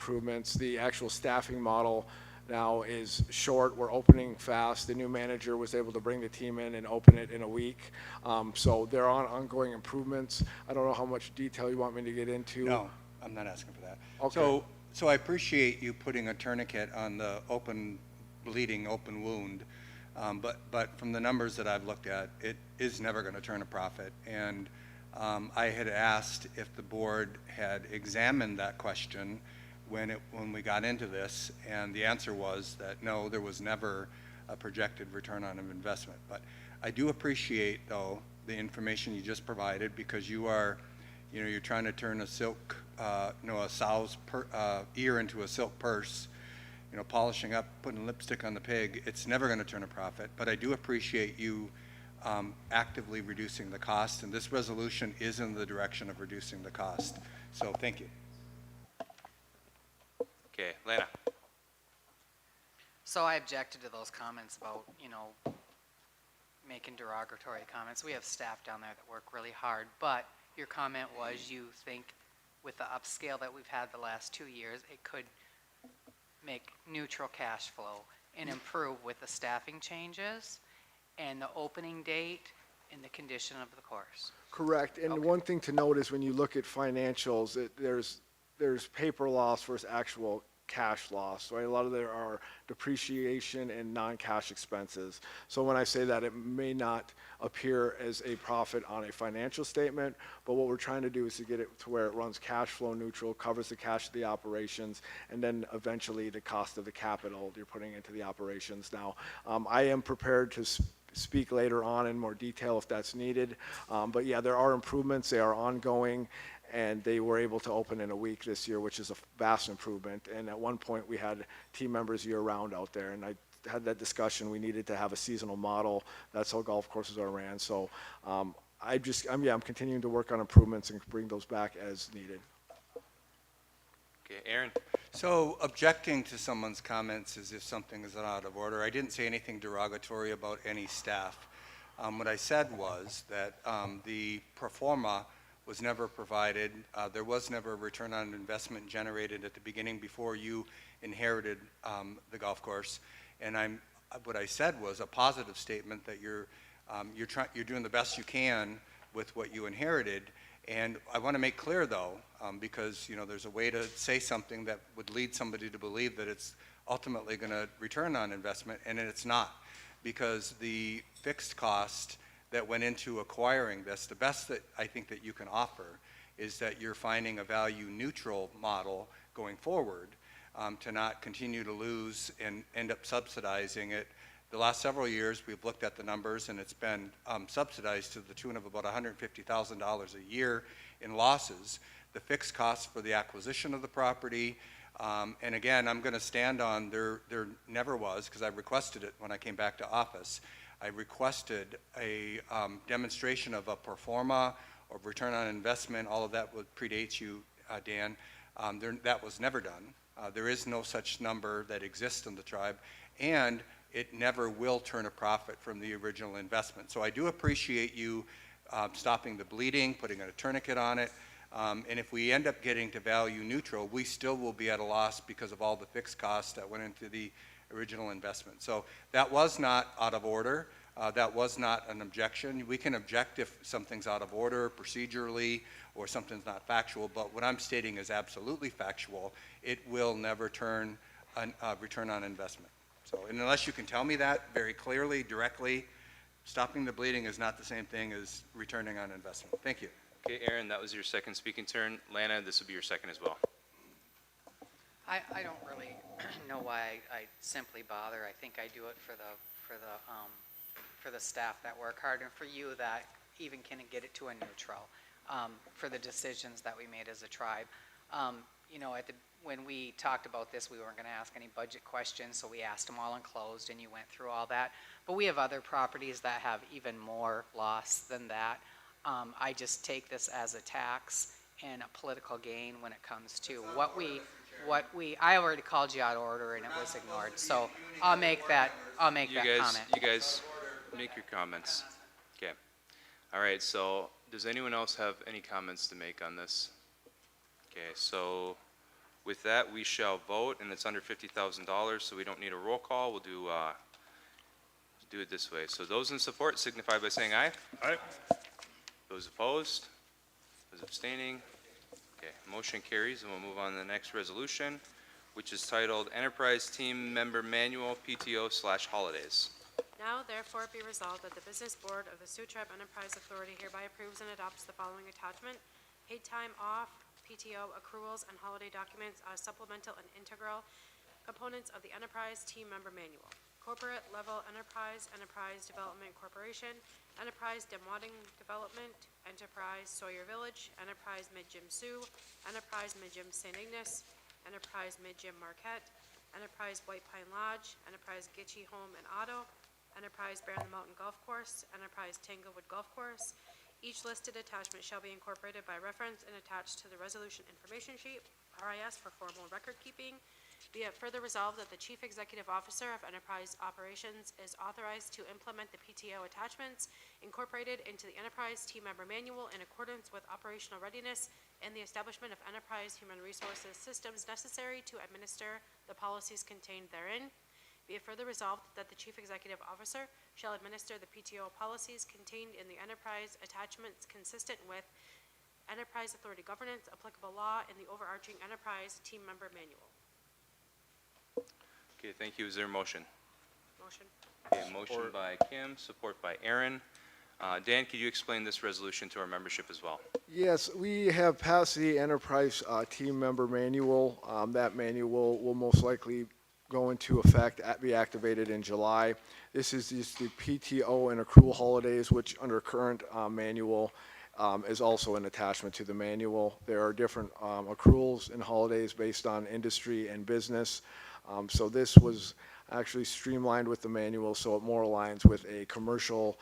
improvements. The actual staffing model now is short. We're opening fast. The new manager was able to bring the team in and open it in a week. So there are ongoing improvements. I don't know how much detail you want me to get into. No, I'm not asking for that. Okay. So I appreciate you putting a tourniquet on the bleeding open wound, but from the numbers that I've looked at, it is never going to turn a profit. And I had asked if the board had examined that question when we got into this, and the answer was that no, there was never a projected return on investment. But I do appreciate, though, the information you just provided, because you're trying to turn a sow's ear into a silk purse, polishing up, putting lipstick on the pig. It's never going to turn a profit. But I do appreciate you actively reducing the cost, and this resolution is in the direction of reducing the cost. So thank you. Okay, Lena. So I objected to those comments about, making derogatory comments. We have staff down there that work really hard, but your comment was you think with the upscale that we've had the last 2 years, it could make neutral cash flow and improve with the staffing changes and the opening date and the condition of the course. Correct. And Okay. one thing to note is when you look at financials, there's paper loss versus actual cash loss, right? A lot of there are depreciation and non-cash expenses. So when I say that, it may not appear as a profit on a financial statement, but what we're trying to do is to get it to where it runs cash flow neutral, covers the cash of the operations, and then eventually the cost of the capital you're putting into the operations. Now, I am prepared to speak later on in more detail if that's needed, but yeah, there are improvements. They are ongoing, and they were able to open in a week this year, which is a vast improvement. And at one point, we had team members year-round out there, and I had that discussion. We needed to have a seasonal model. That's how golf courses are ran. So I'm continuing to work on improvements and bring those back as needed. Okay, Aaron. So objecting to someone's comments as if something is out of order, I didn't say anything derogatory about any staff. What I said was that the pro forma was never provided. There was never a return on investment generated at the beginning before you inherited the golf course. And what I said was a positive statement that you're doing the best you can with what you inherited. And I want to make clear, though, because there's a way to say something that would lead somebody to believe that it's ultimately going to return on investment, and it's not, because the fixed cost that went into acquiring this, the best that I think that you can offer is that you're finding a value neutral model going forward, to not continue to lose and end up subsidizing it. The last several years, we've looked at the numbers, and it's been subsidized to the tune of about $150,000 a year in losses. The fixed costs for the acquisition of the property, and again, I'm going to stand on there never was, because I requested it when I came back to office. I requested a demonstration of a pro forma or return on investment. All of that predates you, Dan. That was never done. There is no such number that exists in the tribe, and it never will turn a profit from the original investment. So I do appreciate you stopping the bleeding, putting a tourniquet on it, and if we end up getting to value neutral, we still will be at a loss because of all the fixed costs that went into the original investment. So that was not out of order. That was not an objection. We can object if something's out of order procedurally or something's not factual, but what I'm stating is absolutely factual. It will never turn a return on investment. So, and unless you can tell me that very clearly, directly, stopping the bleeding is not the same thing as returning on investment. Thank you. Okay, Aaron, that was your second speaking turn. Lana, this will be your second as well. I don't really know why I simply bother. I think I do it for the staff that work hard, and for you that even can get it to a neutral, for the decisions that we made as a tribe. When we talked about this, we weren't going to ask any budget questions, so we asked them all and closed, and you went through all that. But we have other properties that have even more loss than that. I just take this as a tax and a political gain when it comes to I already called you out of order and it was ignored. So I'll make that comment. You guys make your comments. Okay. All right, so does anyone else have any comments to make on this? Okay, so With that, we shall vote, and it's under $50,000, so we don't need a roll call. We'll do it this way. So those in support signify by saying aye. Aye. Those opposed? Those abstaining? Okay, motion carries, and we'll move on to the next resolution, which is titled Enterprise Team Member Manual PTO/Holidays. Now therefore be resolved that the Business Board of the Sioux Tribe Enterprise Authority hereby approves and adopts the following attachment: paid time off, PTO accruals, and holiday documents as supplemental and integral components of the Enterprise Team Member Manual. Corporate level enterprise, Enterprise Development Corporation, Enterprise Demoising Development, Enterprise Sawyer Village, Enterprise Mid-Jim Sioux, Enterprise Mid-Jim St. Ignace, Enterprise Mid-Jim Marquette, Enterprise White Pine Lodge, Enterprise Gitchie Home and Auto, Enterprise Bear in the Mountain Golf Course, Enterprise Tanglewood Golf Course. Each listed attachment shall be incorporated by reference and attached to the resolution information sheet, RIS, for formal record keeping. Be it further resolved that the Chief Executive Officer of Enterprise Operations is authorized to implement the PTO attachments incorporated into the Enterprise Team Member Manual in accordance with operational readiness and the establishment of enterprise human resources systems necessary to administer the policies contained therein. Be it further resolved that the Chief Executive Officer shall administer the PTO policies contained in the enterprise attachments consistent with Enterprise Authority governance, applicable law, and the overarching Enterprise Team Member Manual. Okay, thank you. Is there a motion? Motion. Okay, motion by Kim, support by Aaron. Dan, could you explain this resolution to our membership as well? Yes, we have passed the Enterprise Team Member Manual. That manual will most likely go into effect, be activated in July. This is just the PTO and accrual holidays, which under current manual is also an attachment to the manual. There are different accruals and holidays based on industry and business. So this was actually streamlined with the manual, so it more aligns with a commercial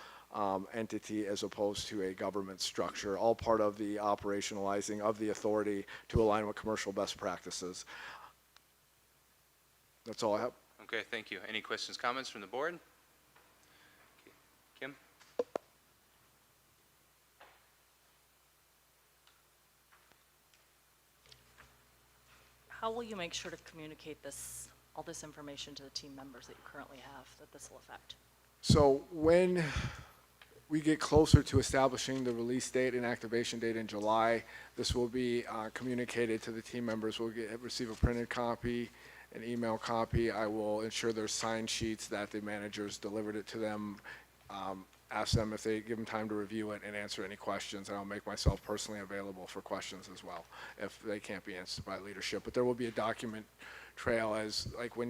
entity as opposed to a government structure, all part of the operationalizing of the authority to align with commercial best practices. That's all I have. Okay, thank you. Any questions, comments from the board? Okay, Kim? How will you make sure to communicate all this information to the team members that you currently have that this will affect? So when we get closer to establishing the release date and activation date in July, this will be communicated to the team members. We'll receive a printed copy, an email copy. I will ensure there's sign sheets that the managers delivered it to them. Ask them if they give them time to review it and answer any questions, and I'll make myself personally available for questions as well if they can't be answered by leadership. But there will be a document trail as like when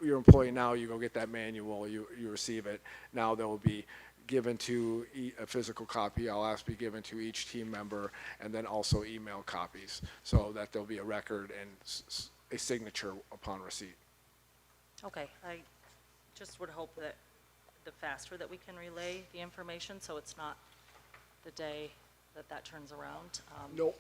you're employee now, you go get that manual, you receive it. Now there will be given to a physical copy. I'll ask be given to each team member, and then also email copies so that there'll be a record and a signature upon receipt. Okay, I just would hope that the faster that we can relay the information, so it's not the day that turns around. Nope,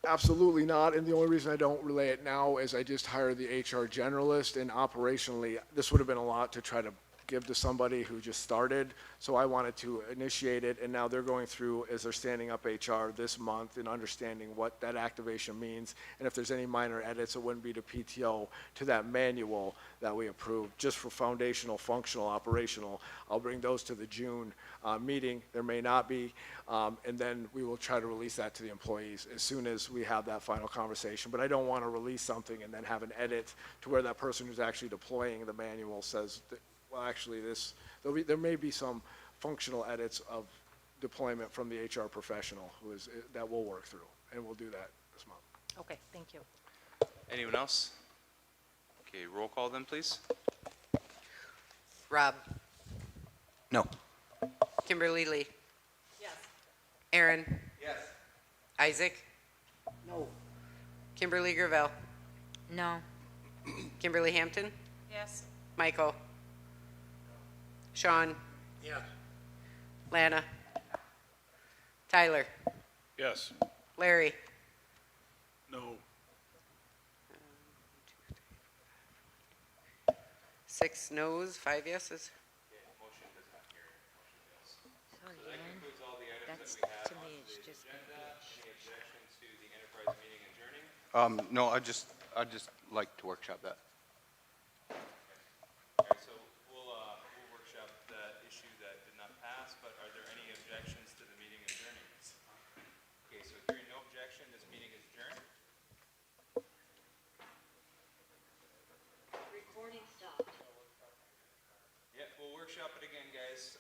absolutely not. And the only reason I don't relay it now is I just hired the HR generalist, and operationally, this would have been a lot to try to give to somebody who just started. So I wanted to initiate it, and now they're going through as they're standing up HR this month and understanding what that activation means. And if there's any minor edits, it wouldn't be to PTO, to that manual that we approved, just for foundational, functional, operational. I'll bring those to the June meeting. There may not be, and then we will try to release that to the employees as soon as we have that final conversation. But I don't want to release something and then have an edit to where that person who's actually deploying the manual says, well, actually, there may be some functional edits of deployment from the HR professional that we'll work through, and we'll do that this month. Okay, thank you. Anyone else? Okay, roll call then, please. Rob, No. Kimberly Lee, Yes. Aaron, Yes. Isaac. No. Kimberly Gravel, No. Kimberly Hampton, Yes. Michael. Sean. Yes. Lana. Tyler. Yes. Larry. No. 6 noes, 5 yeses. Sorry, Aaron. That's, to me, it's just. Any objection to the enterprise meeting adjourning? No, I'd just like to workshop that. Okay, so we'll workshop that issue that did not pass, but are there any objections to the meeting adjourning? Okay, so hearing no objection, this meeting is adjourned. Recording stopped. Yeah, we'll workshop it again, guys.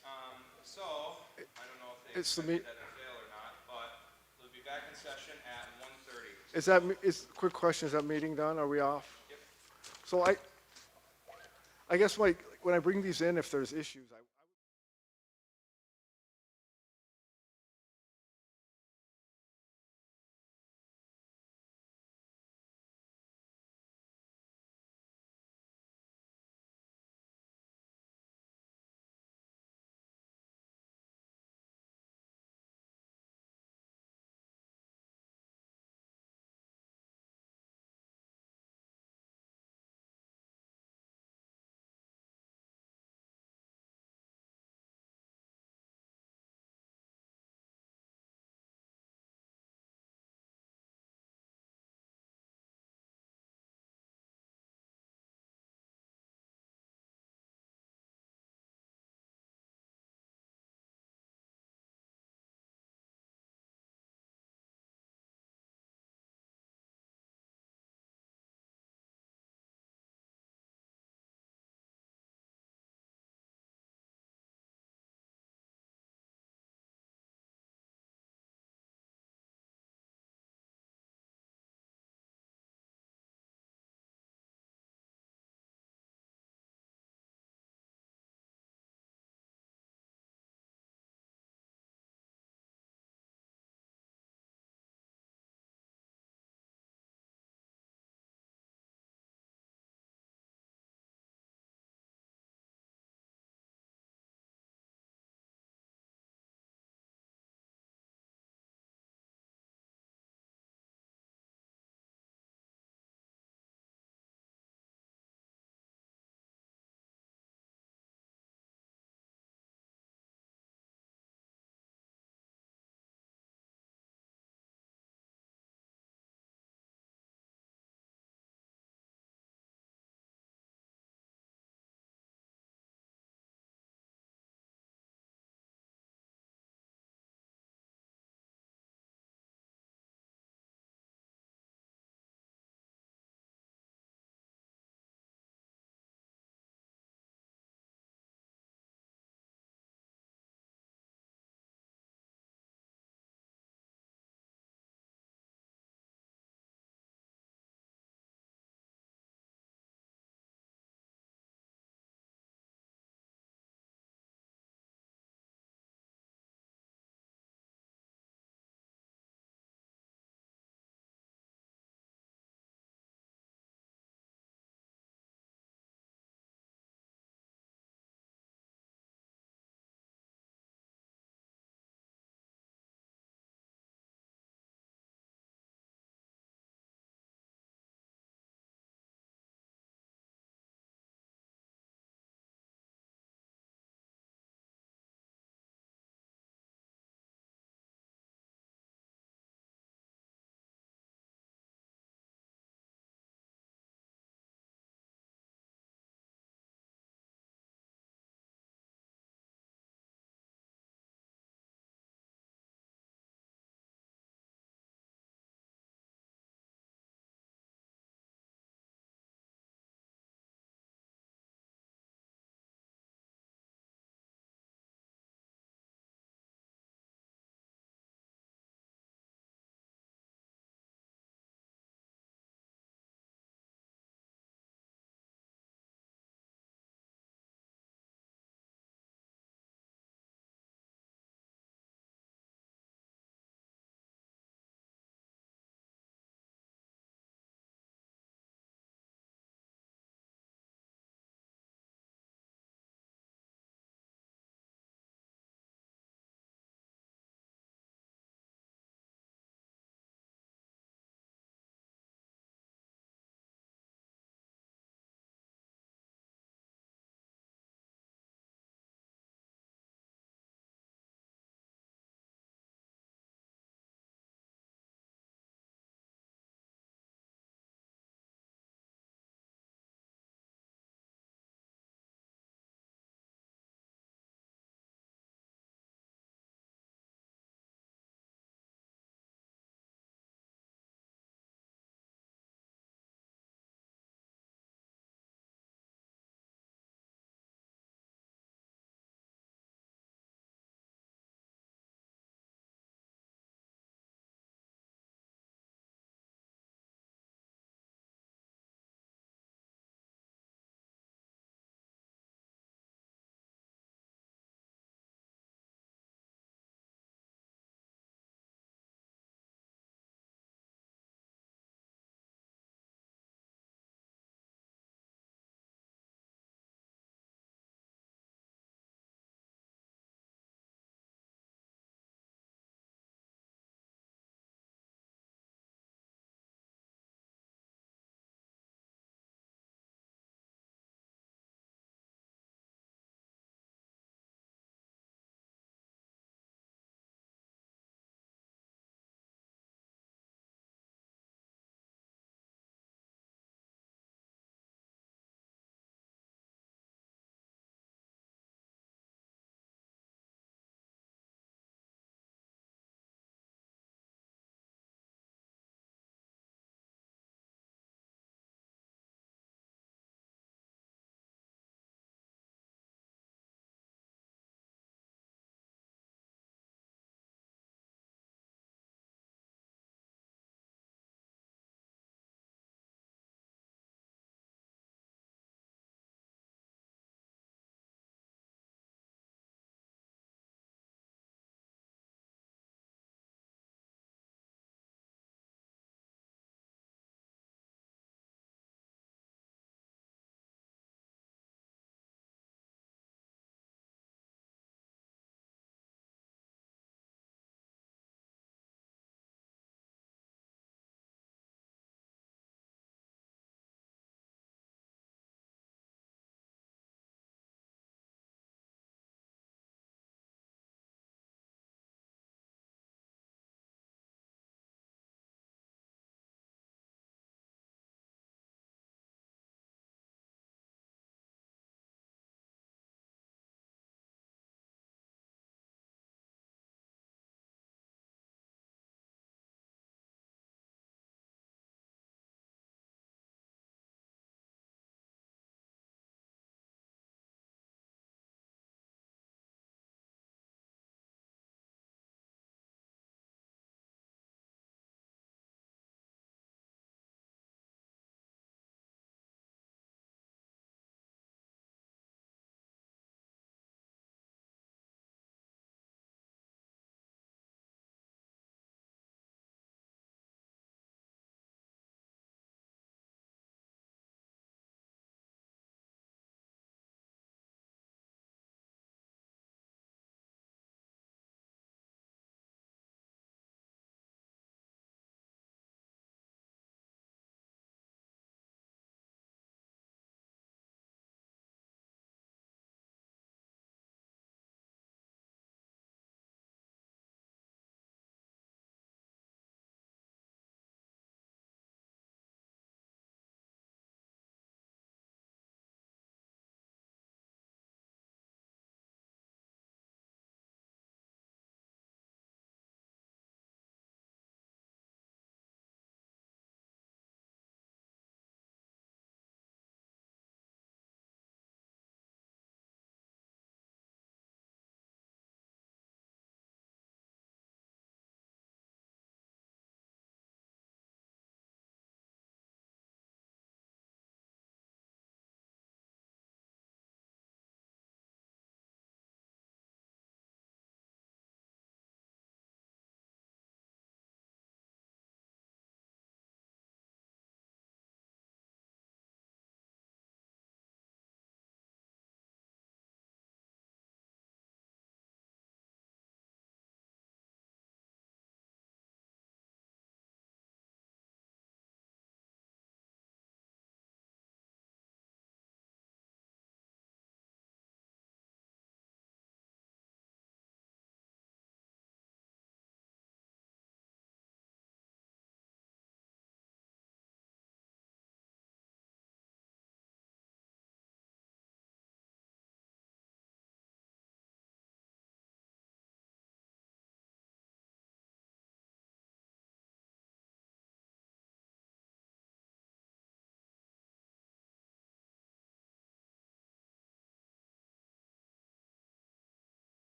So, I don't know if they It's the expected meet- that to fail or not, but we'll be back in session at 1:30. quick question, is that meeting done? Are we off? Yep. So I guess like, when I bring these in, if there's issues,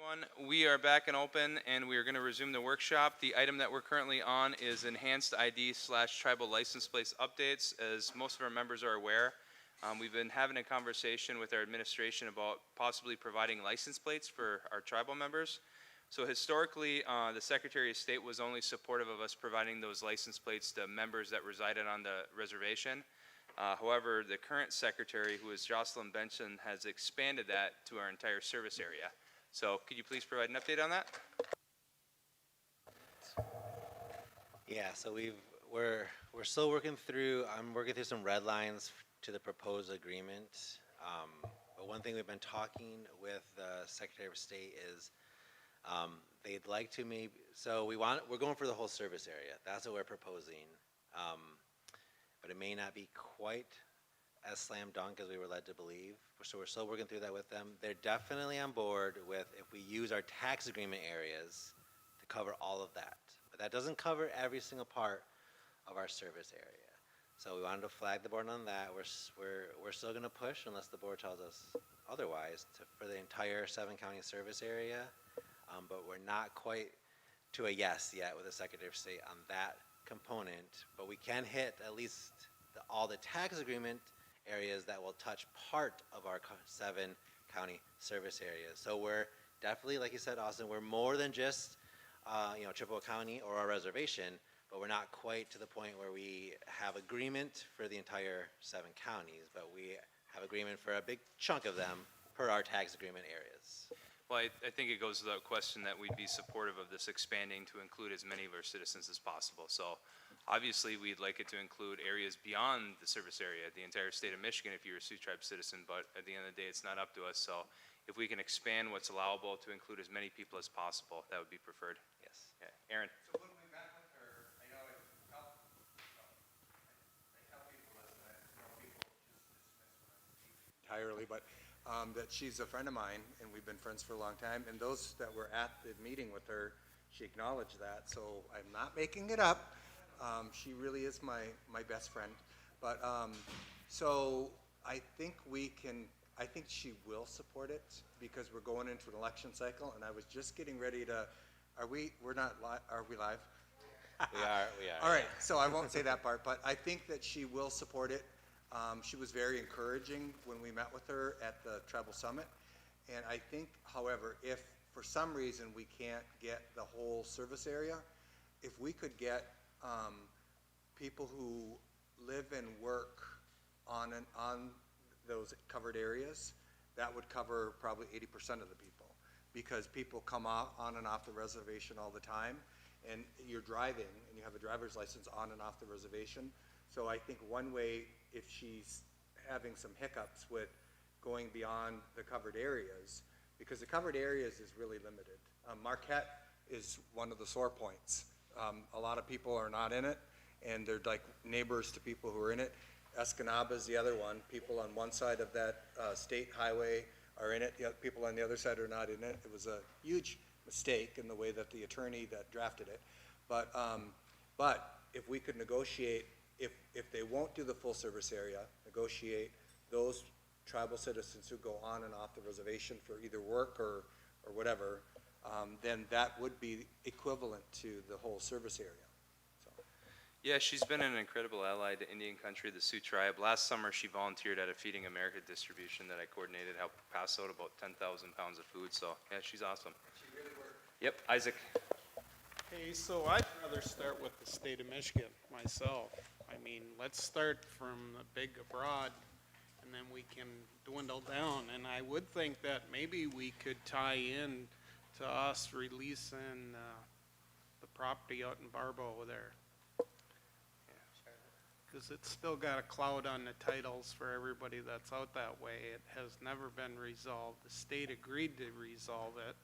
everyone. We are back and open, and we are going to resume the workshop. The item that we're currently on is enhanced ID/tribal license plates updates. As most of our members are aware, we've been having a conversation with our administration about possibly providing license plates for our tribal members. So historically, the Secretary of State was only supportive of us providing those license plates to members that resided on the reservation. However, the current secretary, who is Jocelyn Benson, has expanded that to our entire service area. So could you please provide an update on that? Yeah, so we're still working through, I'm working through some red lines to the proposed agreement. But one thing we've been talking with the Secretary of State is they'd like to maybe, so we're going for the whole service area. That's what we're proposing. But it may not be quite as slam dunk as we were led to believe. So we're still working through that with them. They're definitely on board with if we use our tax agreement areas to cover all of that. But that doesn't cover every single part of our service area. So we wanted to flag the board on that. We're still going to push unless the board tells us otherwise for the entire 7-county service area. But we're not quite to a yes yet with the Secretary of State on that component, but we can hit at least all the tax agreement areas that will touch part of our 7-county service areas. So we're definitely, like you said, Austin, we're more than just Chippewa County or our reservation, but we're not quite to the point where we have agreement for the entire 7 counties, but we have agreement for a big chunk of them per our tax agreement areas. Well, I think it goes without question that we'd be supportive of this expanding to include as many of our citizens as possible. So obviously, we'd like it to include areas beyond the service area, the entire state of Michigan if you're a Sioux Tribe citizen, but at the end of the day, it's not up to us. So if we can expand what's allowable to include as many people as possible, that would be preferred. Yes. Yeah. Aaron? So when we met with her, I know it helped, I tell people this, and people just dismiss when I speak entirely, but that she's a friend of mine, and we've been friends for a long time, and those that were at the meeting with her, she acknowledged that, so I'm not making it up. She really is my best friend. But, so I think I think she will support it, because we're going into an election cycle, and I was just getting ready to, are we live? We are. All right, so I won't say that part, but I think that she will support it. She was very encouraging when we met with her at the Tribal Summit. And I think, however, if for some reason we can't get the whole service area, if we could get people who live and work on those covered areas, that would cover probably 80% of the people. Because people come on and off the reservation all the time, and you're driving, and you have a driver's license on and off the reservation. So I think one way, if she's having some hiccups with going beyond the covered areas, because the covered areas is really limited. Marquette is one of the sore points. A lot of people are not in it, and they're like neighbors to people who are in it. Escanaba is the other one. People on one side of that state highway are in it. The other people on the other side are not in it. It was a huge mistake in the way that the attorney that drafted it. But if we could negotiate, if they won't do the full service area, negotiate those tribal citizens who go on and off the reservation for either work or whatever, then that would be equivalent to the whole service area. So. Yeah, she's been an incredible ally to Indian country, the Sioux Tribe. Last summer, she volunteered at a Feeding America distribution that I coordinated, helped pass out about 10,000 pounds of food. So, yeah, she's awesome. She really worked. Yep, Isaac. Hey, so I'd rather start with the state of Michigan myself. I mean, let's start from the big abroad, and then we can dwindle down. And I would think that maybe we could tie in to us releasing the property out in Barbo there. Because it's still got a cloud on the titles for everybody that's out that way. It has never been resolved. The state agreed to resolve it,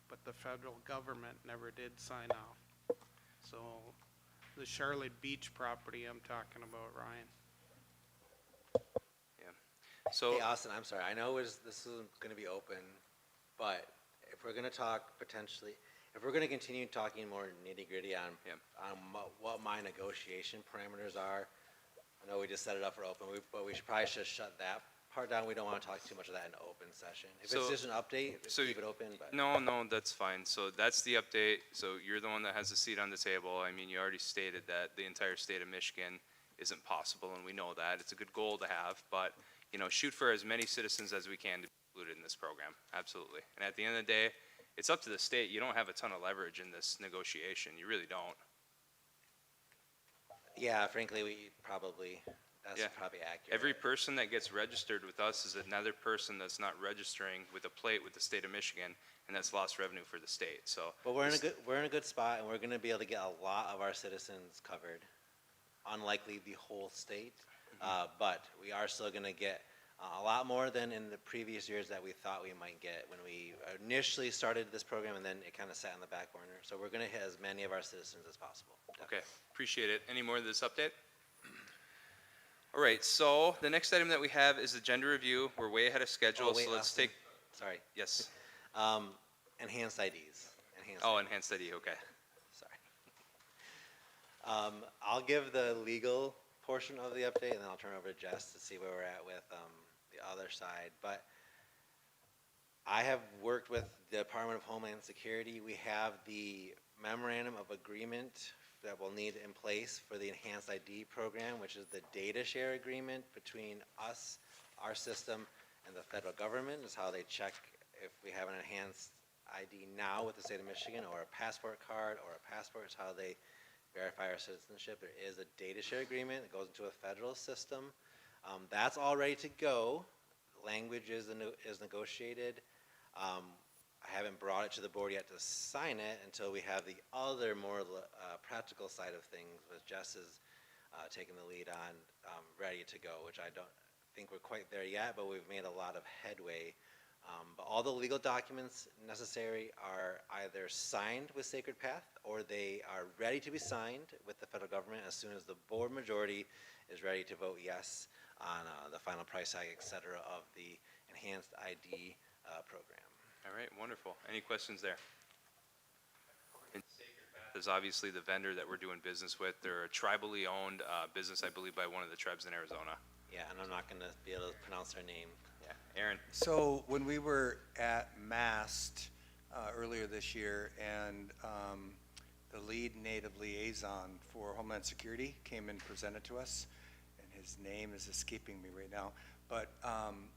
but the federal government never did sign off. So the Charlotte Beach property I'm talking about, Ryan. So, Hey, Austin, I'm sorry. I know this is going to be open, but if we're going to talk potentially, if we're going to continue talking more nitty-gritty on what my negotiation parameters are, I know we just set it up for open, but we should probably just shut that part down, we don't want to talk too much of that in open session. If So- it's just an update, so keep it open, but. No, that's fine. So that's the update. So you're the one that has a seat on the table. I mean, you already stated that the entire state of Michigan isn't possible, and we know that. It's a good goal to have, but, shoot for as many citizens as we can to be included in this program. Absolutely. And at the end of the day, it's up to the state. You don't have a ton of leverage in this negotiation. You really don't. Yeah, frankly, that's Yeah. probably accurate. Every person that gets registered with us is another person that's not registering with a plate with the state of Michigan, and that's lost revenue for the state. So, But we're in a good spot, and we're gonna be able to get a lot of our citizens covered, unlikely the whole state. But we are still gonna get a lot more than in the previous years that we thought we might get when we initially started this program, and then it kind of sat in the back burner. So we're gonna hit as many of our citizens as possible. okay, appreciate it. Any more of this update? All right, so the next item that we have is agenda review. We're way ahead of schedule, Oh, wait, so let's Austin. take, Sorry, yes. enhanced IDs. Oh, enhanced ID, okay. Sorry. I'll give the legal portion of the update, and then I'll turn it over to Jess to see where we're at with the other side. But I have worked with the Department of Homeland Security. We have the memorandum of agreement that we'll need in place for the enhanced ID program, which is the data share agreement between us, our system, and the federal government, is how they check if we have an enhanced ID now with the state of Michigan, or a passport card, or a passport, is how they verify our citizenship. There is a data share agreement that goes into a federal system. That's all ready to go. Language is negotiated. I haven't brought it to the board yet to sign it until we have the other more practical side of things, with Jess is taking the lead on, ready to go, which I don't think we're quite there yet, but we've made a lot of headway. But all the legal documents necessary are either signed with Sacred Path, or they are ready to be signed with the federal government as soon as the board majority is ready to vote yes on the final price tag, et cetera, of the enhanced ID program. All right, wonderful. Any questions there? And Sacred Path is obviously the vendor that we're doing business with. They're a tribally owned business, I believe, by one of the tribes in Arizona. Yeah, and I'm not going to be able to pronounce their name. Yeah, Aaron. So when we were at MAST earlier this year, and the lead native liaison for Homeland Security came and presented to us, and his name is escaping me right now. But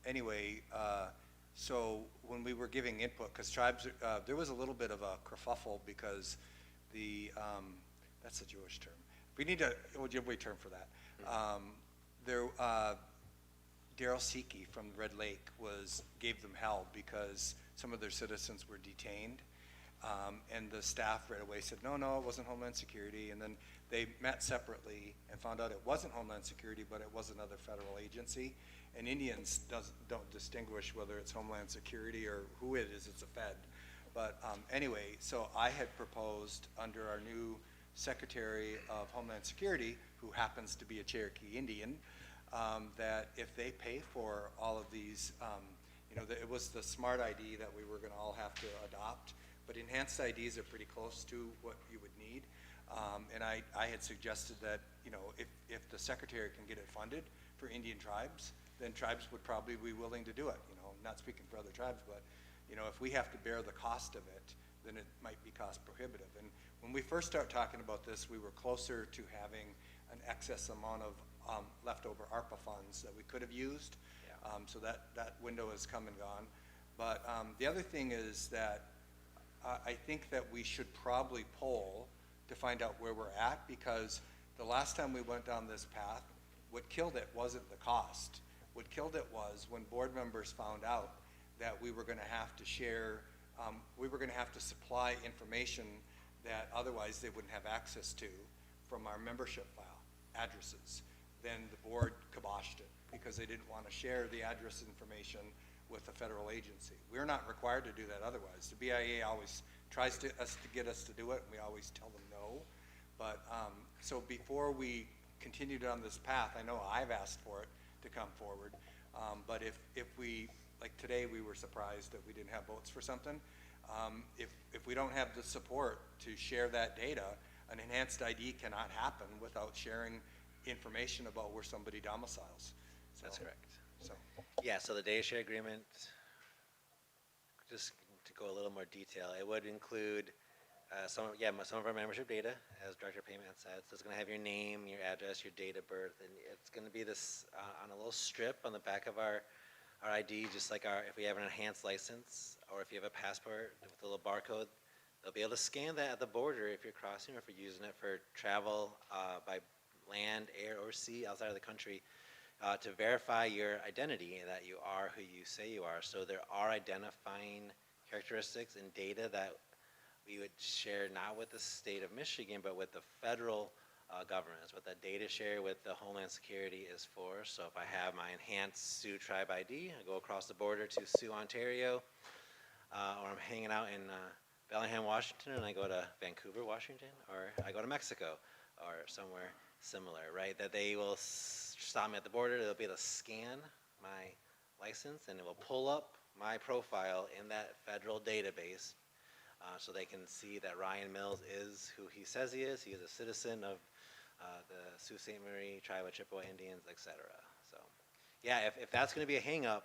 anyway, so when we were giving input, because tribes, there was a little bit of a kerfuffle because that's a Jewish term. We need a Ojibwe term for that. Daryl Siki from Red Lake gave them hell because some of their citizens were detained. And the staff right away said, no, it wasn't Homeland Security. And then they met separately and found out it wasn't Homeland Security, but it was another federal agency. And Indians don't distinguish whether it's Homeland Security or who it is, it's a Fed. But anyway, so I had proposed under our new Secretary of Homeland Security, who happens to be a Cherokee Indian, that if they pay for all of these, it was the smart ID that we were gonna all have to adopt, but enhanced IDs are pretty close to what you would need. And I had suggested that, if the Secretary can get it funded for Indian tribes, then tribes would probably be willing to do it, not speaking for other tribes, but, if we have to bear the cost of it, then it might be cost prohibitive. And when we first started talking about this, we were closer to having an excess amount of leftover ARPA funds that we could have used. Yeah. So that window has come and gone. But the other thing is that I think that we should probably poll to find out where we're at, because the last time we went down this path, what killed it wasn't the cost. What killed it was when board members found out that we were going to have to share, we were going to have to supply information that otherwise they wouldn't have access to from our membership file, addresses. Then the board kiboshed it because they didn't want to share the address information with a federal agency. We're not required to do that otherwise. The BIA always tries to get us to do it, and we always tell them no. But so before we continue down this path, I know I've asked for it to come forward, but if we, like today, we were surprised that we didn't have votes for something. If we don't have the support to share that data, an enhanced ID cannot happen without sharing information about where somebody domiciles. So, That's correct. So, Yeah, so the data share agreement, just to go a little more detail, it would include some of our membership data, as Director Payment said. So it's going to have your name, your address, your date of birth, and it's going to be this on a little strip on the back of our ID, just like if we have an enhanced license, or if you have a passport with a little barcode, they'll be able to scan that at the border if you're crossing, or if you're using it for travel by land, air, or sea outside of the country. To verify your identity and that you are who you say you are. So there are identifying characteristics and data that we would share not with the state of Michigan, but with the federal government. It's what that data share with the Homeland Security is for. So if I have my enhanced Sioux Tribe ID, I go across the border to Sioux, Ontario, or I'm hanging out in Bellingham, Washington, and I go to Vancouver, Washington, or I go to Mexico, or somewhere similar, right? That they will stop me at the border, they'll be able to scan my license, and it will pull up my profile in that federal database, so they can see that Ryan Mills is who he says he is. He is a citizen of the Sault Ste. Marie Tribe of Chippewa Indians, etc. So, yeah, if that's going to be a hang-up,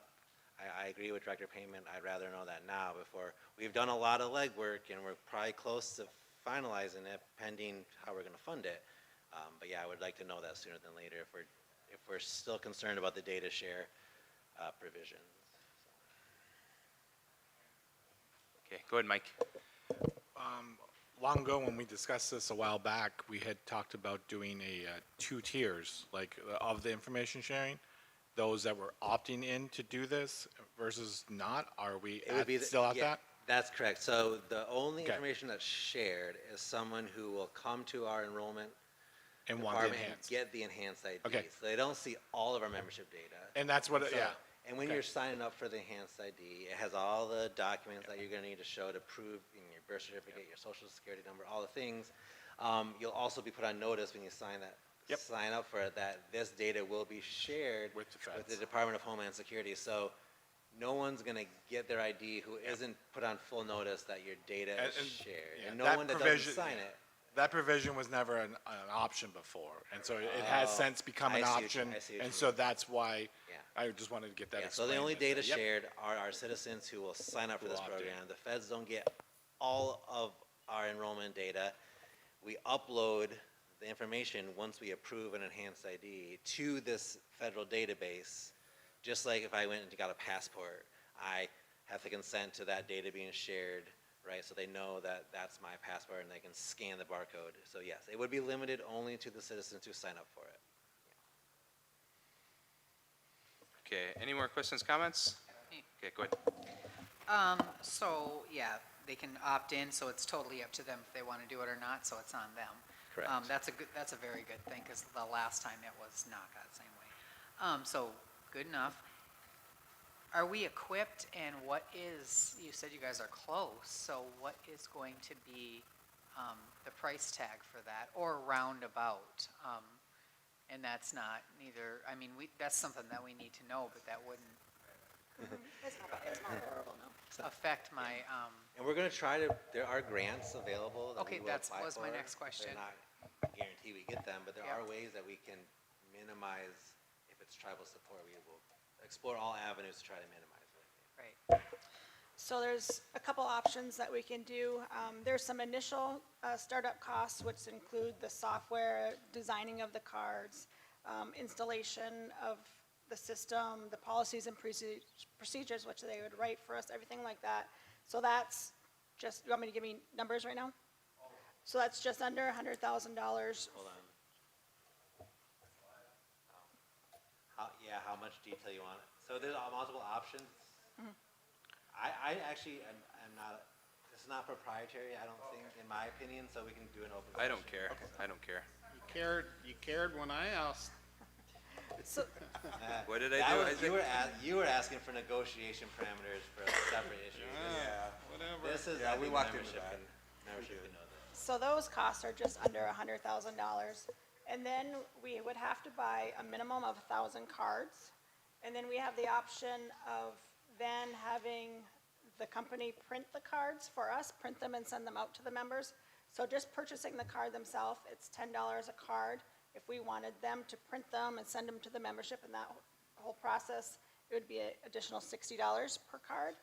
I agree with Director Payment. I'd rather know that now before we've done a lot of legwork, and we're probably close to finalizing it, pending how we're going to fund it. But yeah, I would like to know that sooner than later if we're still concerned about the data share provisions. Okay, go ahead, Mike. Long ago, when we discussed this a while back, we had talked about doing two tiers, like of the information sharing. Those that were opting in to do this versus not. Are we still at that? That's correct. So the only Okay. information that's shared is someone who will come to our enrollment And want the department and enhanced. get the enhanced ID. Okay. So they don't see all of our membership data. And that's what, So- yeah. And when Okay. you're signing up for the enhanced ID, it has all the documents that you're going to need to show to prove in your birth certificate, your social security number, all the things. You'll also be put on notice when you sign up for it, that this data will be shared With the feds. Department of Homeland Security. So no one's going to get their ID who isn't put on full notice that your data is And- shared. yeah, And no that one that provision- doesn't sign it. That provision was never an option before, and so it has since become an I see what you- option, I see what and you so mean. that's why Yeah. I just wanted to get that Yeah, so explained. the only that- data yep. shared are our citizens who will sign up for Who this opt in. program. The feds don't get all of our enrollment data. We upload the information once we approve an enhanced ID to this federal database. Just like if I went and got a passport, I have to consent to that data being shared, right? So they know that that's my passport and they can scan the barcode. So yes, it would be limited only to the citizens who sign up for it. Okay, any more questions, comments? Okay, go ahead. So, yeah, they can opt in, so it's totally up to them if they want to do it or not, so it's on them. Correct. That's a very good thing, because the last time it was not that same way. So, good enough. Are we equipped, and what is, you said you guys are close, so what is going to be the price tag for that, or roundabout? And that's not neither, I mean, that's something that we need to know, but that wouldn't It's not horrible, no. affect my, And we're going to try to, there are grants available that Okay, we will that's- apply was my for. next question. They're not guaranteed we get them, but there Yeah. are ways that we can minimize, if it's tribal support, we will explore all avenues to try to minimize it. right. So there's a couple options that we can do. There's some initial startup costs, which include the software, designing of the cards, installation of the system, the policies and procedures, which they would write for us, everything like that. So that's just, you want me to give me numbers right now? So that's just under $100,000. Hold on. How much detail you want? So there's multiple options. Mm-hmm. I actually am not, this is not proprietary, I don't think, in my opinion, so we can do an open. I don't session. care. I don't care. You cared when I asked. What did I That do? was- you were asking for negotiation parameters for a separate issue. Whatever. This is, Yeah, I we think walked into membership that. can know this. So those costs are just under $100,000. And then we would have to buy a minimum of 1,000 cards. And then we have the option of then having the company print the cards for us, print them and send them out to the members. So just purchasing the card themselves, it's $10 a card. If we wanted them to print them and send them to the membership and that whole process, it would be an additional $60 per card.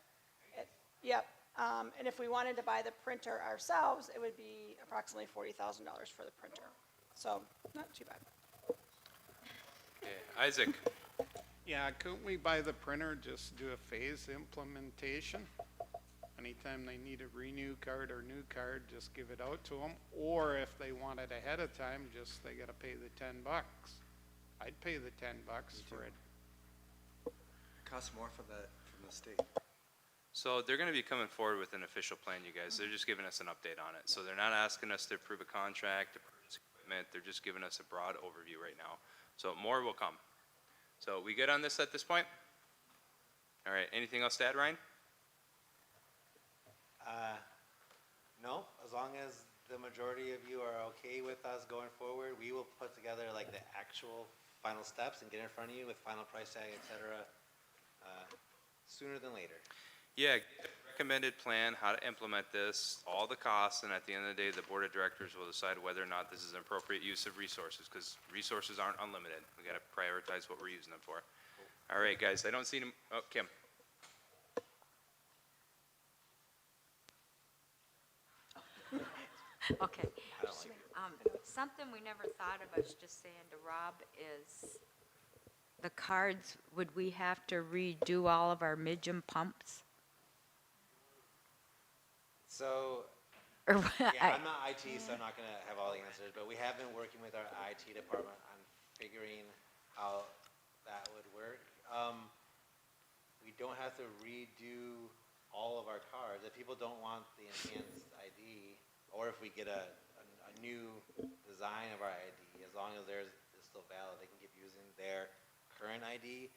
Yep, and if we wanted to buy the printer ourselves, it would be approximately $40,000 for the printer. So, not too bad. Okay, Isaac, Yeah, couldn't we buy the printer, just do a phase implementation? Anytime they need a renew card or new card, just give it out to them. Or if they want it ahead of time, just, they gotta pay the $10. I'd pay the $10 for it. Costs more from the state. so they're gonna be coming forward with an official plan, you guys. They're just giving us an update on it. So they're not asking us to approve a contract, to purchase equipment. They're just giving us a broad overview right now. So more will come. So we good on this at this point? All right, anything else to add, Ryan? No, as long as the majority of you are okay with us going forward, we will put together like the actual final steps and get in front of you with final price tag, et cetera, sooner than later. Yeah, get the recommended plan, how to implement this, all the costs, and at the end of the day, the board of directors will decide whether or not this is an appropriate use of resources, because resources aren't unlimited. We gotta prioritize what we're using them for. All right, guys, I don't see them, oh, Kim. Okay. I don't like Something we never thought of, I was just saying to Rob, is the cards, would we have to redo all of our midgem pumps? So, Or what? yeah, I'm not IT, so I'm not gonna have all the answers, but we have been working with our IT department on figuring how that would work. We don't have to redo all of our cards. If people don't want the enhanced ID, or if we get a new design of our ID, as long as theirs is still valid, they can keep using their current ID.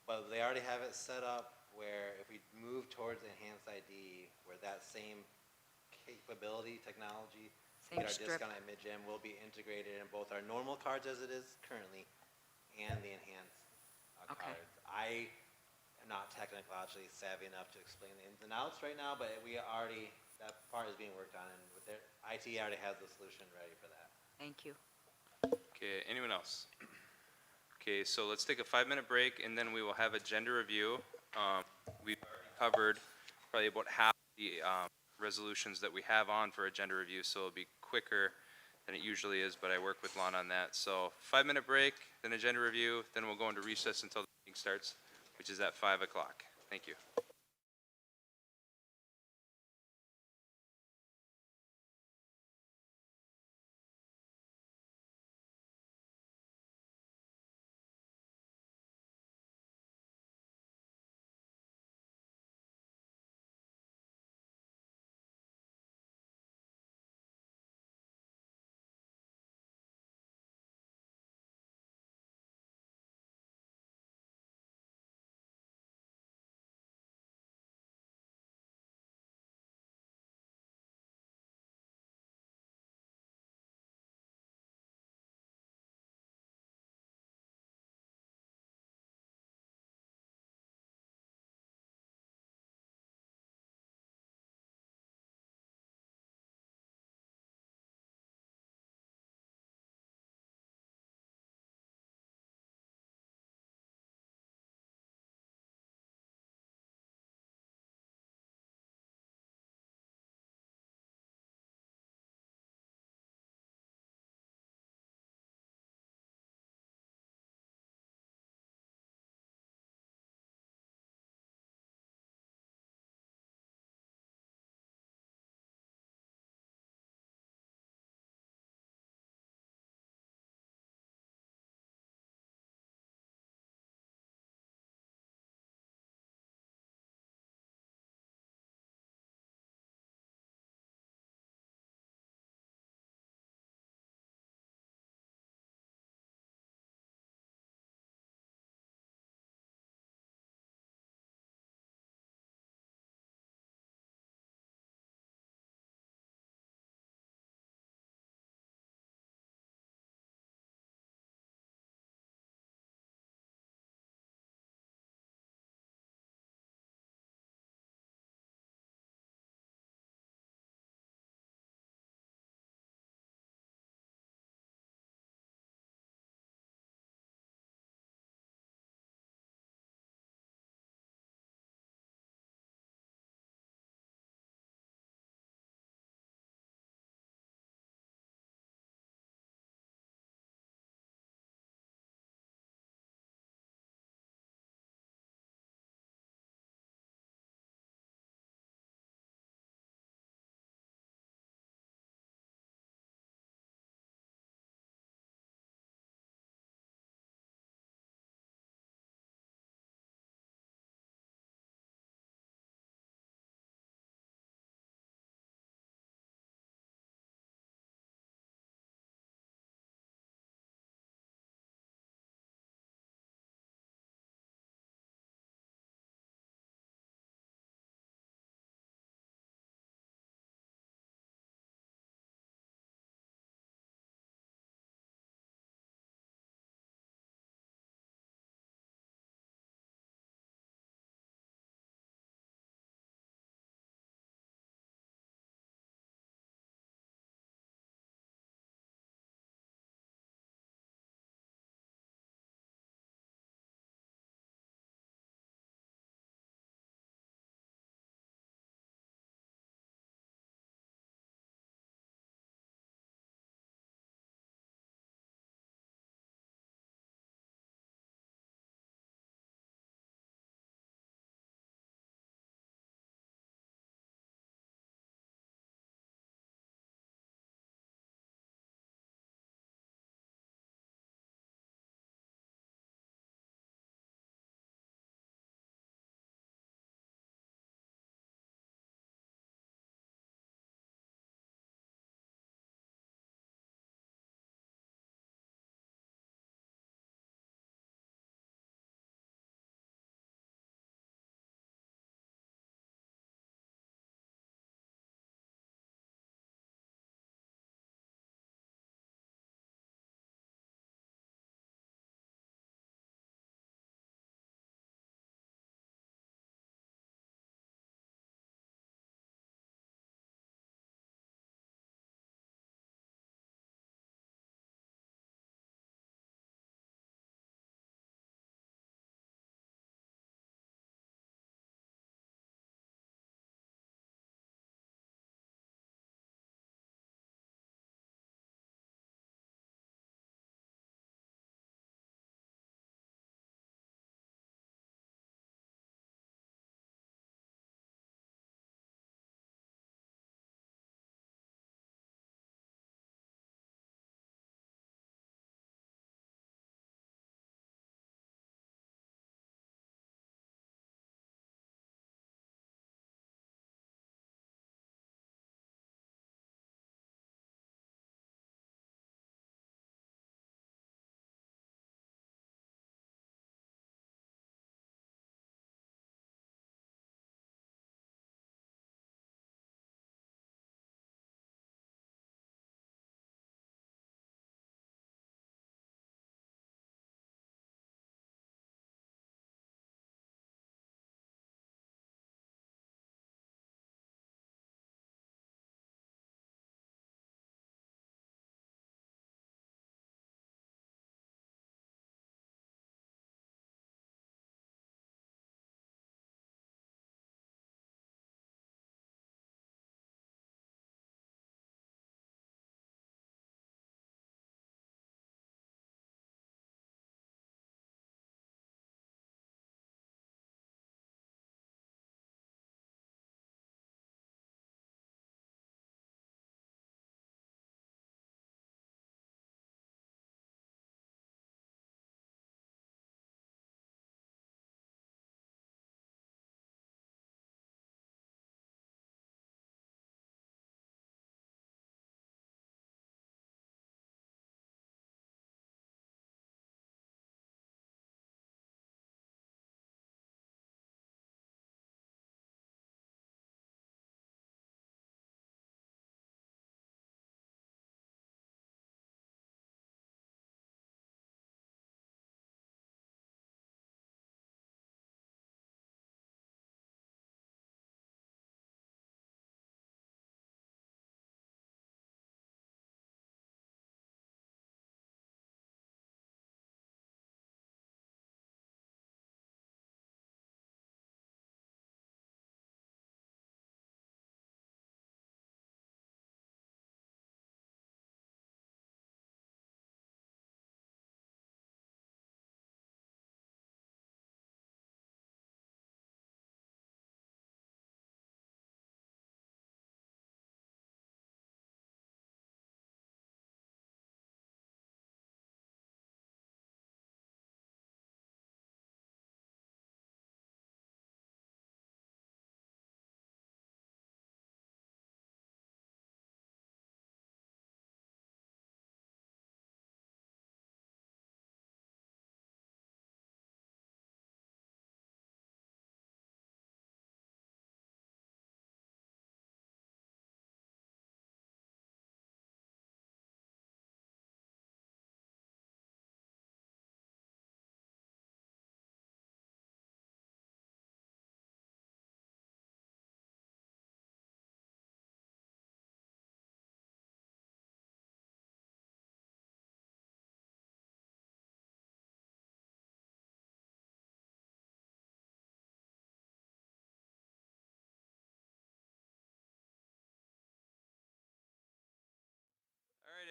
But they already have it set up where if we move towards enhanced ID, where that same capability, technology, Same get our strip. discount at mid-gem will be integrated in both our normal cards as it is currently and the enhanced Okay. cards. I am not technologically savvy enough to explain the ins and outs right now, but that part is being worked on, and with their IT already has the solution ready for that. Thank you. Okay, anyone else? Okay, so let's take a 5-minute break, and then we will have agenda review. We've already covered probably about half the resolutions that we have on for agenda review, so it'll be quicker than it usually is, but I work with Lon on that. So 5-minute break, then agenda review, then we'll go into recess until the meeting starts, which is at 5 o'clock. Thank you.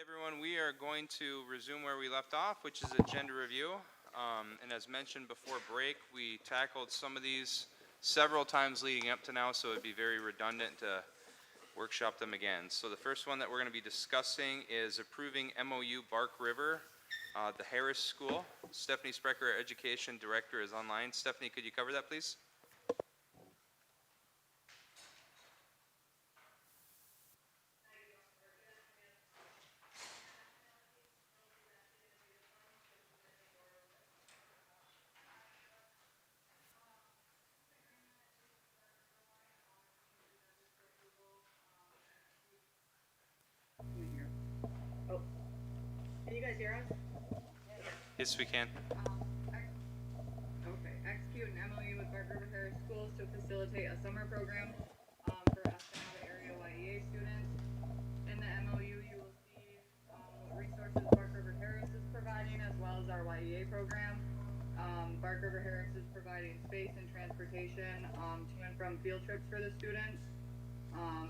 Everyone, we are going to resume where we left off, which is agenda review. And as mentioned before break, we tackled some of these several times leading up to now, so it'd be very redundant to workshop them again. So the first one that we're going to be discussing is approving MOU Bark River, the Harris School. Stephanie Sprecher, our Education Director, is online. Stephanie, could you cover that, please? Can you guys hear us? Yes, we can. Okay, execute an MOU with Park River Harris Schools to facilitate a summer program for Escanaba area YEA students. In the MOU, you will see what resources Park River Harris is providing as well as our YEA program. Park River Harris is providing space and transportation to and from field trips for the students.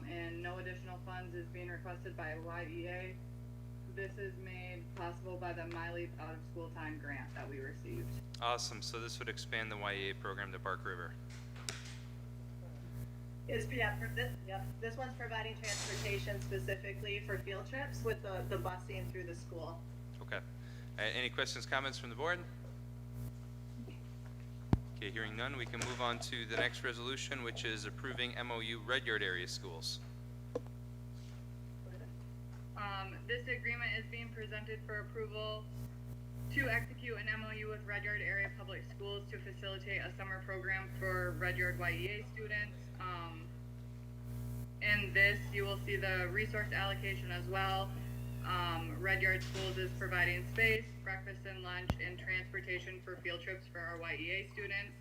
And no additional funds is being requested by YEA. This is made possible by the My Leap Out of School Time grant that we received. Awesome. So this would expand the YEA program to Bark River. This one's providing transportation specifically for field trips with the busing through the school. Okay. Any questions, comments from the board? Okay, hearing none, we can move on to the next resolution, which is approving MOU Red Yard Area Schools. This agreement is being presented for approval to execute an MOU with Red Yard Area Public Schools to facilitate a summer program for Red Yard YEA students. In this, you will see the resource allocation as well. Red Yard Schools is providing space, breakfast and lunch, and transportation for field trips for our YEA students.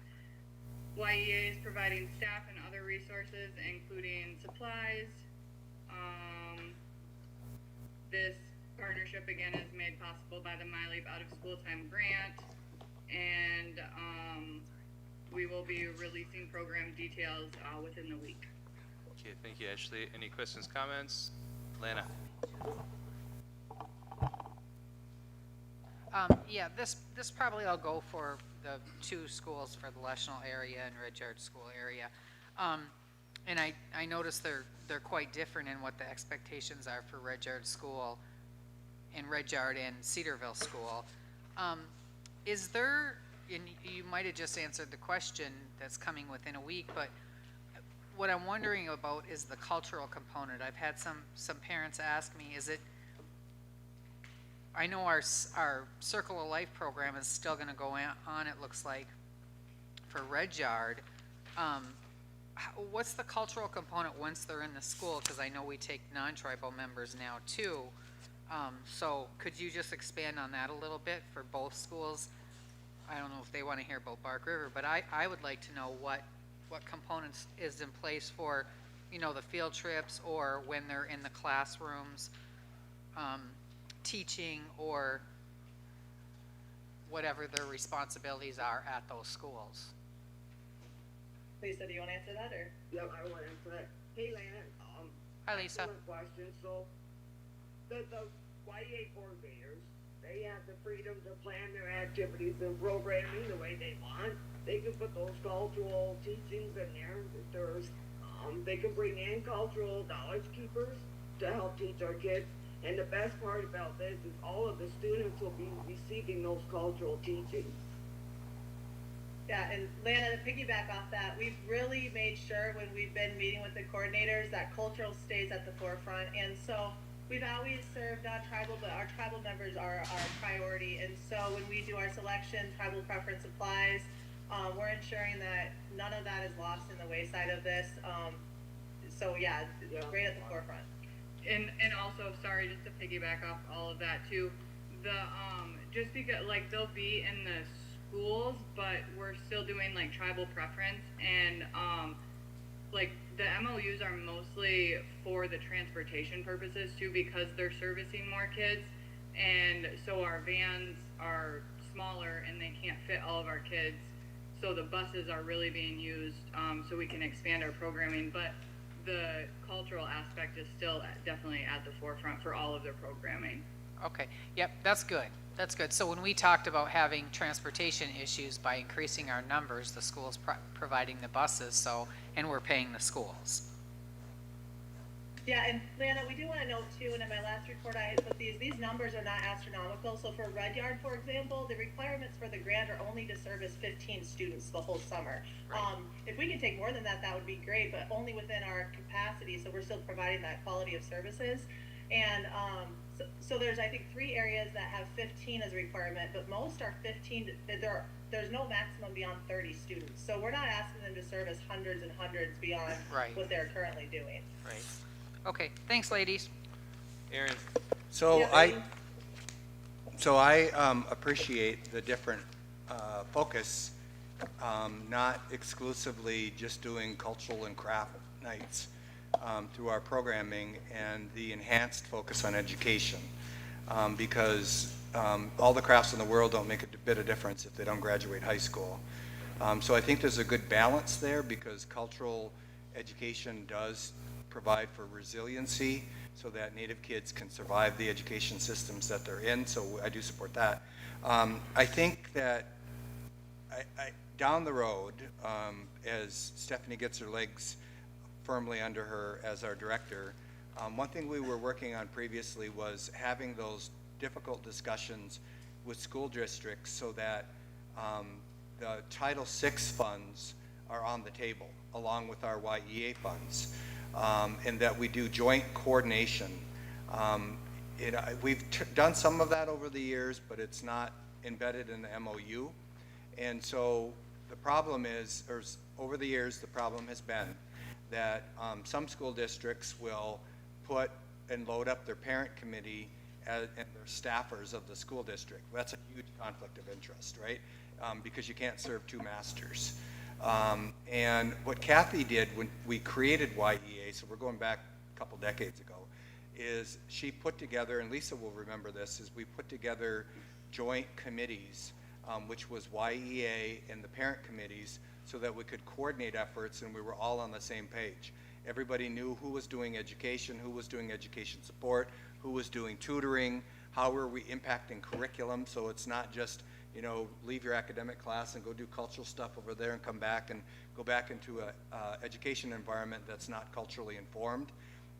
YEA is providing staff and other resources, including supplies. This partnership, again, is made possible by the My Leap Out of School Time grant, and we will be releasing program details within the week. Okay, thank you, Ashley. Any questions, comments? Lana? Yeah, this probably will go for the two schools for the Leschnell area and Red Yard School area. And I noticed they're quite different in what the expectations are for Red Yard School and Red Yard and Cedarville School. Is there, and you might have just answered the question that's coming within a week, but what I'm wondering about is the cultural component. I've had some parents ask me, I know our Circle of Life program is still gonna go on, it looks like, for Red Yard. What's the cultural component once they're in the school? Because I know we take non-tribal members now too. So could you just expand on that a little bit for both schools? I don't know if they want to hear about Bark River, but I would like to know what components is in place for, the field trips, or when they're in the classrooms, teaching, or whatever their responsibilities are at those schools. Lisa, do you want to answer that, or? Yep, I will answer that. Hey, Lana, Hi, Lisa. excellent question. So, the YEA coordinators, they have the freedom to plan their activities and programming the way they want. They can put those cultural teachings in there. There's, they can bring in cultural knowledge keepers to help teach our kids. And the best part about this is all of the students will be receiving those cultural teachings. Yeah, and Lana, to piggyback off that, we've really made sure when we've been meeting with the coordinators that cultural stays at the forefront. And so we've always served non-tribal, but our tribal members are our priority. And so when we do our selection, tribal preference applies. We're ensuring that none of that is lost in the wayside of this. So yeah, right at the forefront. And also, sorry, just to piggyback off all of that too, just because, they'll be in the schools, but we're still doing, tribal preference, and, the MOUs are mostly for the transportation purposes too, because they're servicing more kids, and so our vans are smaller, and they can't fit all of our kids, so the buses are really being used, so we can expand our programming, but the cultural aspect is still definitely at the forefront for all of their programming. Okay, yep, that's good. That's good. So when we talked about having transportation issues by increasing our numbers, the school's providing the buses, so, and we're paying the schools. Yeah, and Lana, we do want to note too, and in my last report I had put these numbers are not astronomical. So for Red Yard, for example, the requirements for the grant are only to service 15 students the whole summer. Right. If we can take more than that, that would be great, but only within our capacity, so we're still providing that quality of services. And so there's, I think, 3 areas that have 15 as a requirement, but most are 15, there's no maximum beyond 30 students. So we're not asking them to service hundreds and hundreds beyond Right. what they're currently doing. Right. Okay, thanks, ladies. Aaron? So Yeah, I appreciate the different focus, not exclusively just doing cultural and craft nights through our programming, and the enhanced focus on education, because all the crafts in the world don't make a bit of difference if they don't graduate high school. So I think there's a good balance there, because cultural education does provide for resiliency so that Native kids can survive the education systems that they're in, so I do support that. I think that down the road, as Stephanie gets her legs firmly under her as our director, one thing we were working on previously was having those difficult discussions with school districts so that the Title VI funds are on the table along with our YEA funds. And that we do joint coordination. We've done some of that over the years, but it's not embedded in the MOU. And so the problem is, or over the years, the problem has been that some school districts will put and load up their parent committee and their staffers of the school district. That's a huge conflict of interest, right? Because you can't serve 2 masters. And what Kathy did when we created YEA, so we're going back a couple decades ago, is she put together, and Lisa will remember this, is we put together joint committees, which was YEA and the parent committees, so that we could coordinate efforts and we were all on the same page. Everybody knew who was doing education, who was doing education support, who was doing tutoring, how were we impacting curriculum, so it's not just, you know, leave your academic class and go do cultural stuff over there and come back and go back into a education environment that's not culturally informed.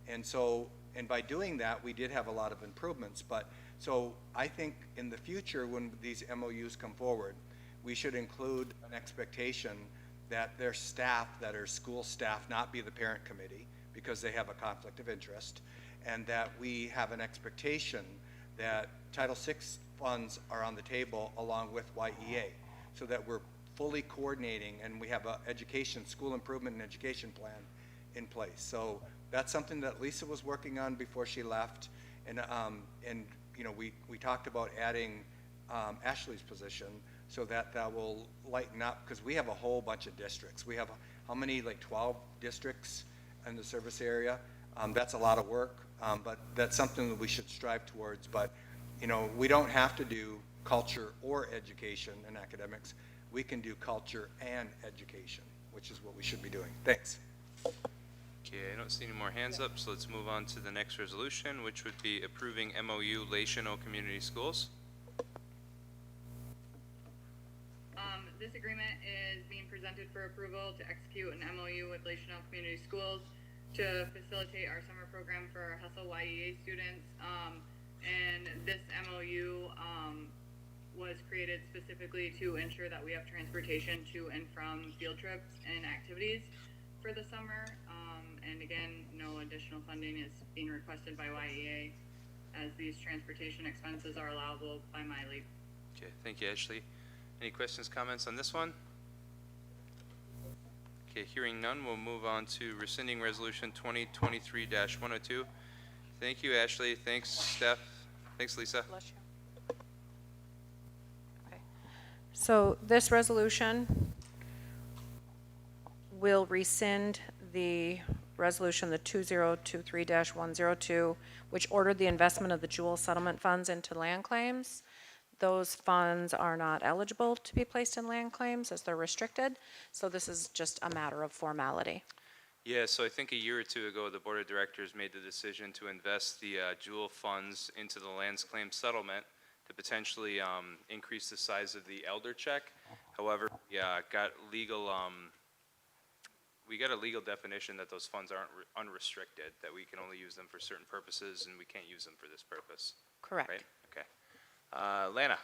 And so, and by doing that, we did have a lot of improvements. But so I think in the future, when these MOUs come forward, we should include an expectation that their staff, that are school staff, not be the parent committee because they have a conflict of interest, and that we have an expectation that Title VI funds are on the table along with YEA, so that we're fully coordinating and we have a school improvement and education plan in place. So that's something that Lisa was working on before she left, and you know, we talked about adding Ashley's position so that will lighten up, because we have a whole bunch of districts. We have how many, like 12 districts in the service area? That's a lot of work, but that's something that we should strive towards. But you know, we don't have to do culture or education and academics. We can do culture and education, which is what we should be doing. Thanks. Okay, I don't see any more hands up, so let's move on to the next resolution, which would be approving MOU Lino Community Schools. This agreement is being presented for approval to execute an MOU with Lino Community Schools to facilitate our summer program for our Hustle YEA students. And this MOU was created specifically to ensure that we have transportation to and from field trips and activities for the summer. And again, no additional funding is being requested by YEA, as these transportation expenses are allowable by Miley. Okay, thank you, Ashley. Any questions, comments on this one? Okay, hearing none, we'll move on to rescinding resolution 2023-102. Thank you, Ashley. Thanks, Steph. Thanks, Lisa. Bless you. Okay. So this resolution will rescind the resolution, the 2023-102, which ordered the investment of the Jewel settlement funds into land claims. Those funds are not eligible to be placed in land claims as they're restricted, so this is just a matter of formality. Yeah, so I think a year or two ago, the Board of Directors made the decision to invest the Jewel funds into the lands claim settlement to potentially increase the size of the elder check. However, we got a legal definition that those funds aren't unrestricted, that we can only use them for certain purposes, and we can't use them for this purpose. Correct. Right? Okay. Lana?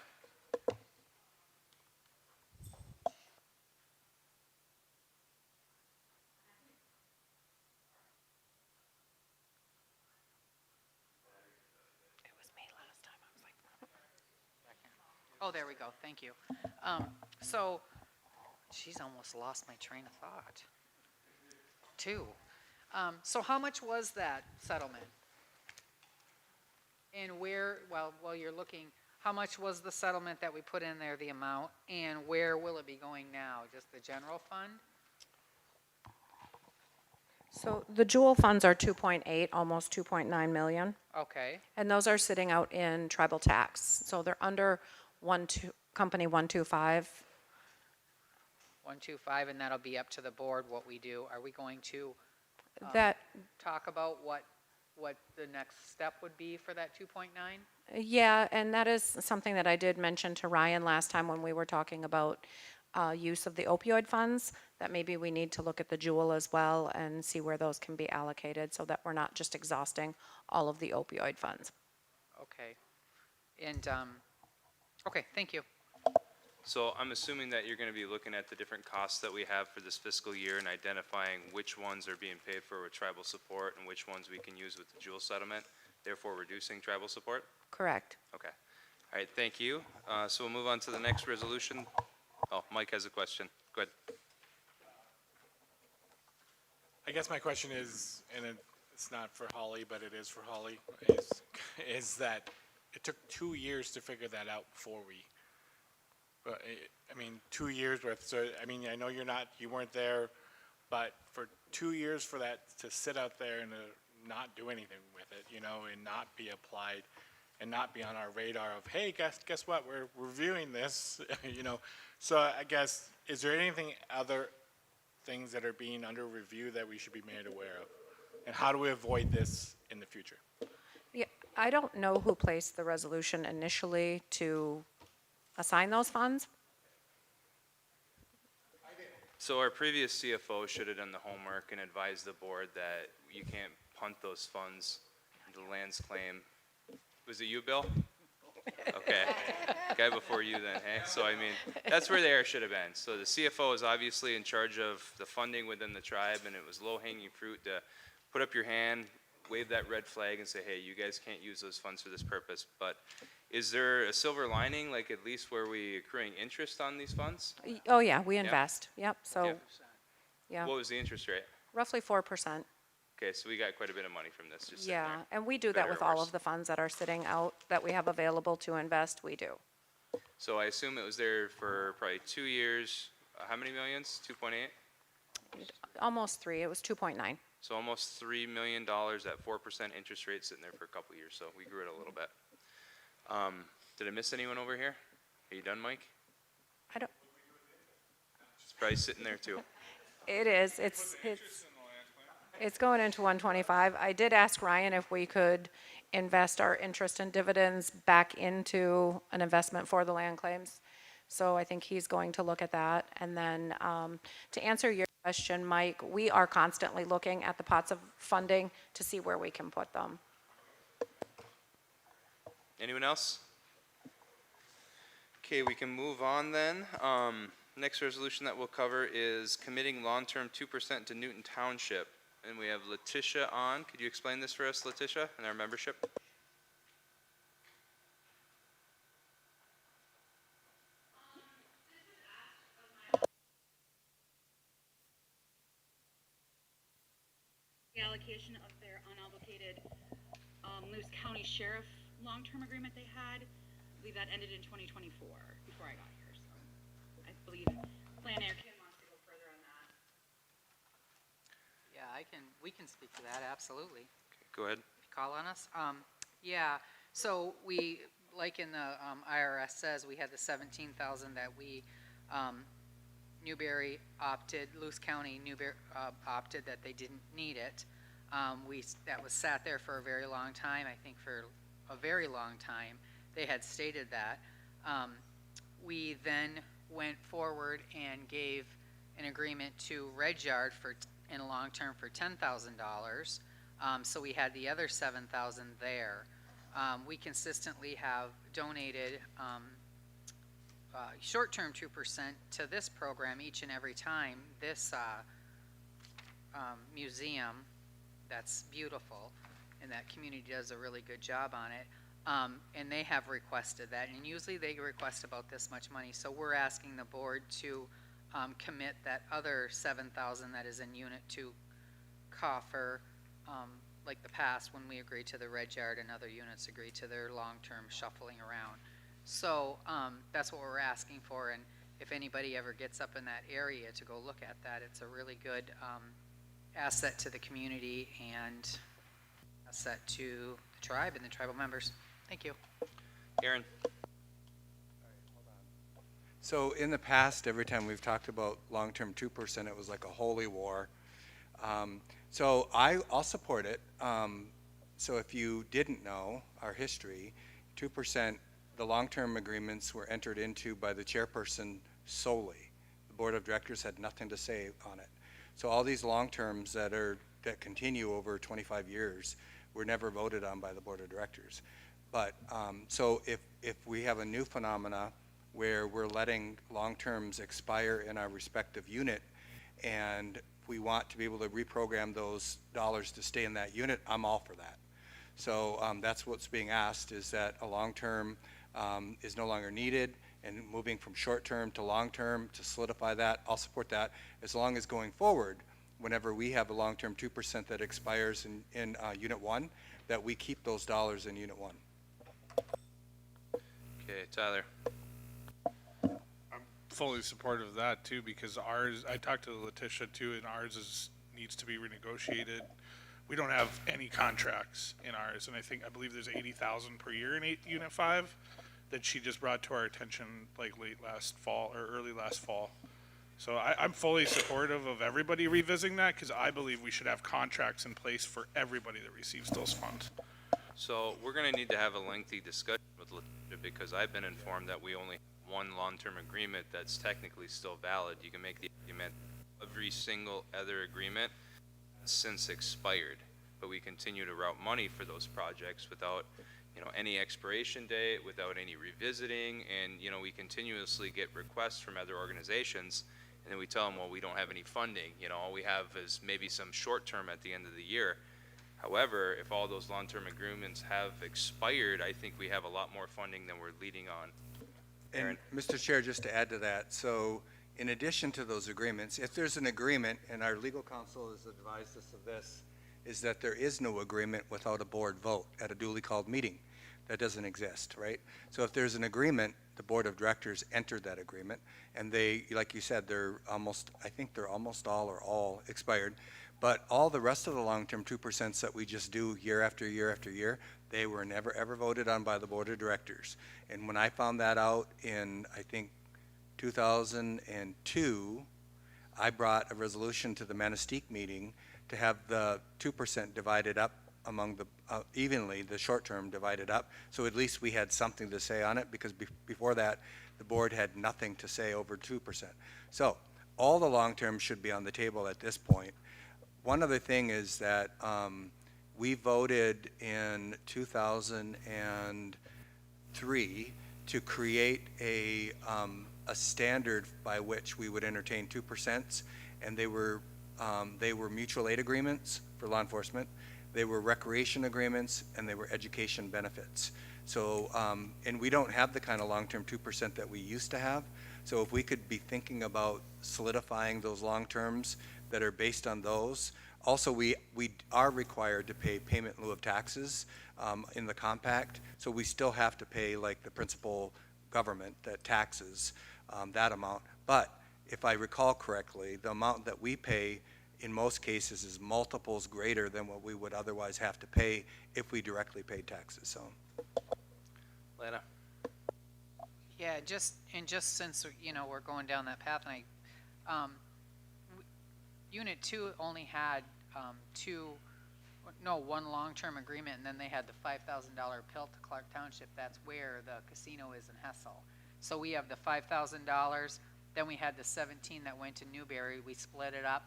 It was me last time. I was like, oh, there we go. Thank you. So, she's almost lost my train of thought. Two. So how much was that settlement? And where, well, while you're looking, how much was the settlement that we put in there, the amount, and where will it be going now? Just the general fund? So the Jewel funds are 2.8, almost 2.9 million, Okay, and those are sitting out in tribal tax. So they're under company 125. 125, and that'll be up to the board what we do. Are we going to That, talk about what the next step would be for that 2.9? yeah, and that is something that I did mention to Ryan last time when we were talking about use of the opioid funds, that maybe we need to look at the Jewel as well and see where those can be allocated so that we're not just exhausting all of the opioid funds. Okay. And, okay, thank you. So I'm assuming that you're going to be looking at the different costs that we have for this fiscal year and identifying which ones are being paid for with tribal support and which ones we can use with the Jewel settlement, therefore reducing tribal support? Correct. Okay. All right, thank you. So we'll move on to the next resolution. Oh, Mike has a question. Go ahead. I guess my question is, and it's not for Holly, but it is for Holly, is that it took 2 years to figure that out before we, but I mean, 2 years worth. So I mean, I know you weren't there, but for 2 years for that to sit out there and to not do anything with it, you know, and not be applied, and not be on our radar of, hey, guess what? We're reviewing this, you know. So I guess, is there anything other things that are being under review that we should be made aware of? And how do we avoid this in the future? Yeah, I don't know who placed the resolution initially to assign those funds. So our previous CFO should have done the homework and advised the board that you can't punt those funds into the lands claim. Was it you, Bill? Okay, guy before you then, hey? So I mean, that's where the error should have been. So the CFO is obviously in charge of the funding within the tribe, and it was low-hanging fruit to put up your hand, wave that red flag and say, hey, you guys can't use those funds for this purpose. But is there a silver lining, like at least where we accruing interest on these funds? Oh, yeah, we invest. Yep, so, Yeah. yeah, What was the interest rate? roughly 4%. Okay, so we got quite a bit of money from this, just sitting Yeah, there. and we do that Better with or all worse? of the funds that are sitting out that we have available to invest, we do. So I assume it was there for probably 2 years. How many millions? 2.8? Almost 3, it was 2.9. So almost $3 million at 4% interest rate sitting there for a couple years, so we grew it a little bit. Did I miss anyone over here? Are you done, Mike? I don't, It's probably sitting there too. it is, it's going into 125. I did ask Ryan if we could invest our interest and dividends back into an investment for the land claims. So I think he's going to look at that. And then to answer your question, Mike, we are constantly looking at the pots of funding to see where we can put them. Anyone else? Okay, we can move on then. Next resolution that we'll cover is committing long-term 2% to Newton Township. And we have Letitia on. Could you explain this for us, Letitia, and our membership? The allocation of their unobligated Lewis County Sheriff long-term agreement they had. I believe that ended in 2024, before I got here, so I believe Plan Air Kim wants to go further on that. Yeah, we can speak to that, absolutely. Okay, go ahead. Call on us? Yeah, so we, like in the IRS says, we had the 17,000 that we Newberry opted, Luce County, Newberry, opted that they didn't need it. That was sat there for a very long time, I think for a very long time. They had stated that. We then went forward and gave an agreement to Red Yard in a long term for $10,000. So we had the other $7,000 there. We consistently have donated short-term 2% to this program each and every time. This museum, that's beautiful, and that community does a really good job on it. And they have requested that, and usually they request about this much money. So we're asking the board to commit that other $7,000 that is in Unit 2 coffer, like the past when we agreed to the Red Yard and other units agreed to their long-term shuffling around. So that's what we're asking for, and if anybody ever gets up in that area to go look at that, it's a really good asset to the community and asset to the tribe and the tribal members. Thank you. Aaron? So in the past, every time we've talked about long-term 2%, it was like a holy war. So I'll support it. So if you didn't know our history, 2%, the long-term agreements were entered into by the chairperson solely. The board of directors had nothing to say on it. So all these long-terms that continue over 25 years were never voted on by the board of directors. But so if we have a new phenomena where we're letting long-terms expire in our respective unit and we want to be able to reprogram those dollars to stay in that unit, I'm all for that. So that's what's being asked, is that a long-term is no longer needed, and moving from short-term to long-term to solidify that, I'll support that, as long as going forward, whenever we have a long-term 2% that expires in Unit 1, that we keep those dollars in Unit 1. Okay, Tyler? I'm fully supportive of that too, because ours, I talked to Letitia too, and ours needs to be renegotiated. We don't have any contracts in ours, and I believe there's 80,000 per year in Unit 5 that she just brought to our attention like late last fall or early last fall. So I'm fully supportive of everybody revisiting that, because I believe we should have contracts in place for everybody that receives those funds. So we're going to need to have a lengthy discussion with Letitia, because I've been informed that we only have one long-term agreement that's technically still valid. You can make the argument every single other agreement has since expired, but we continue to route money for those projects without, any expiration date, without any revisiting, and, we continuously get requests from other organizations, and then we tell them, well, we don't have any funding. All we have is maybe some short-term at the end of the year. However, if all those long-term agreements have expired, I think we have a lot more funding than we're leading on. And Mr. Chair, just to add to that, so in addition to those agreements, if there's an agreement, and our legal counsel has advised us of this, is that there is no agreement without a board vote at a duly called meeting. That doesn't exist, right? So if there's an agreement, the board of directors entered that agreement, and they, like you said, I think they're almost all or all expired. But all the rest of the long-term 2% that we just do year after year after year, they were never ever voted on by the board of directors. And when I found that out in, I think, 2002, I brought a resolution to the Manistee meeting to have the 2% divided up among the, evenly, the short-term divided up. So at least we had something to say on it, because before that, the board had nothing to say over 2%. So all the long-term should be on the table at this point. One other thing is that we voted in 2003 to create a standard by which we would entertain 2%, and they were mutual aid agreements for law enforcement, they were recreation agreements, and they were education benefits. So, and we don't have the kind of long-term 2% that we used to have. So if we could be thinking about solidifying those long-terms that are based on those. Also, we are required to pay payment in lieu of taxes in the compact. So we still have to pay, like the principal government that taxes that amount. But if I recall correctly, the amount that we pay in most cases is multiples greater than what we would otherwise have to pay if we directly paid taxes. So, Lana? Yeah, just since we're going down that path, and Unit 2 only had one long-term agreement, and then they had the $5,000 pill to Clark Township. That's where the casino is in Hessel. So we have the $5,000, then we had the 17 that went to Newberry. We split it up.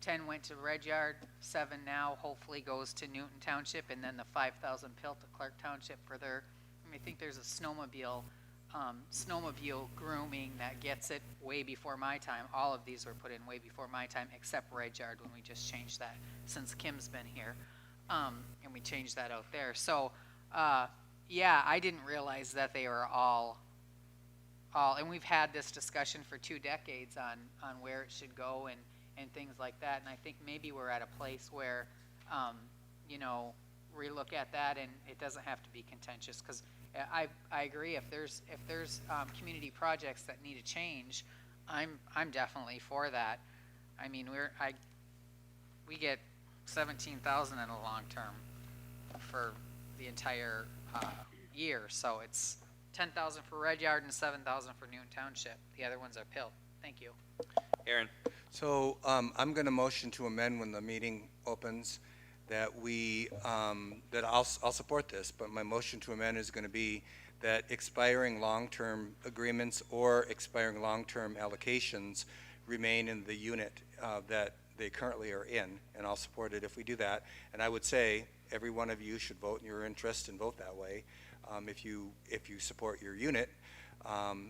10 went to Red Yard, 7 now hopefully goes to Newton Township, and then the 5,000 pill to Clark Township for their, I think there's a snowmobile grooming that gets it way before my time. All of these were put in way before my time, except Red Yard when we just changed that since Kim's been here. And we changed that out there. So, yeah, I didn't realize that they were all, and we've had this discussion for 2 decades on where it should go and things like that. And I think maybe we're at a place where, relook at that, and it doesn't have to be contentious, because I agree. If there's community projects that need a change, I'm definitely for that. I mean, we get 17,000 in a long term for the entire year, so it's 10,000 for Red Yard and 7,000 for Newton Township. The other ones are PIL. Thank you. Aaron? So I'm going to motion to amend when the meeting opens that that I'll support this, but my motion to amend is going to be that expiring long-term agreements or expiring long-term allocations remain in the unit that they currently are in, and I'll support it if we do that. And I would say every one of you should vote in your interest and vote that way if you support your unit.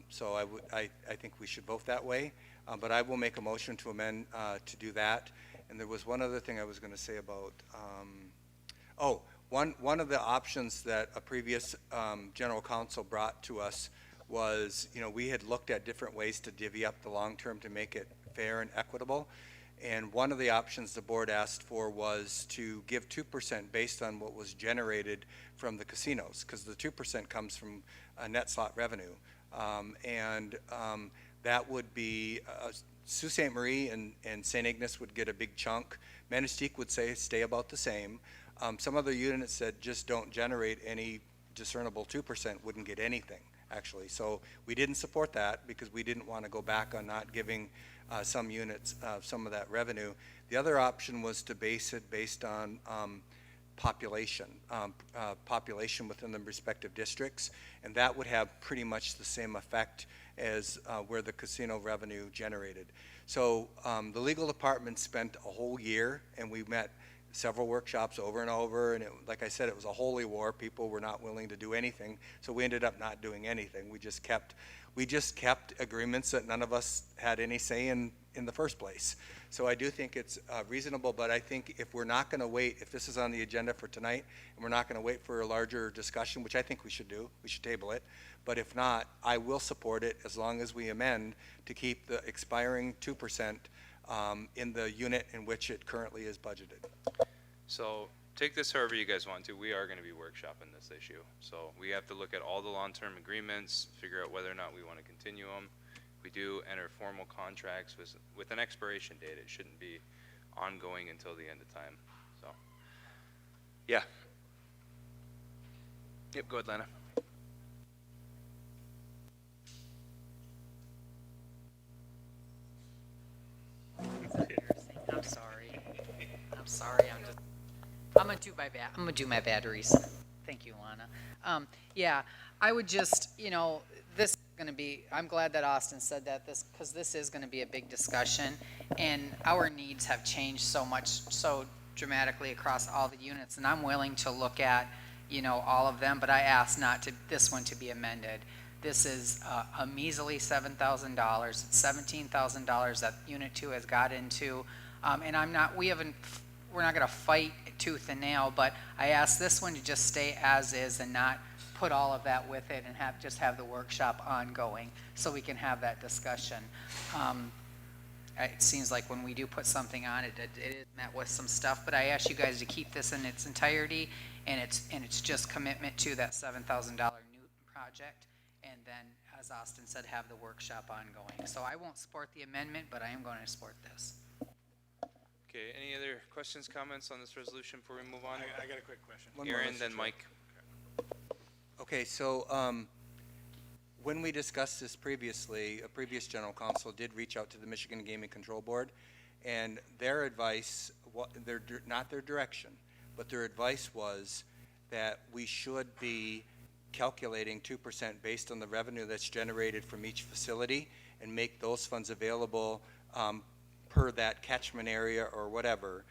So I think we should vote that way. But I will make a motion to amend to do that. And there was one other thing I was going to say about, one of the options that a previous general counsel brought to us was, we had looked at different ways to divvy up the long term to make it fair and equitable. And one of the options the board asked for was to give 2% based on what was generated from the casinos, because the 2% comes from net slot revenue. That would be Sault Ste. Marie and St. Ignace would get a big chunk. Manistee would stay about the same. Some other units that just don't generate any discernible 2% wouldn't get anything, actually. So we didn't support that because we didn't want to go back on not giving some units some of that revenue. The other option was to base it based on population within the respective districts, and that would have pretty much the same effect as where the casino revenue generated. So the legal department spent a whole year, and we met several workshops over and over, and like I said, it was a holy war. People were not willing to do anything, so we ended up not doing anything. We just kept agreements that none of us had any say in the first place. So I do think it's reasonable, but I think if we're not going to wait, if this is on the agenda for tonight, and we're not going to wait for a larger discussion, which I think we should do, we should table it. But if not, I will support it as long as we amend to keep the expiring 2% in the unit in which it currently is budgeted. So take this however you guys want to. We are going to be workshopping this issue. So we have to look at all the long-term agreements, figure out whether or not we want to continue them. We do enter formal contracts with an expiration date. It shouldn't be ongoing until the end of time. So, yeah. Yep, go ahead, Lana. I'm sorry. I'm gonna do my batteries. Thank you, Lana. Yeah, I would just, this is gonna be, I'm glad that Austin said that, because this is gonna be a big discussion, and our needs have changed so dramatically across all the units, and I'm willing to look at, all of them, but I asked this one to be amended. This is a measly $7,000, $17,000 that Unit 2 has got into, and we're not gonna fight tooth and nail, but I asked this one to just stay as is and not put all of that with it and just have the workshop ongoing so we can have that discussion. It seems like when we do put something on it, it is met with some stuff, but I asked you guys to keep this in its entirety, and it's just commitment to that $7,000 Newton project, and then, as Austin said, have the workshop ongoing. So I won't support the amendment, but I am going to support this. Okay, any other questions, comments on this resolution before we move on? I got a quick question. Aaron, then Mike. Okay, so When we discussed this previously, a previous general counsel did reach out to the Michigan Gaming Control Board, and their advice, not their direction, but their advice was that we should be calculating 2% based on the revenue that's generated from each facility and make those funds available per that catchment area or whatever.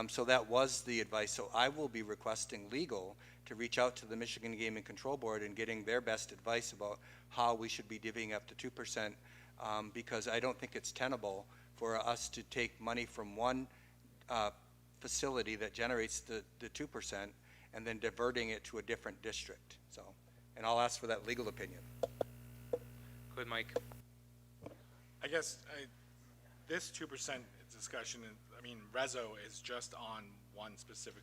So that was the advice. So I will be requesting legal to reach out to the Michigan Gaming Control Board and getting their best advice about how we should be divvying up the 2%, because I don't think it's tenable for us to take money from one facility that generates the 2% and then diverting it to a different district. So, and I'll ask for that legal opinion. Go ahead, Mike. I guess this 2% discussion, I mean, Rezo is just on one specific,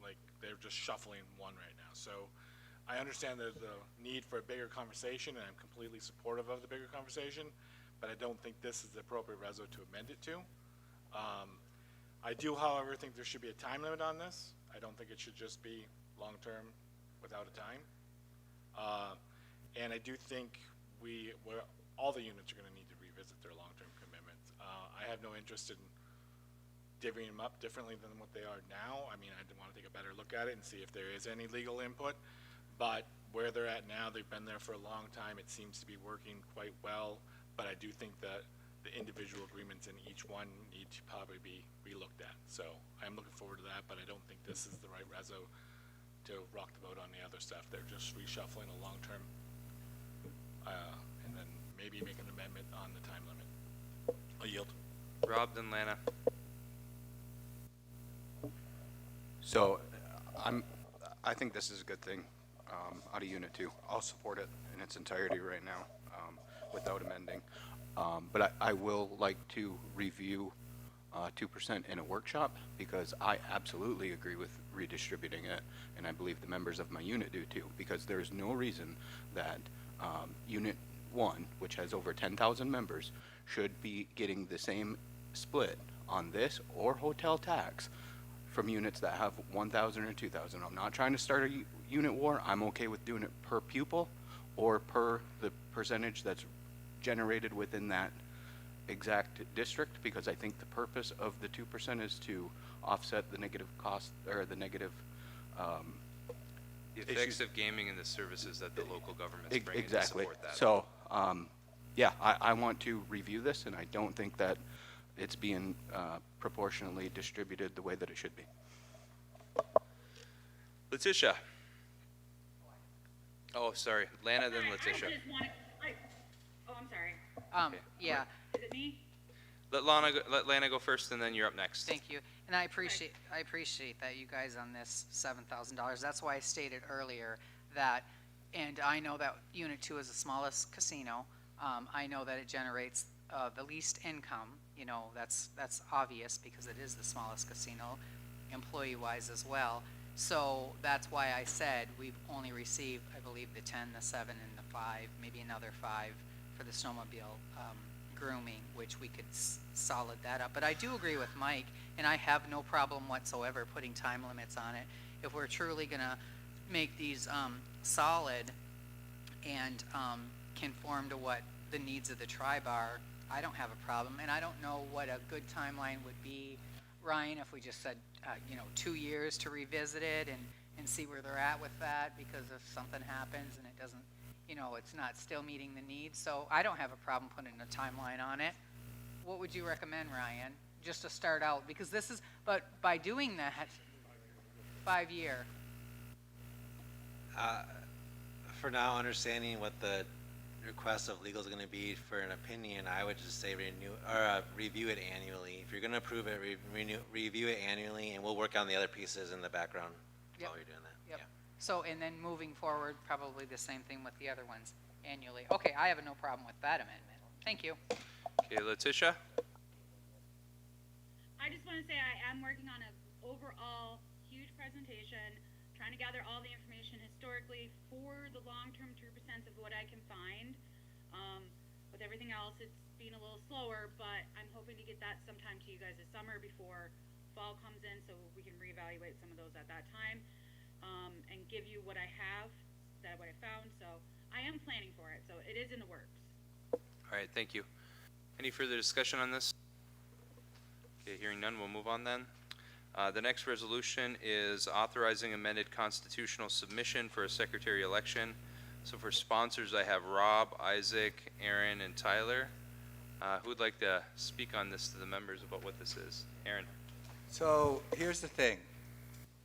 like, they're just shuffling one right now. So I understand the need for a bigger conversation, and I'm completely supportive of the bigger conversation, but I don't think this is the appropriate Rezo to amend it to. I do, however, think there should be a time limit on this. I don't think it should just be long-term without a time. And I do think all the units are going to need to revisit their long-term commitments. I have no interest in divvying them up differently than what they are now. I mean, I want to take a better look at it and see if there is any legal input. But where they're at now, they've been there for a long time. It seems to be working quite well. But I do think that the individual agreements in each one need to probably be relooked at. So I'm looking forward to that, but I don't think this is the right Rezo to rock the boat on the other stuff. They're just reshuffling a long-term, and then maybe make an amendment on the time limit. I'll yield. Rob, then Lana. So I think this is a good thing out of Unit 2. I'll support it in its entirety right now without amending. But I will like to review 2% in a workshop, because I absolutely agree with redistributing it, and I believe the members of my unit do too, because there is no reason that Unit 1, which has over 10,000 members, should be getting the same split on this or hotel tax from units that have 1,000 or 2,000. I'm not trying to start a unit war. I'm okay with doing it per pupil or per the percentage that's generated within that exact district, because I think the purpose of the 2% is to offset the negative cost or the negative The effects of gaming and the services that the local governments bring in to exactly. support that. So, yeah, I want to review this, and I don't think that it's being proportionally distributed the way that it should be. Letitia. Oh, sorry. Lana, then Letitia. Oh, I'm sorry. Yeah, Is it me? Let Lana go first, and then you're up next. thank you. And I appreciate that you guys on this $7,000. That's why I stated earlier that, and I know that Unit 2 is the smallest casino. I know that it generates the least income. You know, that's obvious because it is the smallest casino, employee-wise as well. So that's why I said we've only received, I believe, the 10, the 7, and the 5, maybe another 5 for the snowmobile grooming, which we could solid that up. But I do agree with Mike, and I have no problem whatsoever putting time limits on it. If we're truly going to make these solid and conform to what the needs of the tribe are, I don't have a problem. And I don't know what a good timeline would be, Ryan, if we just said, 2 years to revisit it and see where they're at with that, because if something happens and it doesn't, it's not still meeting the needs. So I don't have a problem putting a timeline on it. What would you recommend, Ryan, just to start out? Because but by doing that, 5-year. For now, understanding what the request of legal is going to be for an opinion, I would just say review it annually. If you're going to approve it, review it annually, and we'll work on the other pieces in the background while you're doing that. Yep. So, and then moving forward, probably the same thing with the other ones annually. Okay, I have no problem with that amendment. Thank you. Okay, Letitia. I just want to say I am working on an overall huge presentation, trying to gather all the information historically for the long-term 2% of what I can find. With everything else, it's been a little slower, but I'm hoping to get that sometime to you guys this summer before fall comes in, so we can reevaluate some of those at that time, and give you what I have, what I found. So I am planning for it, so it is in the works. All right, thank you. Any further discussion on this? Okay, hearing none, we'll move on then. The next resolution is authorizing amended constitutional submission for a secretary election. So for sponsors, I have Rob, Isaac, Aaron, and Tyler. Who would like to speak on this to the members about what this is? Aaron? So here's the thing.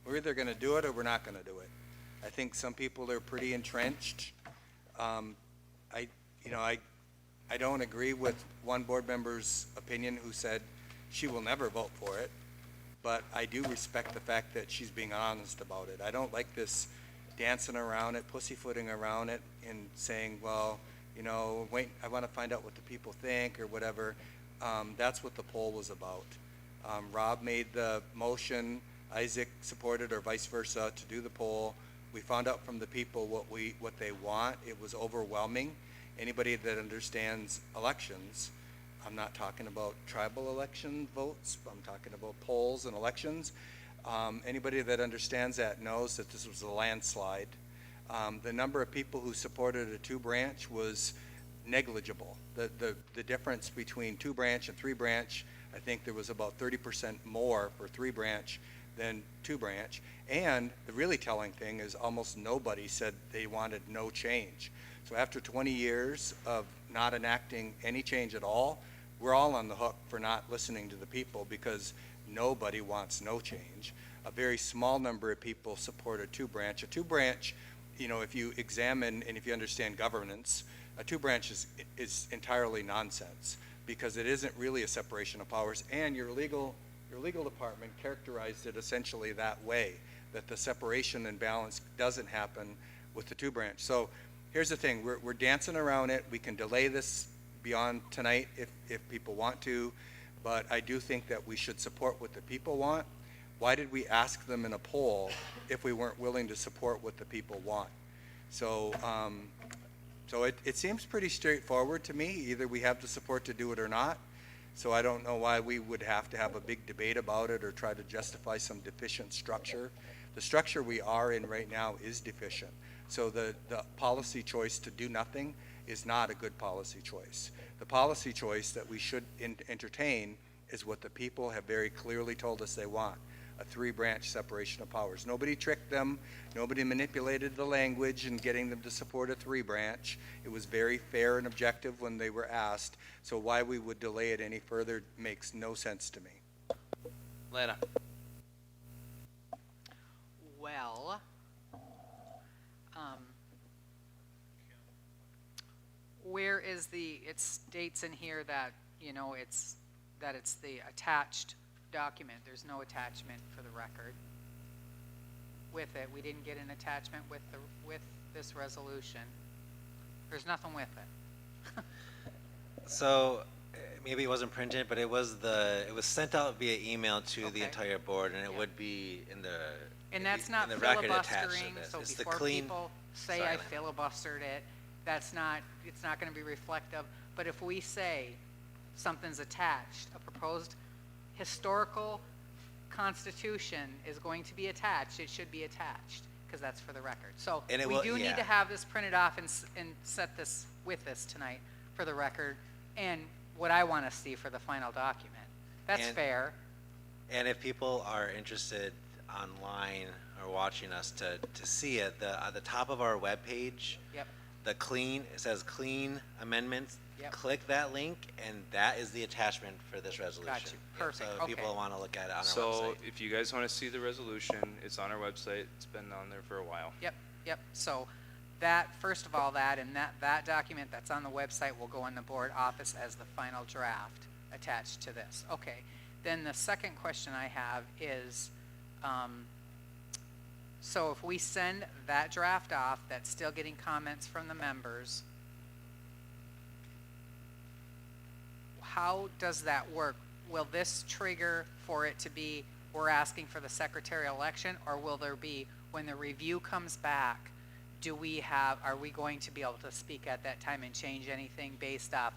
We're either going to do it or we're not going to do it. I think some people are pretty entrenched. I don't agree with one board member's opinion who said she will never vote for it, but I do respect the fact that she's being honest about it. I don't like this dancing around it, pussyfooting around it, and saying, well, wait, I want to find out what the people think or whatever. That's what the poll was about. Rob made the motion, Isaac supported or vice versa to do the poll. We found out from the people what they want. It was overwhelming. Anybody that understands elections, I'm not talking about tribal election votes, I'm talking about polls and elections. Anybody that understands that knows that this was a landslide. The number of people who supported a two-branch was negligible. The difference between two-branch and three-branch, I think there was about 30% more for three-branch than two-branch. And the really telling thing is almost nobody said they wanted no change. So after 20 years of not enacting any change at all, we're all on the hook for not listening to the people because nobody wants no change. A very small number of people support a two-branch. A two-branch, if you examine and if you understand governance, a two-branch is entirely nonsense because it isn't really a separation of powers, and your legal department characterized it essentially that way, that the separation and balance doesn't happen with the two-branch. So here's the thing, we're dancing around it. We can delay this beyond tonight if people want to, but I do think that we should support what the people want. Why did we ask them in a poll if we weren't willing to support what the people want? So it seems pretty straightforward to me. Either we have the support to do it or not. So I don't know why we would have to have a big debate about it or try to justify some deficient structure. The structure we are in right now is deficient. So the policy choice to do nothing is not a good policy choice. The policy choice that we should entertain is what the people have very clearly told us they want, a three-branch separation of powers. Nobody tricked them. Nobody manipulated the language in getting them to support a three-branch. It was very fair and objective when they were asked. So why we would delay it any further makes no sense to me. Lana? Well, where is it states in here that, it's the attached document. There's no attachment for the record with it. We didn't get an attachment with this resolution. There's nothing with it. So maybe it wasn't printed, but it was sent out via email to the entire board, and it would be in the And that's not in the record attached to filibustering, this. so It's the before clean people say I filibustered it, it's not gonna be reflective. But if we say something's attached, a proposed historical constitution is going to be attached, it should be attached, because that's for the record. So we do need to have this printed off and set this with this tonight for the record, and what I want to see for the final document. That's fair. And if people are interested online or watching us to see it, at the top of our webpage, Yep. it says clean amendments. Yep. Click that link, and that is the attachment for this resolution. Got you. Perfect. So if people Okay. want to look at it on our So website. if you guys want to see the resolution, it's on our website. It's been on there for a while. Yep. So that, first of all, that document that's on the website will go in the board office as the final draft attached to this. Okay. Then the second question I have is, so if we send that draft off, that's still getting comments from the members, how does that work? Will this trigger for it to be, we're asking for the secretarial election, or will there be, when the review comes back, are we going to be able to speak at that time and change anything based off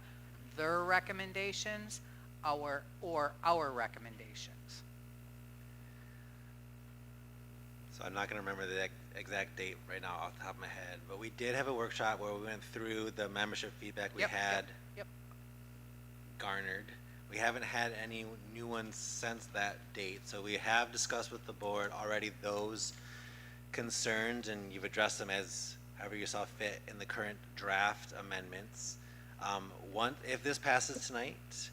their recommendations or our recommendations? So I'm not gonna remember the exact date right now off the top of my head, but we did have a workshop where we went through the membership feedback we Yep, had yep. garnered. We haven't had any new ones since that date, so we have discussed with the board already those concerns, and you've addressed them as however you saw fit in the current draft amendments. If this passes tonight,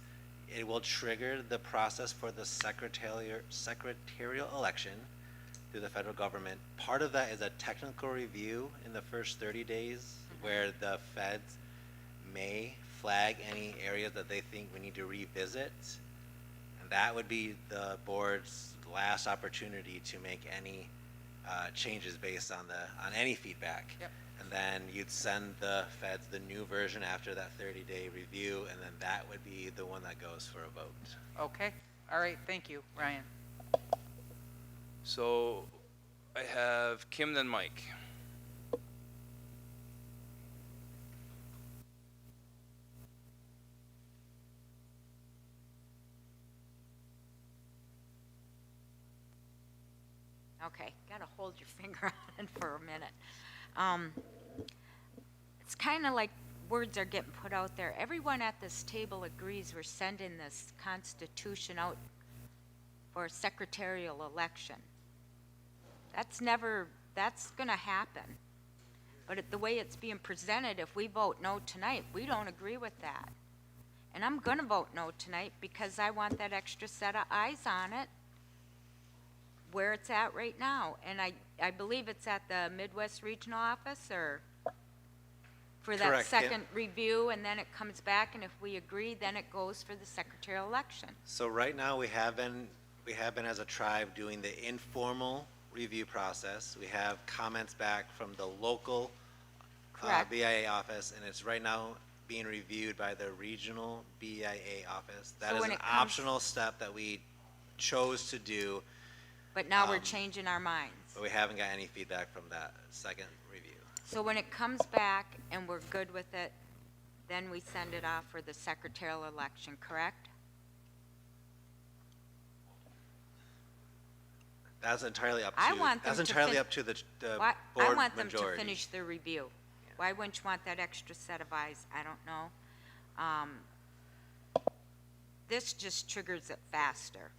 it will trigger the process for the secretarial election through the federal government. Part of that is a technical review in the first 30 days, where the feds may flag any areas that they think we need to revisit. And that would be the board's last opportunity to make any changes based on any feedback. Yep. And then you'd send the feds the new version after that 30-day review, and then that would be the one that goes for a vote. Okay, all right, thank you, Ryan. So I have Kim, then Mike. Okay, gotta hold your finger on it for a minute. It's kind of like words are getting put out there. Everyone at this table agrees we're sending this Constitution out for a secretarial election. That's gonna happen. But the way it's being presented, if we vote no tonight, we don't agree with that. And I'm gonna vote no tonight because I want that extra set of eyes on it where it's at right now. And I believe it's at the Midwest Regional Office, or for that Correct, yeah. second review, and then it comes back, and if we agree, then it goes for the secretarial election. So right now, we have been as a tribe doing the informal review process. We have comments back from the local Correct. BIA office, and it's right now being reviewed by the regional BIA office. That So is when an it comes- optional step that we chose to do, But now we're changing our minds. but we haven't got any feedback from that second review. So when it comes back and we're good with it, then we send it off for the secretarial election, correct? That's entirely up to, I want them that's to entirely fin- up to the Why- board I want them to majority. finish their review. Why wouldn't you want that extra set of eyes? I don't know. This just triggers it faster.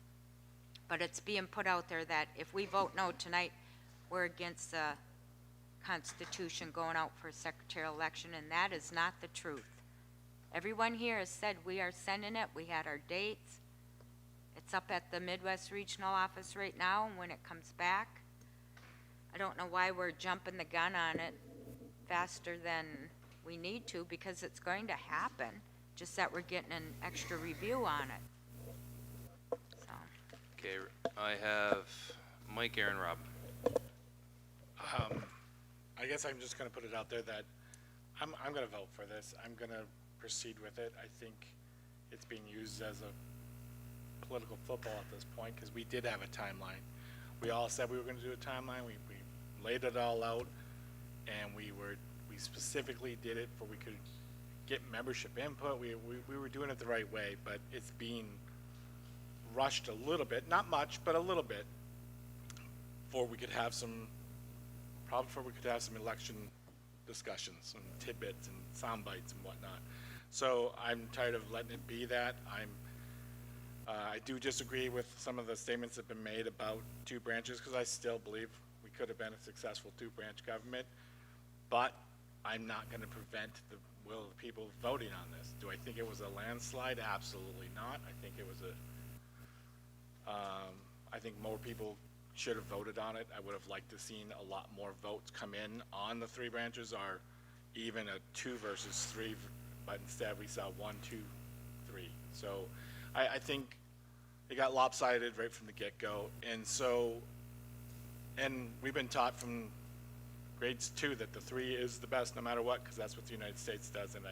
But it's being put out there that if we vote no tonight, we're against the Constitution going out for a secretarial election, and that is not the truth. Everyone here has said we are sending it. We had our dates. It's up at the Midwest Regional Office right now, and when it comes back, I don't know why we're jumping the gun on it faster than we need to, because it's going to happen, just that we're getting an extra review on it. So, Okay, I have Mike, Aaron, Rob. I guess I'm just gonna put it out there that I'm gonna vote for this. I'm gonna proceed with it. I think it's being used as a political football at this point, because we did have a timeline. We all said we were gonna do a timeline. We laid it all out, and we specifically did it for we could get membership input. We were doing it the right way, but it's being rushed a little bit, not much, but a little bit, before we could have some election discussions and tidbits and sound bites and whatnot. So I'm tired of letting it be that. I do disagree with some of the statements that have been made about two branches, because I still believe we could have been a successful two-branch government, but I'm not going to prevent the will of the people voting on this. Do I think it was a landslide? Absolutely not. I think it was I think more people should have voted on it. I would have liked to seen a lot more votes come in on the three branches, or even a 2 versus 3, but instead we saw 1, 2, 3. So I think it got lopsided right from the get-go. And we've been taught from grades 2 that the 3 is the best no matter what, because that's what the United States does, and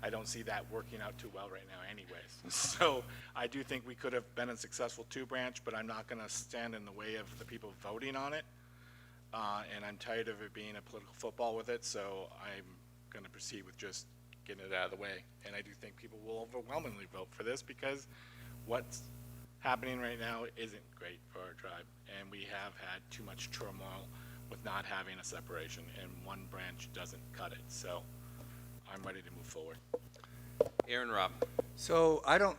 I don't see that working out too well right now anyways. So I do think we could have been a successful 2-branch, but I'm not gonna stand in the way of the people voting on it. And I'm tired of it being a political football with it, so I'm gonna proceed with just getting it out of the way. And I do think people will overwhelmingly vote for this, because what's happening right now isn't great for our tribe, and we have had too much turmoil with not having a separation, and one branch doesn't cut it. So I'm ready to move forward. Aaron Robb. So I don't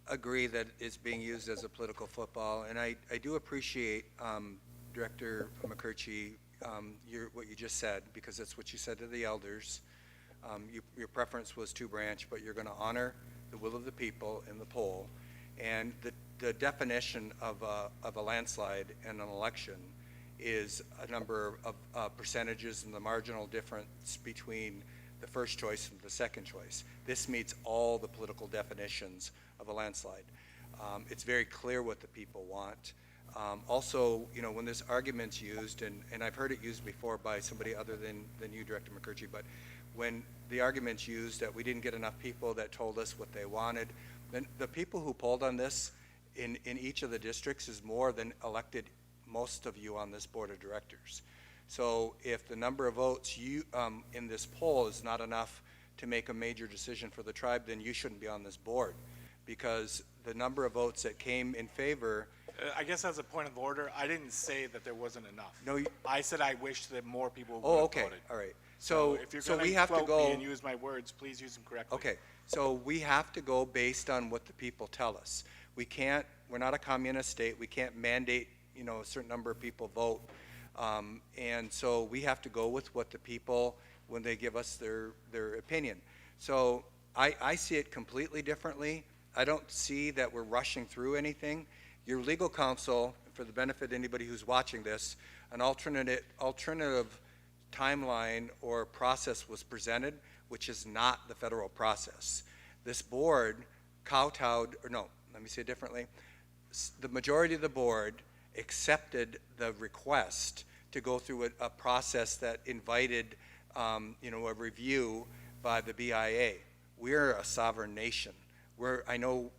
agree that it's being used as a political football, and I do appreciate Director McCurchie, what you just said, because that's what you said to the elders. Your preference was two branch, but you're going to honor the will of the people in the poll. And the definition of a landslide in an election is a number of percentages and the marginal difference between the first choice and the second choice. This meets all the political definitions of a landslide. It's very clear what the people want. Also, you know, when this argument's used, and I've heard it used before by somebody other than you, Director McCurchie, but when the argument's used that we didn't get enough people that told us what they wanted, then the people who polled on this in each of the districts is more than elected most of you on this board of directors. So if the number of votes in this poll is not enough to make a major decision for the tribe, then you shouldn't be on this board, because the number of votes that came in favor. I guess as a point of order, I didn't say that there wasn't enough. No, I said I wish that more people would Oh, have okay, voted. all right. So So, if you're so going we to have to quote go. me and use my words, please use them correctly. Okay, so we have to go based on what the people tell us. We're not a communist state. We can't mandate, you know, a certain number of people vote. And so we have to go with what the people, when they give us their opinion. So I see it completely differently. I don't see that we're rushing through anything. Your legal counsel, for the benefit of anybody who's watching this, an alternative timeline or process was presented, which is not the federal process. This board kowtowed, or no, let me say it differently. The majority of the board accepted the request to go through a process that invited, you know, a review by the BIA. We're a sovereign nation. I know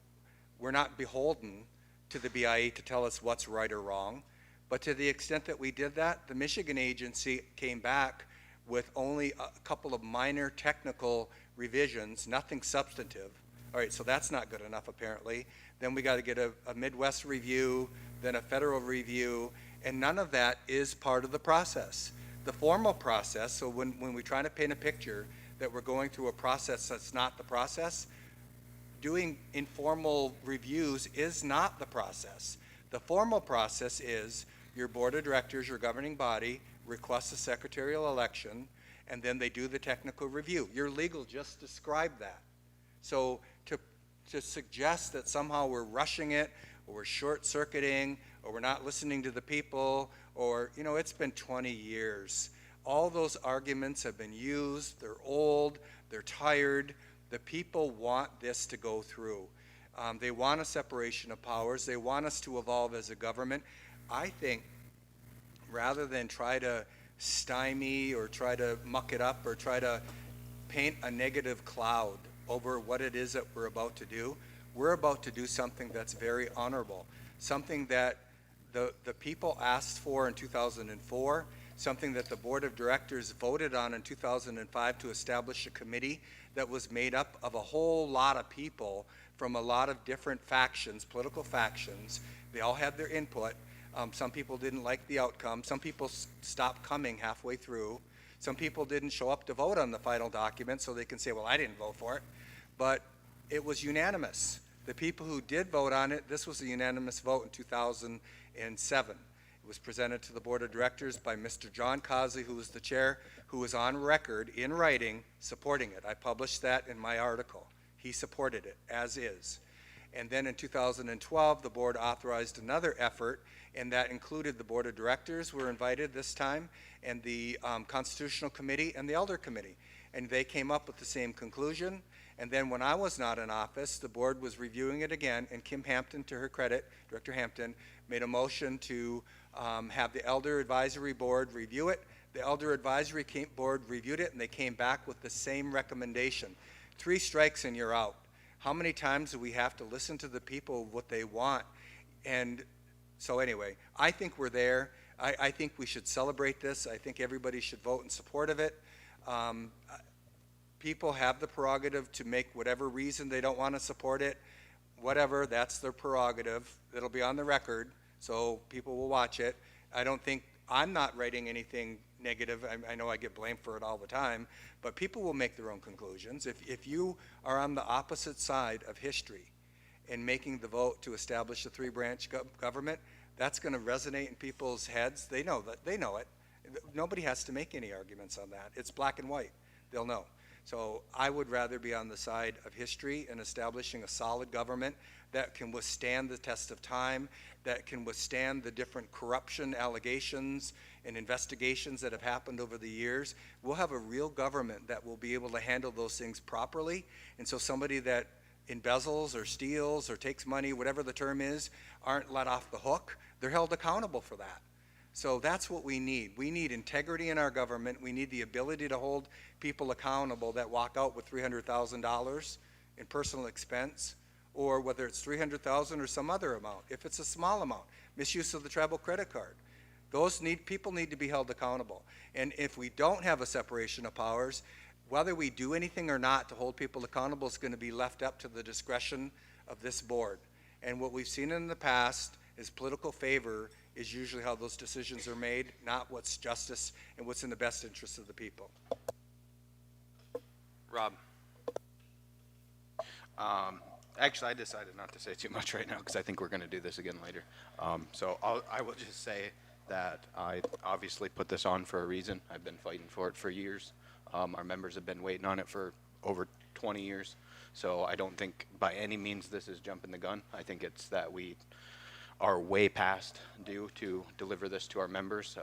we're not beholden to the BIA to tell us what's right or wrong, but to the extent that we did that, the Michigan agency came back with only a couple of minor technical revisions, nothing substantive. All right, so that's not good enough apparently. Then we got to get a Midwest review, then a federal review, and none of that is part of the process. The formal process, so when we try to paint a picture that we're going through a process that's not the process, doing informal reviews is not the process. The formal process is your board of directors, your governing body, requests a secretarial election, and then they do the technical review. Your legal just described that. So to suggest that somehow we're rushing it, or we're short-circuiting, or we're not listening to the people, or, you know, it's been 20 years. All those arguments have been used. They're old. They're tired. The people want this to go through. They want a separation of powers. They want us to evolve as a government. I think rather than try to stymie or try to muck it up or try to paint a negative cloud over what it is that we're about to do, we're about to do something that's very honorable, something that the people asked for in 2004, something that the board of directors voted on in 2005 to establish a committee that was made up of a whole lot of people from a lot of different factions, political factions. They all had their input. Some people didn't like the outcome. Some people stopped coming halfway through. Some people didn't show up to vote on the final document, so they can say, well, I didn't vote for it. But it was unanimous. The people who did vote on it, this was a unanimous vote in 2007. It was presented to the board of directors by Mr. John Cosley, who was the chair, who was on record in writing supporting it. I published that in my article. He supported it, as is. And then in 2012, the board authorized another effort, and that included the board of directors were invited this time, and the Constitutional Committee and the Elder Committee. And they came up with the same conclusion. And then when I was not in office, the board was reviewing it again, and Kim Hampton, to her credit, Director Hampton, made a motion to have the Elder Advisory Board review it. The Elder Advisory Board reviewed it, and they came back with the same recommendation. 3 strikes and you're out. How many times do we have to listen to the people, what they want? And so anyway, I think we're there. I think we should celebrate this. I think everybody should vote in support of it. People have the prerogative to make whatever reason they don't want to support it. whatever, that's their prerogative. It'll be on the record, so people will watch it. I'm not writing anything negative. I know I get blamed for it all the time, but people will make their own conclusions. If you are on the opposite side of history in making the vote to establish a three-branch government, that's going to resonate in people's heads. They know that. They know it. Nobody has to make any arguments on that. It's black and white. They'll know. So I would rather be on the side of history and establishing a solid government that can withstand the test of time, that can withstand the different corruption allegations and investigations that have happened over the years. We'll have a real government that will be able to handle those things properly. And so somebody that embezzles or steals or takes money, whatever the term is, aren't let off the hook. They're held accountable for that. So that's what we need. We need integrity in our government. We need the ability to hold people accountable that walk out with $300,000 in personal expense, or whether it's $300,000 or some other amount. If it's a small amount, misuse of the travel credit card. People need to be held accountable. And if we don't have a separation of powers, whether we do anything or not to hold people accountable is going to be left up to the discretion of this board. And what we've seen in the past is political favor is usually how those decisions are made, not what's justice and what's in the best interest of the people. Rob? Actually, I decided not to say too much right now because I think we're going to do this again later. So I will just say that I obviously put this on for a reason. I've been fighting for it for years. Our members have been waiting on it for over 20 years. So I don't think by any means this is jumping the gun. I think it's that we are way past due to deliver this to our members.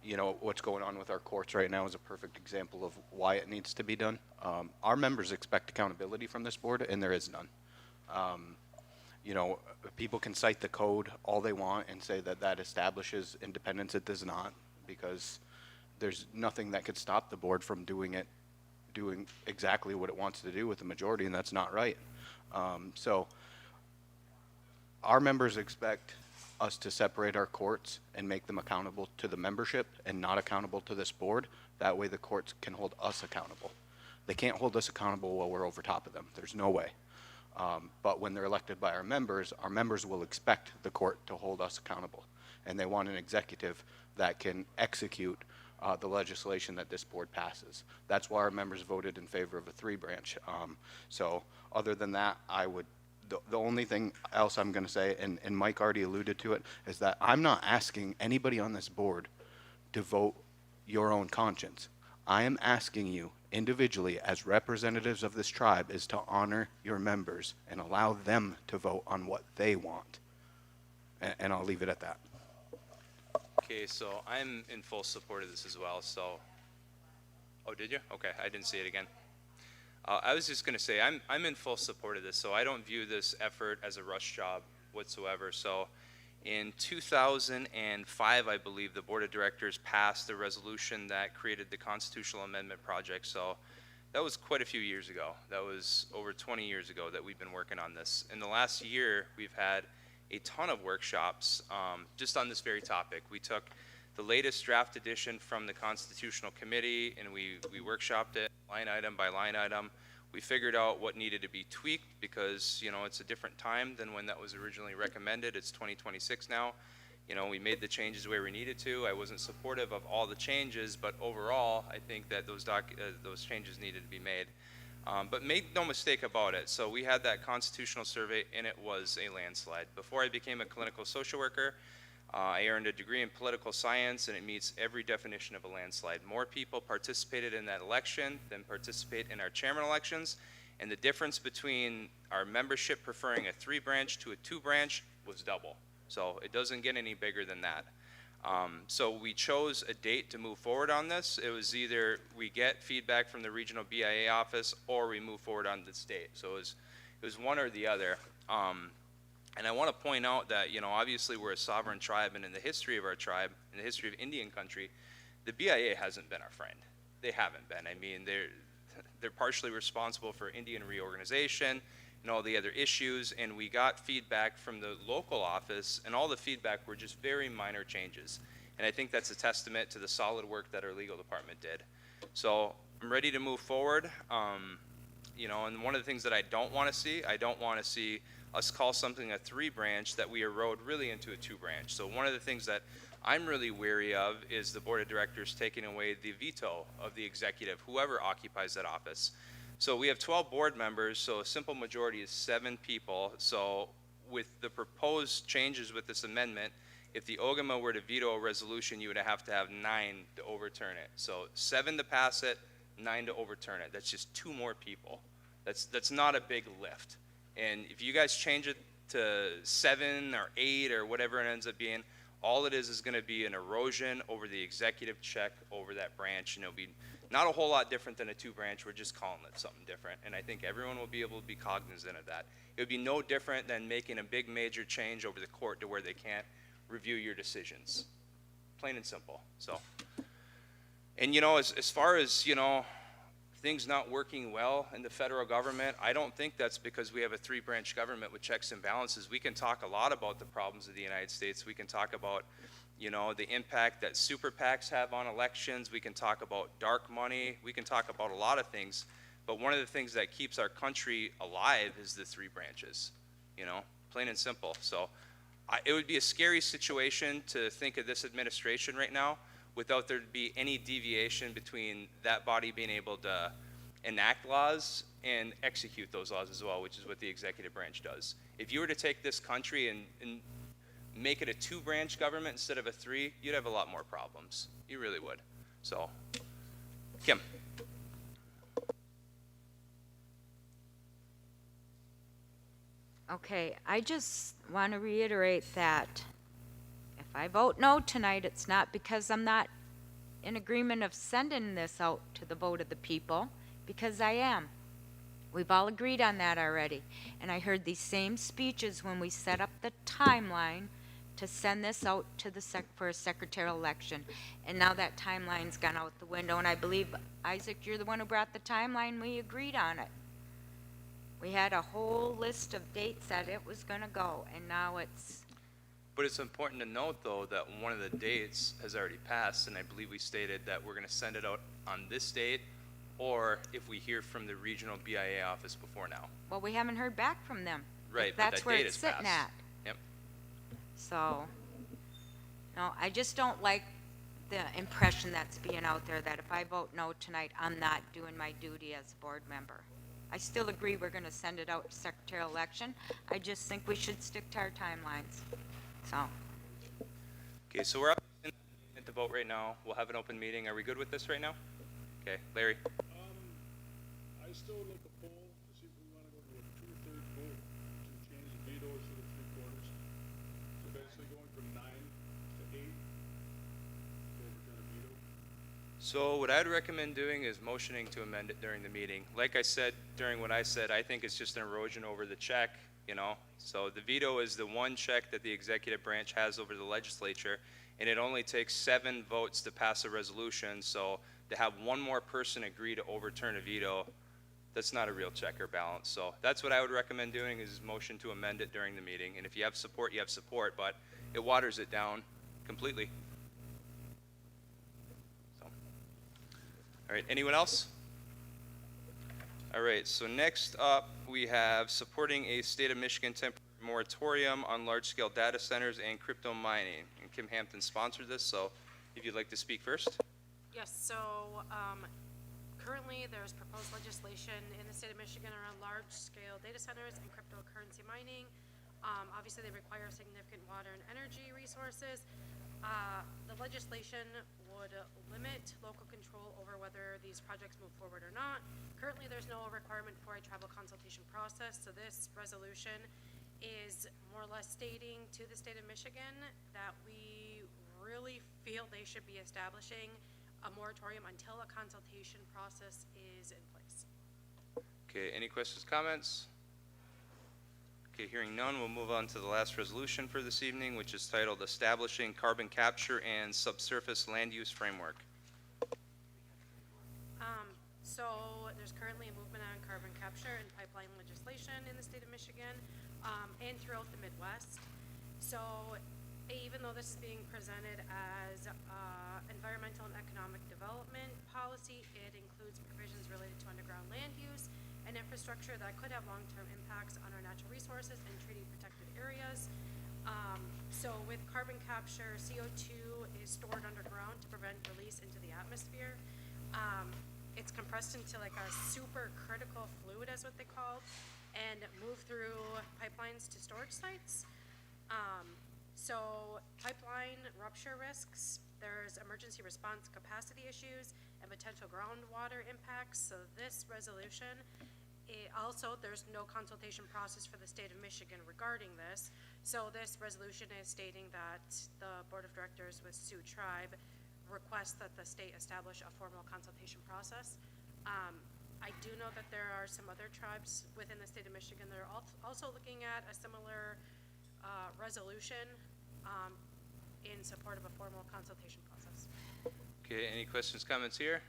You know, what's going on with our courts right now is a perfect example of why it needs to be done. Our members expect accountability from this board, and there is none. You know, people can cite the code all they want and say that that establishes independence. It does not, because there's nothing that could stop the board from doing exactly what it wants to do with the majority, and that's not right. So our members expect us to separate our courts and make them accountable to the membership and not accountable to this board. That way the courts can hold us accountable. They can't hold us accountable while we're over top of them. There's no way. But when they're elected by our members will expect the court to hold us accountable. And they want an executive that can execute the legislation that this board passes. That's why our members voted in favor of a three-branch. So other than that, the only thing else I'm going to say, and Mike already alluded to it, is that I'm not asking anybody on this board to vote your own conscience. I am asking you individually as representatives of this tribe is to honor your members and allow them to vote on what they want. And I'll leave it at that. Okay, so I'm in full support of this as well, so. Oh, did you? Okay, I didn't see it again. I was just going to say, I'm in full support of this, so I don't view this effort as a rush job whatsoever. So in 2005, I believe, the Board of Directors passed a resolution that created the Constitutional Amendment Project. So that was quite a few years ago. That was over 20 years ago that we've been working on this. In the last year, we've had a ton of workshops just on this very topic. We took the latest draft edition from the Constitutional Committee, and we workshopped it line item by line item. We figured out what needed to be tweaked because, you know, it's a different time than when that was originally recommended. It's 2026 now. You know, we made the changes where we needed to. I wasn't supportive of all the changes, but overall, I think that those changes needed to be made. But make no mistake about it. So we had that constitutional survey, and it was a landslide. Before I became a clinical social worker, I earned a degree in political science, and it meets every definition of a landslide. More people participated in that election than participate in our chairman elections, and the difference between our membership preferring a three-branch to a two-branch was double. So it doesn't get any bigger than that. So we chose a date to move forward on this. It was either we get feedback from the regional BIA office or we move forward on this date. So it was one or the other. And I want to point out that, you know, obviously we're a sovereign tribe, and in the history of our tribe, in the history of Indian country, the BIA hasn't been our friend. They haven't been. I mean, they're partially responsible for Indian reorganization and all the other issues, and we got feedback from the local office, and all the feedback were just very minor changes. And I think that's a testament to the solid work that our legal department did. So I'm ready to move forward. you know, and one of the things that I don't want to see us call something a 3-branch that we erode really into a 2-branch. So one of the things that I'm really wary of is the board of directors taking away the veto of the executive, whoever occupies that office. So we have 12 board members, so a simple majority is 7 people. So with the proposed changes with this amendment, if the OGMA were to veto a resolution, you would have to have 9 to overturn it. So 7 to pass it, 9 to overturn it. That's just 2 more people. That's not a big lift. And if you guys change it to 7 or 8 or whatever it ends up being, all it is going to be an erosion over the executive check over that branch, and it'll be not a whole lot different than a 2-branch. We're just calling it something different, and I think everyone will be able to be cognizant of that. It would be no different than making a big major change over the court to where they can't review your decisions. Plain and simple. So, and you know, as far as, you know, things not working well in the federal government, I don't think that's because we have a 3-branch government with checks and balances. We can talk a lot about the problems of the United States. We can talk about, you know, the impact that super PACs have on elections. We can talk about dark money. We can talk about a lot of things. But one of the things that keeps our country alive is the 3 branches, you know, plain and simple. So it would be a scary situation to think of this administration right now without there to be any deviation between that body being able to enact laws and execute those laws as well, which is what the executive branch does. If you were to take this country and make it a 2-branch government instead of a 3, you'd have a lot more problems. You really would. So, Kim. Okay, I just want to reiterate that if I vote no tonight, it's not because I'm not in agreement of sending this out to the vote of the people, because I am. We've all agreed on that already. And I heard these same speeches when we set up the timeline to send this out to the for a secretarial election. And now that timeline's gone out the window, and I believe, Isaac, you're the one who brought the timeline. We agreed on it. We had a whole list of dates that it was going to go, and now it's... But it's important to note, though, that one of the dates has already passed, and I believe we stated that we're going to send it out on this date, or if we hear from the regional BIA office before now. Well, we haven't heard back from them. Right, but That's that where date it's is sitting passed. at. Yep. So, no, I just don't like the impression that's being out there that if I vote no tonight, I'm not doing my duty as a board member. I still agree we're going to send it out to secretarial election. I just think we should stick to our timelines. So, Okay, so we're up at the vote right now. We'll have an open meeting. Are we good with this right now? Okay, Larry? I still would like a poll to see if we want to go to a 2/3 vote to change the veto instead of 3/4. So basically going from 9 to 8 to overturn a veto. So what I'd recommend doing is motioning to amend it during the meeting. Like I said, during what I said, I think it's just an erosion over the check, you know? So the veto is the one check that the executive branch has over the legislature, and it only takes 7 votes to pass a resolution. So to have one more person agree to overturn a veto, that's not a real check or balance. So that's what I would recommend doing, is motion to amend it during the meeting. And if you have support, you have support, but it waters it down completely. All right, anyone else? All right, so next up, we have supporting a state of Michigan temporary moratorium on large-scale data centers and crypto mining. And Kim Hampton sponsored this, so if you'd like to speak first. Yes, so currently there's proposed legislation in the state of Michigan around large-scale data centers and cryptocurrency mining. Obviously, they require significant water and energy resources. The legislation would limit local control over whether these projects move forward or not. Currently, there's no requirement for a tribal consultation process, so this resolution is more or less stating to the state of Michigan that we really feel they should be establishing a moratorium until a consultation process is in place. Okay, any questions, comments? Okay, hearing none, we'll move on to the last resolution for this evening, which is titled Establishing Carbon Capture and Subsurface Land Use Framework. So there's currently a movement on carbon capture and pipeline legislation in the state of Michigan and throughout the Midwest. So even though this is being presented as environmental and economic development policy, it includes provisions related to underground land use and infrastructure that could have long-term impacts on our natural resources and treaty protected areas. So with carbon capture, CO2 is stored underground to prevent release into the atmosphere. It's compressed into like a super critical fluid, as what they call, and moved through pipelines to storage sites. So pipeline rupture risks, there's emergency response capacity issues and potential groundwater impacts. So this resolution, also there's no consultation process for the state of Michigan regarding this. So this resolution is stating that the Board of Directors with Sioux Tribe request that the state establish a formal consultation process. I do know that there are some other tribes within the state of Michigan that are also looking at a similar resolution in support of a formal consultation process. Okay, any questions, comments here?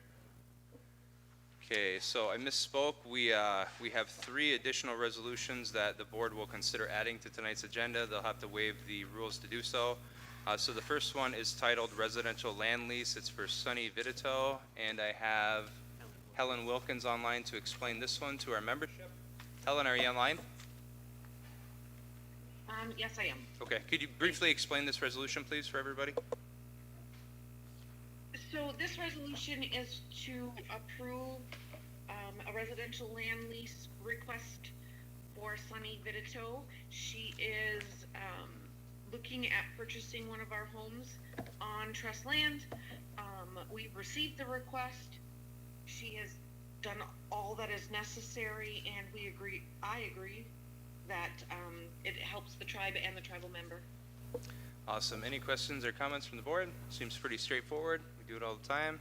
Okay, so I misspoke. We have 3 additional resolutions that the board will consider adding to tonight's agenda. They'll have to waive the rules to do so. So the first one is titled Residential Land Lease. It's for Sunny Vidito, and I have Helen Wilkins online to explain this one to our membership. Helen, are you online? Yes, I am. Okay, could you briefly explain this resolution, please, for everybody? So this resolution is to approve a residential land lease request for Sunny Vidito. She is looking at purchasing one of our homes on trust land. We've received the request. She has done all that is necessary, and I agree that it helps the tribe and the tribal member. Awesome. Any questions or comments from the board? Seems pretty straightforward. We do it all the time.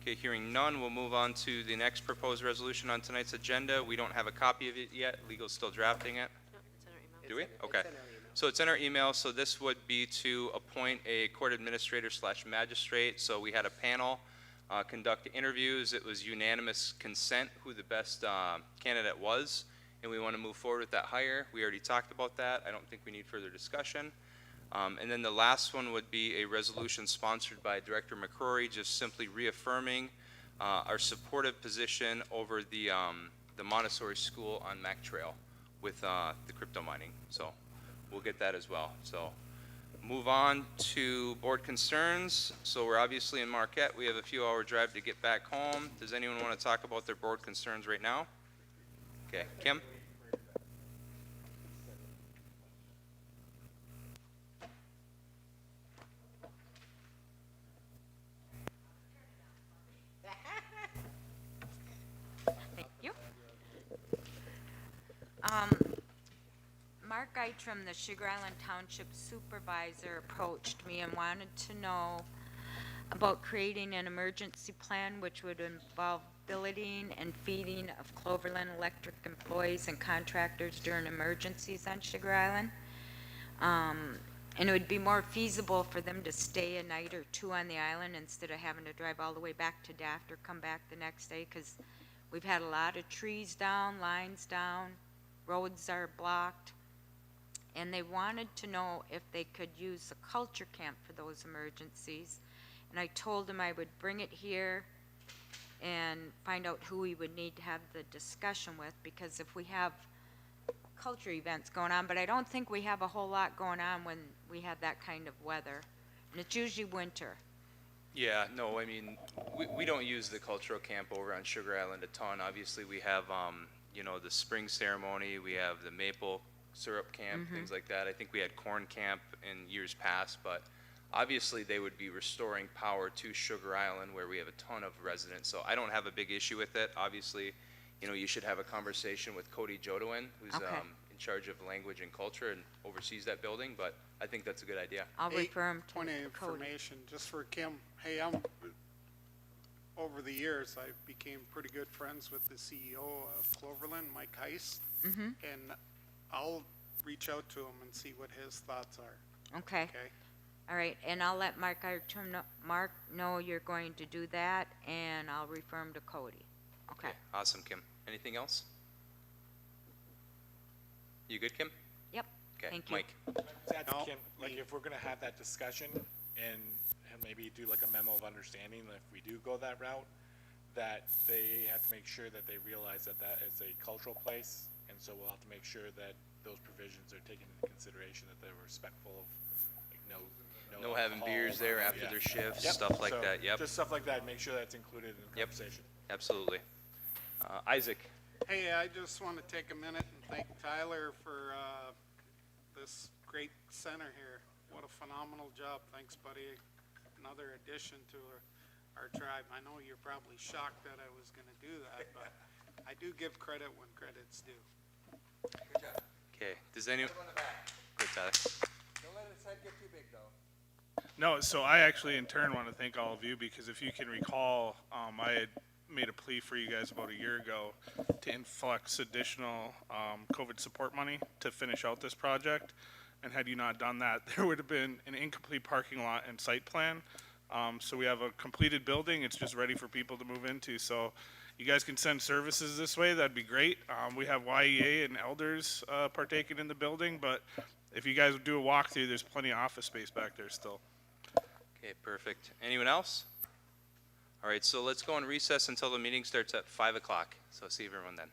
Okay, hearing none, we'll move on to the next proposed resolution on tonight's agenda. We don't have a copy of it yet. Legal's still drafting it. No, it's in our email. Do we? Okay. So it's in our email. So this would be to appoint a court administrator / magistrate. So we had a panel conduct interviews. It was unanimous consent who the best candidate was, and we want to move forward with that hire. We already talked about that. I don't think we need further discussion. And then the last one would be a resolution sponsored by Director McCrory, just simply reaffirming our supportive position over the Montessori school on Mac Trail with the crypto mining. So we'll get that as well. So move on to board concerns. So we're obviously in Marquette. We have a few hour drive to get back home. Does anyone want to talk about their board concerns right now? Okay, Kim? Thank you. Mark Eitram, the Sugar Island Township Supervisor, approached me and wanted to know about creating an emergency plan which would involve billeting and feeding of Cloverland Electric employees and contractors during emergencies on Sugar Island. And it would be more feasible for them to stay a night or 2 on the island instead of having to drive all the way back to Daft or come back the next day, because we've had a lot of trees down, lines down, roads are blocked. And they wanted to know if they could use the culture camp for those emergencies. And I told them I would bring it here and find out who we would need to have the discussion with, because if we have culture events going on, but I don't think we have a whole lot going on when we have that kind of weather. And it's usually winter. Yeah, no, I mean, we don't use the cultural camp over on Sugar Island a ton. Obviously, we have, you know, the spring ceremony, we have the maple syrup camp, things like that. I think we had corn camp in years past, but obviously they would be restoring power to Sugar Island where we have a ton of residents. So I don't have a big issue with it. Obviously, you know, you should have a conversation with Cody Jodwin, who's in charge of language and culture and oversees that building, but I think that's a good idea. I'll refer him to Point of Cody. information, just for Kim. Hey, over the years, I became pretty good friends with the CEO of Cloverland, Mike Heiss, and I'll reach out to him and see what his thoughts are. Okay. Okay? All right, and I'll let Mark know you're going to do that, and I'll refer him to Cody. Okay. Awesome, Kim. Anything else? You good, Kim? Yep. Okay, Thank you. Mike. Kim, like if we're gonna have that discussion and maybe do like a memo of understanding, that if we do go that route, that they have to make sure that they realize that that is a cultural place, and so we'll have to make sure that those provisions are taken into consideration, that they're respectful of, like, No having alcohol, beers there after yeah. their shifts, Yep, stuff like so that, yep. just stuff like that, make sure that's included in the Yep. conversation. Absolutely. Isaac? Hey, I just want to take a minute and thank Tyler for this great center here. What a phenomenal job. Thanks, buddy. Another addition to our tribe. I know you're probably shocked that I was going to do that, but I do give credit when credit's due. Okay, does anyone? Good, Tyler. Don't let his head get too big, though. No, so I actually in turn want to thank all of you because if you can recall, I had made a plea for you guys about a year ago to influx additional COVID support money to finish out this project. And had you not done that, there would have been an incomplete parking lot and site plan. So we have a completed building. It's just ready for people to move into. So you guys can send services this way. That'd be great. We have YEA and elders partaking in the building, but if you guys would do a walkthrough, there's plenty of office space back there still. Okay, perfect. Anyone else? All right, so let's go on recess until the meeting starts at 5 o'clock. So see everyone then.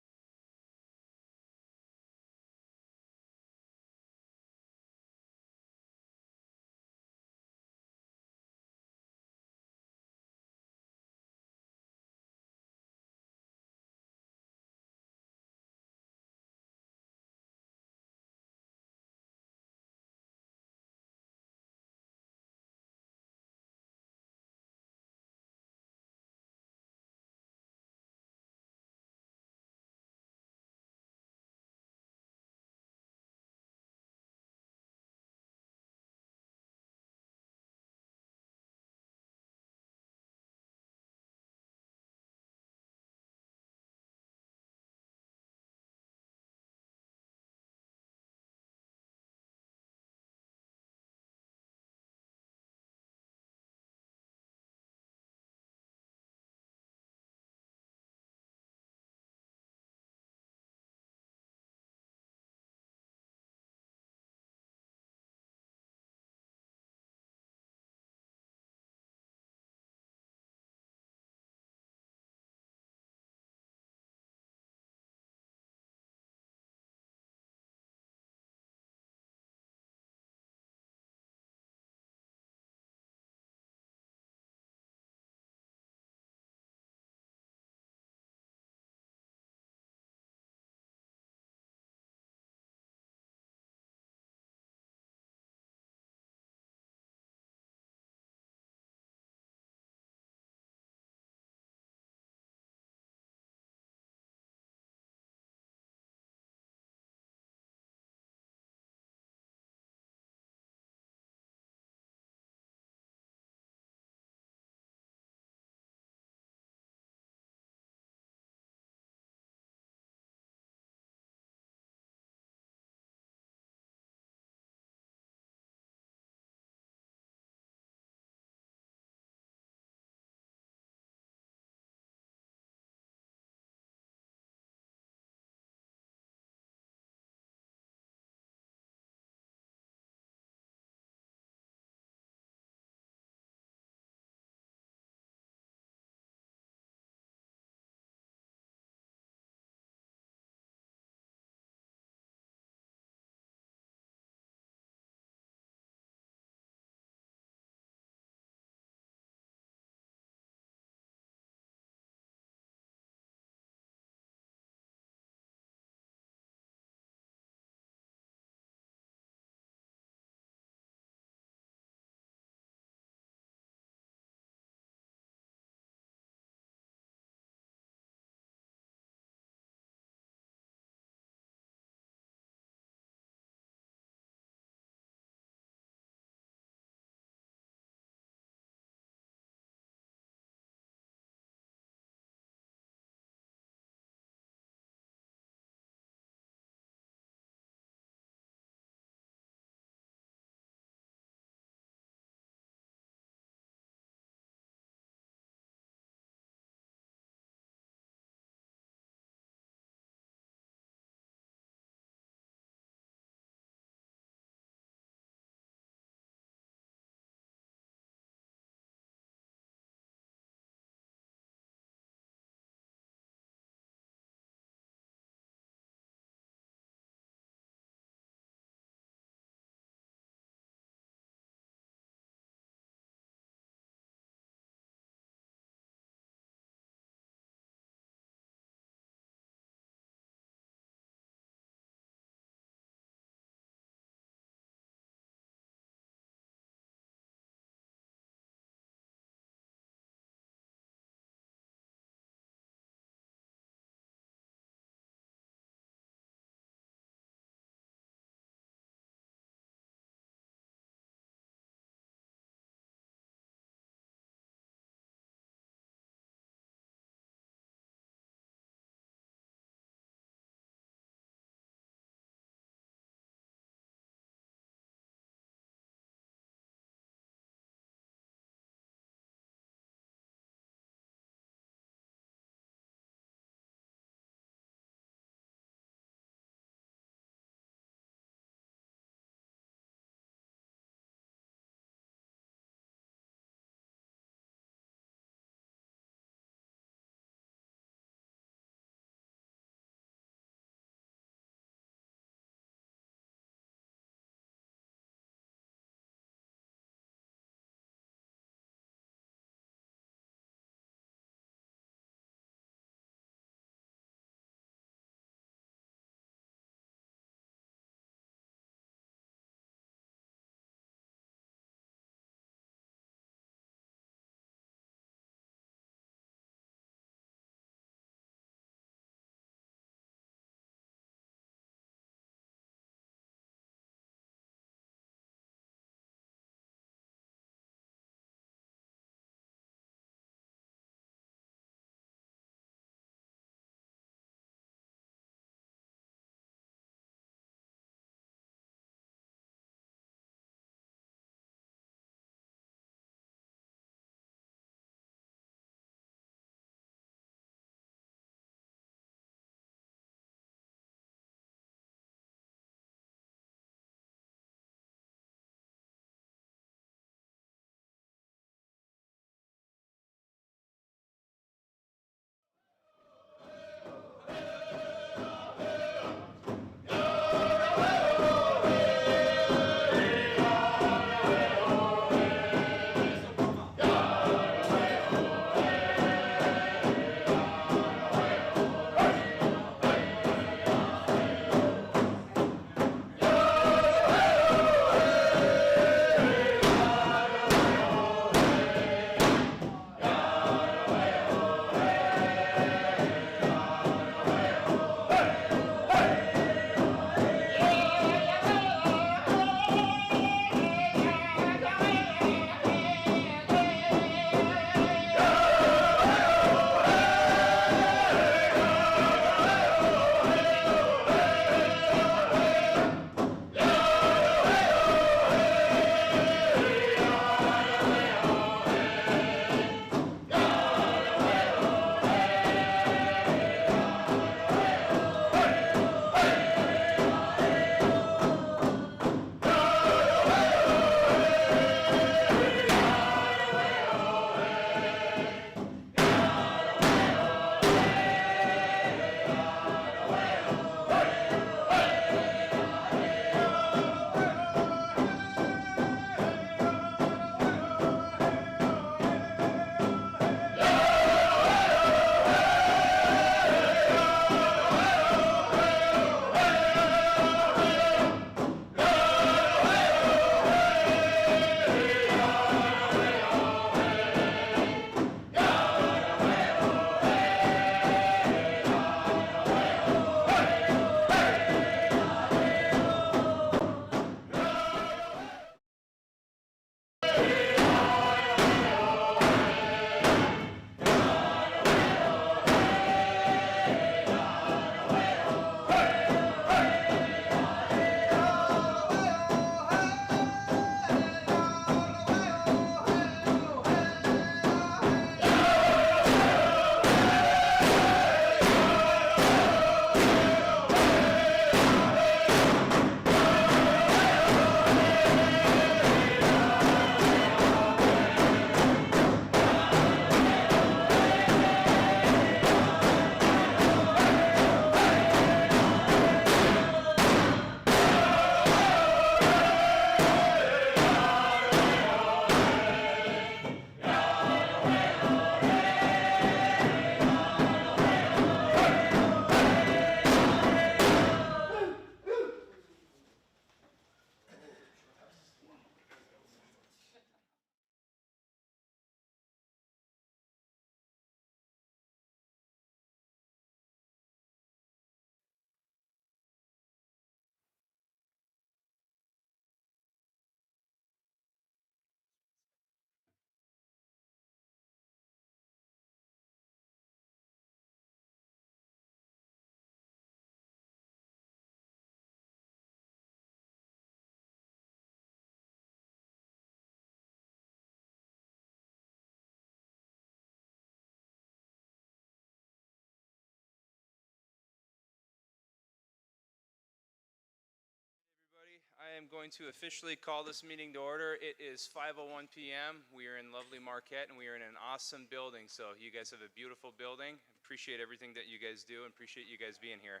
am going to officially call this meeting to order. It is 5:01 PM. We are in lovely Marquette, and we are in an awesome building. So you guys have a beautiful building. Appreciate everything that you guys do, and appreciate you guys being here.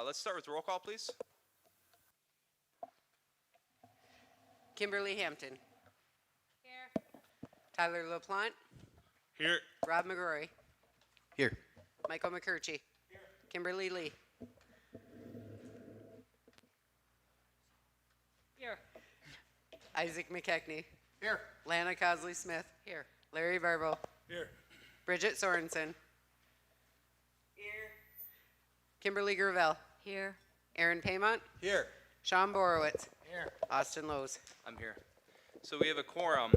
Let's start with roll call, please. Kimberly Hampton. Here. Tyler LaPlante. Here. Rob McGrory. Here. Michael McCurchy. Kimberly Lee. Here. Isaac McKechnie. Here. Lana Cosley Smith. Here. Larry Verbo. Here. Bridget Sorensen. Here. Kimberly Gravel. Here. Aaron Paymont. Here. Sean Borowitz. Here. Austin Lowe's. I'm here. So we have a quorum.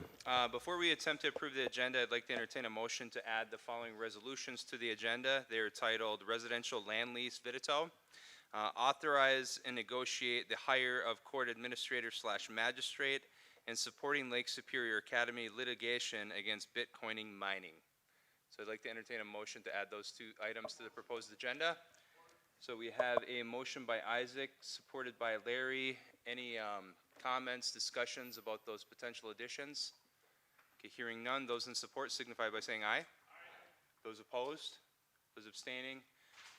Before we attempt to approve the agenda, I'd like to entertain a motion to add the following resolutions to the agenda. They are titled Residential Land Lease Vidito, authorize and negotiate the hire of court administrator / magistrate, and supporting Lake Superior Academy litigation against Bitcoining mining. So I'd like to entertain a motion to add those two items to the proposed agenda. So we have a motion by Isaac, supported by Larry. Any comments, discussions about those potential additions? Okay, hearing none. Those in support signify by saying aye. Aye. Those opposed? Those abstaining?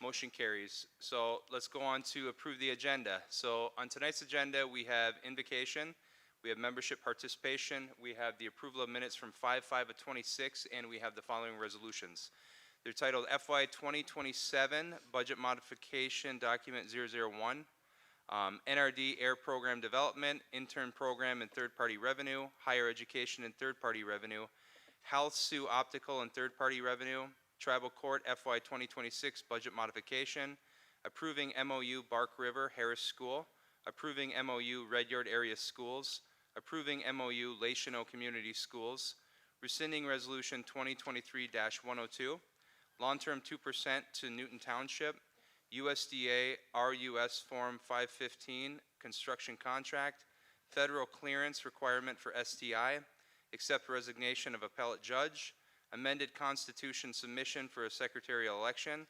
Motion carries. So let's go on to approve the agenda. So on tonight's agenda, we have invocation, we have membership participation, we have the approval of minutes from 5/5/26, and we have the following resolutions. They're titled FY 2027 Budget Modification Document 001, NRD Air Program Development, Intern Program and Third-Party Revenue, Higher Education and Third-Party Revenue, Health Sue Optical and Third-Party Revenue, Tribal Court FY 2026 Budget Modification, approving MOU Bark River Harris School, approving MOU Red Yard Area Schools, approving MOU Lachino Community Schools, rescinding Resolution 2023-102, long-term 2% to Newton Township, USDA RUS Form 515 construction contract, federal clearance requirement for STI, accept resignation of appellate judge, amended constitution submission for a secretarial election,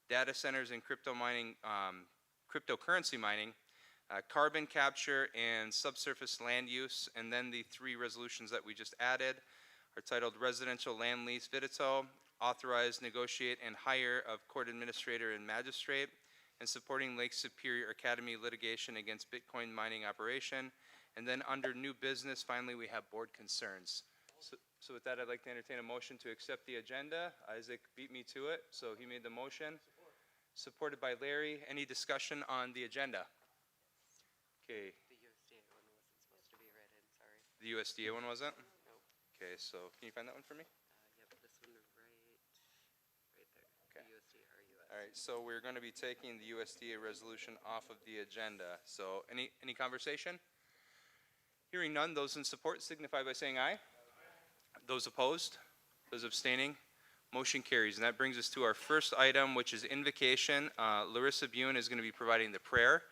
data centers and crypto mining, cryptocurrency mining, carbon capture and subsurface land use, and then the three resolutions that we just added are titled Residential Land Lease Vidito, authorize, negotiate, and hire of court administrator and magistrate, and supporting Lake Superior Academy litigation against Bitcoin mining operation. And then under new business, finally, we have board concerns. So with that, I'd like to entertain a motion to accept the agenda. Isaac beat me to it, so he made the motion. Supported by Larry. Any discussion on the agenda? Okay. The USDA one wasn't supposed to be read in, sorry. The USDA one wasn't? Nope. Okay, so can you find that one for me? Yep, this one right there. Okay. The USDA RUS. All right, so we're going to be taking the USDA resolution off of the agenda. So any conversation? Hearing none, those in support signify by saying aye. Those opposed? Those abstaining? Motion carries. And that brings us to our first item, which is invocation. Larissa Bune is going to be providing the prayer.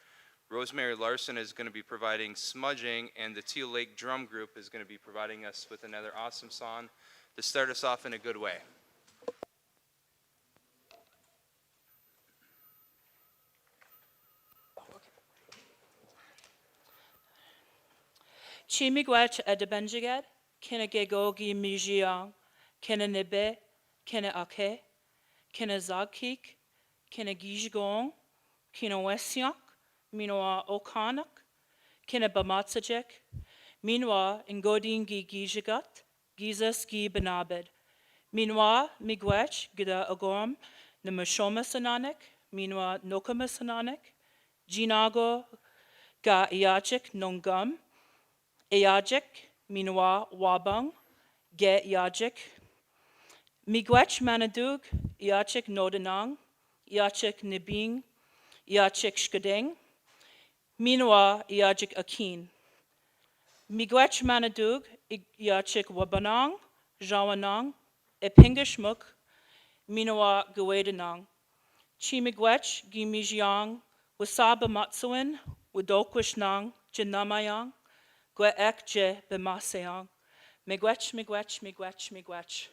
Rosemary Larson is going to be providing smudging, and the Teal Lake Drum Group is going to be providing us with another awesome song to start us off in a good way. Chimigwach Edebenjigad, Kenegegogi Mijiang, Kenenibe, Kene Ake, Kene Zagkik, Kene Gijgong, Kene Wesiak, Minoa Okanak, Kene Bamatsajek, Minwa Ngodingi Gijigat, Gizas Gi Benabed, Minwa Migwech Gida Agom, Nemashoma Sananek, Minwa Nokama Sananek, Jinago Ga Iachik Nongum, Eajik, Minwa Wabang, Ge Iajik, Migwech Manadug, Iachik Nodanang, Iachik Nibing, Iachik Shkadeng, Minwa Iajik Akin, Migwech Manadug, Iachik Wabanang, Jawanang, Epingashmuk, Minwa Gwedanang, Chimigwech Gimijiang, Wasaba Matsuin, Wadokwishnang, Jinamayang, Gwe ekje bemaseang. Migwech, migwech, migwech, migwech.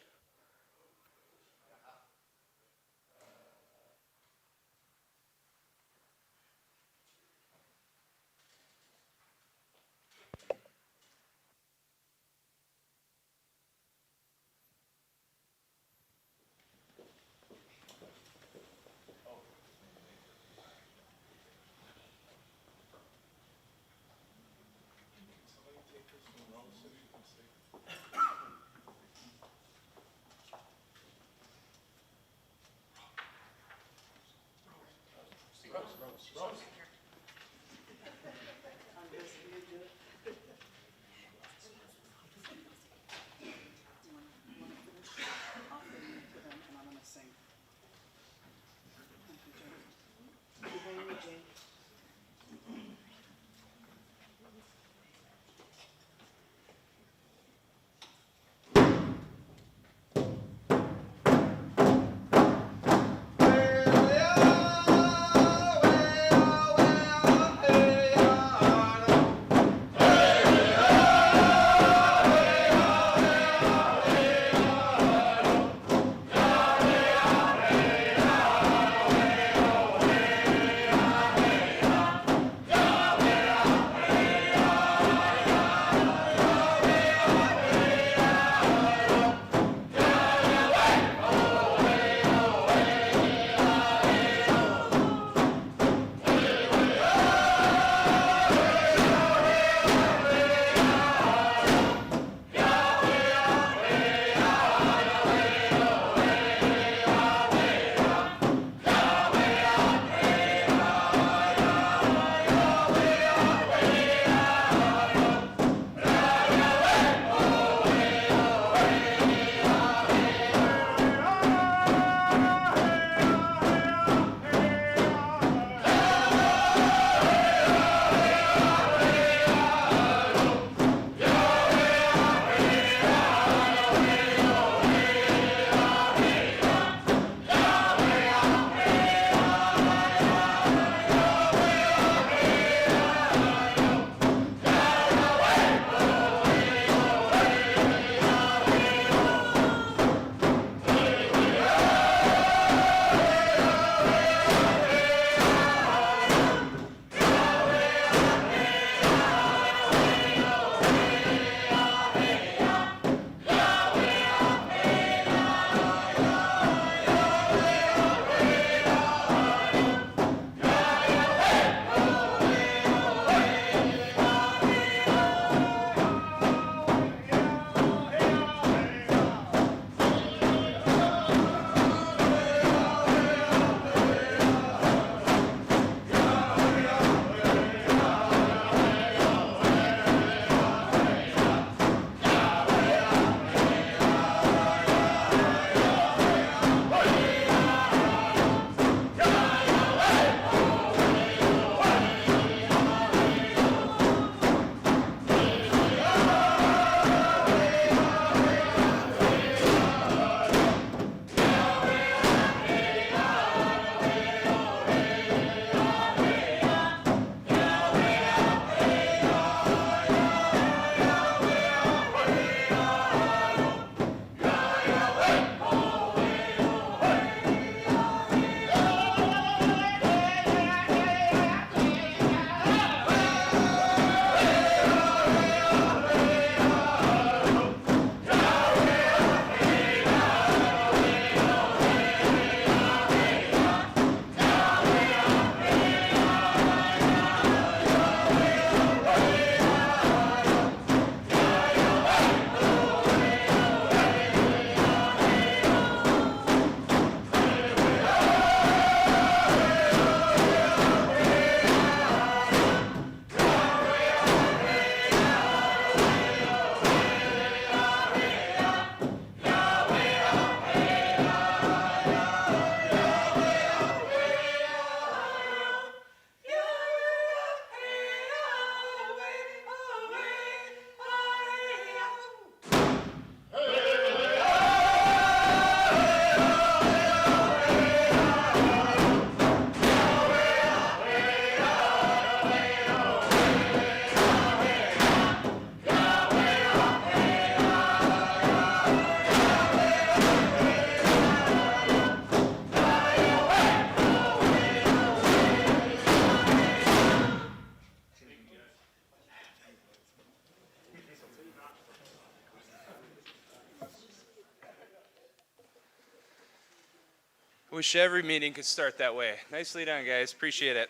Wish every meeting could start that way. Nicely done, guys. Appreciate it.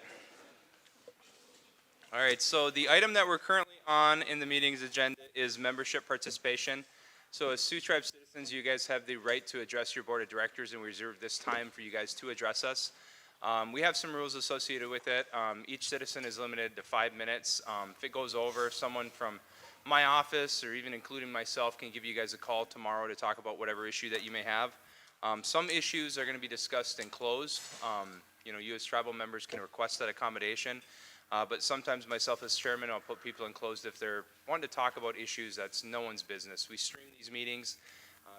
All right, so the item that we're currently on in the meeting's agenda is membership participation. So as Sioux Tribe citizens, you guys have the right to address your board of directors, and we reserve this time for you guys to address us. We have some rules associated with it. Each citizen is limited to 5 minutes. If it goes over, someone from my office, or even including myself, can give you guys a call tomorrow to talk about whatever issue that you may have. Some issues are going to be discussed in closed. You as tribal members can request that accommodation, but sometimes myself as chairman, I'll put people in closed if they're wanting to talk about issues that's no one's business. We stream these meetings.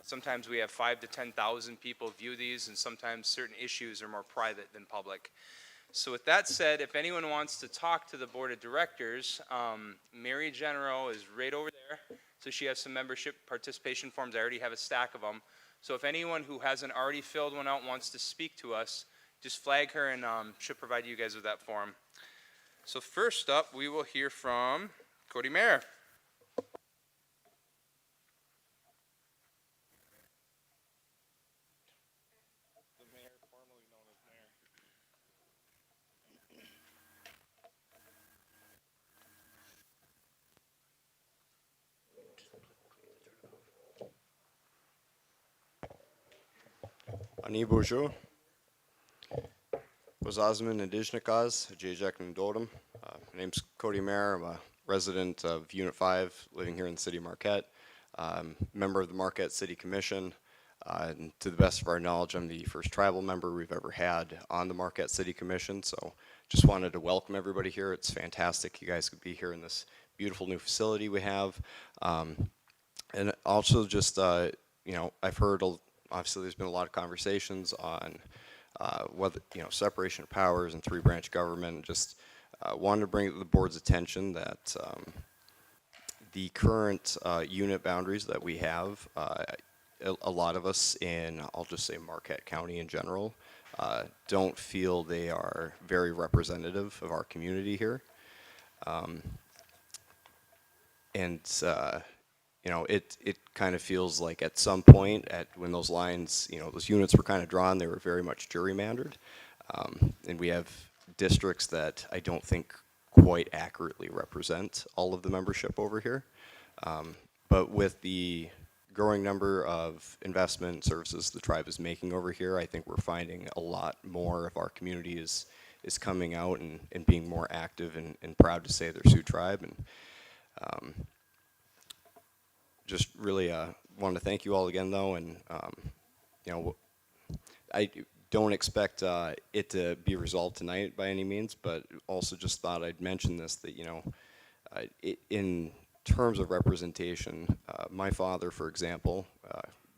Sometimes we have 5,000 to 10,000 people view these, and sometimes certain issues are more private than public. So with that said, if anyone wants to talk to the board of directors, Mary Genero is right over there. So she has some membership participation forms. I already have a stack of them. So if anyone who hasn't already filled one out wants to speak to us, just flag her and she'll provide you guys with that form. So first up, we will hear from Cody Mayer. Ani bonjour. Osasmin Indijnikaz, Jajek Ndodum. My name's Cody Mayer. I'm a resident of Unit 5, living here in the city of Marquette. Member of the Marquette City Commission. And to the best of our knowledge, I'm the first tribal member we've ever had on the Marquette City Commission. So just wanted to welcome everybody here. It's fantastic you guys could be here in this beautiful new facility we have. And also just, I've heard, obviously there's been a lot of conversations on whether, separation of powers and three-branch government. Just wanted to bring to the board's attention that the current unit boundaries that we have, a lot of us in, I'll just say Marquette County in general, don't feel they are very representative of our community here. It kind of feels like at some point, when those lines, those units were kind of drawn, they were very much gerrymandered. And we have districts that I don't think quite accurately represent all of the membership over here. But with the growing number of investment services the tribe is making over here, I think we're finding a lot more of our community is coming out and being more active and proud to say they're Sioux tribe. And just really wanted to thank you all again, though, and I don't expect it to be resolved tonight by any means, but also just thought I'd mention this, that in terms of representation, my father, for example,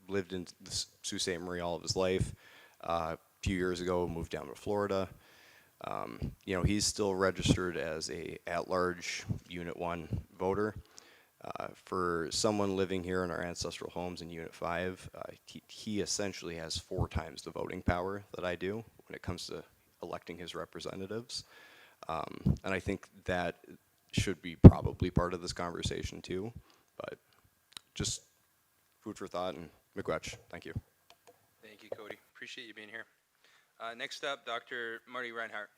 lived in the Sault Ste. Marie all of his life. A few years ago, moved down to Florida. He's still registered as a at-large Unit 1 voter. For someone living here in our ancestral homes in Unit 5, he essentially has 4 times the voting power that I do when it comes to electing his representatives. And I think that should be probably part of this conversation too, but just food for thought, and miigwech. Thank you. Thank you, Cody. Appreciate you being here. Next up, Dr. Marty Reinhardt.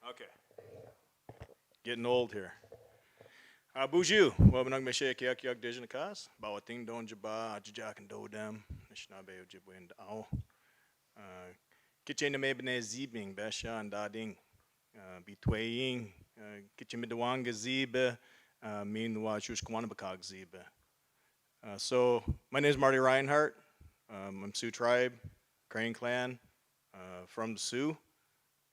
Okay. Getting old here. Bonjour. Wabanag meshe kyak yak dejan kas. Bawating don jaba ajak and do dem. Nishnabe ojibwe ao. Kitchen me bene zibing besha and dading. Betwaying. Kitchen midwanga zibe. Mean wa shush kwanabakag zibe. So my name is Marty Reinhardt. I'm Sioux tribe, Crane clan, from the Sioux.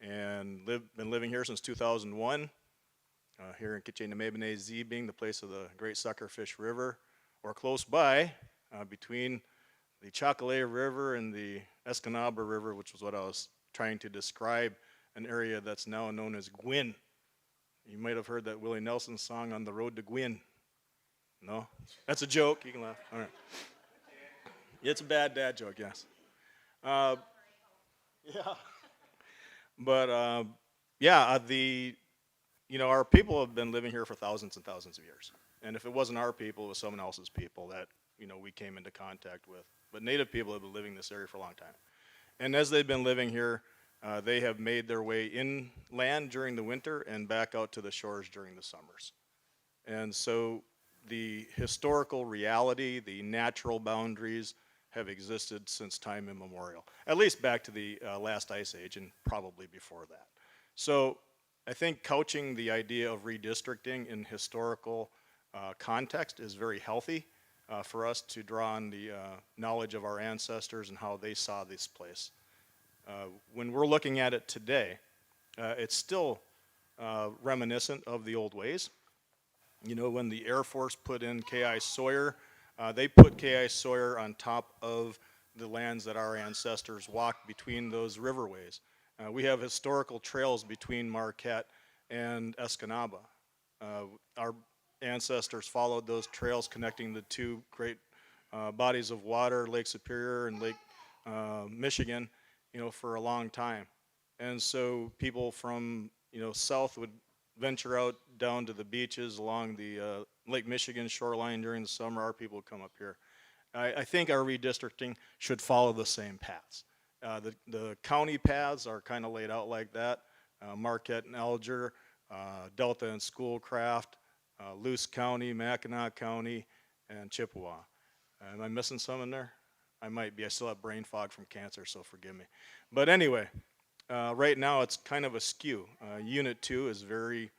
And been living here since 2001, here in Kitchenamebene Zibing, the place of the Great Suckerfish River, or close by, between the Chocolate River and the Escanaba River, which was what I was trying to describe, an area that's now known as Gwin. You might have heard that Willie Nelson song, On the Road to Gwin. No? That's a joke, you can laugh. All right. It's a bad dad joke, yes. Yeah. But our people have been living here for thousands and thousands of years. And if it wasn't our people, it was someone else's people that, we came into contact with. But Native people have been living in this area for a long time. And as they've been living here, they have made their way inland during the winter and back out to the shores during the summers. And so the historical reality, the natural boundaries have existed since time immemorial, at least back to the last ice age and probably before that. So I think couching the idea of redistricting in historical context is very healthy for us to draw on the knowledge of our ancestors and how they saw this place. When we're looking at it today, it's still reminiscent of the old ways. You know, when the Air Force put in K.I. Sawyer, they put K.I. Sawyer on top of the lands that our ancestors walked between those riverways. We have historical trails between Marquette and Escanaba. Our ancestors followed those trails connecting the two great bodies of water, Lake Superior and Lake Michigan, you know, for a long time. And so people from, you know, south would venture out down to the beaches along the Lake Michigan shoreline during the summer. Our people would come up here. I think our redistricting should follow the same paths. The county paths are kind of laid out like that. Marquette and Alger, Delta and Schoolcraft, Luce County, Mackinac County, and Chippewa. Am I missing some in there? I might be. I still have brain fog from cancer, so forgive me. But anyway, right now it's kind of askew. Unit 2 is very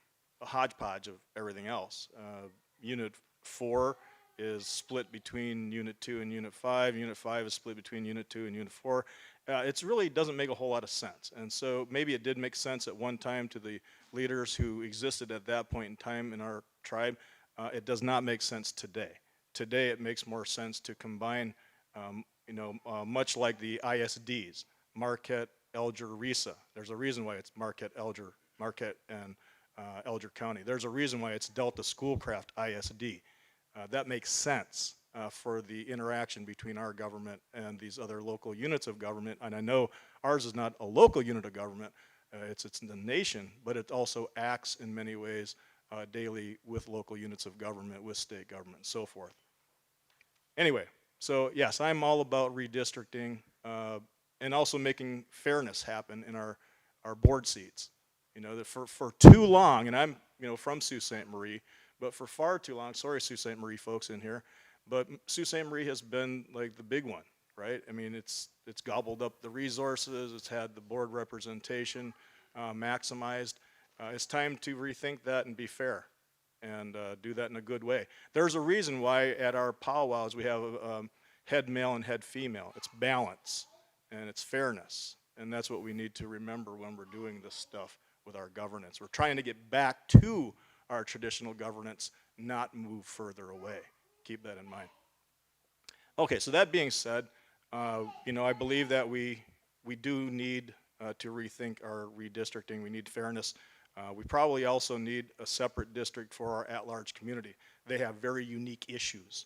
a hodgepodge of everything else. Unit 4 is split between Unit 2 and Unit 5. Unit 5 is split between Unit 2 and Unit 4. It really doesn't make a whole lot of sense. And so maybe it did make sense at one time to the leaders who existed at that point in time in our tribe. It does not make sense today. Today it makes more sense to combine, much like the ISDs, Marquette, Alger, Risa. There's a reason why it's Marquette, and Alger County. There's a reason why it's Delta Schoolcraft ISD. That makes sense for the interaction between our government and these other local units of government. And I know ours is not a local unit of government, it's the nation, but it also acts in many ways daily with local units of government, with state government, and so forth. Anyway, so yes, I'm all about redistricting and also making fairness happen in our board seats. You know, for too long, and I'm from Sault Ste. Marie, but for far too long, sorry Sault Ste. Marie folks in here, but Sault Ste. Marie has been like the big one, right? I mean, it's gobbled up the resources, it's had the board representation maximized. It's time to rethink that and be fair and do that in a good way. There's a reason why at our powwows we have head male and head female. It's balance and it's fairness, and that's what we need to remember when we're doing this stuff with our governance. We're trying to get back to our traditional governance, not move further away. Keep that in mind. Okay, so that being said, I believe that we do need to rethink our redistricting. We need fairness. We probably also need a separate district for our at-large community. They have very unique issues,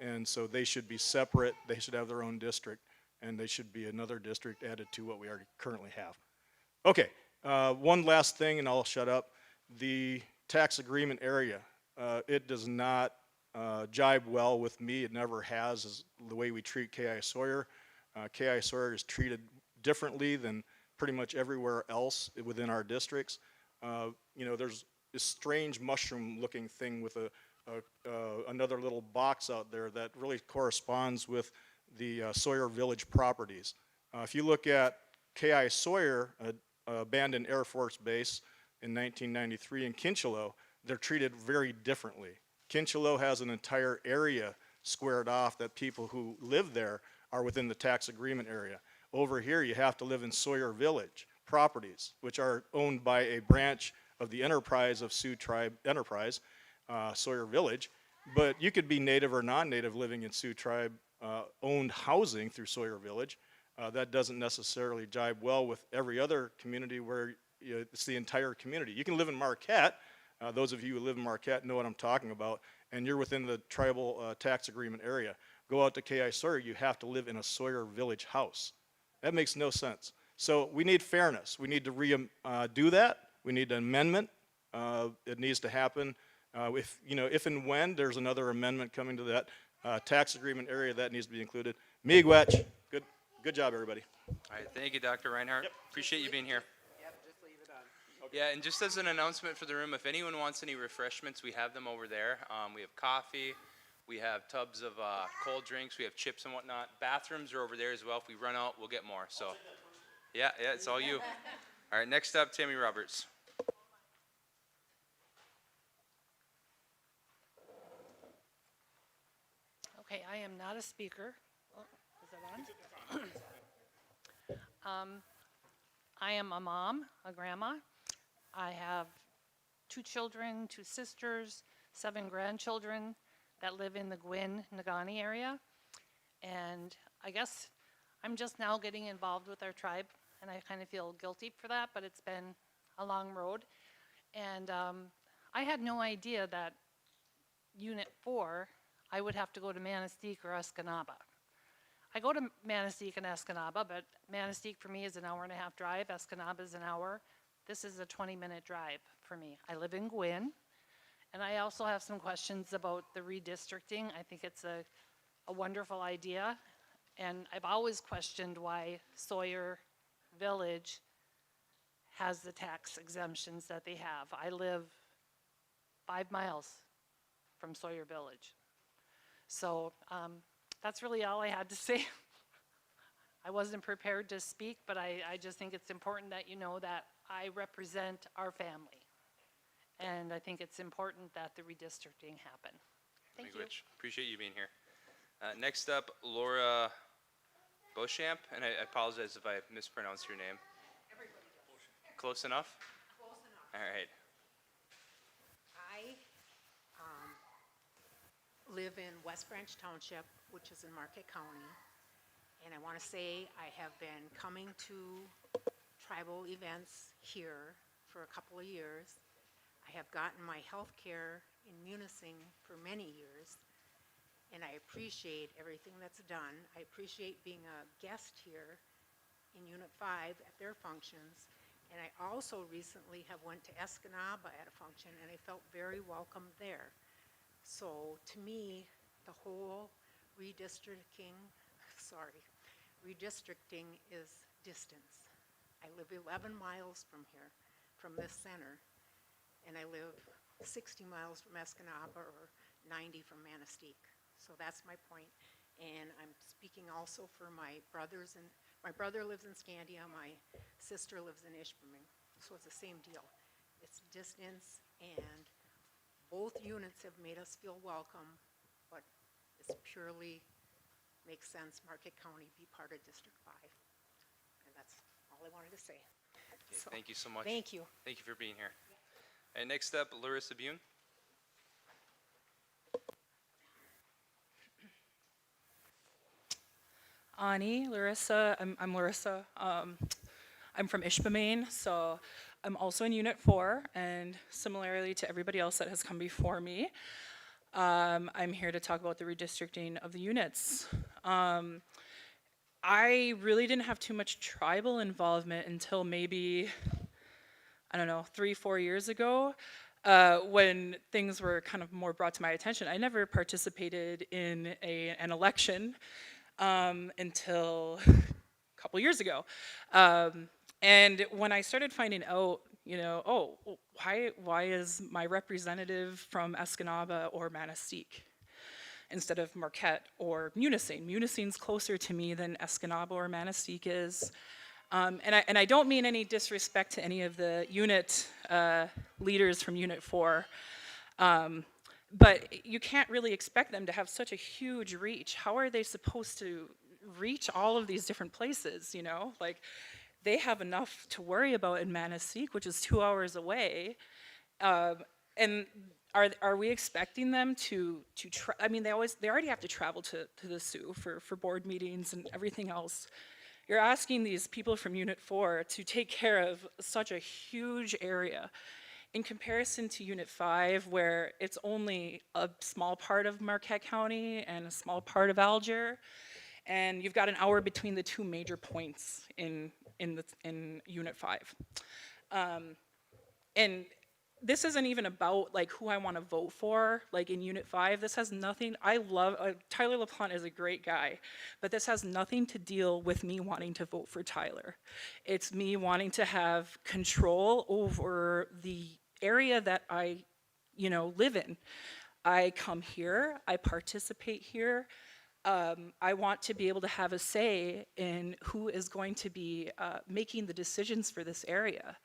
and so they should be separate. They should have their own district, and they should be another district added to what we already currently have. Okay, one last thing, and I'll shut up. The tax agreement area, it does not jibe well with me. It never has, is the way we treat K.I. Sawyer. K.I. Sawyer is treated differently than pretty much everywhere else within our districts. There's this strange mushroom-looking thing with another little box out there that really corresponds with the Sawyer Village properties. If you look at K.I. Sawyer, abandoned Air Force Base in 1993 in Kinchelo, they're treated very differently. Kinchelo has an entire area squared off that people who live there are within the tax agreement area. Over here, you have to live in Sawyer Village properties, which are owned by a branch of the enterprise of Sioux Tribe Enterprise, Sawyer Village. But you could be native or non-native living in Sioux Tribe owned housing through Sawyer Village. That doesn't necessarily jibe well with every other community where it's the entire community. You can live in Marquette. Those of you who live in Marquette know what I'm talking about, and you're within the tribal tax agreement area. Go out to K.I. Sawyer, you have to live in a Sawyer Village house. That makes no sense. So we need fairness. We need to do that. We need an amendment. It needs to happen. If and when there's another amendment coming to that tax agreement area, that needs to be included. Miigwech, good. Good job, everybody. All right, thank you, Dr. Reinhardt. Appreciate you being here. Yep, just leave it on. Yeah, and just as an announcement for the room, if anyone wants any refreshments, we have them over there. We have coffee, we have tubs of cold drinks, we have chips and whatnot. Bathrooms are over there as well. If we run out, we'll get more. So, yeah, it's all you. All right, next up, Tammy Roberts. Okay, I am not a speaker. Oh, is it on? I am a mom, a grandma. I have 2 children, 2 sisters, 7 grandchildren that live in the Gwin, Nagani area. And I guess I'm just now getting involved with our tribe, and I kind of feel guilty for that, but it's been a long road. And I had no idea that Unit 4, I would have to go to Manistee or Escanaba. I go to Manistee and Escanaba, but Manistee for me is an hour and a half drive. Escanaba is an hour. This is a 20-minute drive for me. I live in Gwin, and I also have some questions about the redistricting. I think it's a wonderful idea, and I've always questioned why Sawyer Village has the tax exemptions that they have. I live 5 miles from Sawyer Village. So that's really all I had to say. I wasn't prepared to speak, but I just think it's important that you know that I represent our family. And I think it's important that the redistricting happen. Thank you. Appreciate you being here. Next up, Laura Beauchamp, and I apologize if I mispronounced your name. Close enough? Close enough. All right. I live in West Branch Township, which is in Marquette County. And I want to say I have been coming to tribal events here for a couple of years. I have gotten my health care in Munising for many years. And I appreciate everything that's done. I appreciate being a guest here in Unit 5 at their functions. And I also recently have went to Escanaba at a function, and I felt very welcome there. So to me, the whole redistricting is distance. I live 11 miles from here, from this center, and I live 60 miles from Escanaba or 90 from Manistee. So that's my point. And I'm speaking also for my brothers, and my brother lives in Scandia, my sister lives in Ishpeming. So it's the same deal. It's distance, and both units have made us feel welcome, but it's purely makes sense Marquette County be part of District 5. And that's all I wanted to say. Okay, thank you so much. Thank you. Thank you for being here. And next up, Larissa Bune. Ani, Larissa, I'm Larissa. I'm from Ishpeming, so I'm also in Unit 4, and similarly to everybody else that has come before me, I'm here to talk about the redistricting of the units. I really didn't have too much tribal involvement until maybe, I don't know, 3-4 years ago, when things were kind of more brought to my attention. I never participated in an election until a couple years ago. And when I started finding out, you know, oh, why is my representative from Escanaba or Manistee instead of Marquette or Munising? Munising's closer to me than Escanaba or Manistee is. And I don't mean any disrespect to any of the unit leaders from Unit 4, but you can't really expect them to have such a huge reach. How are they supposed to reach all of these different places, you know? Like, they have enough to worry about in Manistee, which is 2 hours away. And are we expecting them to I mean, they already have to travel to the Sioux for board meetings and everything else. You're asking these people from Unit 4 to take care of such a huge area in comparison to Unit 5, where it's only a small part of Marquette County and a small part of Alger, and you've got an hour between the two major points in Unit 5. And this isn't even about like who I want to vote for, like in Unit 5. This has nothing, I love, Tyler LaPlante is a great guy, but this has nothing to deal with me wanting to vote for Tyler. It's me wanting to have control over the area that I, live in. I come here, I participate here. I want to be able to have a say in who is going to be making the decisions for this area.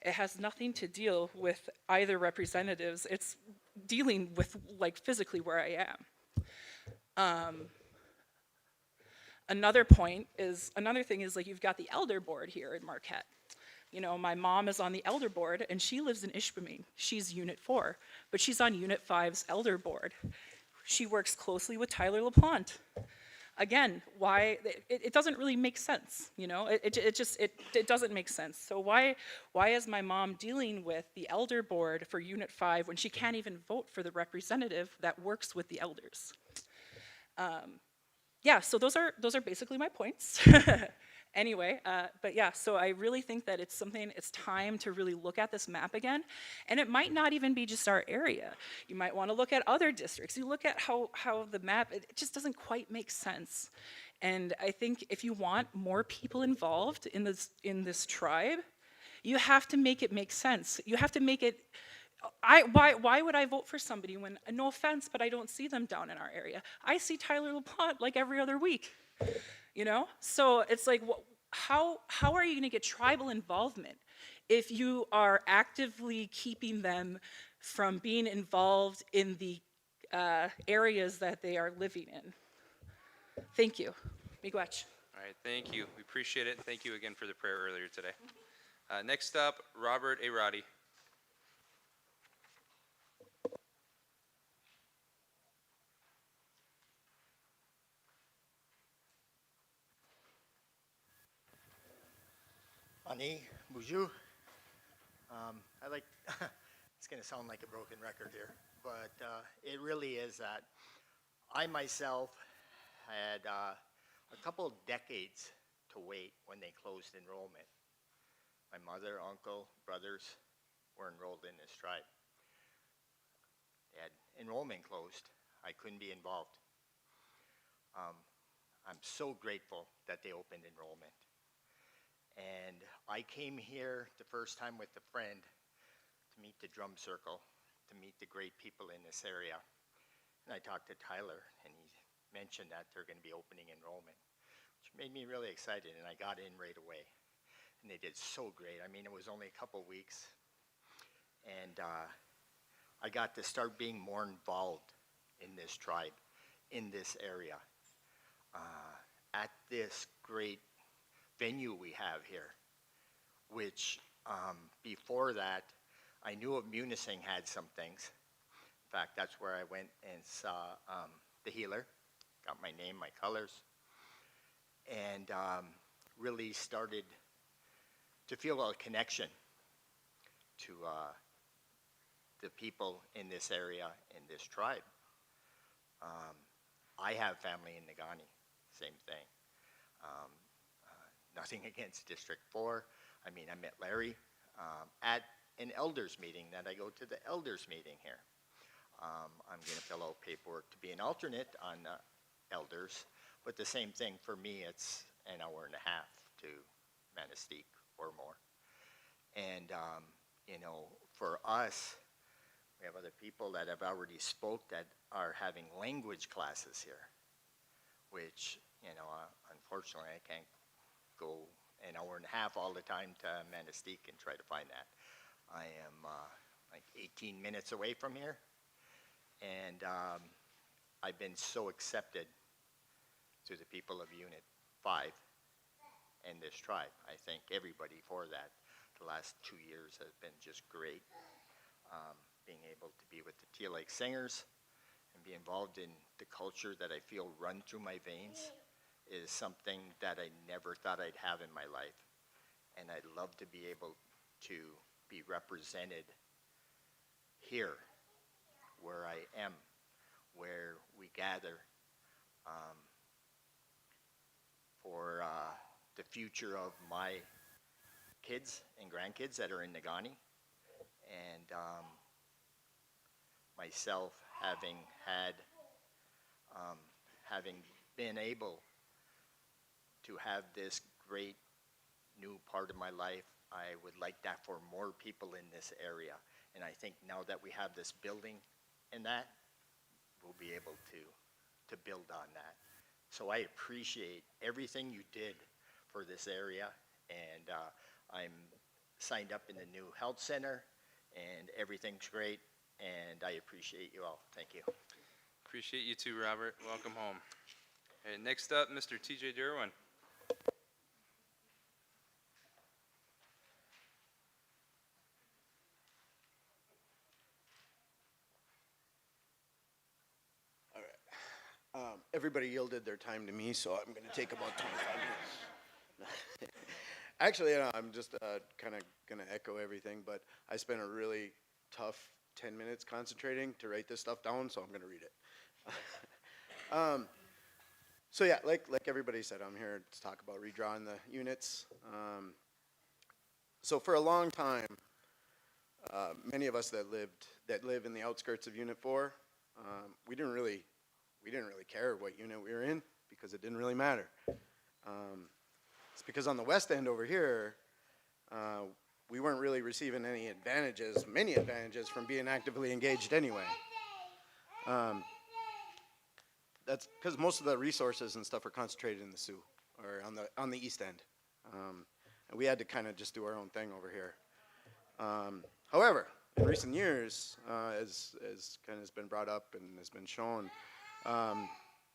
It has nothing to deal with either representatives. It's dealing with like physically where I am. Another thing is like you've got the elder board here in Marquette. My mom is on the elder board and she lives in Ishpeming. She's Unit 4, but she's on Unit 5's elder board. She works closely with Tyler LaPlante. Again, why, it doesn't really make sense, it doesn't make sense. So why is my mom dealing with the elder board for Unit 5 when she can't even vote for the representative that works with the elders? Yeah, so those are basically my points. Anyway, but yeah, so I really think that it's time to really look at this map again. And it might not even be just our area. You might want to look at other districts. You look at how the map, it just doesn't quite make sense. And I think if you want more people involved in this tribe, you have to make it make sense. You have to make it, why would I vote for somebody when, no offense, but I don't see them down in our area. I see Tyler LaPlante like every other week. So it's like, how are you going to get tribal involvement if you are actively keeping them from being involved in the areas that they are living in? Thank you. Miigwech. All right, thank you. We appreciate it. Thank you again for the prayer earlier today. Next up, Robert A. Roddy. Ani, bonjour. It's going to sound like a broken record here, but it really is that I myself had a couple of decades to wait when they closed enrollment. My mother, uncle, brothers were enrolled in this tribe. They had enrollment closed. I couldn't be involved. I'm so grateful that they opened enrollment. And I came here the first time with a friend to meet the drum circle, to meet the great people in this area. And I talked to Tyler, and he mentioned that they're going to be opening enrollment, which made me really excited, and I got in right away. And they did so great. I mean, it was only a couple weeks, and I got to start being more involved in this tribe, in this area, at this great venue we have here, which before that, I knew of Munising had some things. In fact, that's where I went and saw the healer, got my name, my colors, and really started to feel a connection to the people in this area, in this tribe. I have family in Nagani, same thing. Nothing against District 4. I mean, I met Larry at an elders meeting that I go to the elders meeting here. I'm going to fill out paperwork to be an alternate on elders, but the same thing for me, it's an hour and a half to Manistee or more. And, for us, we have other people that have already spoke that are having language classes here, which, unfortunately, I can't go an hour and a half all the time to Manistee and try to find that. I am like 18 minutes away from here, and I've been so accepted to the people of Unit 5 and this tribe. I thank everybody for that. The last 2 years has been just great. Being able to be with the Teal Lake Singers and be involved in the culture that I feel run through my veins is something that I never thought I'd have in my life. And I'd love to be able to be represented here, where I am, where we gather for the future of my kids and grandkids that are in Nagani, And myself having had, having been able to have this great new part of my life, I would like that for more people in this area. And I think now that we have this building and that, we'll be able to build on that. So I appreciate everything you did for this area, and I'm signed up in the new health center, and everything's great, and I appreciate you all. Thank you. Appreciate you too, Robert. Welcome home. And next up, Mr. TJ Derwin. Everybody yielded their time to me, so I'm going to take about 25 minutes. Actually, I'm just kind of going to echo everything, but I spent a really tough 10 minutes concentrating to write this stuff down, so I'm going to read it. So yeah, like everybody said, I'm here to talk about redrawing the units. So for a long time, many of us that live in the outskirts of Unit 4, we didn't really care what unit we were in because it didn't really matter. It's because on the west end over here, we weren't really receiving many advantages from being actively engaged anyway. That's because most of the resources and stuff are concentrated in the Sioux, or on the east end. And we had to kind of just do our own thing over here. However, in recent years, as kind of has been brought up and has been shown,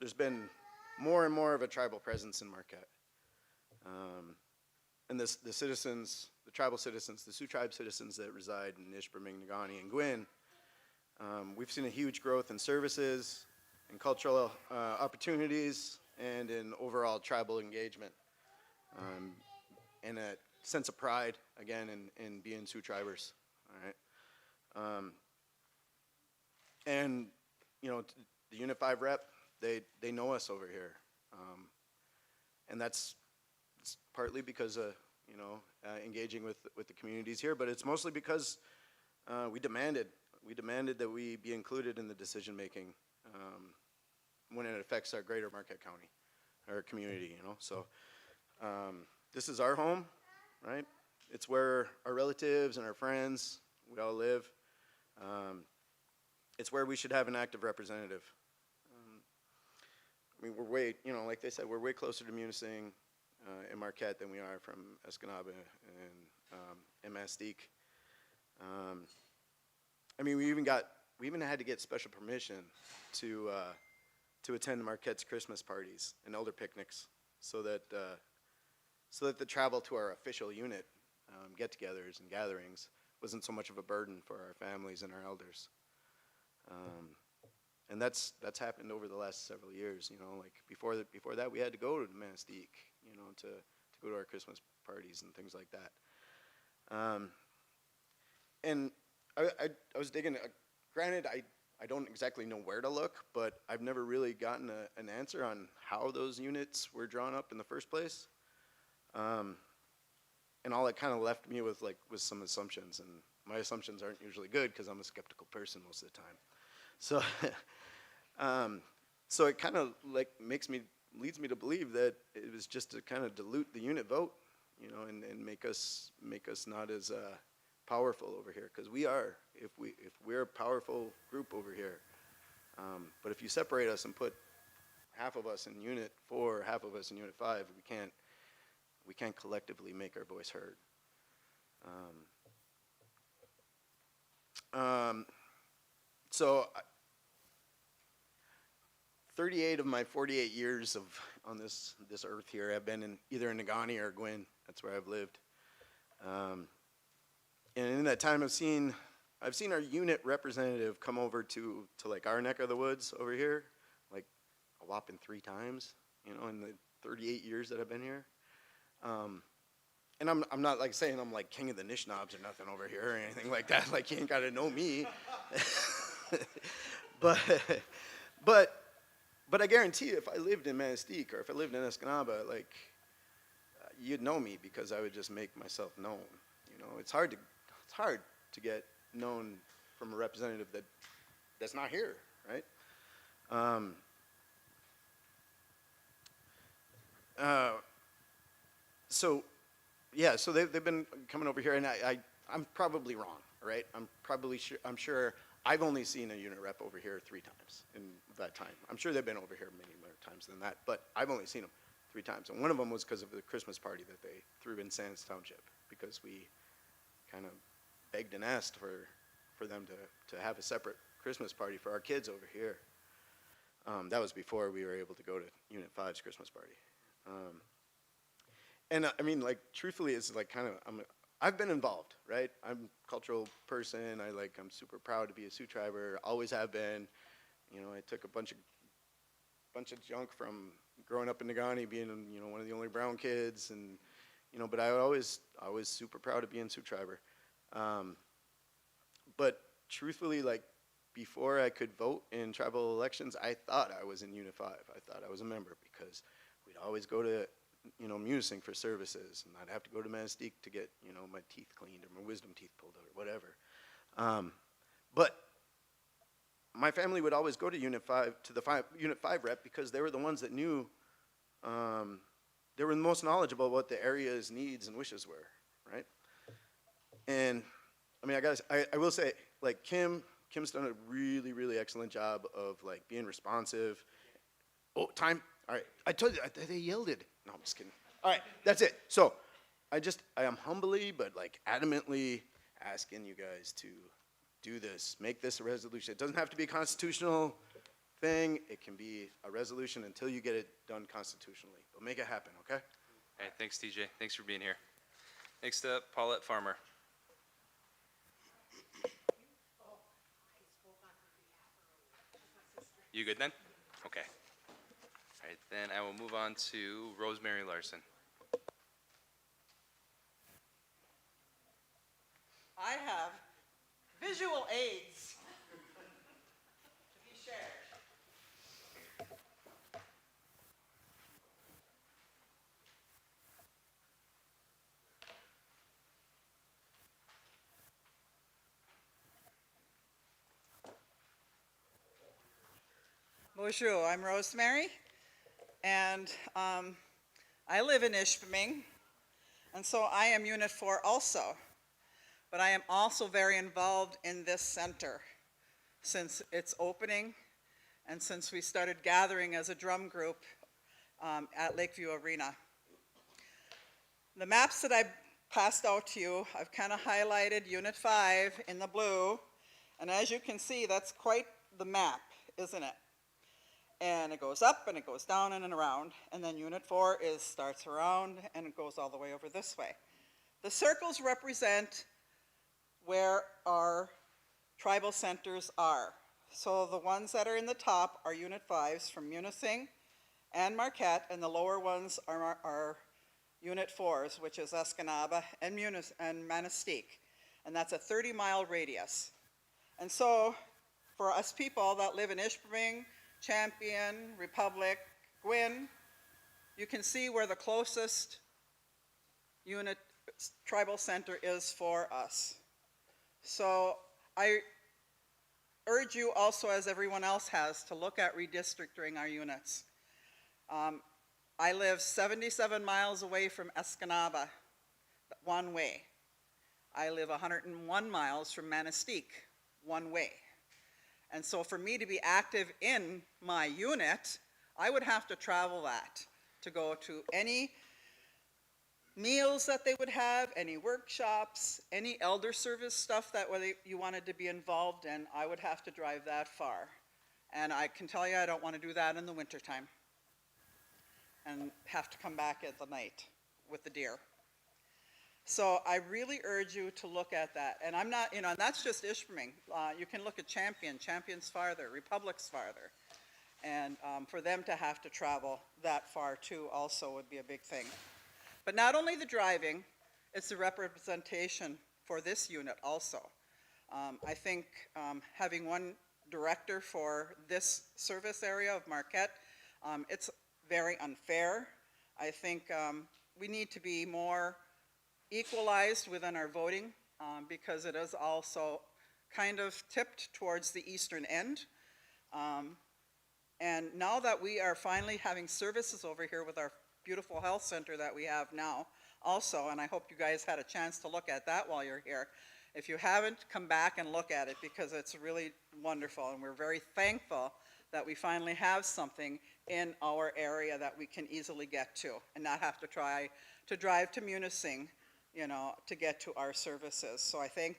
there's been more and more of a tribal presence in Marquette. And the tribal citizens, the Sioux tribe citizens that reside in Ishpeming, Negaunee, and Gwin, we've seen a huge growth in services, in cultural opportunities, and in overall tribal engagement. And a sense of pride, again, in being Sioux tribers. All right. And, you know, the Unit 5 rep, they know us over here. And it's partly because of, you know, engaging with the communities here, but it's mostly because we demanded that we be included in the decision-making when it affects our greater Marquette County, our community, you know. So this is our home, right? It's where our relatives and our friends, we all live. It's where we should have an active representative. I mean, we're way, you know, like they said, we're way closer to Munising in Marquette than we are from Escanaba and Mastique. I mean, we even had to get special permission to attend Marquette's Christmas parties and elder picnics, so that the travel to our official unit get-togethers and gatherings wasn't so much of a burden for our families and our elders. And that's happened over the last several years. You know, like before that, we had to go to Mastique, you know, to go to our Christmas parties and things like that. And I was digging. Granted, I don't exactly know where to look, but I've never really gotten an answer on how those units were drawn up in the first place. And all it kind of left me with was some assumptions, and my assumptions aren't usually good because I'm a skeptical person most of the time. So, so it kind of leads me to believe that it was just to kind of dilute the unit vote, you know, and make us not as powerful over here, because we are. If we're a powerful group over here, but if you separate us and put half of us in Unit 4, half of us in Unit 5, we can't collectively make our voice heard. So 38 of my 48 years on this earth here have been either in Negaunee or Gwin. That's where I've lived. And in that time, I've seen our unit representative come over to like our neck of the woods over here, like a whopping 3 times, you know, in the 38 years that I've been here. And I'm not like saying I'm like king of the Nishnabs or nothing over here or anything like that. Like, you ain't got to know me. But I guarantee you, if I lived in Mastique or if I lived in Escanaba, like, you'd know me because I would just make myself known. You know, it's hard to get known from a representative that's not here, right? So, yeah, so they've been coming over here, and I'm probably wrong, right? I'm sure I've only seen a unit rep over here 3 times in that time. I'm sure they've been over here many more times than that, but I've only seen them 3 times. And one of them was because of the Christmas party that they threw in Sands Township, because we kind of begged and asked for them to have a separate Christmas party for our kids over here. That was before we were able to go to Unit 5's Christmas party. And I mean, like, truthfully, it's like kind of, I've been involved, right? I'm a cultural person. I'm super proud to be a Sioux triber, always have been. You know, I took a bunch of junk from growing up in Negaunee, being, you know, one of the only brown kids, and, you know, but I was super proud of being Sioux triber. But truthfully, like, before I could vote in tribal elections, I thought I was in Unit 5. I thought I was a member, because we'd always go to, you know, Munising for services, and I'd have to go to Manistee to get, you know, my teeth cleaned or my wisdom teeth pulled out or whatever. But my family would always go to Unit 5, to the Unit 5 rep, because they were the ones that knew, they were the most knowledgeable about what the area's needs and wishes were, right? And I mean, I will say, like, Kim's done a really, really excellent job of, like, being responsive. Oh, time. All right. I told you, they yelled it. No, I'm just kidding. All right, that's it. So I am humbly but, like, adamantly asking you guys to do this, make this a resolution. It doesn't have to be a constitutional thing. It can be a resolution until you get it done constitutionally. But make it happen, okay? All right, thanks, TJ. Thanks for being here. Next up, Paulette Farmer. You good then? Okay. All right, then I will move on to Rosemary Larson. I have visual aids to be shared. Bonjour, I'm Rosemary, and I live in Ishpeming, and so I am Unit 4 also. But I am also very involved in this center since its opening and since we started gathering as a drum group at Lakeview Arena. The maps that I passed out to you, I've kind of highlighted Unit 5 in the blue, and as you can see, that's quite the map, isn't it? And it goes up and it goes down and around, and then Unit 4 starts around and it goes all the way over this way. The circles represent where our tribal centers are. So the ones that are in the top are Unit 5s from Munising and Marquette, and the lower ones are Unit 4s, which is Escanaba and Manistee. And that's a 30-mile radius. And so for us people that live in Ishpeming, Champion, Republic, Gwin, you can see where the closest unit tribal center is for us. So I urge you also, as everyone else has, to look at redistricting our units. I live 77 miles away from Escanaba, one way. I live 101 miles from Manistee, one way. And so for me to be active in my unit, I would have to travel that to go to any meals that they would have, any workshops, any elder service stuff that you wanted to be involved in. I would have to drive that far. And I can tell you I don't want to do that in the wintertime and have to come back at the night with the deer. So I really urge you to look at that. And I'm not, and that's just Ishpeming. You can look at Champion's farther, Republic's farther. And for them to have to travel that far too also would be a big thing. But not only the driving, it's the representation for this unit also. I think having one director for this service area of Marquette, it's very unfair. I think we need to be more equalized within our voting because it is also kind of tipped towards the eastern end. And now that we are finally having services over here with our beautiful health center that we have now also, and I hope you guys had a chance to look at that while you're here. If you haven't, come back and look at it because it's really wonderful, and we're very thankful that we finally have something in our area that we can easily get to and not have to try to drive to Munising, you know, to get to our services. So I thank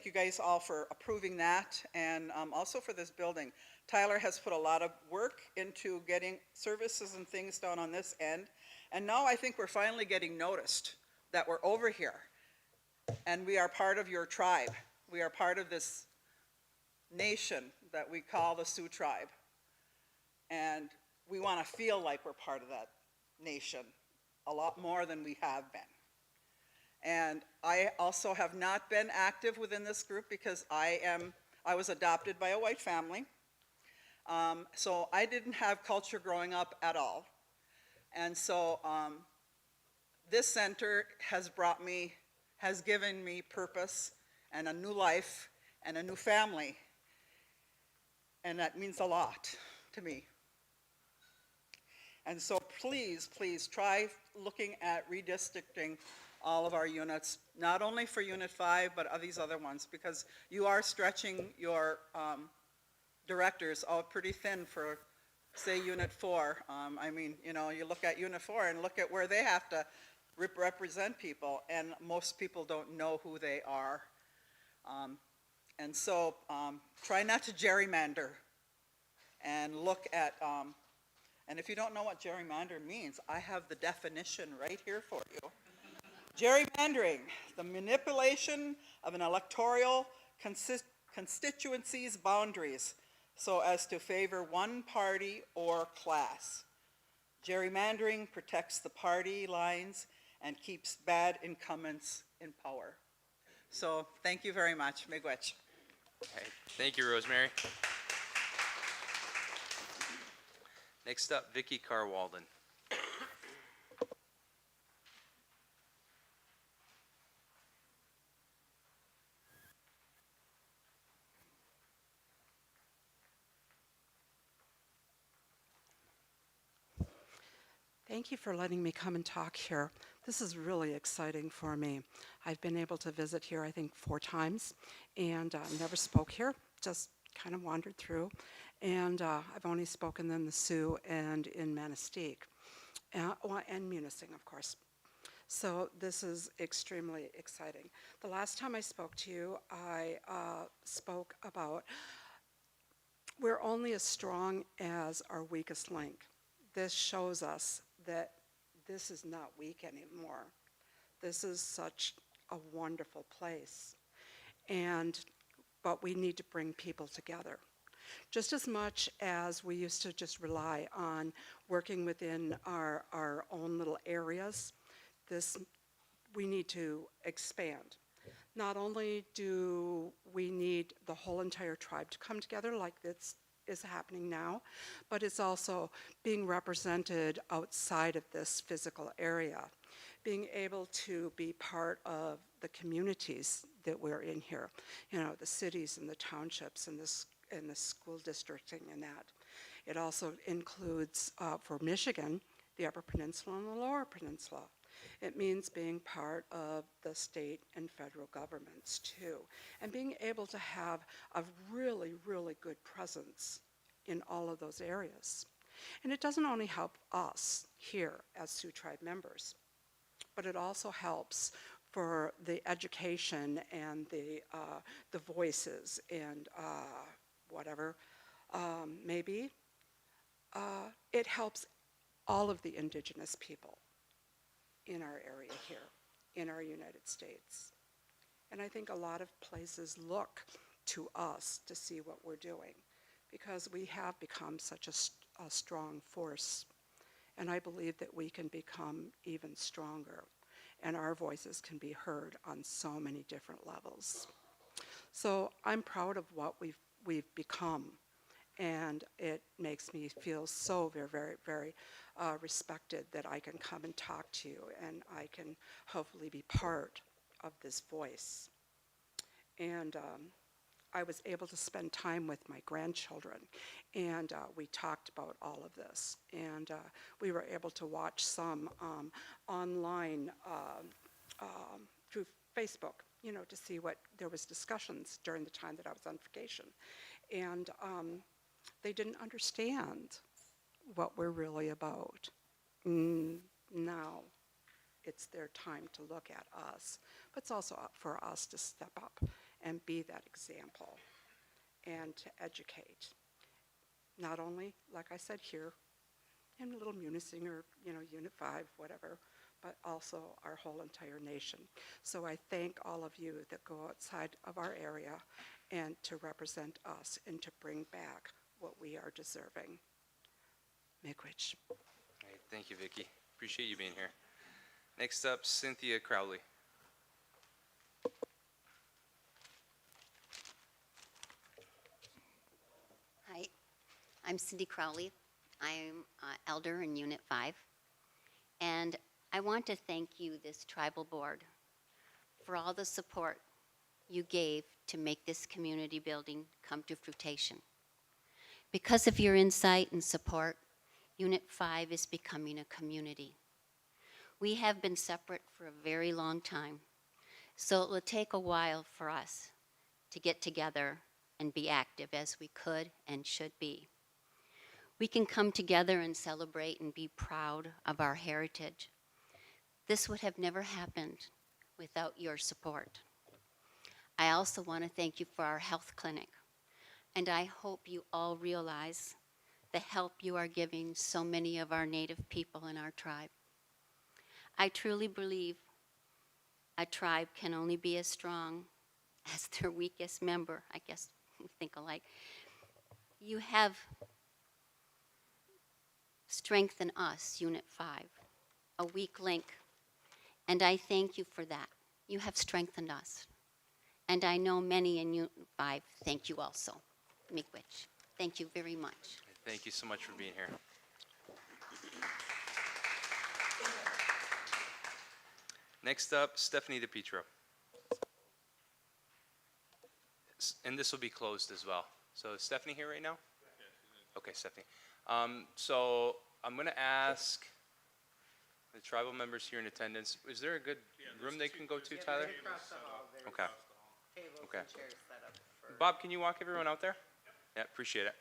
you guys all for approving that, and also for this building. Tyler has put a lot of work into getting services and things done on this end, and now I think we're finally getting noticed that we're over here, and we are part of your tribe. We are part of this nation that we call the Sioux tribe, and we want to feel like we're part of that nation a lot more than we have been. And I also have not been active within this group because I was adopted by a white family. So I didn't have culture growing up at all. And so this center has given me purpose and a new life and a new family. And that means a lot to me. And so please, please try looking at redistricting all of our units, not only for Unit 5, but these other ones, because you are stretching your directors out pretty thin for, say, Unit 4. I mean, you know, you look at Unit 4 and look at where they have to represent people, and most people don't know who they are. And so try not to gerrymander and look at, and if you don't know what gerrymander means, I have the definition right here for you. Gerrymandering, the manipulation of an electoral constituency's boundaries so as to favor one party or class. Gerrymandering protects the party lines and keeps bad incumbents in power. So thank you very much. Miigwech. All right. Thank you, Rosemary. Next up, Vicky Carwalden. Thank you for letting me come and talk here. This is really exciting for me. I've been able to visit here, I think, 4 times, and never spoke here, just kind of wandered through. And I've only spoken in the Sioux and in Manistee, and Munising, of course. So this is extremely exciting. The last time I spoke to you, I spoke about we're only as strong as our weakest link. This shows us that this is not weak anymore. This is such a wonderful place. But we need to bring people together. Just as much as we used to just rely on working within our own little areas, we need to expand. Not only do we need the whole entire tribe to come together like this is happening now, but it's also being represented outside of this physical area, being able to be part of the communities that we're in here, you know, the cities and the townships and the school districting and that. It also includes, for Michigan, the Upper Peninsula and the Lower Peninsula. It means being part of the state and federal governments too, and being able to have a really, really good presence in all of those areas. And it doesn't only help us here as Sioux Tribe members, but it also helps for the education and the voices and whatever maybe. It helps all of the indigenous people in our area here, in our United States. And I think a lot of places look to us to see what we're doing because we have become such a strong force. And I believe that we can become even stronger and our voices can be heard on so many different levels. So I'm proud of what we've become, and it makes me feel so very, very, very respected that I can come and talk to you and I can hopefully be part of this voice. And I was able to spend time with my grandchildren, and we talked about all of this. And we were able to watch some online through Facebook, you know, to see what there was discussions during the time that I was on vacation. And they didn't understand what we're really about. Now it's their time to look at us, but it's also up for us to step up and be that example and to educate. Not only, like I said here, in Little Munising or, you know, Unit 5, whatever, but also our whole entire nation. So I thank all of you that go outside of our area and to represent us and to bring back what we are deserving. Miigwech. All right, thank you, Vicki. Appreciate you being here. Next up, Cynthia Crowley. Hi, I'm Cindy Crowley. I'm elder in Unit 5. And I want to thank you, this tribal board, for all the support you gave to make this community building come to fruition. Because of your insight and support, Unit 5 is becoming a community. We have been separate for a very long time, so it will take a while for us to get together and be active as we could and should be. We can come together and celebrate and be proud of our heritage. This would have never happened without your support. I also want to thank you for our health clinic, and I hope you all realize the help you are giving so many of our Native people in our tribe. I truly believe a tribe can only be as strong as their weakest member. I guess we think alike. You have strengthened us, Unit 5, a weak link, and I thank you for that. You have strengthened us. And I know many in Unit 5 thank you also. Miigwech. Thank you very much. Thank you so much for being here. Next up, Stephanie DePietro. And this will be closed as well. So is Stephanie here right now? Okay, Stephanie. So I'm going to ask the tribal members here in attendance, is there a good room they can go to, Tyler? Okay. Okay. Bob, can you walk everyone out there? Yeah, appreciate it.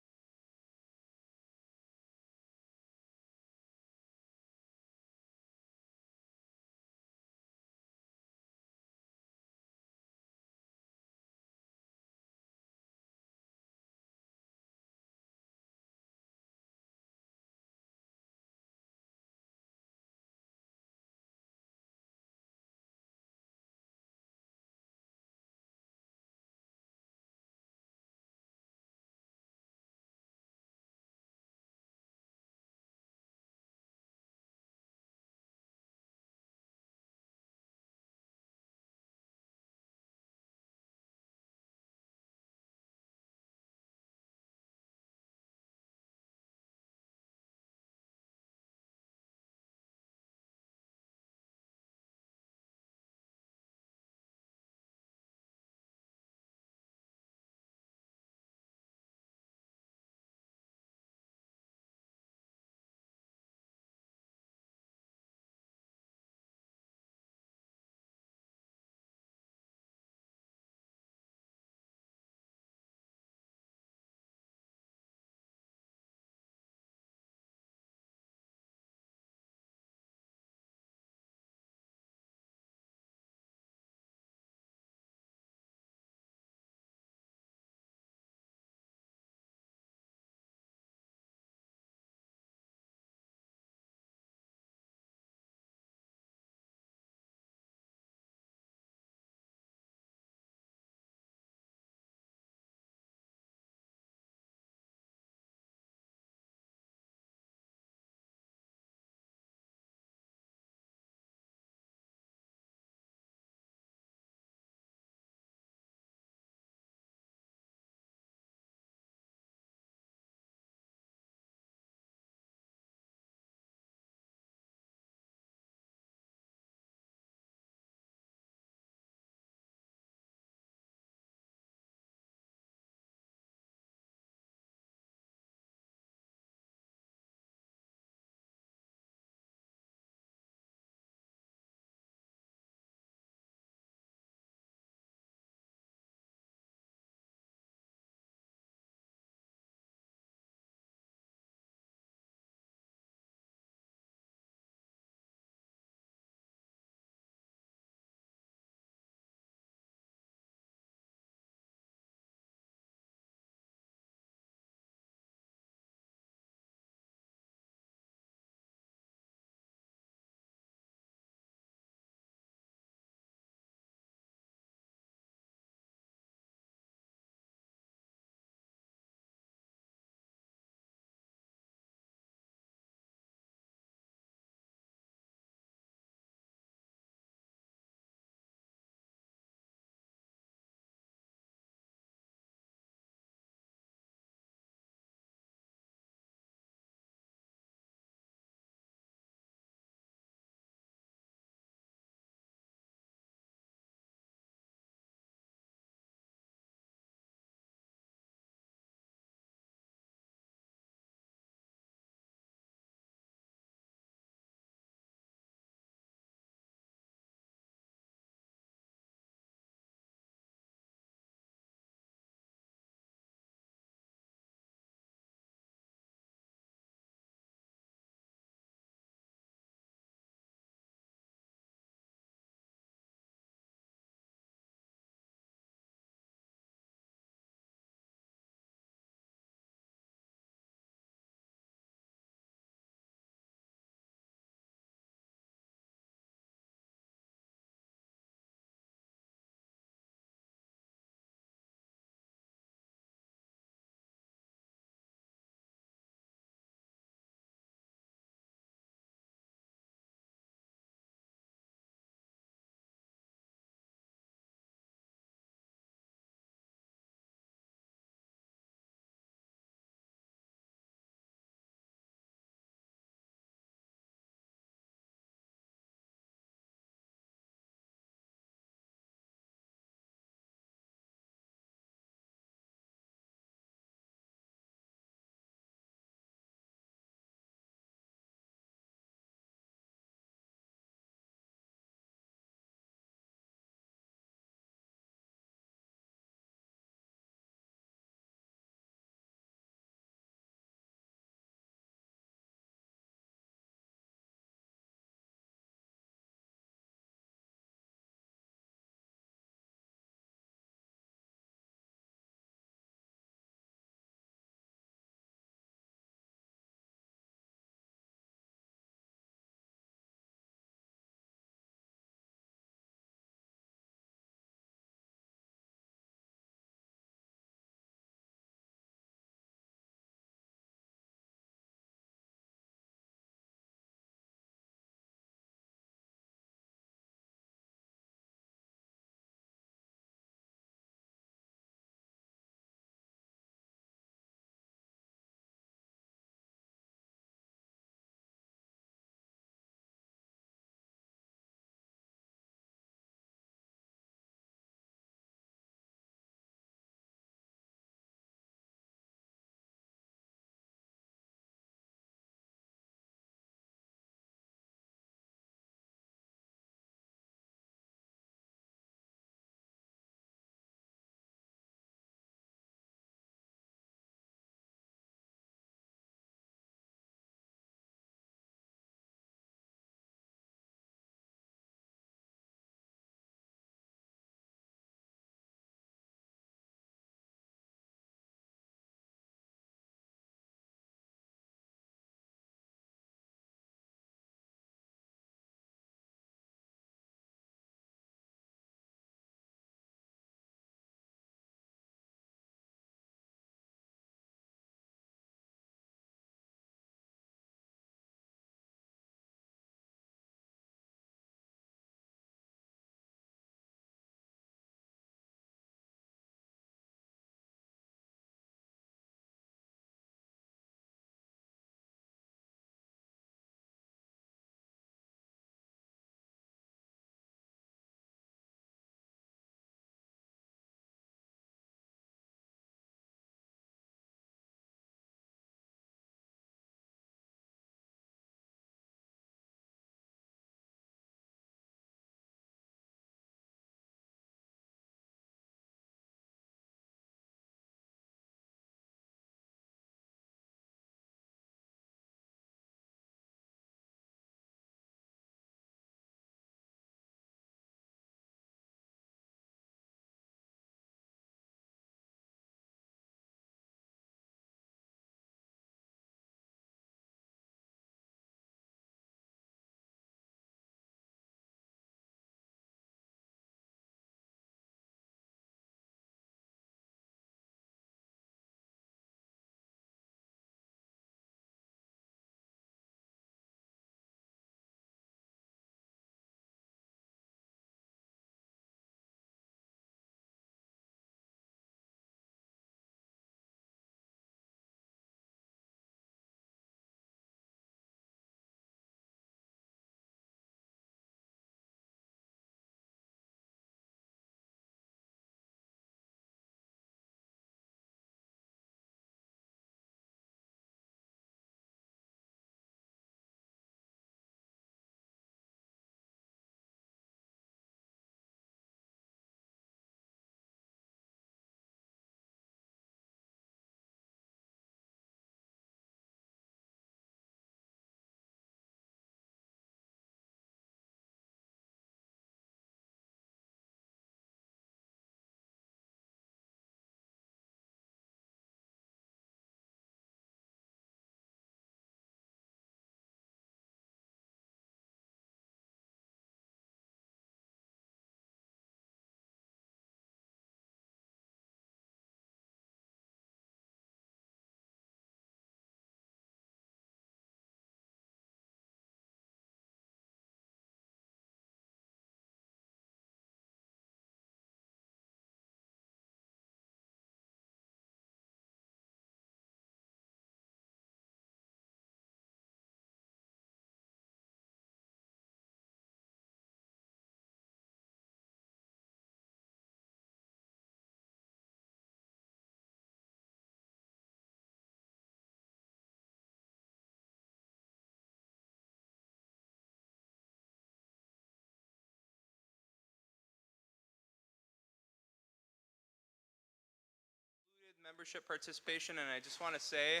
membership participation, and I just want to say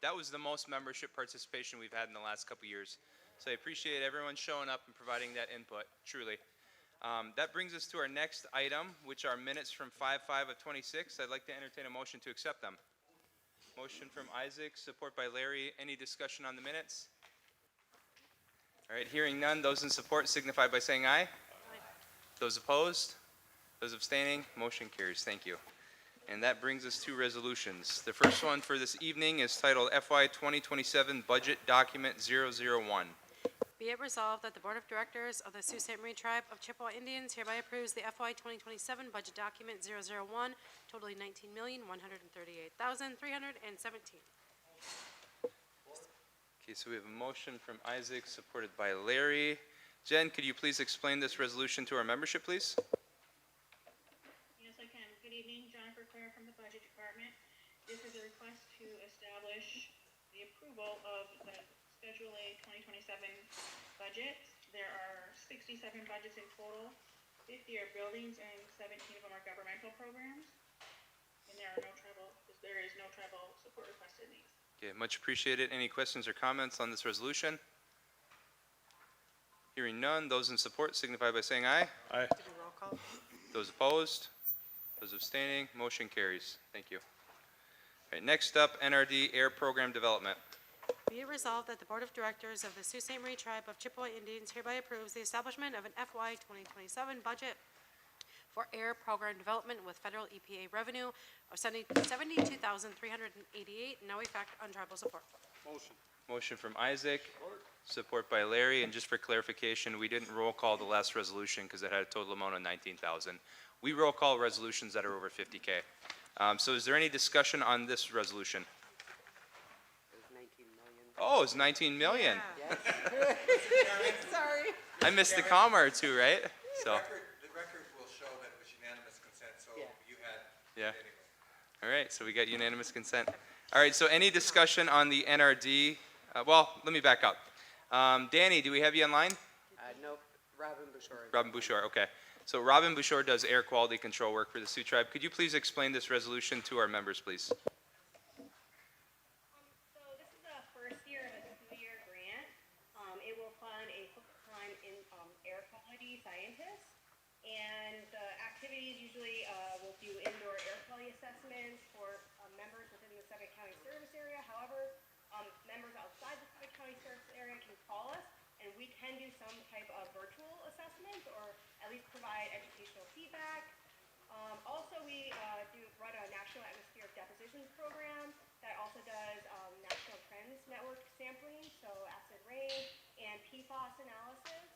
that was the most membership participation we've had in the last couple years. So I appreciate everyone showing up and providing that input, truly. That brings us to our next item, which are minutes from 5/5 of 26. I'd like to entertain a motion to accept them. Motion from Isaac, support by Larry. Any discussion on the minutes? All right, hearing none, those in support signify by saying aye. Those opposed? Those abstaining? Motion carries. Thank you. And that brings us to resolutions. The first one for this evening is titled FY 2027 Budget Document 001. Be it resolved that the Board of Directors of the Sault Ste. Marie Tribe of Chippewa Indians hereby approves the FY 2027 Budget Document 001, totaling $19,138,317. Okay, so we have a motion from Isaac, supported by Larry. Jen, could you please explain this resolution to our membership, please? Yes, I can. Good evening, Jennifer Clare from the Budget Department. This is a request to establish the approval of the Schedule A 2027 budget. There are 67 budgets in total. 50 are buildings and 17 of them are governmental programs. And there is no tribal support requested in these. Okay, much appreciated. Any questions or comments on this resolution? Hearing none, those in support signify by saying aye. Aye. Roll call. Those opposed? Those abstaining? Motion carries. Thank you. All right, next up, NRD Air Program Development. Be it resolved that the Board of Directors of the Sault Ste. Marie Tribe of Chippewa Indians hereby approves the establishment of an FY 2027 budget for air program development with federal EPA revenue of $72,388, no effect on tribal support. Motion. Motion from Isaac, support by Larry, and just for clarification, we didn't roll call the last resolution because it had a total amount of 19,000. We roll call resolutions that are over 50K. So is there any discussion on this resolution? Oh, it's 19 million. Sorry. I missed the comma or two, right? So, The record will show that it was unanimous consent, so you had yeah. All right, so we got unanimous consent. All right, so any discussion on the NRD? Well, let me back up. Danny, do we have you online? Nope, Robin Bouchard. Robin Bouchard, okay. So Robin Bouchard does air quality control work for the Sioux Tribe. Could you please explain this resolution to our members, please? So this is the first year of a 2-year grant. It will fund a full-time air quality scientist. And the activities usually will do indoor air quality assessments for members within the Summit County service area. However, members outside the Summit County service area can call us, and we can do some type of virtual assessment or at least provide educational feedback. Also, we run a National Atmospheric Depositions program that also does National Trends Network sampling, so acid rain and PFAS analysis.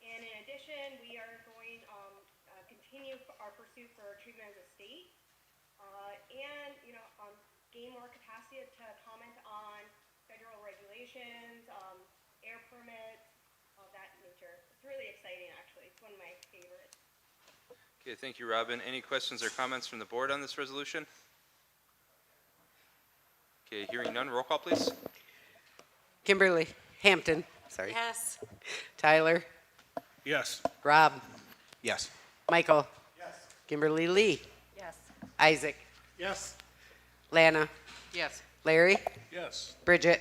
And in addition, we are going continue our pursuit for treatment as a state, and gain more capacity to comment on federal regulations, air permits, of that nature. It's really exciting, actually. It's one of my favorites. Okay, thank you, Robin. Any questions or comments from the board on this resolution? Okay, hearing none, roll call, please. Kimberly Hampton, sorry. Yes. Tyler, Yes. Rob, Yes. Michael. Yes. Kimberly Lee, Yes. Isaac, Yes. Lana, Yes. Larry, Yes. Bridget,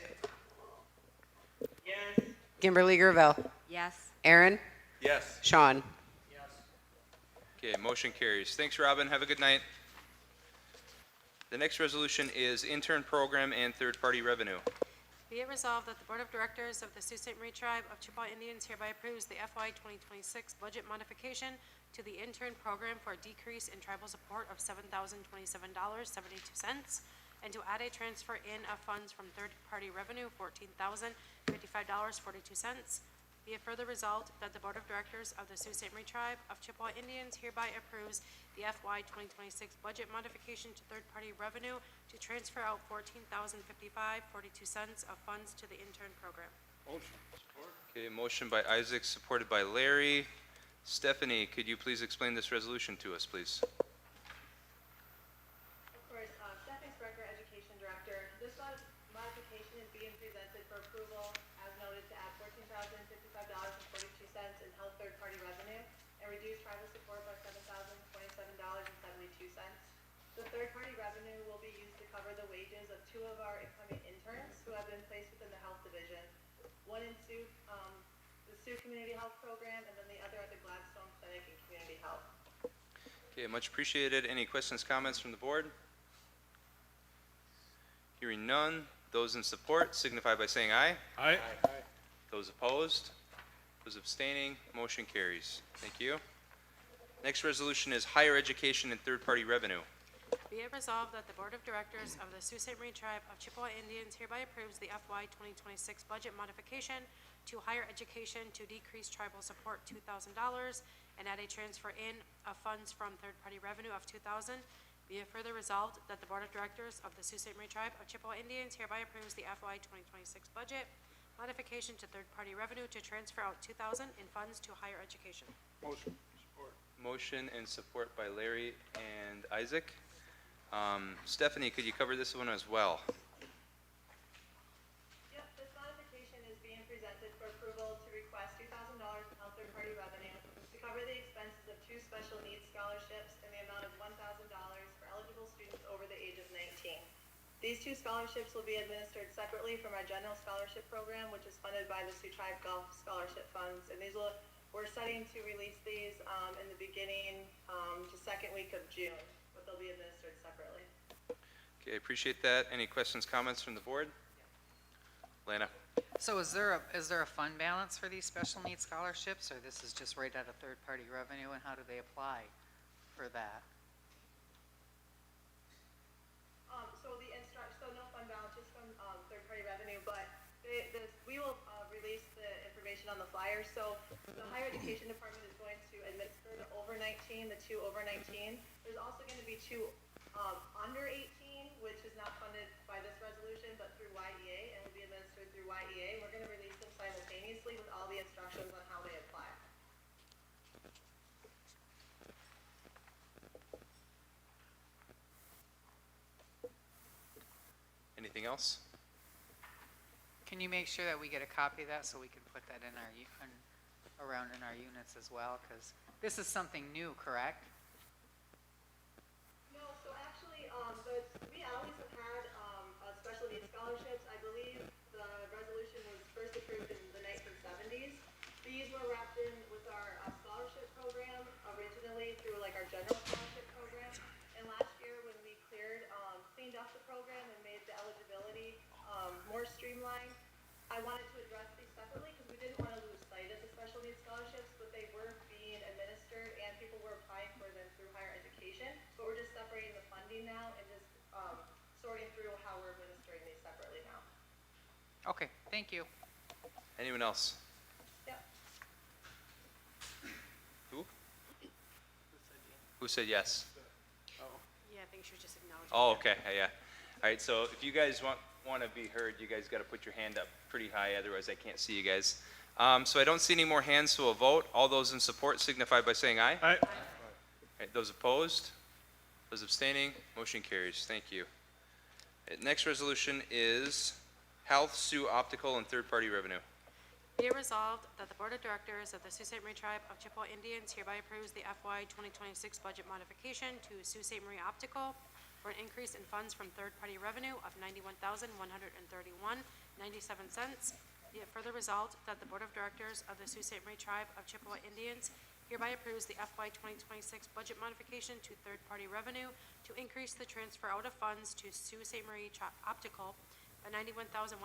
Yes. Kimberly Gravel, Yes. Aaron, Yes. Sean. Okay, motion carries. Thanks, Robin. Have a good night. The next resolution is intern program and third-party revenue. Be it resolved that the Board of Directors of the Sault Ste. Marie Tribe of Chippewa Indians hereby approves the FY 2026 budget modification to the intern program for a decrease in tribal support of $7,027.72, and to add a transfer in of funds from third-party revenue, $14,055.42. Be it further resolved that the Board of Directors of the Sault Ste. Marie Tribe of Chippewa Indians hereby approves the FY 2026 budget modification to third-party revenue to transfer out $14,055.42 of funds to the intern program. Motion. Support. Okay, motion by Isaac, supported by Larry. Stephanie, could you please explain this resolution to us, please? Of course, Stephanie Sprecher, Education Director. This modification is being presented for approval, as noted, to add $14,055.42 in health third-party revenue and reduce tribal support by $7,027.72. The third-party revenue will be used to cover the wages of 2 of our incoming interns who have been placed within the health division. One in Sault, the Sault Community Health Program, and then the other at the Gladstone Clinic and Community Health. Okay, much appreciated. Any questions, comments from the board? Hearing none, those in support signify by saying aye. Aye. Those opposed? Those abstaining? Motion carries. Thank you. Next resolution is higher education and third-party revenue. Be it resolved that the Board of Directors of the Sault Ste. Marie Tribe of Chippewa Indians hereby approves the FY 2026 budget modification to higher education to decrease tribal support $2,000 and add a transfer in of funds from third-party revenue of $2,000. Be it further resolved that the Board of Directors of the Sault Ste. Marie Tribe of Chippewa Indians hereby approves the FY 2026 budget modification to third-party revenue to transfer out $2,000 in funds to higher education. Motion. Support. Motion and support by Larry and Isaac. Stephanie, could you cover this one as well? Yep, this modification is being presented for approval to request $2,000 in third-party revenue to cover the expenses of 2 special needs scholarships in the amount of $1,000 for eligible students over the age of 19. These 2 scholarships will be administered separately from our general scholarship program, which is funded by the Sioux Tribe Golf Scholarship Funds. And we're setting to release these in the beginning to second week of June, but they'll be administered separately. Okay, appreciate that. Any questions, comments from the board? Lana? So is there a fund balance for these special needs scholarships, or this is just right out of third-party revenue, and how do they apply for that? So no fund balance, just from third-party revenue, but we will release the information on the flyer. So the higher education department is going to administer the over 19, the 2 over 19. There's also going to be 2 under 18, which is not funded by this resolution, but through YEA, and will be administered through YEA. We're going to release them simultaneously with all the instructions on how they apply. Anything else? Can you make sure that we get a copy of that so we can put that in our, around in our units as well? Because this is something new, correct? No, so actually, we always have had special needs scholarships. I believe the resolution was first approved in the 1970s. These were wrapped in with our scholarship program originally through like our general scholarship program. And last year when we cleaned up the program and made the eligibility more streamlined, I wanted to address these separately because we didn't want to lose sight of the special needs scholarships, but they were being administered and people were applying for them through higher education. But we're just separating the funding now and just sorting through how we're administering these separately now. Okay, thank you. Anyone else? Yep. Who? Who said yes? Yeah, I think she was just acknowledging. Oh, okay, yeah. All right, so if you guys want to be heard, you guys got to put your hand up pretty high, otherwise I can't see you guys. So I don't see any more hands, so we'll vote. All those in support signify by saying aye. Aye. All right, those opposed? Those abstaining? Motion carries. Thank you. Next resolution is Health, Sioux Optical, and Third-Party Revenue. Be it resolved that the Board of Directors of the Sault Ste. Marie Tribe of Chippewa Indians hereby approves the FY 2026 budget modification to Sault Ste. Marie Optical for an increase in funds from third-party revenue of $91,131.97. Be it further resolved that the Board of Directors of the Sault Ste. Marie Tribe of Chippewa Indians hereby approves the FY 2026 budget modification to third-party revenue to increase the transfer out of funds to Sault Ste. Marie Optical by $91,131.97.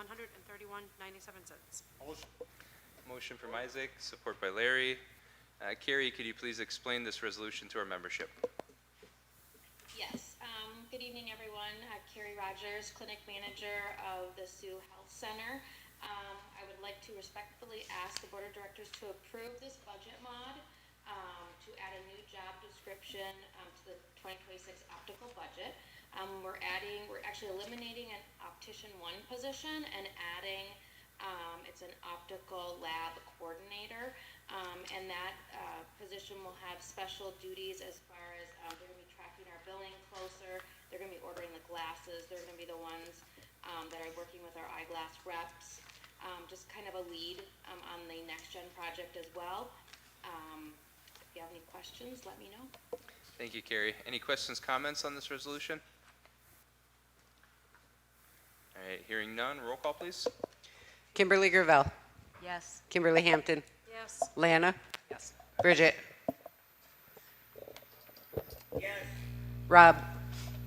Motion from Isaac, support by Larry. Carrie, could you please explain this resolution to our membership? Yes. Good evening, everyone. Carrie Rogers, Clinic Manager of the Sioux Health Center. I would like to respectfully ask the Board of Directors to approve this budget mod to add a new job description to the 2026 optical budget. We're actually eliminating an optician 1 position and adding it's an optical lab coordinator, and that position will have special duties as far as they're going to be tracking our billing closer. They're going to be ordering the glasses. They're going to be the ones that are working with our eyeglass reps. Just kind of a lead on the next gen project as well. If you have any questions, let me know. Thank you, Carrie. Any questions, comments on this resolution? All right, hearing none, roll call, please. Kimberly Gravel, Yes. Kimberly Hampton, Yes. Lana, Yes. Bridget, Yes. Rob,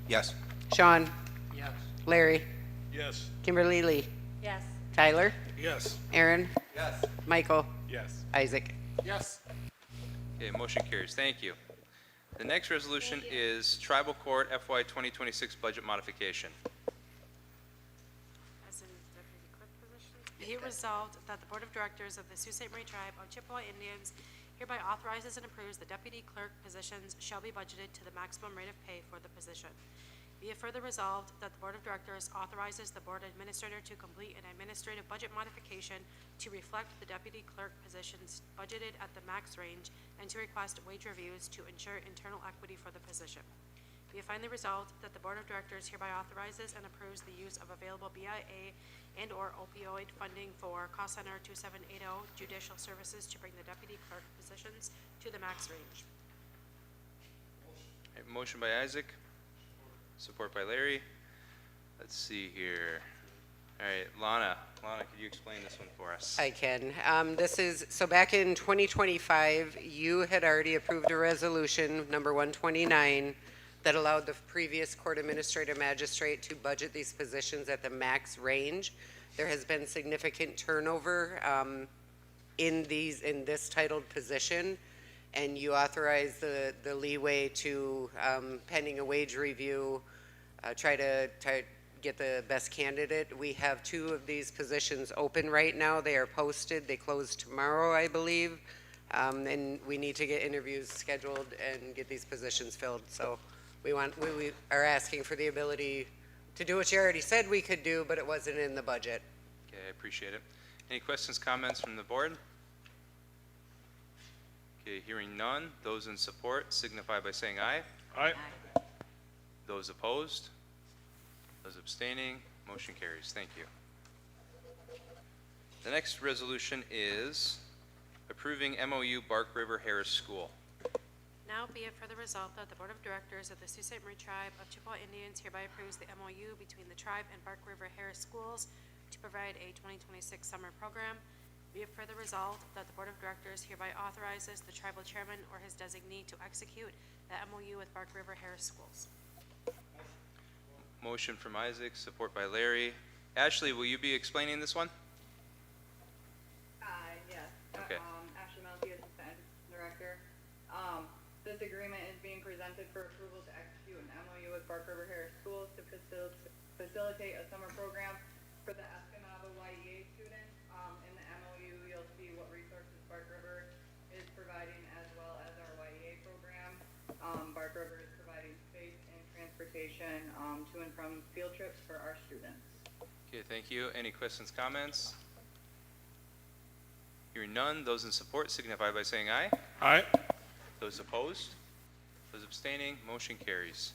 Yes. Sean, Yes. Larry, Yes. Kimberly Lee, Yes. Tyler, Yes. Aaron, Yes. Michael, Yes. Isaac. Yes. Okay, motion carries. Thank you. The next resolution is Tribal Court FY 2026 budget modification. As in deputy clerk positions. Be it resolved that the Board of Directors of the Sault Ste. Marie Tribe of Chippewa Indians hereby authorizes and approves the deputy clerk positions shall be budgeted to the maximum rate of pay for the position. Be it further resolved that the Board of Directors authorizes the Board Administrator to complete an administrative budget modification to reflect the deputy clerk positions budgeted at the max range and to request wage reviews to ensure internal equity for the position. Be it finally resolved that the Board of Directors hereby authorizes and approves the use of available BIA and/or opioid funding for cost center 2780 judicial services to bring the deputy clerk positions to the max range. All right, motion by Isaac, support by Larry. Let's see here. All right, Lana, could you explain this one for us? I can. This is, so back in 2025, you had already approved a resolution, number 129, that allowed the previous court administrator magistrate to budget these positions at the max range. There has been significant turnover in this titled position, and you authorize the leeway to, pending a wage review, try to get the best candidate. We have 2 of these positions open right now. They are posted. They close tomorrow, I believe. And we need to get interviews scheduled and get these positions filled. So we are asking for the ability to do what you already said we could do, but it wasn't in the budget. Okay, I appreciate it. Any questions, comments from the board? Okay, hearing none. Those in support signify by saying aye. Aye. Those opposed? Those abstaining? Motion carries. Thank you. The next resolution is approving MOU Bark River Harris School. Now be it further resolved that the Board of Directors of the Sault Ste. Marie Tribe of Chippewa Indians hereby approves the MOU between the tribe and Bark River Harris Schools to provide a 2026 summer program. Be it further resolved that the Board of Directors hereby authorizes the tribal chairman or his designee to execute the MOU with Bark River Harris Schools. Motion from Isaac, support by Larry. Ashley, will you be explaining this one? Yes. Okay. Ashley Melfi, Assistant Director. This agreement is being presented for approval to execute an MOU with Bark River Harris Schools to facilitate a summer program for the Escanaba YEA students. In the MOU, you'll see what resources Bark River is providing as well as our YEA program. Bark River is providing space and transportation to and from field trips for our students. Okay, thank you. Any questions, comments? Hearing none, those in support signify by saying aye. Aye. Those opposed? Those abstaining? Motion carries.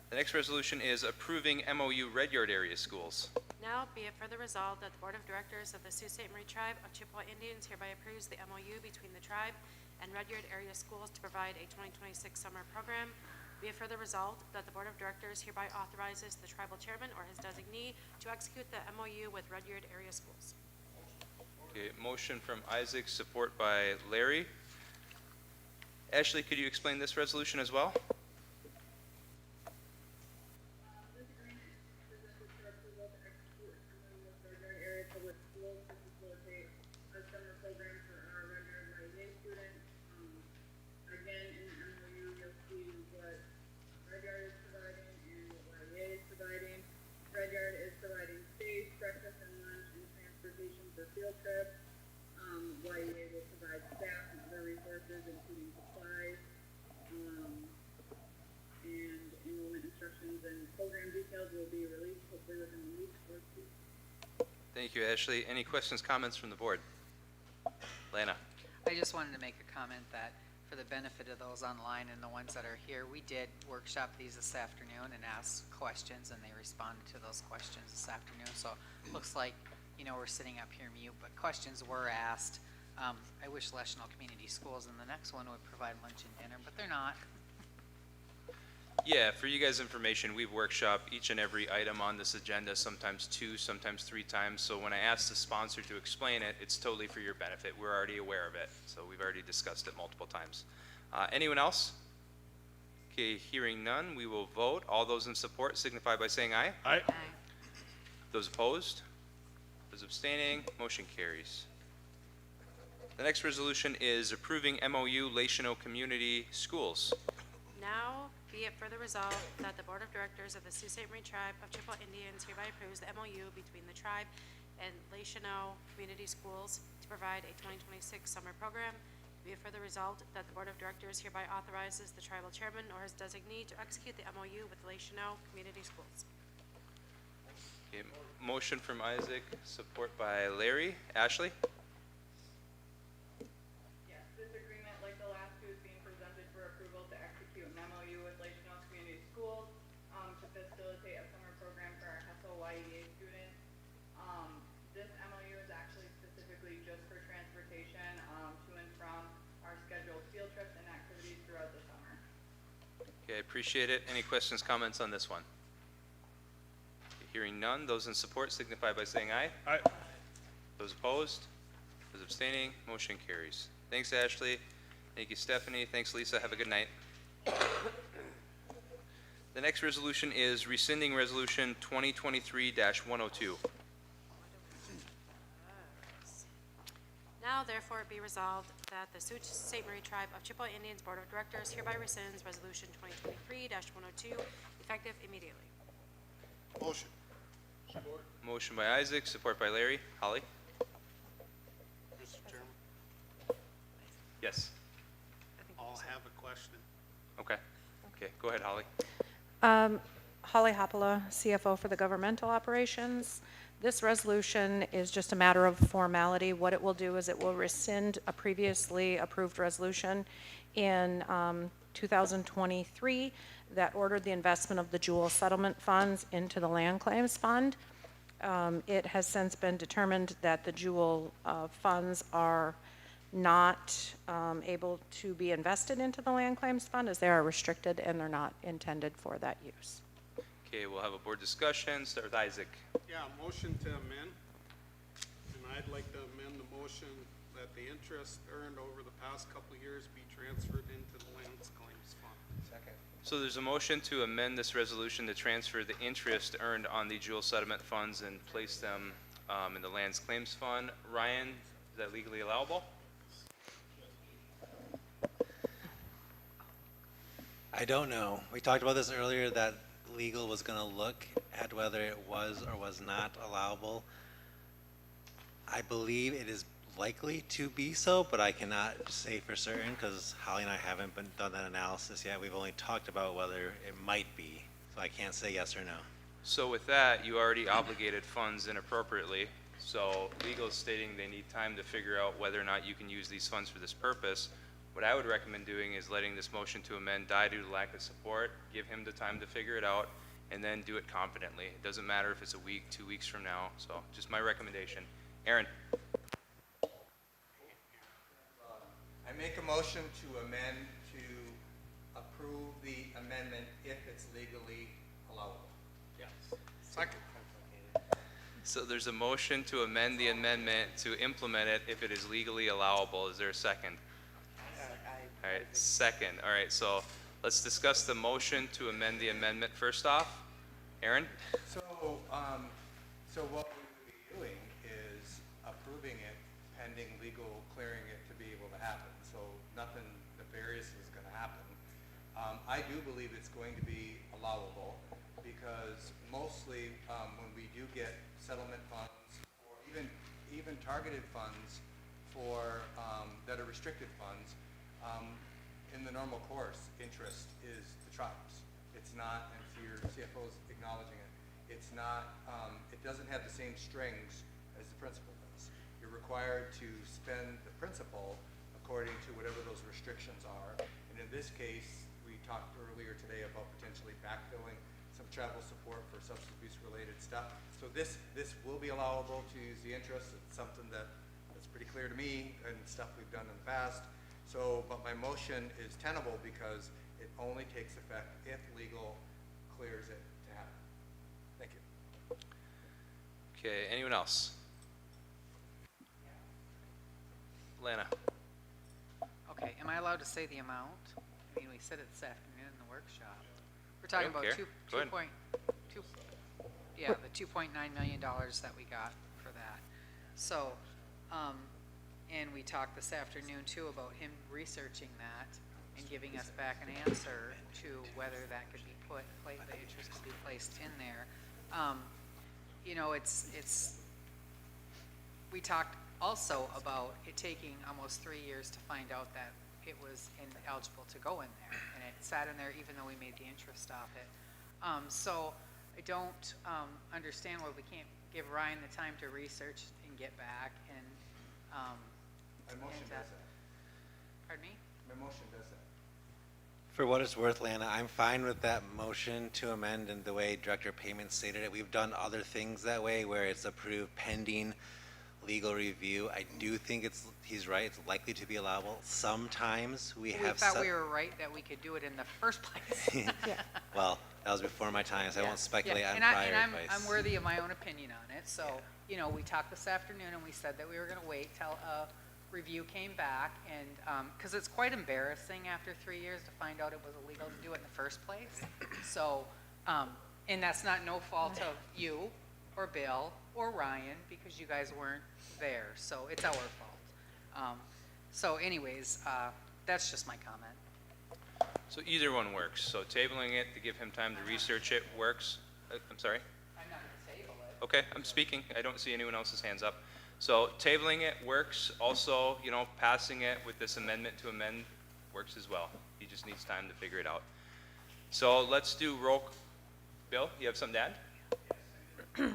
The next resolution is approving MOU Red Yard Area Schools. Now be it further resolved that the Board of Directors of the Sault Ste. Marie Tribe of Chippewa Indians hereby approves the MOU between the tribe and Red Yard Area Schools to provide a 2026 summer program. Be it further resolved that the Board of Directors hereby authorizes the tribal chairman or his designee to execute the MOU with Red Yard Area Schools. Okay, motion from Isaac, support by Larry. Ashley, could you explain this resolution as well? This agreement is presented for approval to execute an MOU with Red Yard Area Public Schools to facilitate a summer program for our Red Yard YEA students. Again, in the MOU, you'll see what Red Yard is providing and what YEA is providing. Red Yard is providing space, breakfast and lunch, and transportation for field trips. YEA will provide staff and other resources, including supplies, and enrollment instructions and program details will be released hopefully within a week or 2. Thank you, Ashley. Any questions, comments from the board? Lana? I just wanted to make a comment that for the benefit of those online and the ones that are here, we did workshop these this afternoon and ask questions, and they responded to those questions this afternoon. So it looks like, we're sitting up here mute, but questions were asked. I wish Leschenault Community Schools in the next one would provide lunch and dinner, but they're not. Yeah, for you guys' information, we've workshopped each and every item on this agenda, sometimes 2, sometimes 3 times. So when I ask the sponsor to explain it, it's totally for your benefit. We're already aware of it, so we've already discussed it multiple times. Anyone else? Okay, hearing none, we will vote. All those in support signify by saying aye. Aye. Those opposed? Those abstaining? Motion carries. The next resolution is approving MOU Lino Community Schools. Now, be it further resolved that the Board of Directors of the Sault Ste. Marie Tribe of Chippewa Indians hereby approves the MOU between the tribe and Lino Community Schools to provide a 2026 summer program. Be it further resolved that the Board of Directors hereby authorizes the tribal chairman or his designee to execute the MOU with Lino Community Schools. Okay, motion from Isaac, support by Larry. Ashley? Yes, this agreement, like the last two, is being presented for approval to execute an MOU with Lino Community Schools to facilitate a summer program for our HESO-YEA students. This MOU is actually specifically just for transportation to and from our scheduled field trips and activities throughout the summer. Okay, I appreciate it. Any questions, comments on this one? Hearing none, those in support signify by saying aye. Aye. Those opposed? Those abstaining? Motion carries. Thanks, Ashley. Thank you, Stephanie. Thanks, Lisa. Have a good night. The next resolution is rescinding Resolution 2023-102. Now therefore it be resolved that the Sault Ste. Marie Tribe of Chippewa Indians Board of Directors hereby rescinds Resolution 2023-102 effective immediately. Motion. Support. Motion by Isaac, support by Larry. Holly? Mr. Chairman, Yes. I'll have a question. Okay. Okay, go ahead, Holly. Holly Hoppola, CFO for the Governmental Operations. This resolution is just a matter of formality. What it will do is it will rescind a previously approved resolution in 2023 that ordered the investment of the Jewel settlement funds into the Land Claims Fund. It has since been determined that the Jewel funds are not able to be invested into the Land Claims Fund as they are restricted and they're not intended for that use. Okay, we'll have a board discussion. Start with Isaac. Yeah, motion to amend. And I'd like to amend the motion that the interest earned over the past couple of years be transferred into the Land Claims Fund. Second. So there's a motion to amend this resolution to transfer the interest earned on the Jewel settlement funds and place them in the Lands Claims Fund. Ryan, is that legally allowable? I don't know. We talked about this earlier, that legal was going to look at whether it was or was not allowable. I believe it is likely to be so, but I cannot say for certain because Holly and I haven't done that analysis yet. We've only talked about whether it might be, so I can't say yes or no. So with that, you already obligated funds inappropriately. So legal is stating they need time to figure out whether or not you can use these funds for this purpose. What I would recommend doing is letting this motion to amend die due to lack of support, give him the time to figure it out, and then do it confidently. It doesn't matter if it's a week, 2 weeks from now, so just my recommendation. Aaron? I make a motion to amend to approve the amendment if it's legally allowable. Yes. Second. So there's a motion to amend the amendment to implement it if it is legally allowable. Is there a second? All right, second. All right, so let's discuss the motion to amend the amendment first off. Aaron? So what we would be doing is approving it pending legal clearing it to be able to happen. So nothing nefarious is going to happen. I do believe it's going to be allowable because mostly when we do get settlement funds or even targeted funds for that are restricted funds, in the normal course, interest is the tribes. It's not, and so your CFO's acknowledging it, it's not, it doesn't have the same strings as the principal does. You're required to spend the principal according to whatever those restrictions are. And in this case, we talked earlier today about potentially backfilling some travel support for substance abuse related stuff. So this will be allowable to use the interest. It's something that's pretty clear to me and stuff we've done in the past. So, but my motion is tenable because It only takes effect if legal clears it to happen. Thank you. Okay, anyone else? Lana? Okay, am I allowed to say the amount? I mean, we said it this afternoon in the workshop. We're talking about care. Go ahead. the $2.9 million that we got for that. So, and we talked this afternoon too about him researching that and giving us back an answer to whether that could be the interest could be placed in there. You know, we talked also about it taking almost 3 years to find out that it was ineligible to go in there, and it sat in there even though we made the interest off it. So I don't understand why we can't give Ryan the time to research and get back and. My motion does that. Pardon me? My motion does that. For what it's worth, Lana, I'm fine with that motion to amend in the way Director Payment stated it. We've done other things that way where it's approved pending legal review. I do think he's right, it's likely to be allowable. Sometimes we thought we were right that we could do it in the first place. Well, that was before my time, so I won't speculate on and prior I'm advice. worthy of my own opinion on it. So, you know, we talked this afternoon and we said that we were going to wait till a review came back, and because it's quite embarrassing after 3 years to find out it was illegal to do it in the first place. So, and that's not no fault of you or Bill or Ryan, because you guys weren't there. So it's our fault. So anyways, that's just my comment. So either one works. So tabling it to give him time to research it works. I'm sorry? I'm not going to table it. Okay, I'm speaking. I don't see anyone else's hands up. So tabling it works. Also, you know, passing it with this amendment to amend works as well. He just needs time to figure it out. So let's do roll. Bill, you have something to add?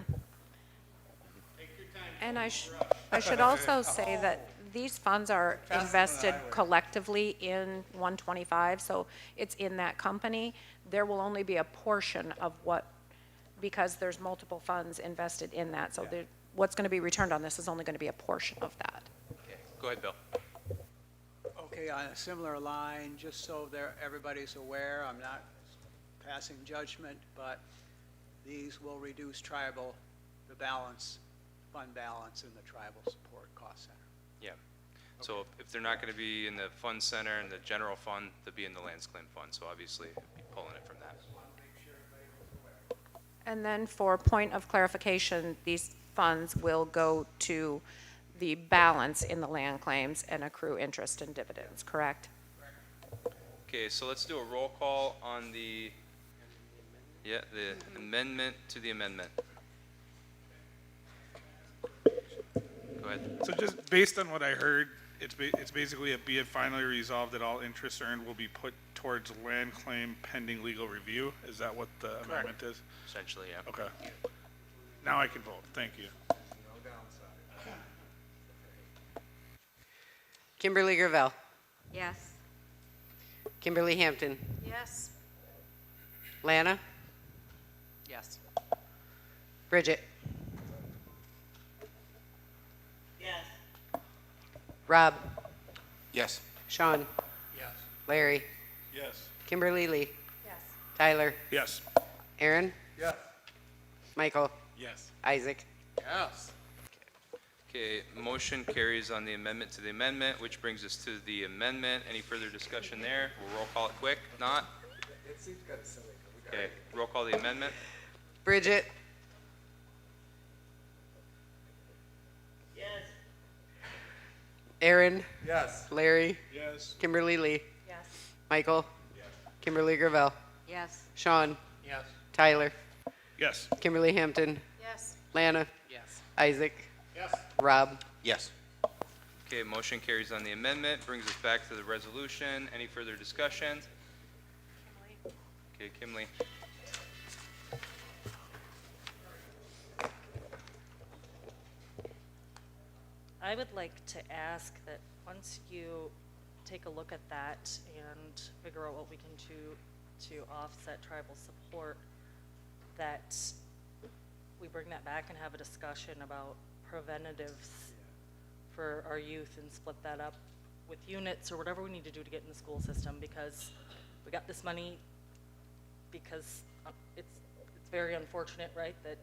And I should also say that these funds are invested collectively in 125, so it's in that company. There will only be a portion of because there's multiple funds invested in that, so what's going to be returned on this is only going to be a portion of that. Okay, go ahead, Bill. Okay, on a similar line, just so everybody's aware, I'm not passing judgment, but these will reduce the fund balance in the tribal support cost center. Yeah. So if they're not going to be in the fund center and the general fund, they'll be in the lands claim fund. So obviously, be pulling it from that. And then for point of clarification, these funds will go to the balance in the land claims and accrue interest and dividends, correct? Okay, so let's do a roll call on the amendment to the amendment. Go ahead. So just based on what I heard, it's basically be it finally resolved that all interest earned will be put towards land claim pending legal review. Is that what the amendment is? Essentially, yeah. Okay. Now I can vote. Thank you. Kimberly Gravel. Yes. Kimberly Hampton. Yes. Lana. Yes. Bridget. Yes. Rob. Yes. Sean. Yes. Larry. Yes. Kimberly Lee. Yes. Tyler. Yes. Aaron. Yes. Michael. Yes. Isaac. Yes. Okay, motion carries on the amendment to the amendment, which brings us to the amendment. Any further discussion there? We'll roll call it quick. Not? Okay, roll call the amendment. Bridget. Yes. Aaron. Yes. Larry. Yes. Kimberly Lee. Yes. Michael. Kimberly Gravel. Yes. Sean. Yes. Tyler. Yes. Kimberly Hampton. Yes. Lana. Yes. Isaac. Yes. Rob. Yes. Okay, motion carries on the amendment, brings us back to the resolution. Any further discussion? Okay, Kimley. I would like to ask that once you take a look at that and figure out what we can do to offset tribal support, that we bring that back and have a discussion about preventatives for our youth and split that up with units or whatever we need to do to get in the school system, because we got this money because it's very unfortunate, right, that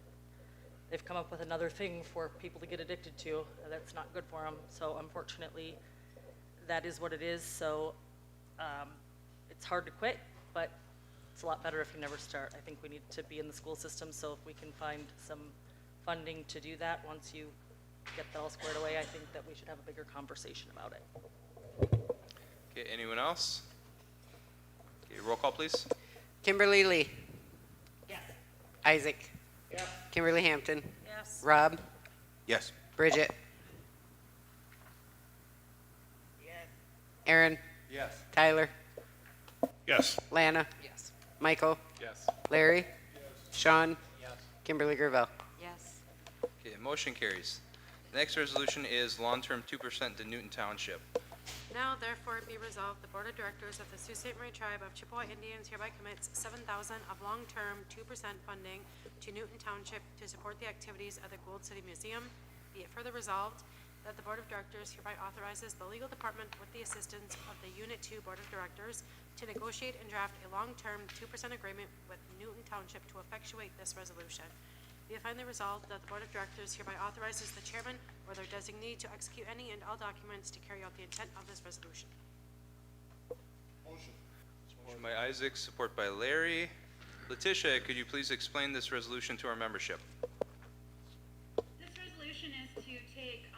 they've come up with another thing for people to get addicted to that's not good for them. So unfortunately, that is what it is. So it's hard to quit, but it's a lot better if you never start. I think we need to be in the school system, so if we can find some funding to do that, once you get that all squared away, I think that we should have a bigger conversation about it. Okay, anyone else? Okay, roll call, please. Kimberly Lee. Yes. Isaac. Yes. Kimberly Hampton. Yes. Rob. Yes. Bridget. Aaron. Yes. Tyler. Yes. Lana. Yes. Michael. Yes. Larry. Sean. Yes. Kimberly Gravel. Yes. Okay, motion carries. The next resolution is long-term 2% to Newton Township. Now therefore be resolved, the Board of Directors of the Sault Ste. Marie Tribe of Chippewa Indians hereby commits $7,000 of long-term 2% funding to Newton Township to support the activities of the Gold City Museum. Be it further resolved that the Board of Directors hereby authorizes the legal department with the assistance of the Unit 2 Board of Directors to negotiate and draft a long-term 2% agreement with Newton Township to effectuate this resolution. Be it finally resolved that the Board of Directors hereby authorizes the chairman or their designee to execute any and all documents to carry out the intent of this resolution. Motion. Motion by Isaac, support by Larry. Letitia, could you please explain this resolution to our membership? This resolution is to take,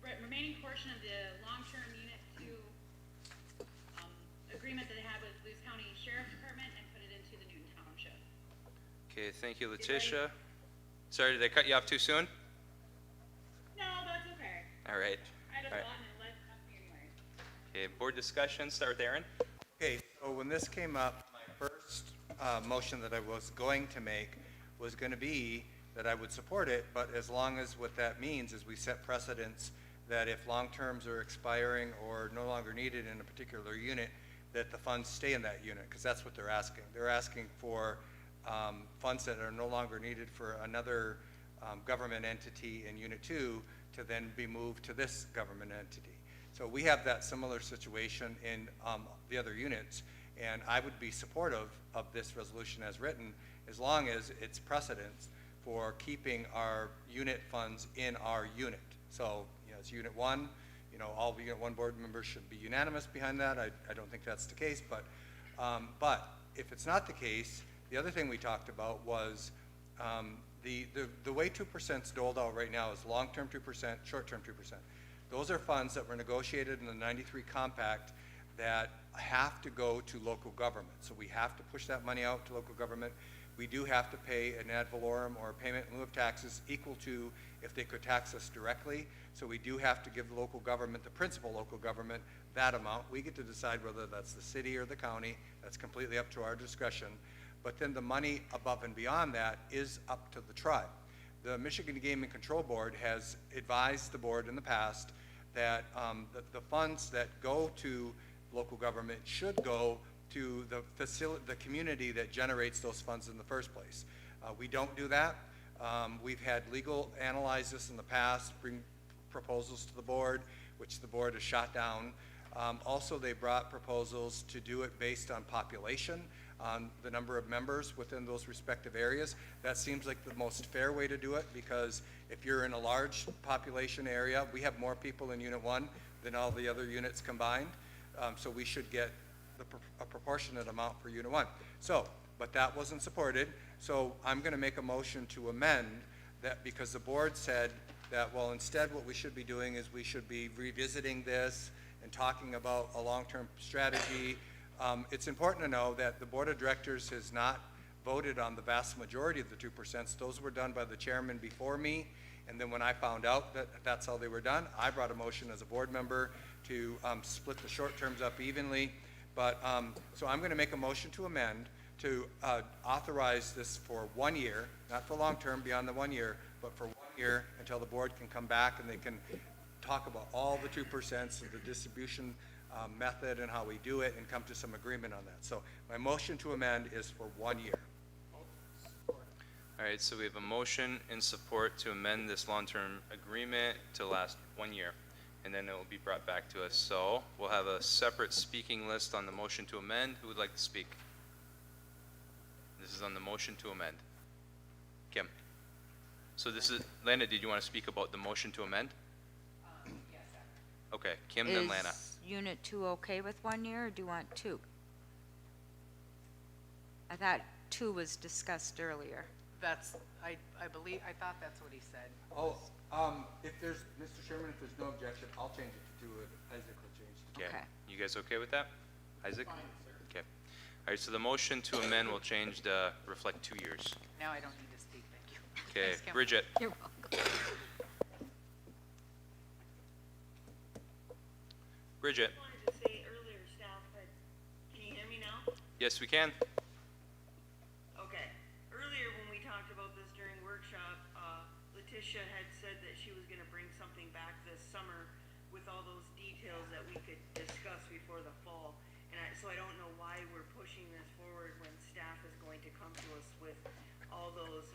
the remaining portion of the long-term Unit 2, agreement that they have with Lewis County Sheriff Department and put it into the Newton Township. Okay, thank you, Letitia. Sorry, did I cut you off too soon? No, that's okay. All right. I had a All right. thought and it led me anyway. Okay, board discussion, start with Aaron. Okay, so when this came up, my first motion that I was going to make was going to be that I would support it, but as long as what that means is we set precedents that if long terms are expiring or no longer needed in a particular unit, that the funds stay in that unit, because that's what they're asking. They're asking for funds that are no longer needed for another government entity in Unit 2 to then be moved to this government entity. So we have that similar situation in the other units, and I would be supportive of this resolution as written as long as it's precedence for keeping our unit funds in our unit. So, you know, it's Unit 1, you know, all the Unit 1 board members should be unanimous behind that. I don't think that's the case, but if it's not the case, the other thing we talked about was the way 2% is doled out right now is long-term 2%, short-term 2%. Those are funds that were negotiated in the 93 compact that have to go to local government. So we have to push that money out to local government. We do have to pay an ad valorem or a payment in lieu of taxes equal to if they could tax us directly. So we do have to give the local government, the principal local government, that amount. We get to decide whether that's the city or the county. That's completely up to our discretion. But then the money above and beyond that is up to the tribe. The Michigan Gaming Control Board has advised the board in the past that the funds that go to local government should go to the community that generates those funds in the first place. We don't do that. We've had legal analyze this in the past, bring proposals to the board, which the board has shot down. Also, they brought proposals to do it based on population, on the number of members within those respective areas. That seems like the most fair way to do it, because if you're in a large population area, we have more people in Unit 1 than all the other units combined, so we should get a proportionate amount for Unit 1. So, but that wasn't supported, so I'm going to make a motion to amend that, because the board said that, well, instead what we should be doing is we should be revisiting this and talking about a long-term strategy. It's important to know that the Board of Directors has not voted on the vast majority of the 2%. Those were done by the chairman before me, and then when I found out that that's how they were done, I brought a motion as a board member to split the short terms up evenly. But so I'm going to make a motion to amend to authorize this for 1 year, not for long term beyond the 1 year, but for 1 year until the board can come back and they can talk about all the 2% and the distribution method and how we do it and come to some agreement on that. So my motion to amend is for 1 year. All right, so we have a motion in support to amend this long-term agreement to last 1 year. and then it will be brought back to us. So we'll have a separate speaking list on the motion to amend. Who would like to speak? This is on the motion to amend. Kim. So this is, Lana, did you want to speak about the motion to amend? Yes, Okay, Kim, then Lana. Is Unit 2 okay with 1 year, or do you want 2? I thought 2 was discussed earlier. that's, I believe, I thought that's what he said. Oh, if there's, Mr. Chairman, if there's no objection, I'll change it to 2, Isaac will change it. Okay. Okay. You guys okay with that? Isaac? Okay. All right, so the motion to amend will change to reflect 2 years. Now I don't need to speak, thank you. Okay, Thanks, Kim. Bridget. You're welcome. Bridget. I wanted to say earlier, staff, but can you hear me now? Yes, we can. Okay. Earlier, when we talked about this during workshop, Letitia had said that she was gonna bring something back this summer with all those details that we could discuss before the fall. And so I don't know why we're pushing this forward when staff is going to come to us with all those,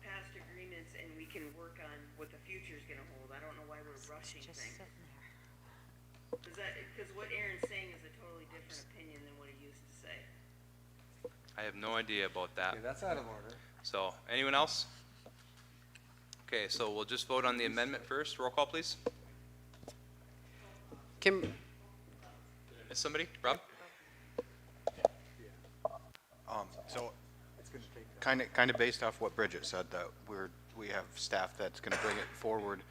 past agreements, and we can work on what the future's gonna hold. I don't know why we're rushing Just things. sitting there. Because what Aaron's saying is a totally different opinion than what he used to say. I have no idea about that. Okay, that's out of order. So, anyone else? Okay, so we'll just vote on the amendment first. Roll call, please. Kim, Is somebody? Rob? So, It's gonna take that. kind of based off what Bridget said, that we have staff that's going to bring it forward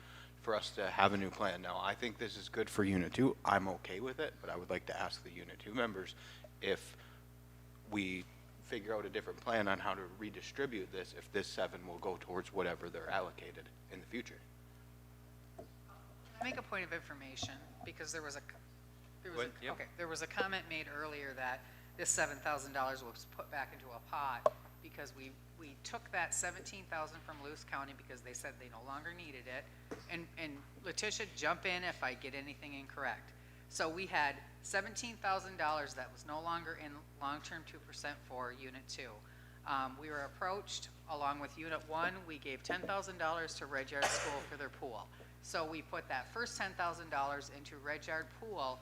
for us to have a new plan. Now, I think this is good for Unit 2. I'm okay with it, but I would like to ask the Unit 2 members if we figure out a different plan on how to redistribute this, if this 7 will go towards whatever they're allocated in the future. Make a point of information, because there was a, What? Yep. okay, there was a comment made earlier that this $7,000 was put back into a pot because we took that $17,000 from Lewis County because they said they no longer needed it. And Letitia, jump in if I get anything incorrect. So we had $17,000 that was no longer in long-term 2% for Unit 2. We were approached, along with Unit 1, we gave $10,000 to Red Yard School for their pool. So we put that first $10,000 into Red Yard Pool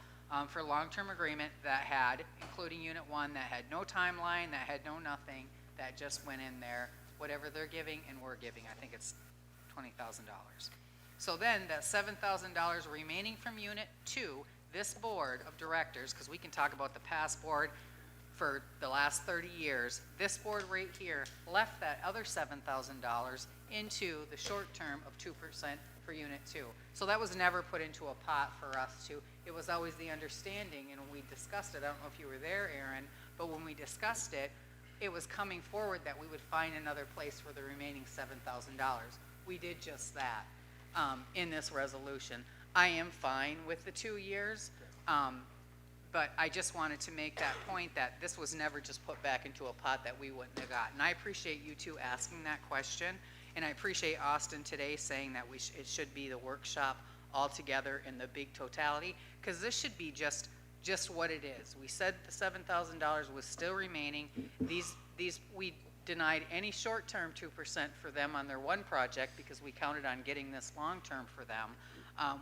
for long-term agreement that had, including Unit 1, that had no timeline, that had no nothing, that just went in there, whatever they're giving and we're giving. I think it's $20,000. So then that $7,000 remaining from Unit 2, this board of directors, because we can talk about the past board for the last 30 years, this board right here left that other $7,000 into the short term of 2% for Unit 2. So that was never put into a pot for us to, it was always the understanding, and when we discussed it, I don't know if you were there, Aaron, but when we discussed it, it was coming forward that we would find another place for the remaining $7,000. We did just that in this resolution. I am fine with the 2 years, but I just wanted to make that point that this was never just put back into a pot that we wouldn't have gotten. I appreciate you two asking that question, and I appreciate Austin today saying that it should be the workshop altogether in the big totality, because this should be just what it is. We said the $7,000 was still remaining. We denied any short-term 2% for them on their one project because we counted on getting this long-term for them.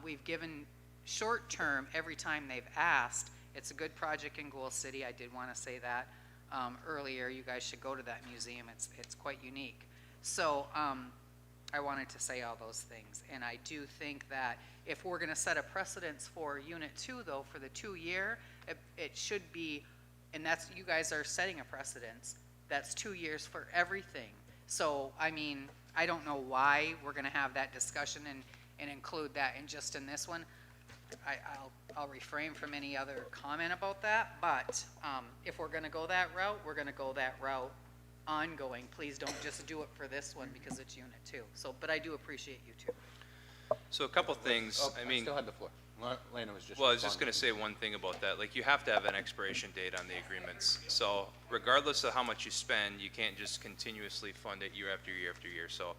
We've given short-term every time they've asked. It's a good project in Gold City. I did want to say that earlier. You guys should go to that museum. It's quite unique. So I wanted to say all those things. And I do think that if we're going to set a precedence for Unit 2, though, for the 2-year, it should be, and that's, you guys are setting a precedence, that's 2 years for everything. So, I mean, I don't know why we're going to have that discussion and include that in just in this one. I'll refrain from any other comment about that, but if we're going to go that route, we're going to go that route ongoing. Please don't just do it for this one because it's Unit 2. So, but I do appreciate you two. So a couple things, I mean. still had the floor. Lana was just. Well, I was just going to say one thing about that. Like, you have to have an expiration date on the agreements. So regardless of how much you spend, you can't just continuously fund it year after year after year. So,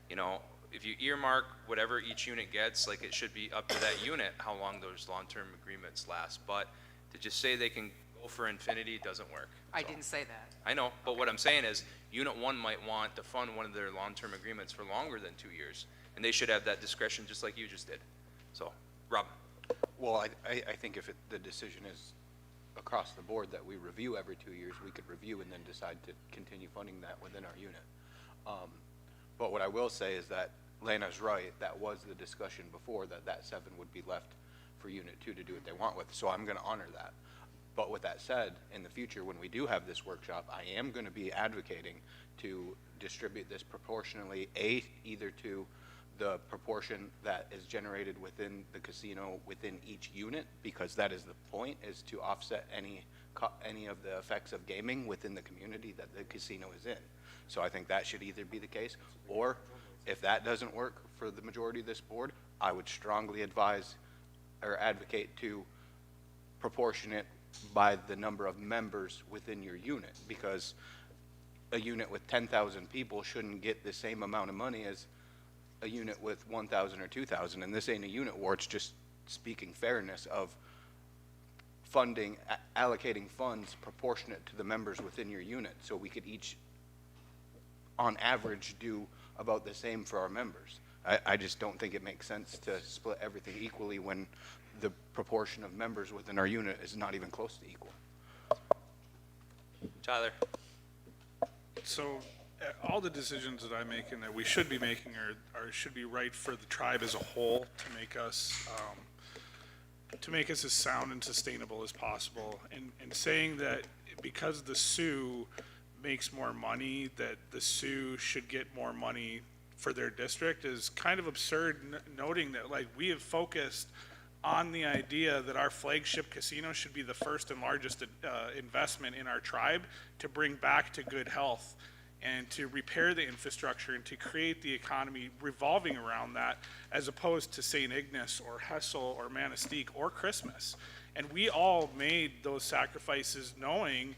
you know, if you earmark whatever each unit gets, like, it should be up to that unit how long those long-term agreements last. But to just say they can go for infinity doesn't work. I didn't say that. I know, but what I'm saying is, Unit 1 might want to fund one of their long-term agreements for longer than 2 years, and they should have that discretion just like you just did. So, Rob? Well, I think if the decision is across the board that we review every 2 years, we could review and then decide to continue funding that within our unit. But what I will say is that Lana's right, that was the discussion before, that 7 would be left for Unit 2 to do what they want with, so I'm gonna honor that. But with that said, in the future, when we do have this workshop, I am gonna be advocating to distribute this proportionally, either to the proportion that is generated within the casino within each unit, because that is the point, is to offset any of the effects of gaming within the community that the casino is in. So I think that should either be the case, or if that doesn't work for the majority of this board, I would strongly advise or advocate to proportion it by the number of members within your unit, because a unit with 10,000 people shouldn't get the same amount of money as a unit with 1,000 or 2,000, and this ain't a unit war, it's just speaking fairness of funding, allocating funds proportionate to the members within your unit, so we could each, on average, do about the same for our members. I just don't think it makes sense to split everything equally when the proportion of members within our unit is not even close to equal. Tyler? So all the decisions that I make and that we should be making should be right for the tribe as a whole to make us as sound and sustainable as possible. And saying that because the Sioux makes more money, that the Sioux should get more money for their district is kind of absurd, noting that like we have focused on the idea that our flagship casino should be the first and largest investment in our tribe to bring back to good health and to repair the infrastructure and to create the economy revolving around that, as opposed to St. Ignace or Hessel or Manistee or Christmas. And we all made those sacrifices knowing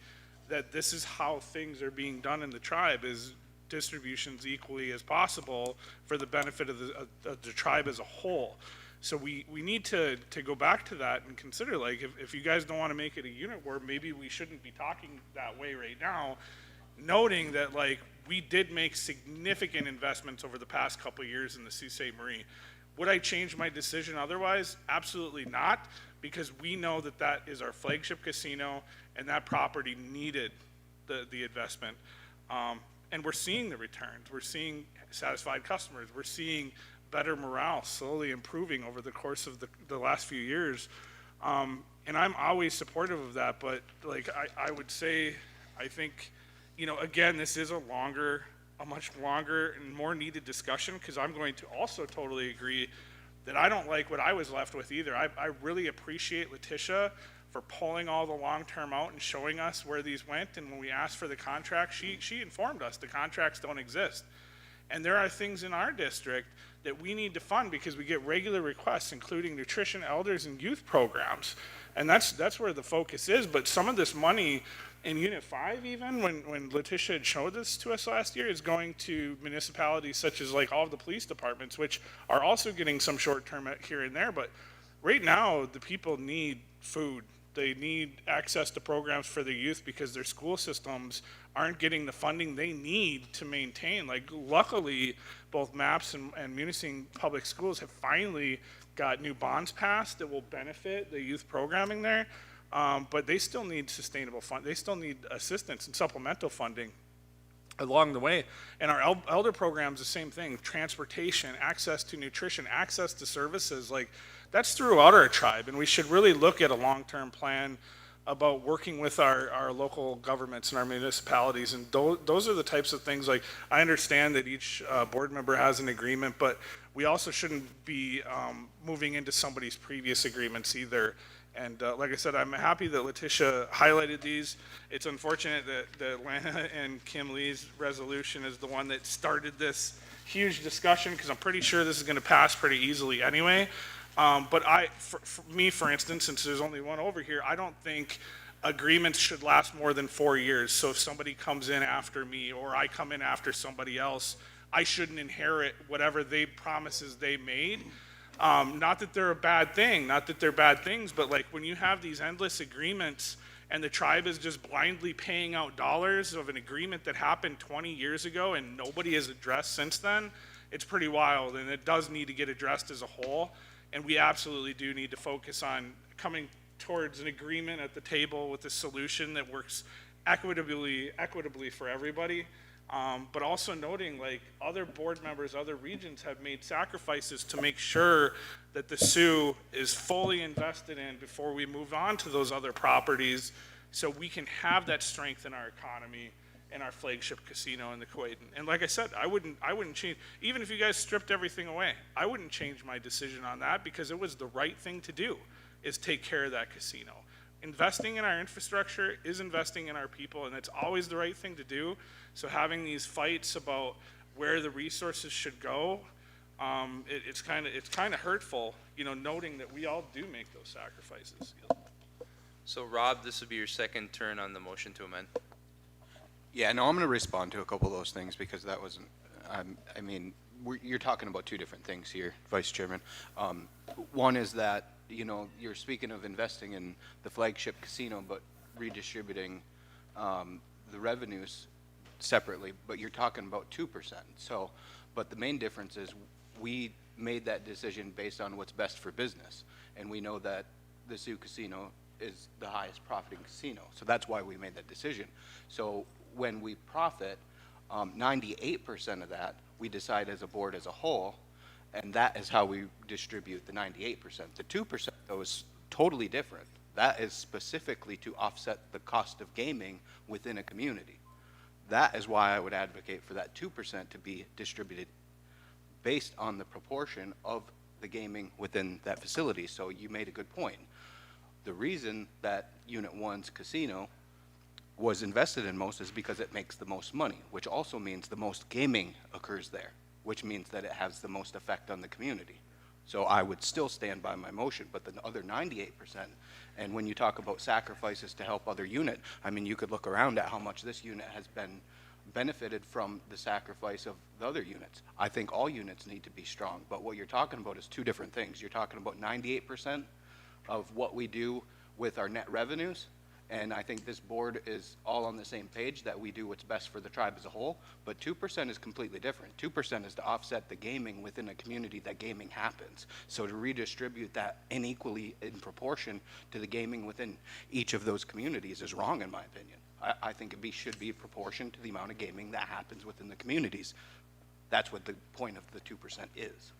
that this is how things are being done in the tribe, is distributions equally as possible for the benefit of the tribe as a whole. So we need to go back to that and consider, like, if you guys don't want to make it a unit war, maybe we shouldn't be talking that way right now, noting that, like, we did make significant investments over the past couple of years in the Sault Ste. Marie. Would I change my decision otherwise? Absolutely not, because we know that that is our flagship casino and that property needed the investment. And we're seeing the returns. We're seeing satisfied customers. We're seeing better morale slowly improving over the course of the last few years. And I'm always supportive of that, but like I would say, I think, you know, again, this is a much longer and more needed discussion, because I'm going to also totally agree that I don't like what I was left with either. I really appreciate Letitia for pulling all the long-term out and showing us where these went, and when we asked for the contract, she informed us the contracts don't exist. And there are things in our district that we need to fund because we get regular requests, including nutrition, elders, and youth programs. And that's where the focus is. But some of this money in Unit 5, even, when Letitia had showed this to us last year, is going to municipalities such as like all of the police departments, which are also getting some short-term here and there. But right now, the people need food. They need access to programs for their youth because their school systems aren't getting the funding they need to maintain. Like, luckily, both MAPS and Munising Public Schools have finally got new bonds passed that will benefit the youth programming there. But they still need sustainable fund. They still need assistance and supplemental funding along the way. And our elder programs, the same thing: transportation, access to nutrition, access to services. Like, that's throughout our tribe, and we should really look at a long-term plan about working with our local governments and our municipalities. And those are the types of things, like, I understand that each board member has an agreement, but we also shouldn't be moving into somebody's previous agreements either. And like I said, I'm happy that Letitia highlighted these. It's unfortunate that Lana and Kim Lee's resolution is the one that started this huge discussion, because I'm pretty sure this is going to pass pretty easily anyway. But for me, for instance, since there's only one over here, I don't think agreements should last more than 4 years. So if somebody comes in after me or I come in after somebody else, I shouldn't inherit whatever promises they made. Not that they're a bad thing, not that they're bad things, but like when you have these endless agreements and the tribe is just blindly paying out dollars of an agreement that happened 20 years ago and nobody has addressed since then, it's pretty wild, and it does need to get addressed as a whole. And we absolutely do need to focus on coming towards an agreement at the table with a solution that works equitably for everybody. But also noting, like, other board members, other regions have made sacrifices to make sure that the Sioux is fully invested in before we move on to those other properties, so we can have that strength in our economy and our flagship casino in the Kuwait. And like I said, I wouldn't change, even if you guys stripped everything away, I wouldn't change my decision on that, because it was the right thing to do, is take care of that casino. Investing in our infrastructure is investing in our people, and it's always the right thing to do. So having these fights about where the resources should go, it's kind of hurtful, you know, noting that we all do make those sacrifices. So Rob, this would be your second turn on the motion to amend. Yeah, no, I'm going to respond to a couple of those things because that wasn't, I mean, you're talking about two different things here, Vice Chairman. One is that, you know, you're speaking of investing in the flagship casino, but redistributing the revenues separately, but you're talking about 2%. So, but the main difference is we made that decision based on what's best for business. And we know that the Sioux Casino is the highest profiting casino. So that's why we made that decision. So when we profit, 98% of that we decide as a board as a whole, and that is how we distribute the 98%. The 2% though is totally different. That is specifically to offset the cost of gaming within a community. That is why I would advocate for that 2% to be distributed based on the proportion of the gaming within that facility. So you made a good point. The reason that Unit 1's casino was invested in most is because it makes the most money, which also means the most gaming occurs there, which means that it has the most effect on the community. So I would still stand by my motion, but the other 98%, and when you talk about sacrifices to help other unit, I mean, you could look around at how much this unit has been benefited from the sacrifice of the other units. I think all units need to be strong, but what you're talking about is two different things. You're talking about 98% of what we do with our net revenues, and I think this board is all on the same page that we do what's best for the tribe as a whole, but 2% is completely different. 2% is to offset the gaming within a community that gaming happens. So to redistribute that unequally in proportion to the gaming within each of those communities is wrong in my opinion. I think it should be proportion to the amount of gaming that happens within the communities. That's what the point of the 2% is.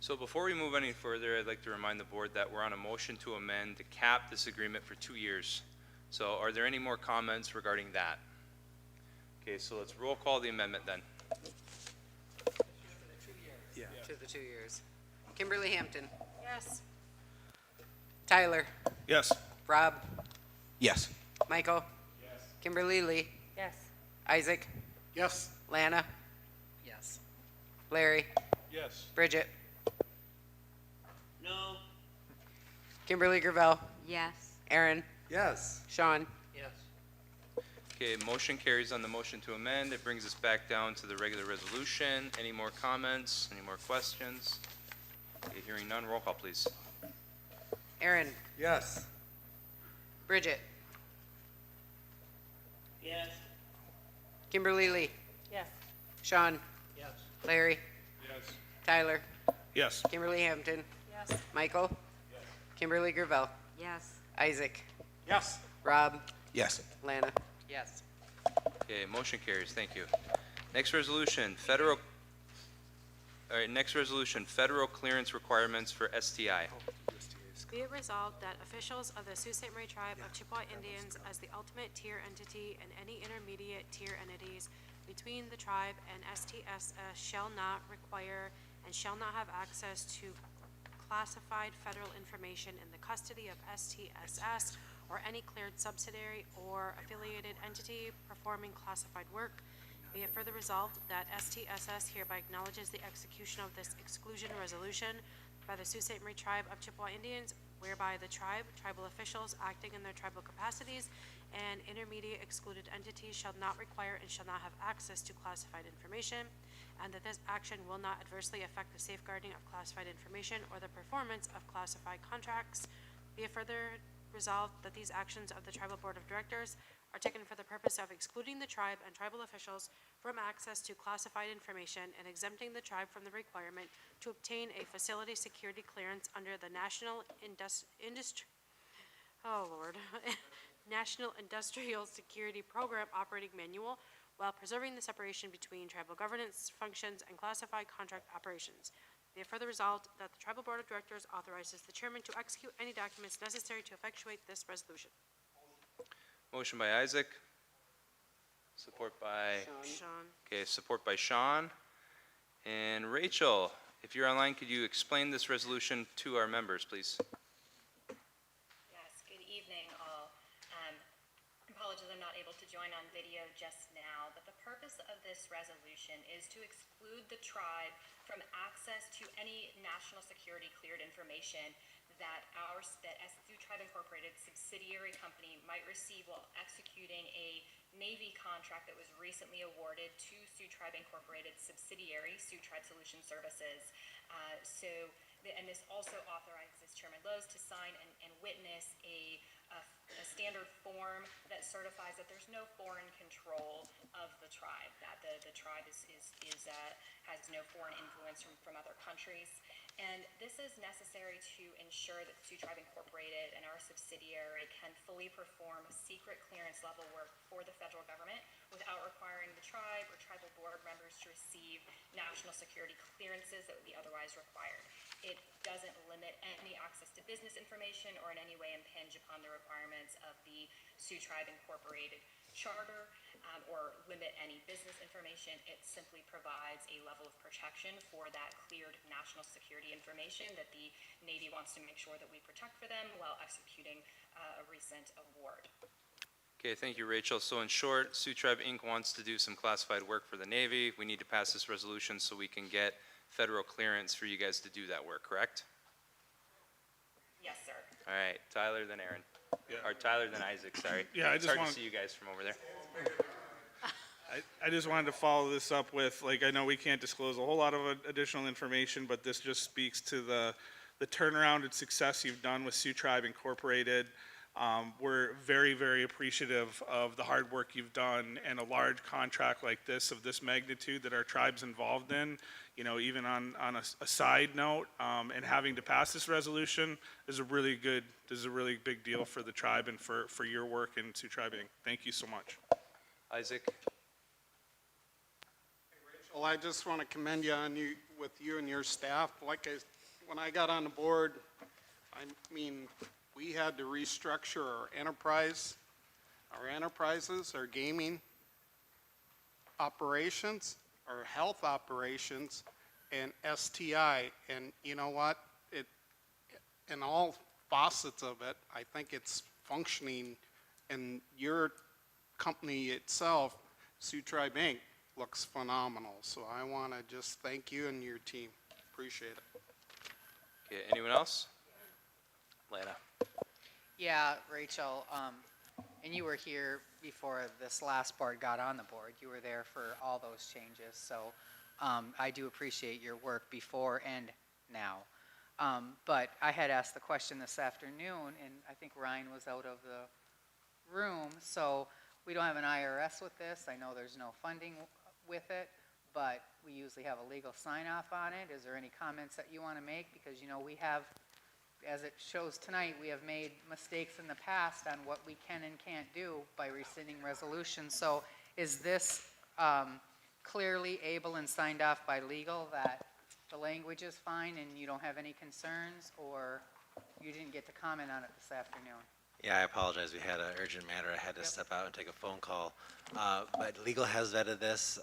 So before we move any further, I'd like to remind the board that we're on a motion to amend to cap this agreement for 2 years. So are there any more comments regarding that? Okay, so let's roll call the amendment then. Yeah. To the 2 years. Kimberly Hampton. Yes. Tyler. Yes. Rob. Yes. Michael. Yes. Kimberly Lee. Yes. Isaac. Yes. Lana. Yes. Larry. Yes. Bridget. No. Kimberly Gravel. Yes. Aaron. Yes. Sean. Yes. Okay, motion carries on the motion to amend. It brings us back down to the regular resolution. Any more comments? Any more questions? Okay, hearing none, roll call please. Aaron. Yes. Bridget. Yes. Kimberly Lee. Yes. Sean. Yes. Larry. Yes. Tyler. Yes. Kimberly Hampton. Yes. Michael. Yes. Kimberly Gravel. Yes. Isaac. Yes. Rob. Yes. Lana. Yes. Okay, motion carries. Thank you. Next resolution, federal clearance requirements for STI. Be it resolved that officials of the Sault Ste. Marie Tribe of Chippewa Indians as the ultimate tier entity and any intermediate tier entities between the tribe and STSS shall not require and shall not have access to classified federal information in the custody of STSS or any cleared subsidiary or affiliated entity performing classified work. Be it further resolved that STSS hereby acknowledges the execution of this exclusion resolution by the Sault Ste. Marie Tribe of Chippewa Indians, whereby the tribe, tribal officials acting in their tribal capacities, and intermediate excluded entities shall not require and shall not have access to classified information, and that this action will not adversely affect the safeguarding of classified information or the performance of classified contracts. Be it further resolved that these actions of the Tribal Board of Directors are taken for the purpose of excluding the tribe and tribal officials from access to classified information and exempting the tribe from the requirement to obtain a facility security clearance under the National National Industrial Security Program Operating Manual, while preserving the separation between tribal governance functions and classified contract operations. Be it further resolved that the Tribal Board of Directors authorizes the chairman to execute any documents necessary to effectuate this resolution. Motion by Isaac. Support by? Sean. Okay, support by Sean. And Rachel, if you're online, could you explain this resolution to our members, please? Yes, good evening all. Apologies I'm not able to join on video just now, but the purpose of this resolution is to exclude the tribe from access to any national security cleared information that Sioux Tribe Incorporated subsidiary company might receive while executing a Navy contract that was recently awarded to Sioux Tribe Incorporated subsidiary, Sioux Tribe Solution Services. And this also authorizes Chairman Lowe's to sign and witness a standard form that certifies that there's no foreign control of the tribe, that the tribe has no foreign influence from other countries. And this is necessary to ensure that Sioux Tribe Incorporated and our subsidiary can fully perform secret clearance level work for the federal government without requiring the tribe or tribal board members to receive national security clearances that would be otherwise required. It doesn't limit any access to business information or in any way impinge upon the requirements of the Sioux Tribe Incorporated charter or limit any business information. It simply provides a level of protection for that cleared national security information that the Navy wants to make sure that we protect for them while executing a recent award. Okay, thank you, Rachel. So in short, Sioux Tribe Inc. wants to do some classified work for the Navy. We need to pass this resolution so we can get federal clearance for you guys to do that work, correct? Yes, sir. All right, Tyler, then Aaron. Yeah. Or Tyler, then Isaac, sorry. Yeah, It's hard to see you guys from over there. I just wanted to follow this up with, I know we can't disclose a whole lot of additional information, but this just speaks to the turnaround and success you've done with Sioux Tribe Incorporated. We're very, very appreciative of the hard work you've done, and a large contract like this, of this magnitude that our tribe's involved in, even on a side note, and having to pass this resolution is a really big deal for the tribe and for your work in Sioux Tribe Inc. Thank you so much. Isaac? Well, I just want to commend you with you and your staff. When I got on the board, we had to restructure our enterprises, our gaming operations, our health operations, and STI. And you know what? In all facets of it, I think it's functioning, and your company itself, Sioux Tribe Inc., looks phenomenal. So I want to just thank you and your team. Appreciate it. Okay, anyone else? Lana? Yeah, Rachel, and you were here before this last board got on the board. You were there for all those changes. So I do appreciate your work before and now. But I had asked the question this afternoon, and I think Ryan was out of the room. So we don't have an IRS with this. I know there's no funding with it, but we usually have a legal sign-off on it. Is there any comments that you want to make? Because, we have, as it shows tonight, we have made mistakes in the past on what we can and can't do by rescinding resolutions. So is this clearly able and signed off by legal that the language is fine and you don't have any concerns, or you didn't get to comment on it this afternoon? Yeah, I apologize. We had an urgent matter. I had to step out and take a phone call. But legal has vetted this.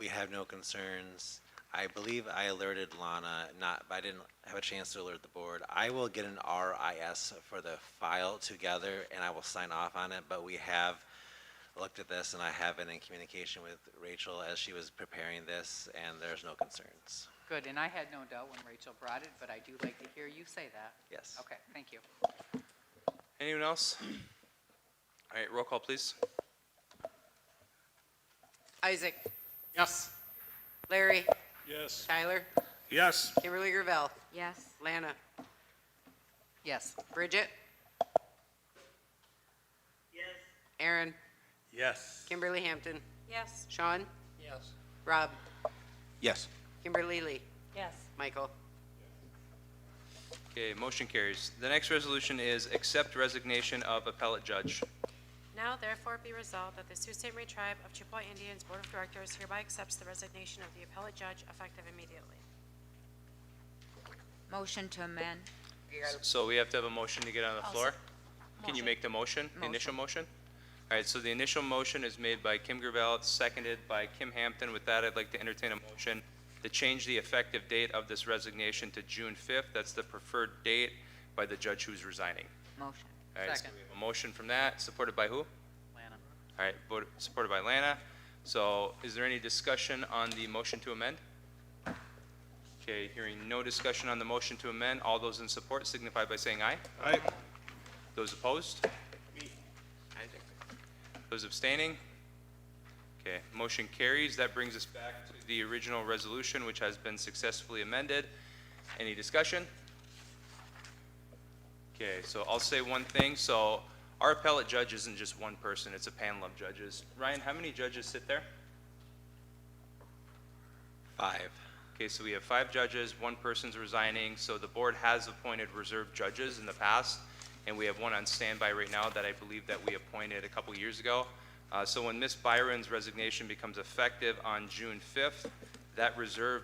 We have no concerns. I believe I alerted Lana, but I didn't have a chance to alert the board. I will get an RIS for the file together, and I will sign off on it. But we have looked at this, and I have been in communication with Rachel as she was preparing this, and there's no concerns. Good, and I had no doubt when Rachel brought it, but I do like to hear you say that. Yes. Okay, thank you. Anyone else? All right, roll call, please. Isaac? Yes. Larry? Yes. Tyler? Yes. Kimberly Gravel? Yes. Lana? Yes. Bridget? Yes. Aaron? Yes. Kimberly Hampton, Yes. Sean, Yes. Rob, Yes. Kimberly Lee, Yes. Michael. Okay, motion carries. The next resolution is accept resignation of appellate judge. Now therefore be resolved that the Sault Ste. Marie Tribe of Chippewa Indians Board of Directors hereby accepts the resignation of the appellate judge effective immediately. Motion to amend. So we have to have a motion to get on the I'll floor? se- Can you motion. make the motion, the initial motion? All right, so the initial motion is made by Kim Gravel, seconded by Kim Hampton. With that, I'd like to entertain a motion to change the effective date of this resignation to June 5th. That's the preferred date by the judge who's resigning. Motion. All right, so Second. we have a motion from that, supported by who? Lana. All right, supported by Lana. So is there any discussion on the motion to amend? Okay, hearing no discussion on the motion to amend, all those in support signify by saying aye. Aye. Those opposed? Those abstaining? Okay, motion carries. That brings us back to the original resolution, which has been successfully amended. Any discussion? Okay, so I'll say one thing. So our appellate judge isn't just one person, it's a panel of judges. Ryan, how many judges sit there? 5. Okay, so we have 5 judges, one person's resigning, so the board has appointed reserve judges in the past, and we have one on standby right now that I believe that we appointed a couple years ago. So when Ms. Byron's resignation becomes effective on June 5th, that reserve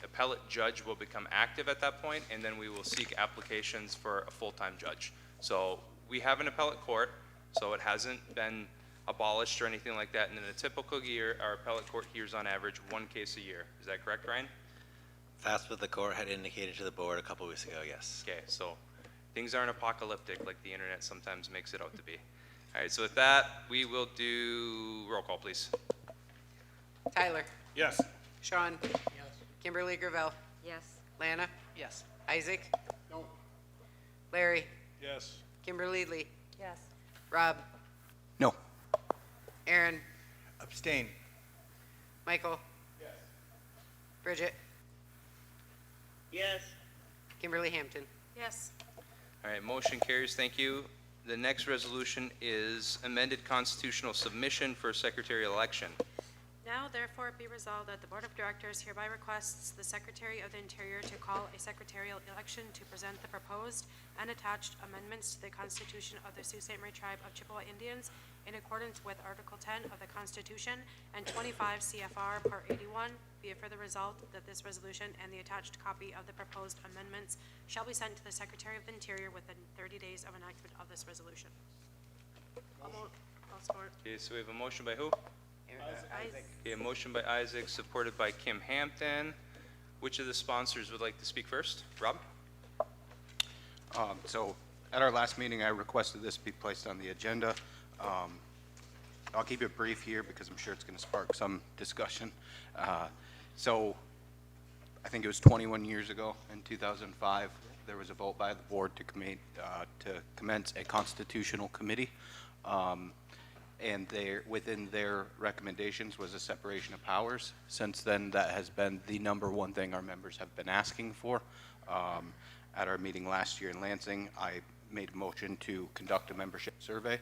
appellate judge will become active at that point, and then we will seek applications for a full-time judge. So we have an appellate court, so it hasn't been abolished or anything like that. And in a typical year, our appellate court hears on average 1 case a year. Is that correct, Ryan? That's what the court had indicated to the board a couple weeks ago, yes. Okay, so things aren't apocalyptic like the internet sometimes makes it out to be. All right, so with that, we will do roll call, please. Tyler, Yes. Sean, Yes. Kimberly Gravel, Yes. Lana, Yes. Isaac, No. Larry, Yes. Kimberly Lee, Yes. Rob, No. Aaron, Abstain. Michael, Yes. Bridget, Yes. Kimberly Hampton. Yes. All right, motion carries, thank you. The next resolution is amended constitutional submission for secretarial election. Now therefore be resolved that the Board of Directors hereby requests the Secretary of the Interior to call a secretarial election to present the proposed and attached amendments to the Constitution of the Sault Ste. Marie Tribe of Chippewa Indians in accordance with Article 10 of the Constitution and 25 CFR Part 81. Be it further resolved that this resolution and the attached copy of the proposed amendments shall be sent to the Secretary of the Interior within 30 days of enactment of this resolution. I'll support. Okay, so we have a motion by who? Isaac. Okay, a motion by Isaac, supported by Kim Hampton. Which of the sponsors would like to speak first? Rob? So at our last meeting, I requested this be placed on the agenda. I'll keep it brief here because I'm sure it's going to spark some discussion. So I think it was 21 years ago in 2005, there was a vote by the board to commence a constitutional committee. And within their recommendations was a separation of powers. Since then, that has been the #1 thing our members have been asking for. At our meeting last year in Lansing, I made a motion to conduct a membership survey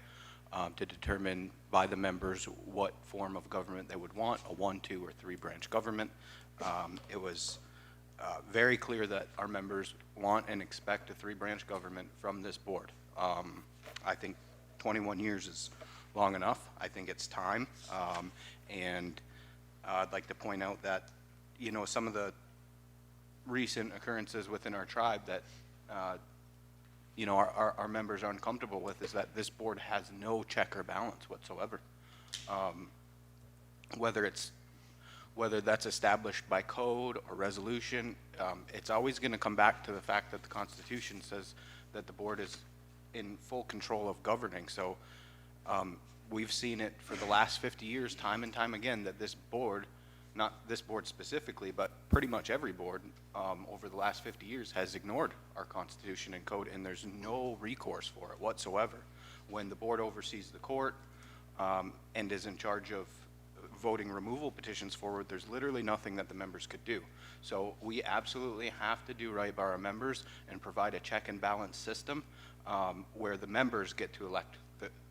to determine by the members what form of government they would want, a 1, 2, or 3 branch government. It was very clear that our members want and expect a 3-branch government from this board. I think 21 years is long enough. I think it's time. And I'd like to point out that, you know, some of the recent occurrences within our tribe that, you know, our members aren't comfortable with is that this board has no check or balance whatsoever. Whether that's established by code or resolution, it's always going to come back to the fact that the Constitution says that the board is in full control of governing. So we've seen it for the last 50 years, time and time again, that this board, not this board specifically, but pretty much every board over the last 50 years has ignored our Constitution and code, and there's no recourse for it whatsoever. When the board oversees the court and is in charge of voting removal petitions forward, there's literally nothing that the members could do. So we absolutely have to do right by our members and provide a check and balance system where the members get to elect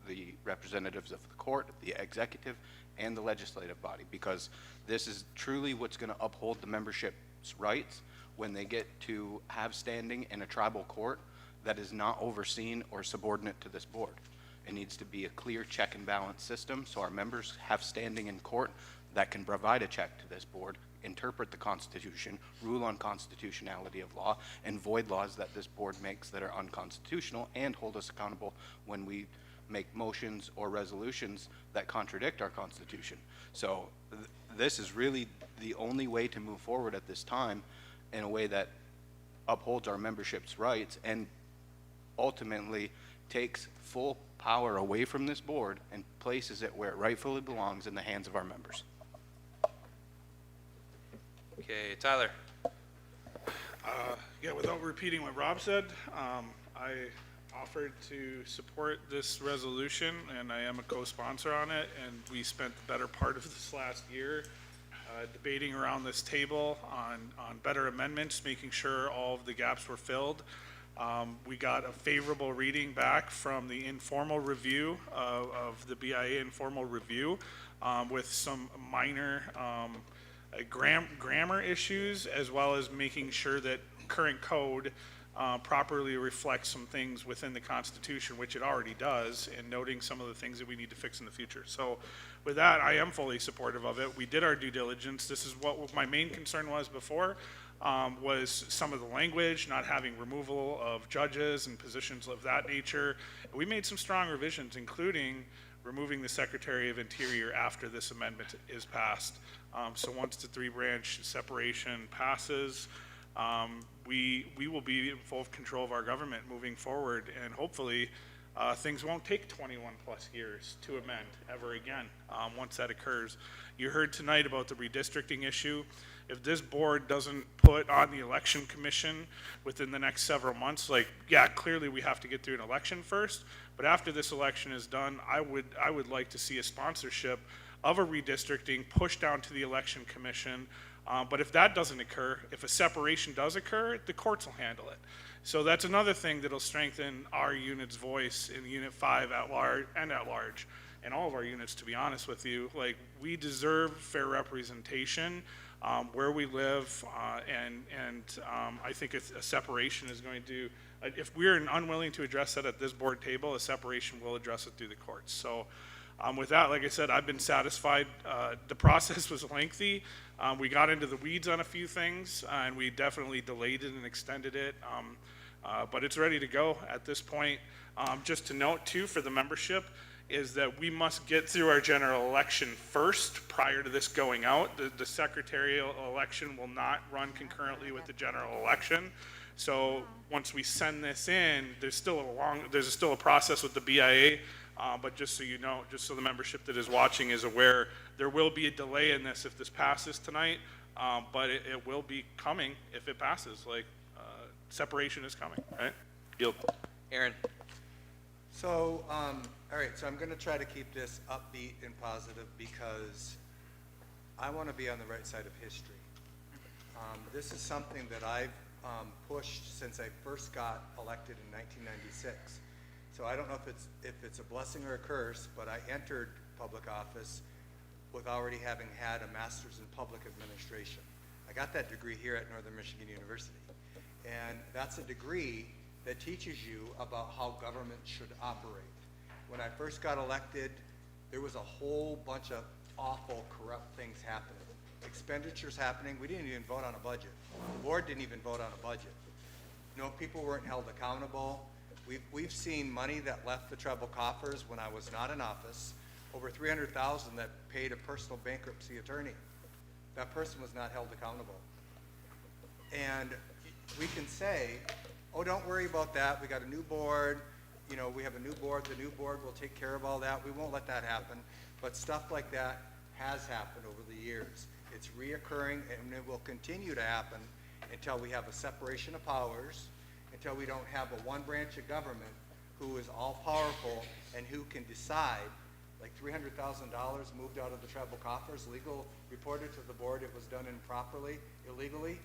the representatives of the court, the executive, and the legislative body, because this is truly what's going to uphold the membership's rights when they get to have standing in a tribal court that is not overseen or subordinate to this board. It needs to be a clear check and balance system so our members have standing in court that can provide a check to this board, interpret the Constitution, rule on constitutionality of law, and void laws that this board makes that are unconstitutional, and hold us accountable when we make motions or resolutions that contradict our Constitution. So this is really the only way to move forward at this time in a way that upholds our membership's rights and ultimately takes full power away from this board and places it where it rightfully belongs, in the hands of our members. Okay, Tyler. Yeah, without repeating what Rob said, I offered to support this resolution, and I am a co-sponsor on it, and we spent the better part of this last year debating around this table on better amendments, making sure all of the gaps were filled. We got a favorable reading back from the informal review of the BIA informal review with some minor grammar issues, as well as making sure that current code properly reflects some things within the Constitution, which it already does, and noting some of the things that we need to fix in the future. So with that, I am fully supportive of it. We did our due diligence. This is what my main concern was before, was some of the language, not having removal of judges and positions of that nature. We made some strong revisions, including removing the Secretary of Interior after this amendment is passed. So once the three-branch separation passes, we will be in full control of our government moving forward, and hopefully things won't take 21 plus years to amend ever again once that occurs. You heard tonight about the redistricting issue. If this board doesn't put on the election commission within the next several months, like, yeah, clearly we have to get through an election first, but after this election is done, I would like to see a sponsorship of a redistricting pushed down to the election commission. But if that doesn't occur, if a separation does occur, the courts will handle it. So that's another thing that'll strengthen our unit's voice in Unit 5 at large, and all of our units, to be honest with you. Like, we deserve fair representation where we live, and I think a separation is going to, if we're unwilling to address that at this board table, a separation will address it through the courts. So with that, like I said, I've been satisfied. The process was lengthy. We got into the weeds on a few things, and we definitely delayed it and extended it. But it's ready to go at this point. Just to note, too, for the membership, is that we must get through our general election first prior to this going out. The secretarial election will not run concurrently with the general election. So once we send this in, there's still a process with the BIA. But just so you know, just so the membership that is watching is aware, there will be a delay in this if this passes tonight, but it will be coming if it passes. Like, separation is coming, right? Yep. Aaron. So, all right, so I'm going to try to keep this upbeat and positive because I want to be on the right side of history. This is something that I've pushed since I first got elected in 1996. So I don't know if it's a blessing or a curse, but I entered public office with already having had a master's in public administration. I got that degree here at Northern Michigan University. And that's a degree that teaches you about how government should operate. When I first got elected, there was a whole bunch of awful, corrupt things happening. Expenditures happening. We didn't even vote on a budget. The board didn't even vote on a budget. You know, people weren't held accountable. We've seen money that left the tribal coffers when I was not in office, over $300,000 that paid a personal bankruptcy attorney. That person was not held accountable. And we can say, oh, don't worry about that. We got a new board. You know, we have a new board. The new board will take care of all that. We won't let that happen. But stuff like that has happened over the years. It's reoccurring, and it will continue to happen until we have a separation of powers, until we don't have a one branch of government who is all powerful and who can decide. Like $300,000 moved out of the tribal coffers. Legal reported to the board it was done improperly, illegally,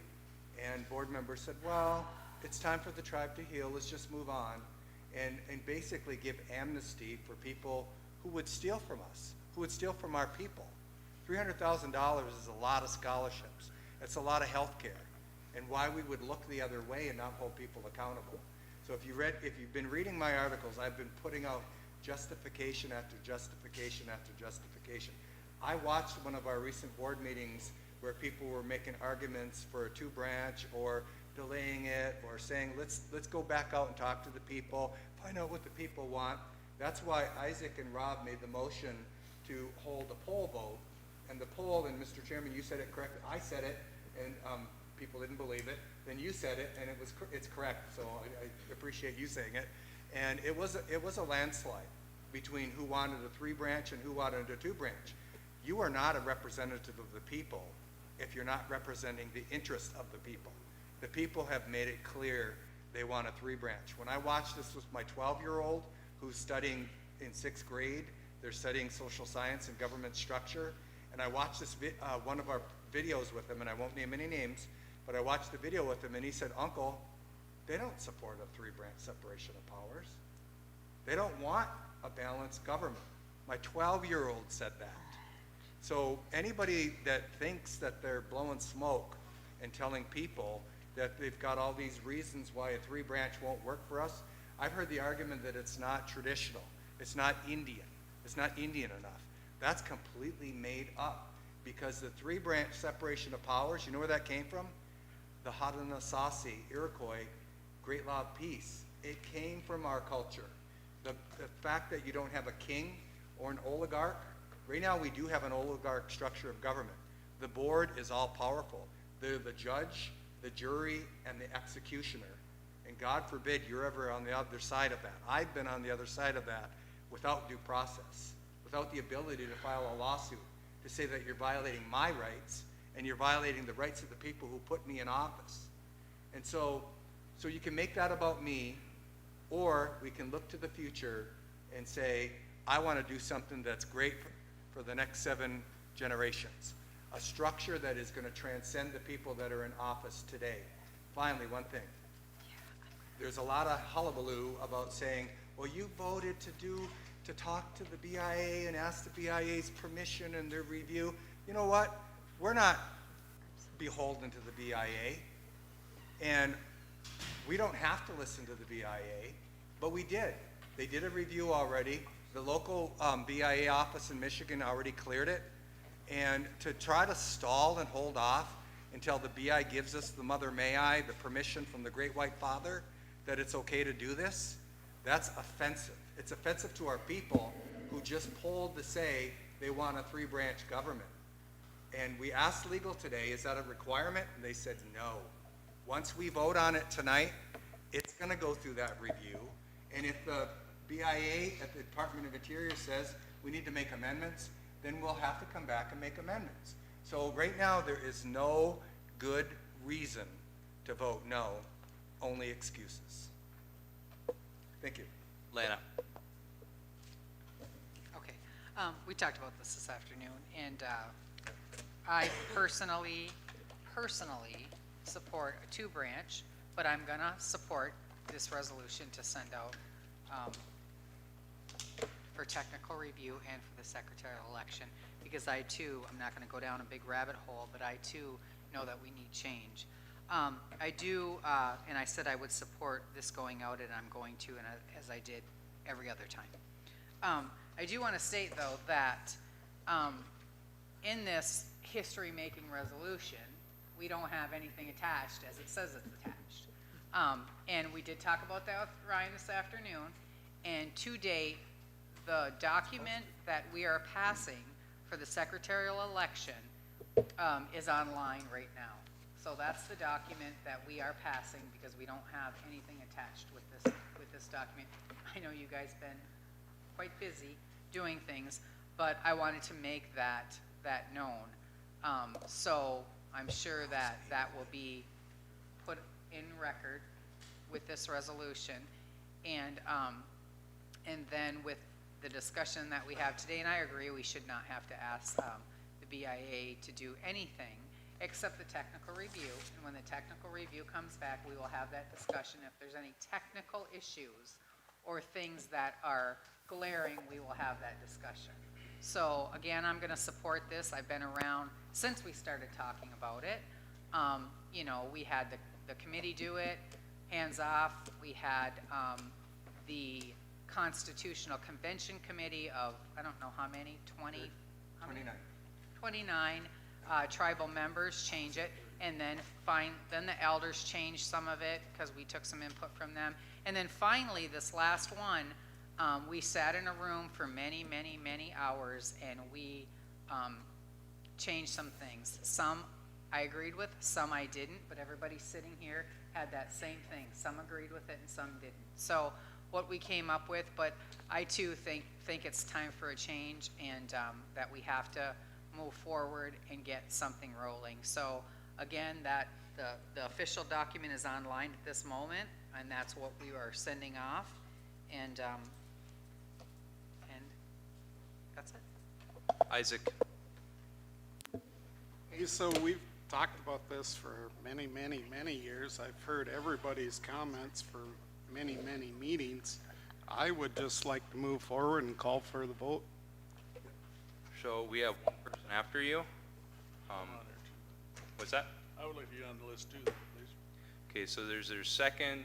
and board members said, well, it's time for the tribe to heal, let's just move on. and basically give amnesty for people who would steal from us, who would steal from our people. $300,000 is a lot of scholarships. It's a lot of health care. And why we would look the other way and not hold people accountable. So if you've been reading my articles, I've been putting out justification after justification after justification. I watched one of our recent board meetings where people were making arguments for a 2-branch or delaying it or saying, let's go back out and talk to the people, find out what the people want. That's why Isaac and Rob made the motion to hold a poll vote. And the poll, and Mr. Chairman, you said it correctly, I said it, and people didn't believe it. Then you said it, and it's correct, so I appreciate you saying it. And it was a landslide between who wanted a 3-branch and who wanted a 2-branch. You are not a representative of the people if you're not representing the interest of the people. The people have made it clear they want a 3-branch. When I watched this with my 12-year-old who's studying in 6th grade, they're studying social science and government structure, and I watched this one of our videos with him, and I won't name any names, but I watched the video with him, and he said, Uncle, they don't support a 3-branch separation of powers. They don't want a balanced government. My 12-year-old said that. So anybody that thinks that they're blowing smoke and telling people that they've got all these reasons why a 3-branch won't work for us, I've heard the argument that it's not traditional, it's not Indian, it's not Indian enough. That's completely made up because the 3-branch separation of powers, you know where that came from? The Haudenosaunee, Iroquois, Great Law of Peace. It came from our culture. The fact that you don't have a king or an oligarch, right now we do have an oligarch structure of government. The board is all powerful. They're the judge, the jury, and the executioner. And God forbid you're ever on the other side of that. I've been on the other side of that without due process, without the ability to file a lawsuit to say that you're violating my rights and you're violating the rights of the people who put me in office. And so you can make that about me, or we can look to the future and say, I want to do something that's great for the next 7 generations. A structure that is going to transcend the people that are in office today. Finally, one thing. There's a lot of hullabaloo about saying, well, you voted to talk to the BIA and ask the BIA's permission and their review. You know what? We're not beholden to the BIA. And we don't have to listen to the BIA, but we did. They did a review already. The local BIA office in Michigan already cleared it. And to try to stall and hold off until the BIA gives us the Mother May I, the permission from the Great White Father, that it's okay to do this, that's offensive. It's offensive to our people who just polled to say they want a 3-branch government. And we asked legal today, is that a requirement? And they said no. Once we vote on it tonight, it's going to go through that review. And if the BIA at the Department of Interior says we need to make amendments, then we'll have to come back and make amendments. So right now there is no good reason to vote no, only excuses. Thank you. Lana. Okay, we talked about this afternoon, and I personally support a 2-branch, but I'm gonna support this resolution to send out for technical review and for the secretarial election, because I too, I'm not gonna go down a big rabbit hole, but I too know that we need change. I do, and I said I would support this going out, and I'm going to, and as I did every other time. I do want to state, though, that in this history-making resolution, we don't have anything attached as it says it's attached. And we did talk about that with Ryan this afternoon, and to date, the document that we are passing for the secretarial election is online right now. So that's the document that we are passing, because we don't have anything attached with this document. I know you guys been quite busy doing things, but I wanted to make that known. So I'm sure that will be put in record with this resolution, and then with the discussion that we have today, and I agree we should not have to ask the BIA to do anything except the technical review. And when the technical review comes back, we will have that discussion. If there's any technical issues or things that are glaring, we will have that discussion. So again, I'm going to support this. I've been around since we started talking about it. You know, we had the committee do it, hands off. We had the Constitutional Convention Committee of, I don't know how many, 20? 29 tribal members change it, and then then the elders changed some of it because we took some input from them. And then finally, this last one, we sat in a room for many, many, many hours, and we changed some things. Some I agreed with, some I didn't, but everybody sitting here had that same thing. Some agreed with it and some didn't. So what we came up with, but I too think it's time for a change, and that we have to move forward and get something rolling. So again, that the official document is online at this moment, and that's what we are sending off, and that's it. Isaac. Hey, so we've talked about this for many, many, many years. I've heard everybody's comments for many, many meetings. I would just like to move forward and call for the vote. So we have one person after you. What's that? I would like to get on the list too, please. Okay, so there's their second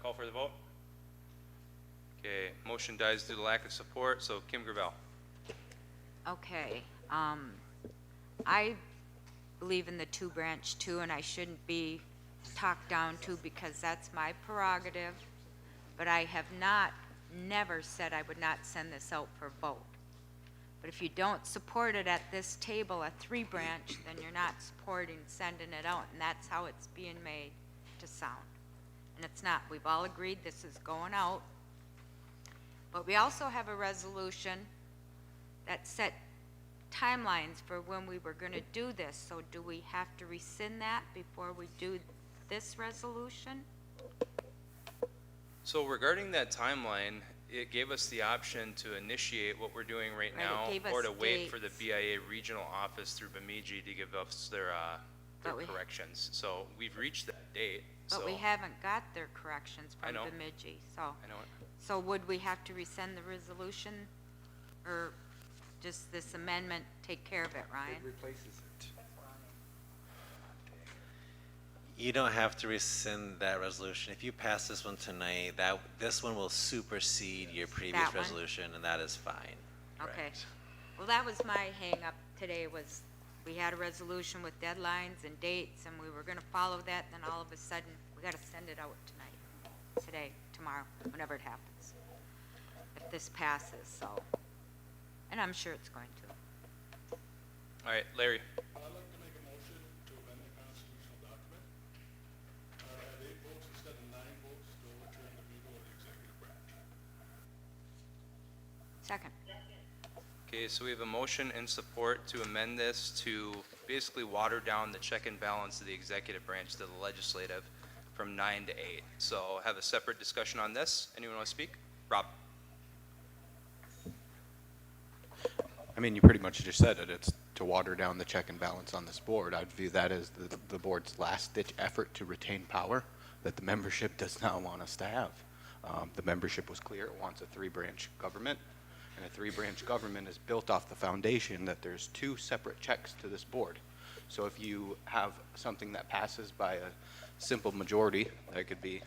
call for the vote. Okay, motion dies due to lack of support. So Kim Gravel. Okay, I believe in the two branch too, and I shouldn't be talked down to because that's my prerogative, but I have never said I would not send this out for vote. But if you don't support it at this table, a three branch, then you're not supporting sending it out, and that's how it's being made to sound. And it's not. We've all agreed this is going out. But we also have a resolution that set timelines for when we were going to do this. So do we have to rescind that before we do this resolution? So regarding that timeline, it gave us the option to initiate what we're doing right Right, it now, gave or us to wait for the dates. BIA regional office through Bemidji to give us their But we- corrections. So we've reached that date. But so we haven't got their corrections I from know. Bemidji, so. I know it. So would we have to rescind the resolution, or just this amendment take care of it, Ryan? replaces it. You don't have to rescind that resolution. If you pass this one tonight, this one will supersede your previous That one? resolution, and that is fine. Okay. Well, that was my hang-up today, was we had a resolution with deadlines and dates, and we were gonna follow that, then all of a sudden, we gotta send it out tonight, today, tomorrow, whenever it happens. If this passes, so, and I'm sure it's going to. All right, Larry. I'd like to make a motion to amend the constitutional document. Have 8 votes instead of 9 votes to overturn the veto of the executive branch. Second. Okay, so we have a motion and support to amend this to basically water down the check and balance of the executive branch to the legislative from 9 to 8. So have a separate discussion on this. Anyone want to speak? Rob? I mean, you pretty much just said it. It's to water down the check and balance on this board. I'd view that as the board's last-ditch effort to retain power that the membership does not want us to have. The membership was clear. It wants a three-branch government, and a three-branch government is built off the foundation that there's 2 separate checks to this board. So if you have something that passes by a simple majority, that could be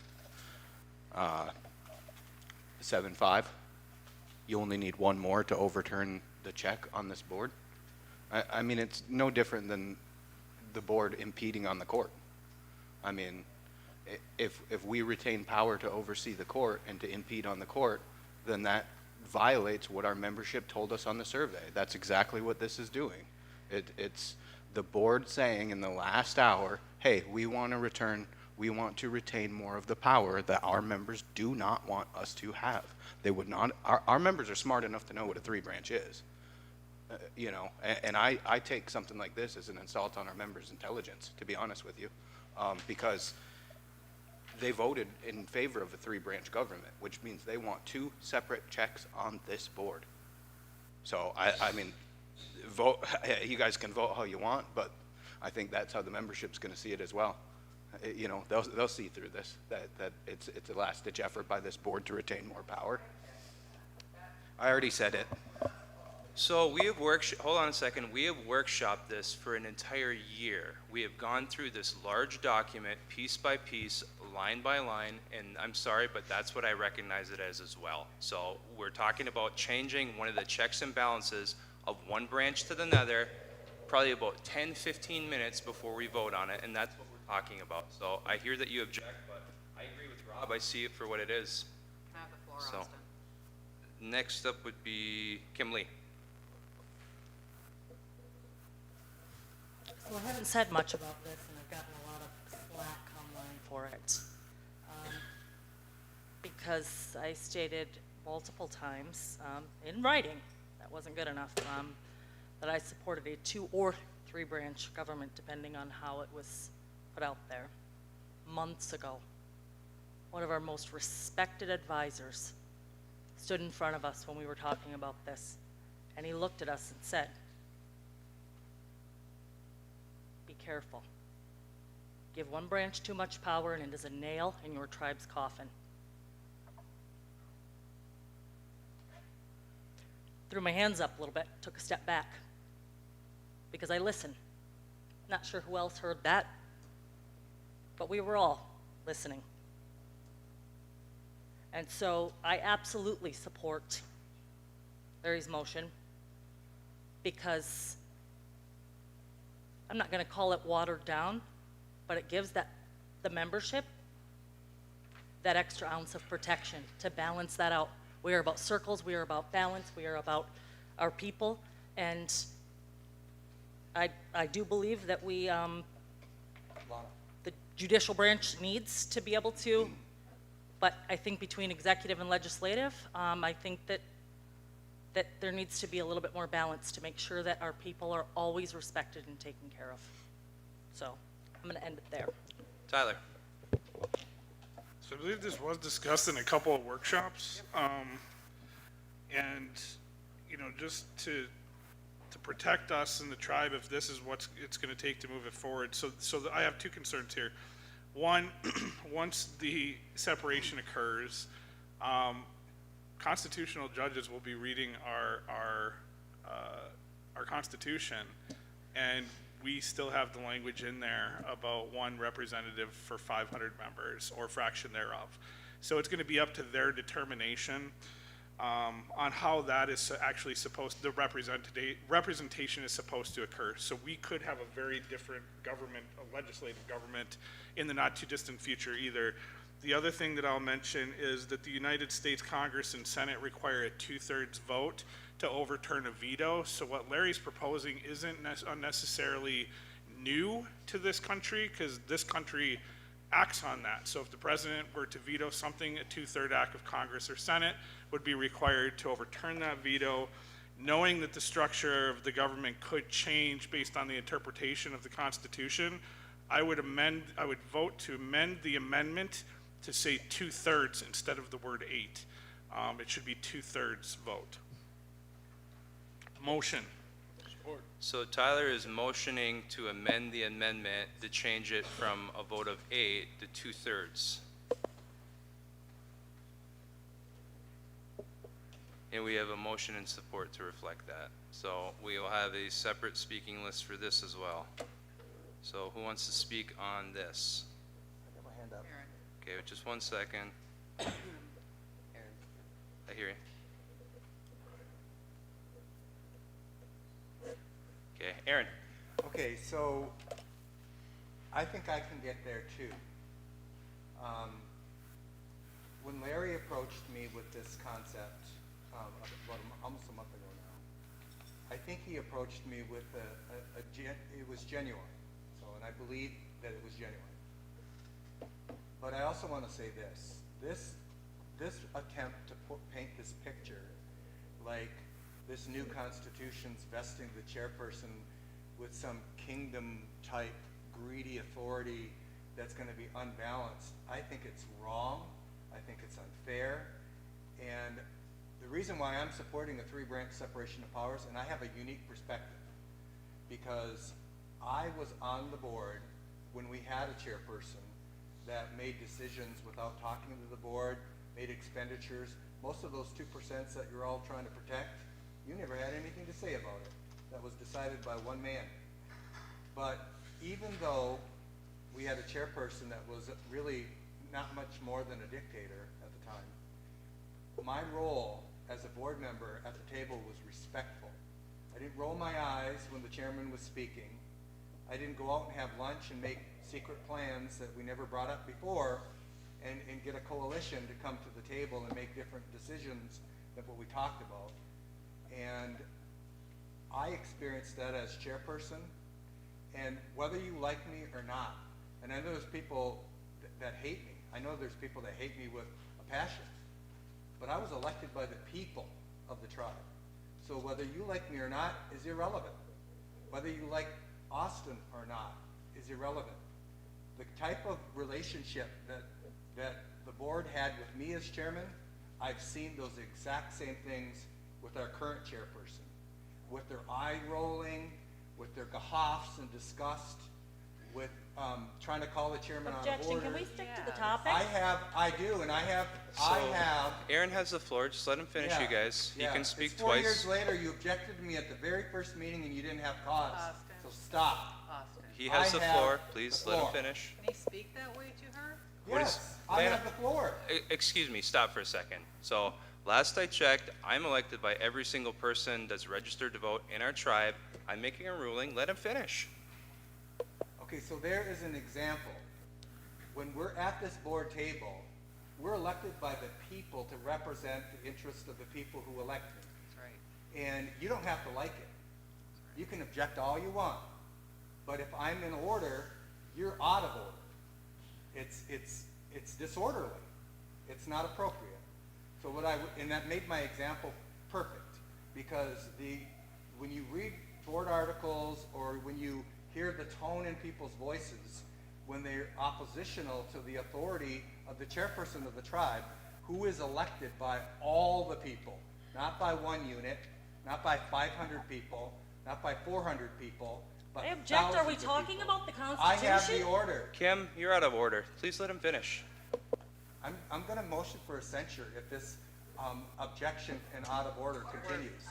7-5, you only need 1 more to overturn the check on this board. I mean, it's no different than the board impeding on the court. I mean, if we retain power to oversee the court and to impede on the court, then that violates what our membership told us on the survey. That's exactly what this is doing. It's the board saying in the last hour, hey, we want to retain more of the power that our members do not want us to have. They would not, our members are smart enough to know what a three-branch is. You know, and I take something like this as an insult on our members' intelligence, to be honest with you, because they voted in favor of a three-branch government, which means they want 2 separate checks on this board. So, I mean, vote. You guys can vote how you want, but I think that's how the membership's going to see it as well. you know, they'll see through this, that it's a last-ditch effort by this board to retain more power. I already said it. So we have hold on a second, we have workshopped this for an entire year. We have gone through this large document, piece by piece, line by line, and I'm sorry, but that's what I recognize it as well. So we're talking about changing one of the checks and balances of one branch to another, probably about 10, 15 minutes before we vote on it, and that's what we're talking about. So I hear that you object, but I agree with Rob, I see it for what it is. Can I have the floor, So, Austin? next up would be Kim Lee. Well, I haven't said much about this, and I've gotten a lot of slack online for it. Because I stated multiple times, in writing, that wasn't good enough, that I supported a 2 or 3 branch government, depending on how it was put out there, months ago. One of our most respected advisors stood in front of us when we were talking about this, and he looked at us and said, "Be careful. Give one branch too much power and it is a nail in your tribe's coffin." Threw my hands up a little bit, took a step back, because I listened. Not sure who else heard that, but we were all listening. And so I absolutely support Larry's motion, because I'm not going to call it watered down, but it gives the membership that extra ounce of protection to balance that out. We are about circles, we are about balance, we are about our people, and I do believe that the judicial branch needs to be able to, but I think between executive and legislative, I think that there needs to be a little bit more balance to make sure that our people are always respected and taken care of. So I'm going to end it there. Tyler. So I believe this was discussed in a couple of workshops, and, you know, just to protect us and the tribe, if this is what it's going to take to move it forward. So I have 2 concerns here. One, once the separation occurs, constitutional judges will be reading our Constitution, and we still have the language in there about 1 representative for 500 members or fraction thereof. So it's going to be up to their determination on how that is actually the representation is supposed to occur. So we could have a very different government, a legislative government, in the not too distant future either. The other thing that I'll mention is that the United States Congress and Senate require a 2/3 vote to overturn a veto. So what Larry's proposing isn't unnecessarily new to this country, because this country acts on that. So if the president were to veto something, a 2/3 act of Congress or Senate would be required to overturn that veto. Knowing that the structure of the government could change based on the interpretation of the Constitution, I would vote to amend the amendment to say 2/3 instead of the word 8. It should be 2/3 vote. Motion. Support. So Tyler is motioning to amend the amendment to change it from a vote of 8 to 2/3. And we have a motion and support to reflect that. So we will have a separate speaking list for this as well. So who wants to speak on this? I got my hand up. Okay, just 1 second. I hear you. Okay, Aaron. Okay, so I think I can get there too. When Larry approached me with this concept, almost a month ago now, I think he approached me with it was genuine. So, and I believe that it was genuine. But I also want to say this attempt to paint this picture like this new constitution's vesting the chairperson with some kingdom-type greedy authority that's going to be unbalanced, I think it's wrong. I think it's unfair. And the reason why I'm supporting a 3-branch separation of powers, and I have a unique perspective, because I was on the board when we had a chairperson that made decisions without talking to the board, made expenditures. Most of those 2% that you're all trying to protect, you never had anything to say about it. That was decided by one man. But even though we had a chairperson that was really not much more than a dictator at the time, my role as a board member at the table was respectful. I didn't roll my eyes when the chairman was speaking. I didn't go out and have lunch and make secret plans that we never brought up before and get a coalition to come to the table and make different decisions than what we talked about. And I experienced that as chairperson, and whether you like me or not, and I know there's people that hate me. I know there's people that hate me with a passion, but I was elected by the people of the tribe. So whether you like me or not is irrelevant. Whether you like Austin or not is irrelevant. The type of relationship that the board had with me as chairman, I've seen those exact same things with our current chairperson. With their eye rolling, with their gahoffs and disgust, with trying to call the chairman out of Objection, order. can we stick to the topic? I do, and I have. Aaron has the floor, just let him finish, you guys. He can speak It's 4 twice. years later, you objected to me at the very first meeting and you didn't have cause. So stop. He has the floor, please let him floor. finish. Can he speak that way to her? What is- Yes, I have the floor. Excuse me, stop for a second. So, last I checked, I'm elected by every single person that's registered to vote in our tribe. I'm making a ruling, let him finish. Okay, so there is an example. When we're at this board table, we're elected by the people to represent the interests of the people who elect me. That's right. And you don't have to like it. You can object all you want. But if I'm in order, you're out of order. It's disorderly. It's not appropriate. So and that made my example perfect, because when you read board articles or when you hear the tone in people's voices when they're oppositional to the authority of the chairperson of the tribe, who is elected by all the people, not by one unit, not by 500 people, not by 400 people, but I object, are we thousands of talking people. about the I Constitution? have the order. Kim, you're out of order. Please let him finish. I'm going to motion for a censure if this objection and out of order continues.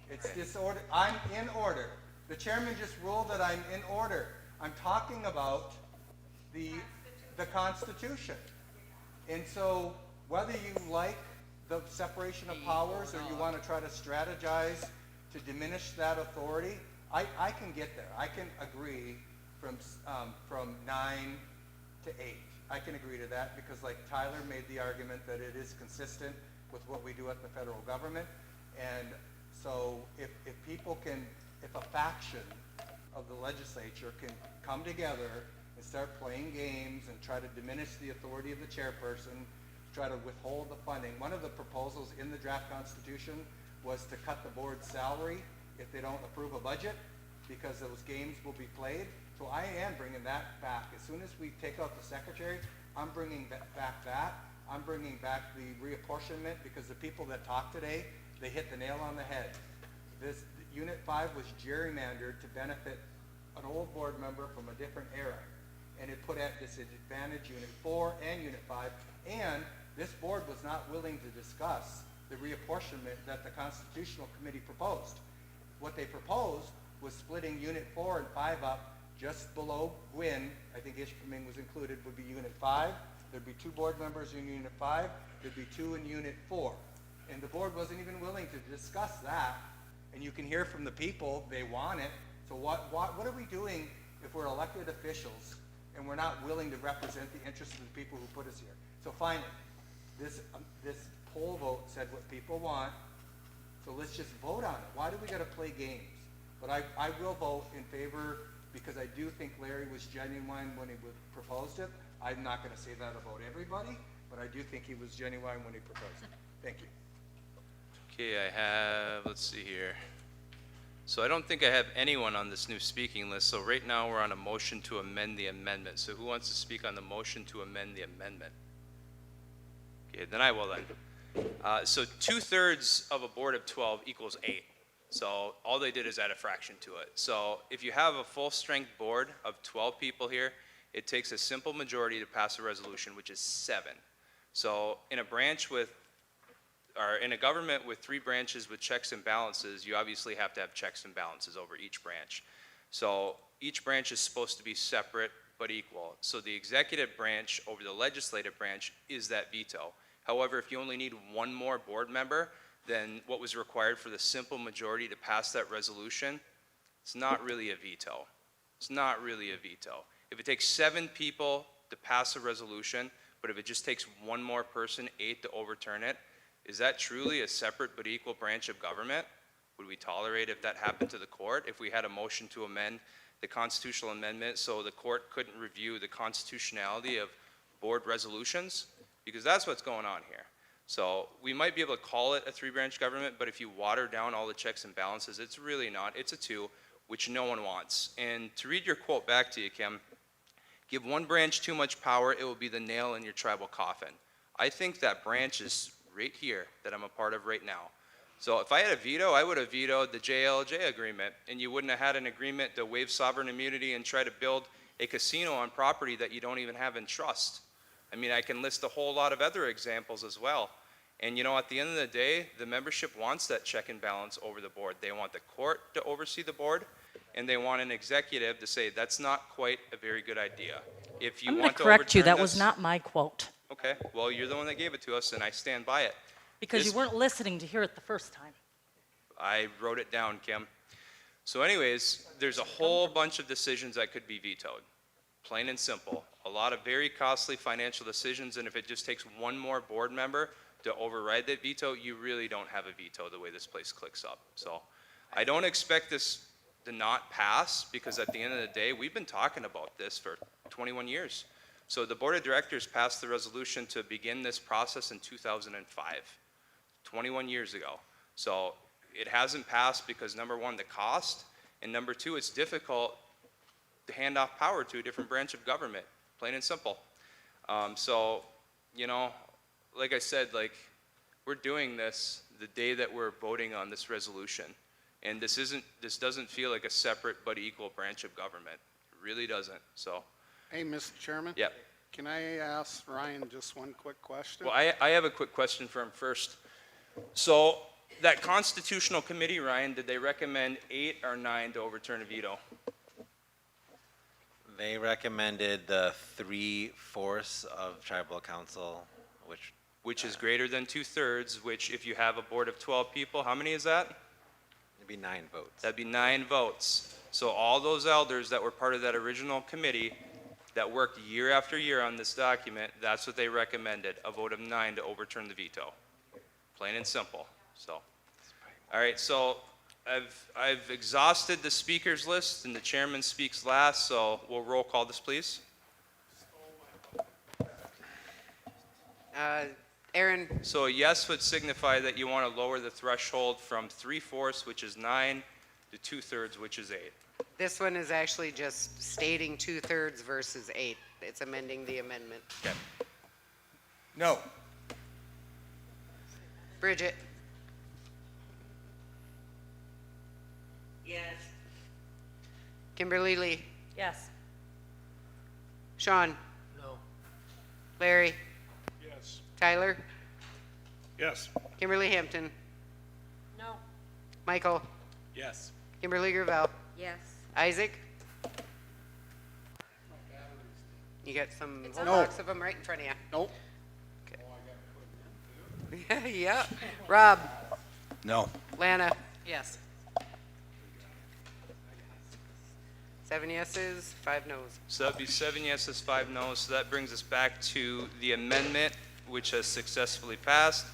It's disorder. I'm in order. The chairman just ruled that I'm in order. I'm talking about the Constitution. And so whether you like the separation of powers or you want to try to strategize to diminish that authority, I can get there. I can agree from 9 to 8. I can agree to that because, like Tyler made the argument that it is consistent with what we do at the federal government. And so if a faction of the legislature can come together and start playing games and try to diminish the authority of the chairperson, try to withhold the funding. One of the proposals in the draft constitution was to cut the board's salary if they don't approve a budget, because those games will be played. So I am bringing that back. As soon as we take out the secretary, I'm bringing back that. I'm bringing back the reapportionment, because the people that talked today, they hit the nail on the head. This Unit 5 was gerrymandered to benefit an old board member from a different era. And it put at disadvantage Unit 4 and Unit 5. And this board was not willing to discuss the reapportionment that the Constitutional Committee proposed. What they proposed was splitting Unit 4 and 5 up just below Gwyn. I think Ishpeming was included, would be Unit 5. There'd be 2 board members in Unit 5. There'd be 2 in Unit 4. And the board wasn't even willing to discuss that. And you can hear from the people, they want it. So what are we doing if we're elected officials and we're not willing to represent the interests of the people who put us here? So finally, this poll vote said what people want. So let's just vote on it. Why do we got to play games? But I will vote in favor, because I do think Larry was genuine when he proposed it. I'm not going to say that about everybody, but I do think he was genuine when he proposed it. Thank you. Okay, let's see here. So I don't think I have anyone on this new speaking list. So right now we're on a motion to amend the amendment. So who wants to speak on the motion to amend the amendment? Okay, then I will then. So 2/3 of a board of 12 equals 8. So all they did is add a fraction to it. So if you have a full-strength board of 12 people here, it takes a simple majority to pass a resolution, which is 7. So in a branch with, or in a government with 3 branches with checks and balances, you obviously have to have checks and balances over each branch. So each branch is supposed to be separate but equal. So the executive branch over the legislative branch is that veto. However, if you only need one more board member than what was required for the simple majority to pass that resolution, it's not really a veto. It's not really a veto. If it takes 7 people to pass a resolution, but if it just takes one more person, 8, to overturn it, is that truly a separate but equal branch of government? Would we tolerate if that happened to the court, if we had a motion to amend the constitutional amendment so the court couldn't review the constitutionality of board resolutions? Because that's what's going on here. So we might be able to call it a 3-branch government, but if you water down all the checks and balances, it's really not. It's a 2, which no one wants. And to read your quote back to you, Kim, give one branch too much power, it will be the nail in your tribal coffin. I think that branch is right here that I'm a part of right now. So if I had a veto, I would have vetoed the JLJ agreement, and you wouldn't have had an agreement to waive sovereign immunity and try to build a casino on property that you don't even have in trust. I mean, I can list a whole lot of other examples as well. And you know, at the end of the day, the membership wants that check and balance over the board. They want the court to oversee the board, and they want an executive to say, that's not quite a very good idea. If you I'm going want to to correct you, overturn that was this- not my quote, Okay, well, you're the one that gave it to us, and I stand by it. because This- you weren't listening to hear it the first time. I wrote it down, Kim. So anyways, there's a whole bunch of decisions that could be vetoed, plain and simple. A lot of very costly financial decisions, and if it just takes one more board member to override that veto, you really don't have a veto the way this place clicks up. So I don't expect this to not pass, because at the end of the day, we've been talking about this for 21 years. So the board of directors passed the resolution to begin this process in 2005, 21 years ago. So it hasn't passed because, number one, the cost, and number two, it's difficult to hand off power to a different branch of government, plain and simple. So, you know, like I said, like, we're doing this the day that we're voting on this resolution. And this doesn't feel like a separate but equal branch of government. It really doesn't, so. Hey, Mr. Chairman? Yep. Can I ask Ryan just one quick question? Well, I have a quick question for him first. So, that constitutional committee, Ryan, did they recommend 8 or 9 to overturn a veto? They recommended the 3/4 of tribal council, Which is greater than 2/3, which if you have a board of 12 people, how many is that? it'd be 9 votes. That'd be 9 votes. So all those elders that were part of that original committee that worked year after year on this document, that's what they recommended, a vote of 9 to overturn the veto. Plain and simple, so. All right, so I've exhausted the speakers list, and the chairman speaks last, so we'll roll call this, please. Aaron, So a yes would signify that you want to lower the threshold from 3/4, which is 9, to 2/3, which is 8. this one is actually just stating 2/3 versus 8. It's amending the amendment. Okay. No. Bridget? Yes. Kimberly Lee? Yes. Sean? No. Larry? Yes. Tyler? Yes. Kimberly Hampton? No. Michael? Yes. Kimberly Gravel? Yes. Isaac? You got some whole No. box of them right in front of you. Nope. Yeah. Rob? No. Lana? Yes. 7 yeses, 5 noes. So that'd be 7 yeses, 5 noes. So that brings us back to the amendment, which has successfully passed,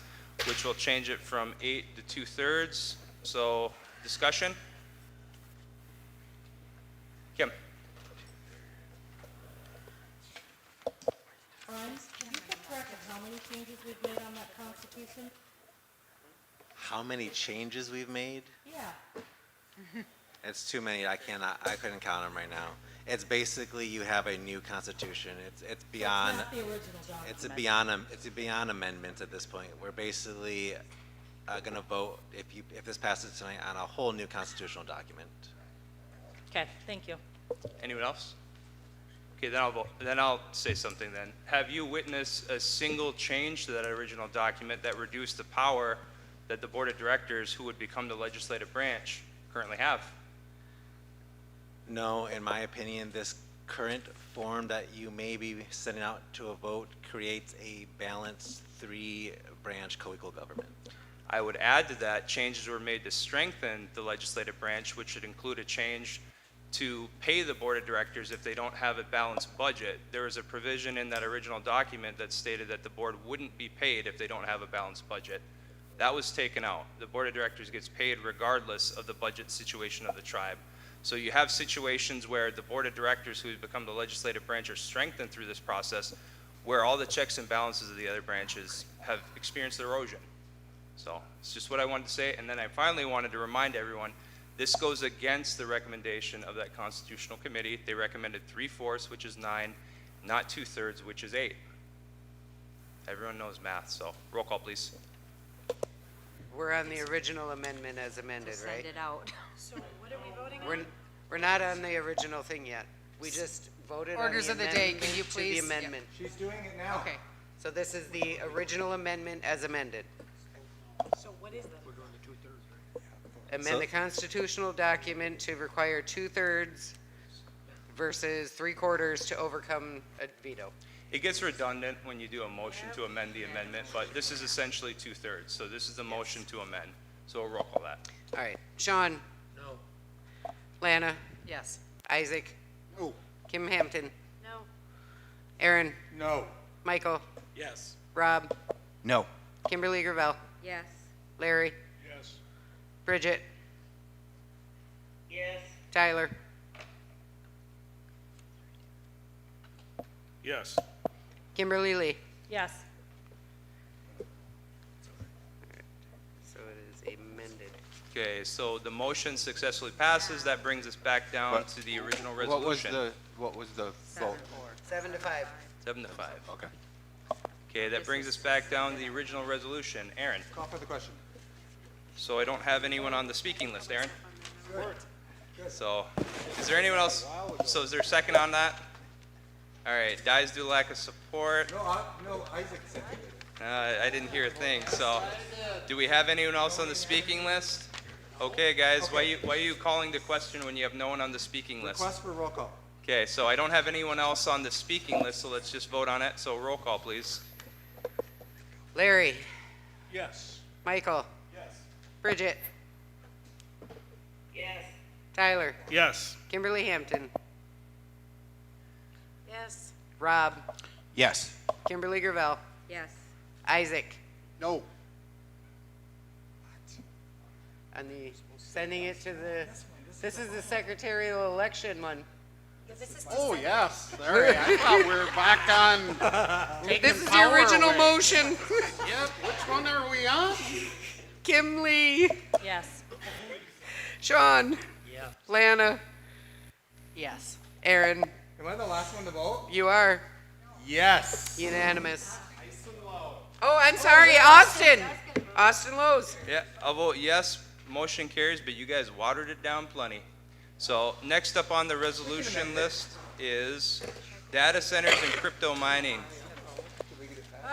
which will change it from 8 to 2/3. So, discussion? Kim? Brian, can you keep track of how many changes we've made on that constitution? How many changes we've made? Yeah. It's too many. I couldn't count them right now. It's basically you have a new constitution. It's beyond. Not the original document. It's a beyond amendment at this point. We're basically gonna vote, if this passes tonight, on a whole new constitutional document. Okay, thank you. Anyone else? Okay, then I'll vote, then I'll say something then. Have you witnessed a single change to that original document that reduced the power that the board of directors, who would become the legislative branch, currently have? No, in my opinion, this current form that you may be sending out to a vote creates a balanced three-branch co-equal government. I would add to that, changes were made to strengthen the legislative branch, which should include a change to pay the board of directors if they don't have a balanced budget. There was a provision in that original document that stated that the board wouldn't be paid if they don't have a balanced budget. That was taken out. The board of directors gets paid regardless of the budget situation of the tribe. So you have situations where the board of directors, who become the legislative branch, are strengthened through this process, where all the checks and balances of the other branches have experienced erosion. So it's just what I wanted to say. And then I finally wanted to remind everyone, this goes against the recommendation of that constitutional committee. They recommended 3/4, which is 9, not 2/3, which is 8. Everyone knows math, so roll call, please. We're on the original amendment as amended, Send right? it out. So what are we voting on? We're not on the original thing yet. We just voted on Orders the of the day, can amendment you to the please? Yep. amendment. She's doing it now. Okay, So this is the original amendment as amended. So what is that? Amend the constitutional document to require 2/3 versus 3/4 to overcome a veto. It gets redundant when you do a motion to amend the amendment, but this is essentially 2/3. So this is the motion to amend. So we'll roll call that. All right, Sean? No. Lana? yes. Isaac? No. Kim Hampton? No. Aaron? No. Michael? Yes. Rob? No. Kimberly Gravel? Yes. Larry? Yes. Bridget? Yes. Tyler? Yes. Kimberly Lee? Yes. So it is amended. Okay, so the motion successfully passes. That brings us back down But to the original resolution. What was the vote? 7 to 5. 7 to 5. Okay. Okay, that brings us back down to the original resolution. Aaron? Call for the question. So I don't have anyone on the speaking list, Aaron? So, is there anyone else? So is there a second on that? All right, dies due to lack of support. No, Isaac said it. I didn't hear a thing, so. Do we have anyone else on the speaking list? Okay, guys, why are you calling the question when you have no one on the speaking list? Request for roll call. Okay, so I don't have anyone else on the speaking list, so let's just vote on it. So roll call, please. Larry? Yes. Michael? Yes. Bridget? Yes. Tyler? Yes. Kimberly Hampton? Yes. Rob? Yes. Kimberly Gravel? Yes. Isaac? No. On the, sending it to the, this is the secretarial election one. Oh, yes. Sorry, I thought we were back on taking This is the power original away. motion. Yep, which one are we on? Kim Lee? Yes. Sean? Yeah. Lana? Yes. Aaron? Am I the last one to vote? You are Yes. unanimous. Oh, I'm sorry, Austin. Austin Lowe's. Yeah, I'll vote yes, motion carries, but you guys watered it down plenty. So next up on the resolution list is data centers and crypto mining.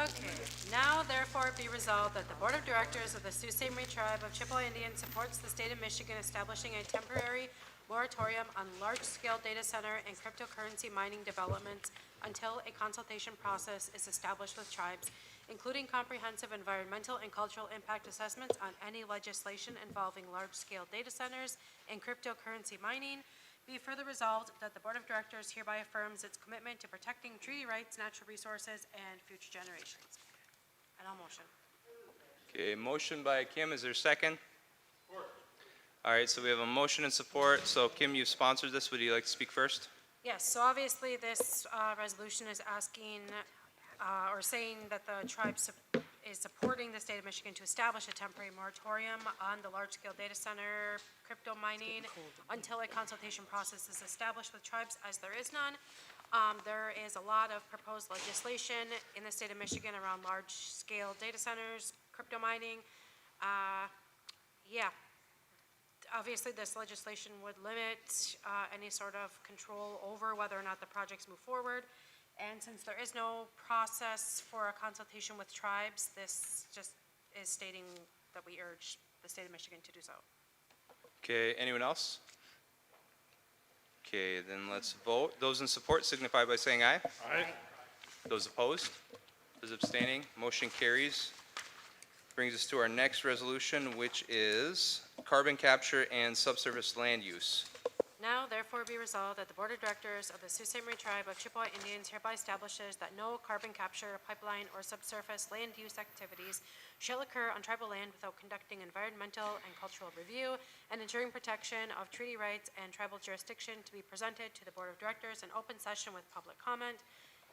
Okay, now therefore be resolved that the Board of Directors of the Sault Ste. Marie Tribe of Chippewa Indians supports the state of Michigan establishing a temporary moratorium on large-scale data center and cryptocurrency mining developments until a consultation process is established with tribes, including comprehensive environmental and cultural impact assessments on any legislation involving large-scale data centers and cryptocurrency mining. Be further resolved that the Board of Directors hereby affirms its commitment to protecting treaty rights, natural resources, and future generations. And I'll motion. Okay, motion by Kim, is there a second? All right, so we have a motion and support. So Kim, you've sponsored this. Would you like to speak first? Yes, so obviously this resolution is asking or saying that the tribe is supporting the state of Michigan to establish a temporary moratorium on the large-scale data center crypto mining until a consultation process is established with tribes, as there is none. There is a lot of proposed legislation in the state of Michigan around large-scale data centers, crypto mining. Yeah, obviously, this legislation would limit any sort of control over whether or not the projects move forward. And since there is no process for a consultation with tribes, this just is stating that we urge the state of Michigan to do so. Okay, anyone else? Okay, then let's vote. Those in support signify by saying aye. Aye. Those opposed? Those abstaining? Motion carries. Brings us to our next resolution, which is carbon capture and subsurface land use. Now, therefore, be resolved that the Board of Directors of the Sault Ste. Marie Tribe of Chippewa Indians hereby establishes that no carbon capture, pipeline, or subsurface land use activities shall occur on tribal land without conducting environmental and cultural review and ensuring protection of treaty rights and tribal jurisdiction to be presented to the Board of Directors in open session with public comment.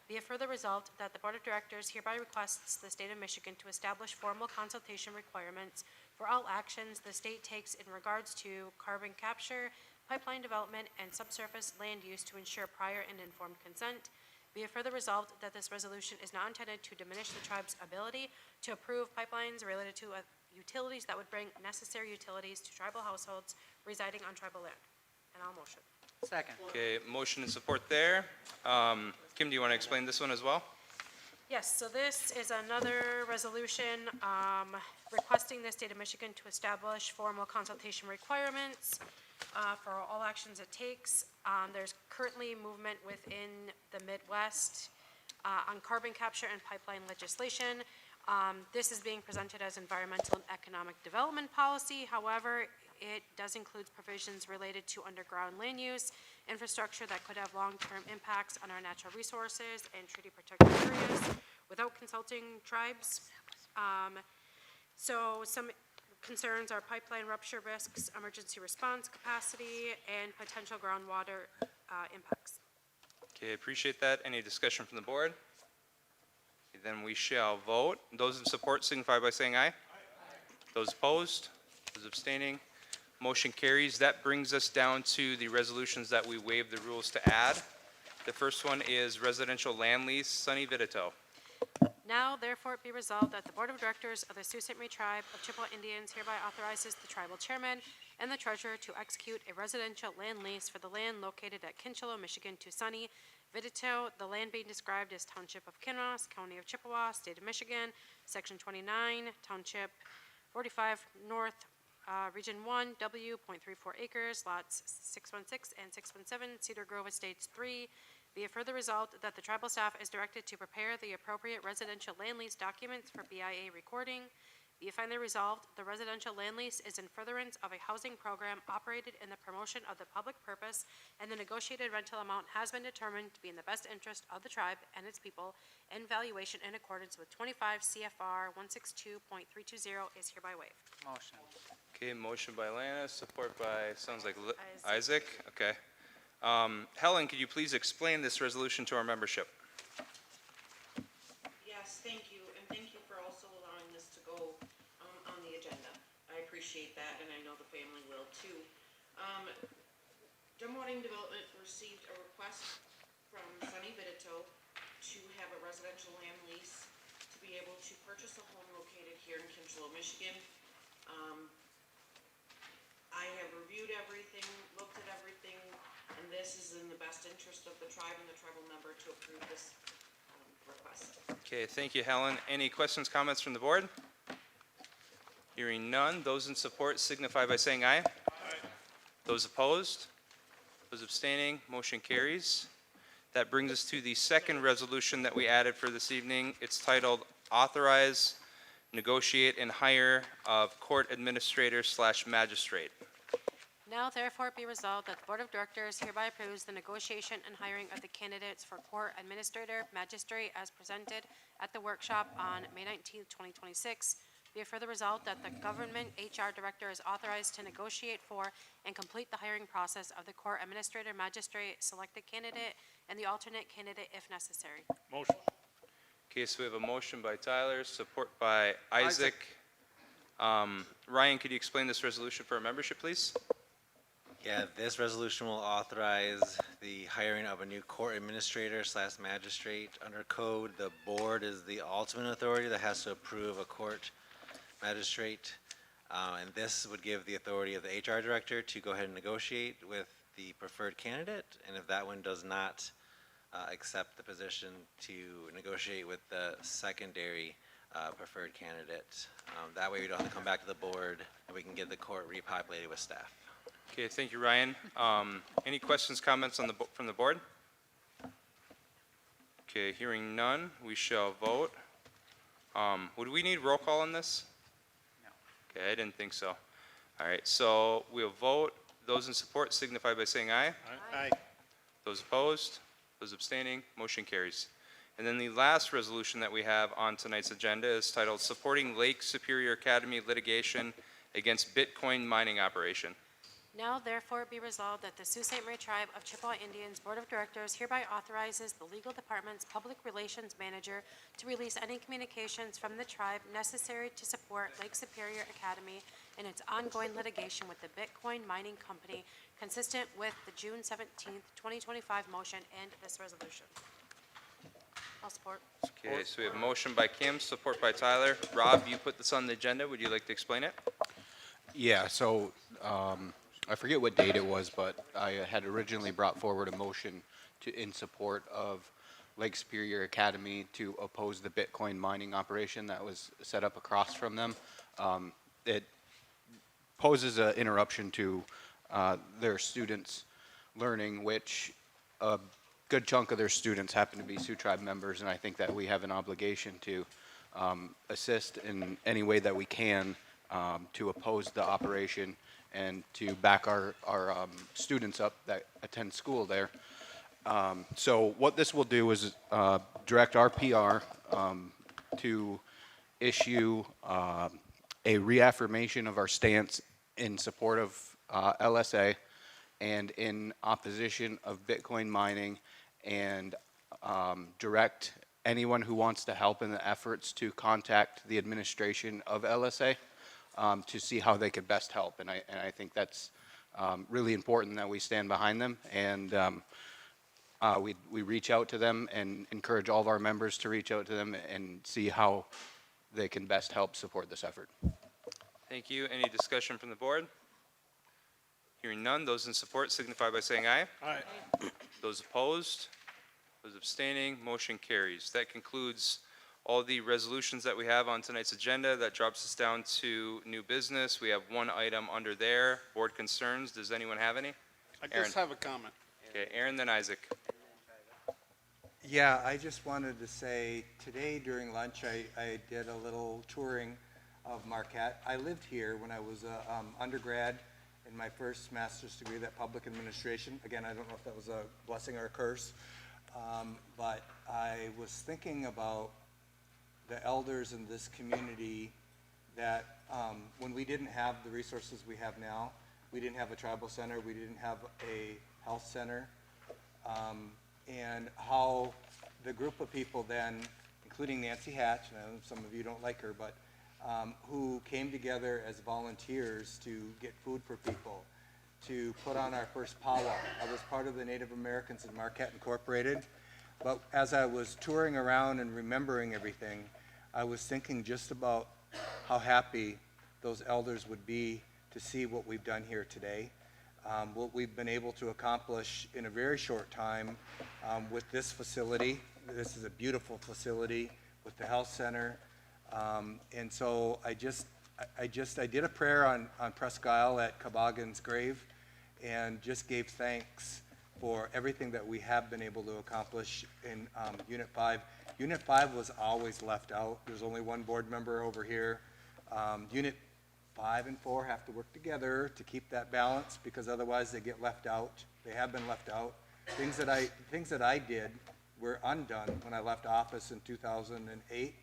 Be it further resolved that the Board of Directors hereby requests the State of Michigan to establish formal consultation requirements for all actions the state takes in regards to carbon capture, pipeline development, and subsurface land use to ensure prior and informed consent. Be it further resolved that this resolution is not intended to diminish the tribe's ability to approve pipelines related to utilities that would bring necessary utilities to tribal households residing on tribal land. And I'll motion. Second. Okay, motion and support there. Kim, do you want to explain this one as well? Yes, so this is another resolution requesting the state of Michigan to establish formal consultation requirements for all actions it takes. There's currently movement within the Midwest on carbon capture and pipeline legislation. This is being presented as environmental and economic development policy. However, it does include provisions related to underground land use, infrastructure that could have long-term impacts on our natural resources and treaty protected areas without consulting tribes. So some concerns are pipeline rupture risks, emergency response capacity, and potential groundwater impacts. Okay, appreciate that. Any discussion from the board? Okay, then we shall vote. Those in support signify by saying aye. Aye. Those opposed? Those abstaining? Motion carries. That brings us down to the resolutions that we waived the rules to add. The first one is residential land lease, Sunny Vidito. Now, therefore, it be resolved that the Board of Directors of the Sault Ste. Marie Tribe of Chippewa Indians hereby authorizes the tribal chairman and the treasurer to execute a residential land lease for the land located at Kinchelo, Michigan to Sunny Vidito, the land being described as Township of Kinross, County of Chippewa, State of Michigan, Section 29, Township 45 North, Region 1, W, .34 acres, lots 616 and 617, Cedar Grove Estates 3. Be it further resolved that the tribal staff is directed to prepare the appropriate residential land lease documents for BIA recording. Be it finally resolved, the residential land lease is in furtherance of a housing program operated in the promotion of the public purpose, and the negotiated rental amount has been determined to be in the best interest of the tribe and its people, and valuation in accordance with 25 CFR 162.320 is hereby waived. Motion. Okay, motion by Lana, support by, sounds like Isaac. Okay. Helen, could you please explain this resolution to our membership? Yes, thank you, and thank you for also allowing this to go on the agenda. I appreciate that, and I know the family will too. Demoing Development received a request from Sunny Vidito to have a residential land lease to be able to purchase a home located here in Kinchelo, Michigan. I have reviewed everything, looked at everything, and this is in the best interest of the tribe and the tribal member to approve this request. Okay, thank you, Helen. Any questions, comments from the board? Hearing none, those in support signify by saying aye. Aye. Those opposed? Those abstaining? Motion carries. That brings us to the second resolution that we added for this evening. It's titled Authorize, Negotiate, and Hire of Court Administrator / Magistrate. Now, therefore, be resolved that the Board of Directors hereby approves the negotiation and hiring of the candidates for court administrator, magistrate, as presented at the workshop on May 19th, 2026. Be it further resolved that the government HR director is authorized to negotiate for and complete the hiring process of the court administrator, magistrate, selected candidate, and the alternate candidate if necessary. Motion. Okay, so we have a motion by Tyler, support by Isaac. Ryan, could you explain this resolution for our membership, please? Yeah, this resolution will authorize the hiring of a new court administrator / magistrate. Under code, the board is the ultimate authority that has to approve a court magistrate. And this would give the authority of the HR director to go ahead and negotiate with the preferred candidate. And if that one does not accept the position, to negotiate with the secondary preferred candidate. That way we don't have to come back to the board and we can get the court repopulated with staff. Okay, thank you, Ryan. Any questions, comments on from the board? Okay, hearing none, we shall vote. Would we need roll call on this? No. Okay, I didn't think so. All right, so we'll vote. Those in support signify by saying aye. Aye. Those opposed? Those abstaining? Motion carries. And then the last resolution that we have on tonight's agenda is titled Supporting Lake Superior Academy Litigation Against Bitcoin Mining Operation. Now therefore be resolved that the Sault Ste. Marie Tribe of Chippewa Indians Board of Directors hereby authorizes the legal department's public relations manager to release any communications from the tribe necessary to support Lake Superior Academy in its ongoing litigation with the Bitcoin mining company consistent with the June 17th, 2025 motion and this resolution. I'll support. Okay, so we have a motion by Kim, support by Tyler. Rob, you put this on the agenda. Would you like to explain it? Yeah, so I forget what date it was, but I had originally brought forward a motion in support of Lake Superior Academy to oppose the Bitcoin mining operation that was set up across from them. It poses an interruption to their students' learning, which a good chunk of their students happen to be Sioux Tribe members, and I think that we have an obligation to assist in any way that we can to oppose the operation and to back our students up that attend school there. So what this will do is direct our PR to issue a reaffirmation of our stance in support of LSA and in opposition of Bitcoin mining, and direct anyone who wants to help in the efforts to contact the administration of LSA to see how they could best help. And I think that's really important that we stand behind them, and we reach out to them and encourage all of our members to reach out to them and see how they can best help support this effort. Thank you. Any discussion from the board? Hearing none, those in support signify by saying aye. Aye. Those opposed? Those abstaining? Motion carries. That concludes all the resolutions that we have on tonight's agenda. That drops us down to new business. We have one item under there, board concerns. Does anyone have any? I Aaron. just have a comment. Okay, Aaron, then Isaac. Yeah, I just wanted to say, today during lunch, I did a little touring of Marquette. I lived here when I was an undergrad in my first master's degree, that public administration. Again, I don't know if that was a blessing or a curse, but I was thinking about the elders in this community that when we didn't have the resources we have now, we didn't have a tribal center, we didn't have a health center, and how the group of people then, including Nancy Hatch, and I know some of you don't like her, but who came together as volunteers to get food for people, to put on our first powwow. I was part of the Native Americans in Marquette Incorporated, but as I was touring around and remembering everything, I was thinking just about how happy those elders would be to see what we've done here today, what we've been able to accomplish in a very short time with this facility. This is a beautiful facility with the health center. And so I did a prayer on Presque Isle at Cabogan's grave and just gave thanks for everything that we have been able to accomplish in Unit 5. Unit 5 was always left out. There's only one board member over here. Unit 5 and 4 have to work together to keep that balance, because otherwise they get left out. They have been left out. Things that I did were undone when I left office in 2008.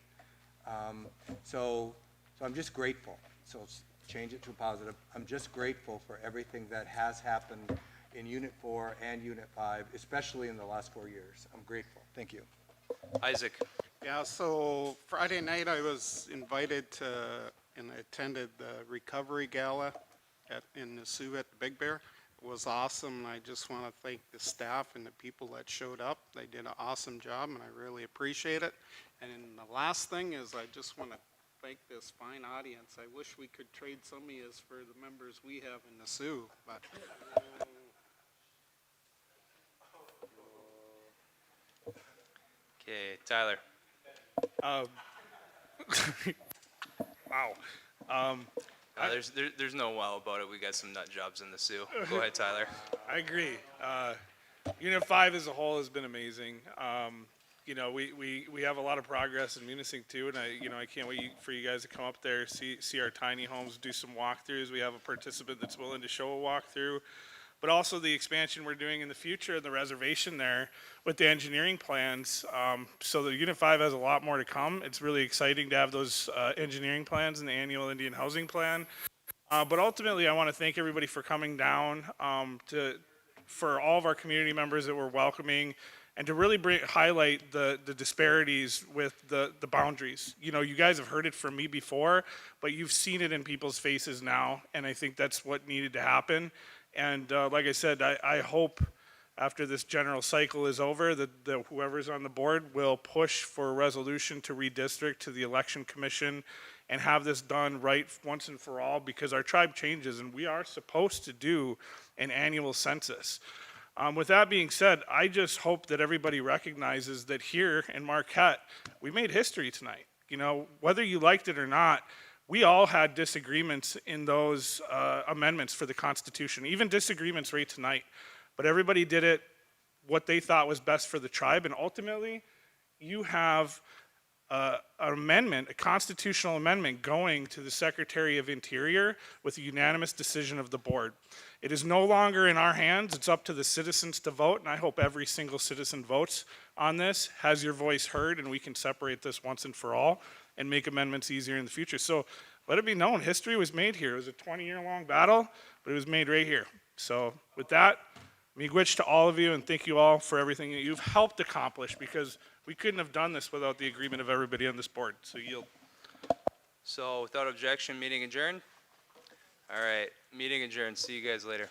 So I'm just grateful. So change it to a positive. I'm just grateful for everything that has happened in Unit 4 and Unit 5, especially in the last 4 years. I'm grateful. Thank you. Isaac. Yeah, so Friday night I was invited to, and I attended the recovery gala in the Sioux at the Big Bear. It was awesome. I just want to thank the staff and the people that showed up. They did an awesome job, and I really appreciate it. And the last thing is I just want to thank this fine audience. I wish we could trade some of these for the members we have in the Sioux, but. Okay, Tyler. Wow. There's no wow about it. We got some nut jobs in the Sioux. Go ahead, Tyler. I agree. Unit 5 as a whole has been amazing. You know, we have a lot of progress in Munising too, and I can't wait for you guys to come up there, see our tiny homes, do some walkthroughs. We have a participant that's willing to show a walkthrough, but also the expansion we're doing in the future, the reservation there with the engineering plans. So the Unit 5 has a lot more to come. It's really exciting to have those engineering plans in the annual Indian Housing Plan. But ultimately, I want to thank everybody for coming down, for all of our community members that we're welcoming, and to really highlight the disparities with the boundaries. You know, you guys have heard it from me before, but you've seen it in people's faces now, and I think that's what needed to happen. And like I said, I hope after this general cycle is over that whoever's on the board will push for a resolution to redistrict to the election commission and have this done right once and for all, because our tribe changes and we are supposed to do an annual census. With that being said, I just hope that everybody recognizes that here in Marquette, we made history tonight. You know, whether you liked it or not, we all had disagreements in those amendments for the Constitution, even disagreements right tonight. But everybody did it what they thought was best for the tribe, and ultimately, you have an amendment, a constitutional amendment going to the Secretary of Interior with a unanimous decision of the board. It is no longer in our hands. It's up to the citizens to vote, and I hope every single citizen votes on this, has your voice heard, and we can separate this once and for all and make amendments easier in the future. So let it be known, history was made here. It was a 20-year-long battle, but it was made right here. So with that, miigwech to all of you, and thank you all for everything that you've helped accomplish, because we couldn't have done this without the agreement of everybody on this board. So yield. So without objection, meeting adjourned. All right, meeting adjourned. See you guys later.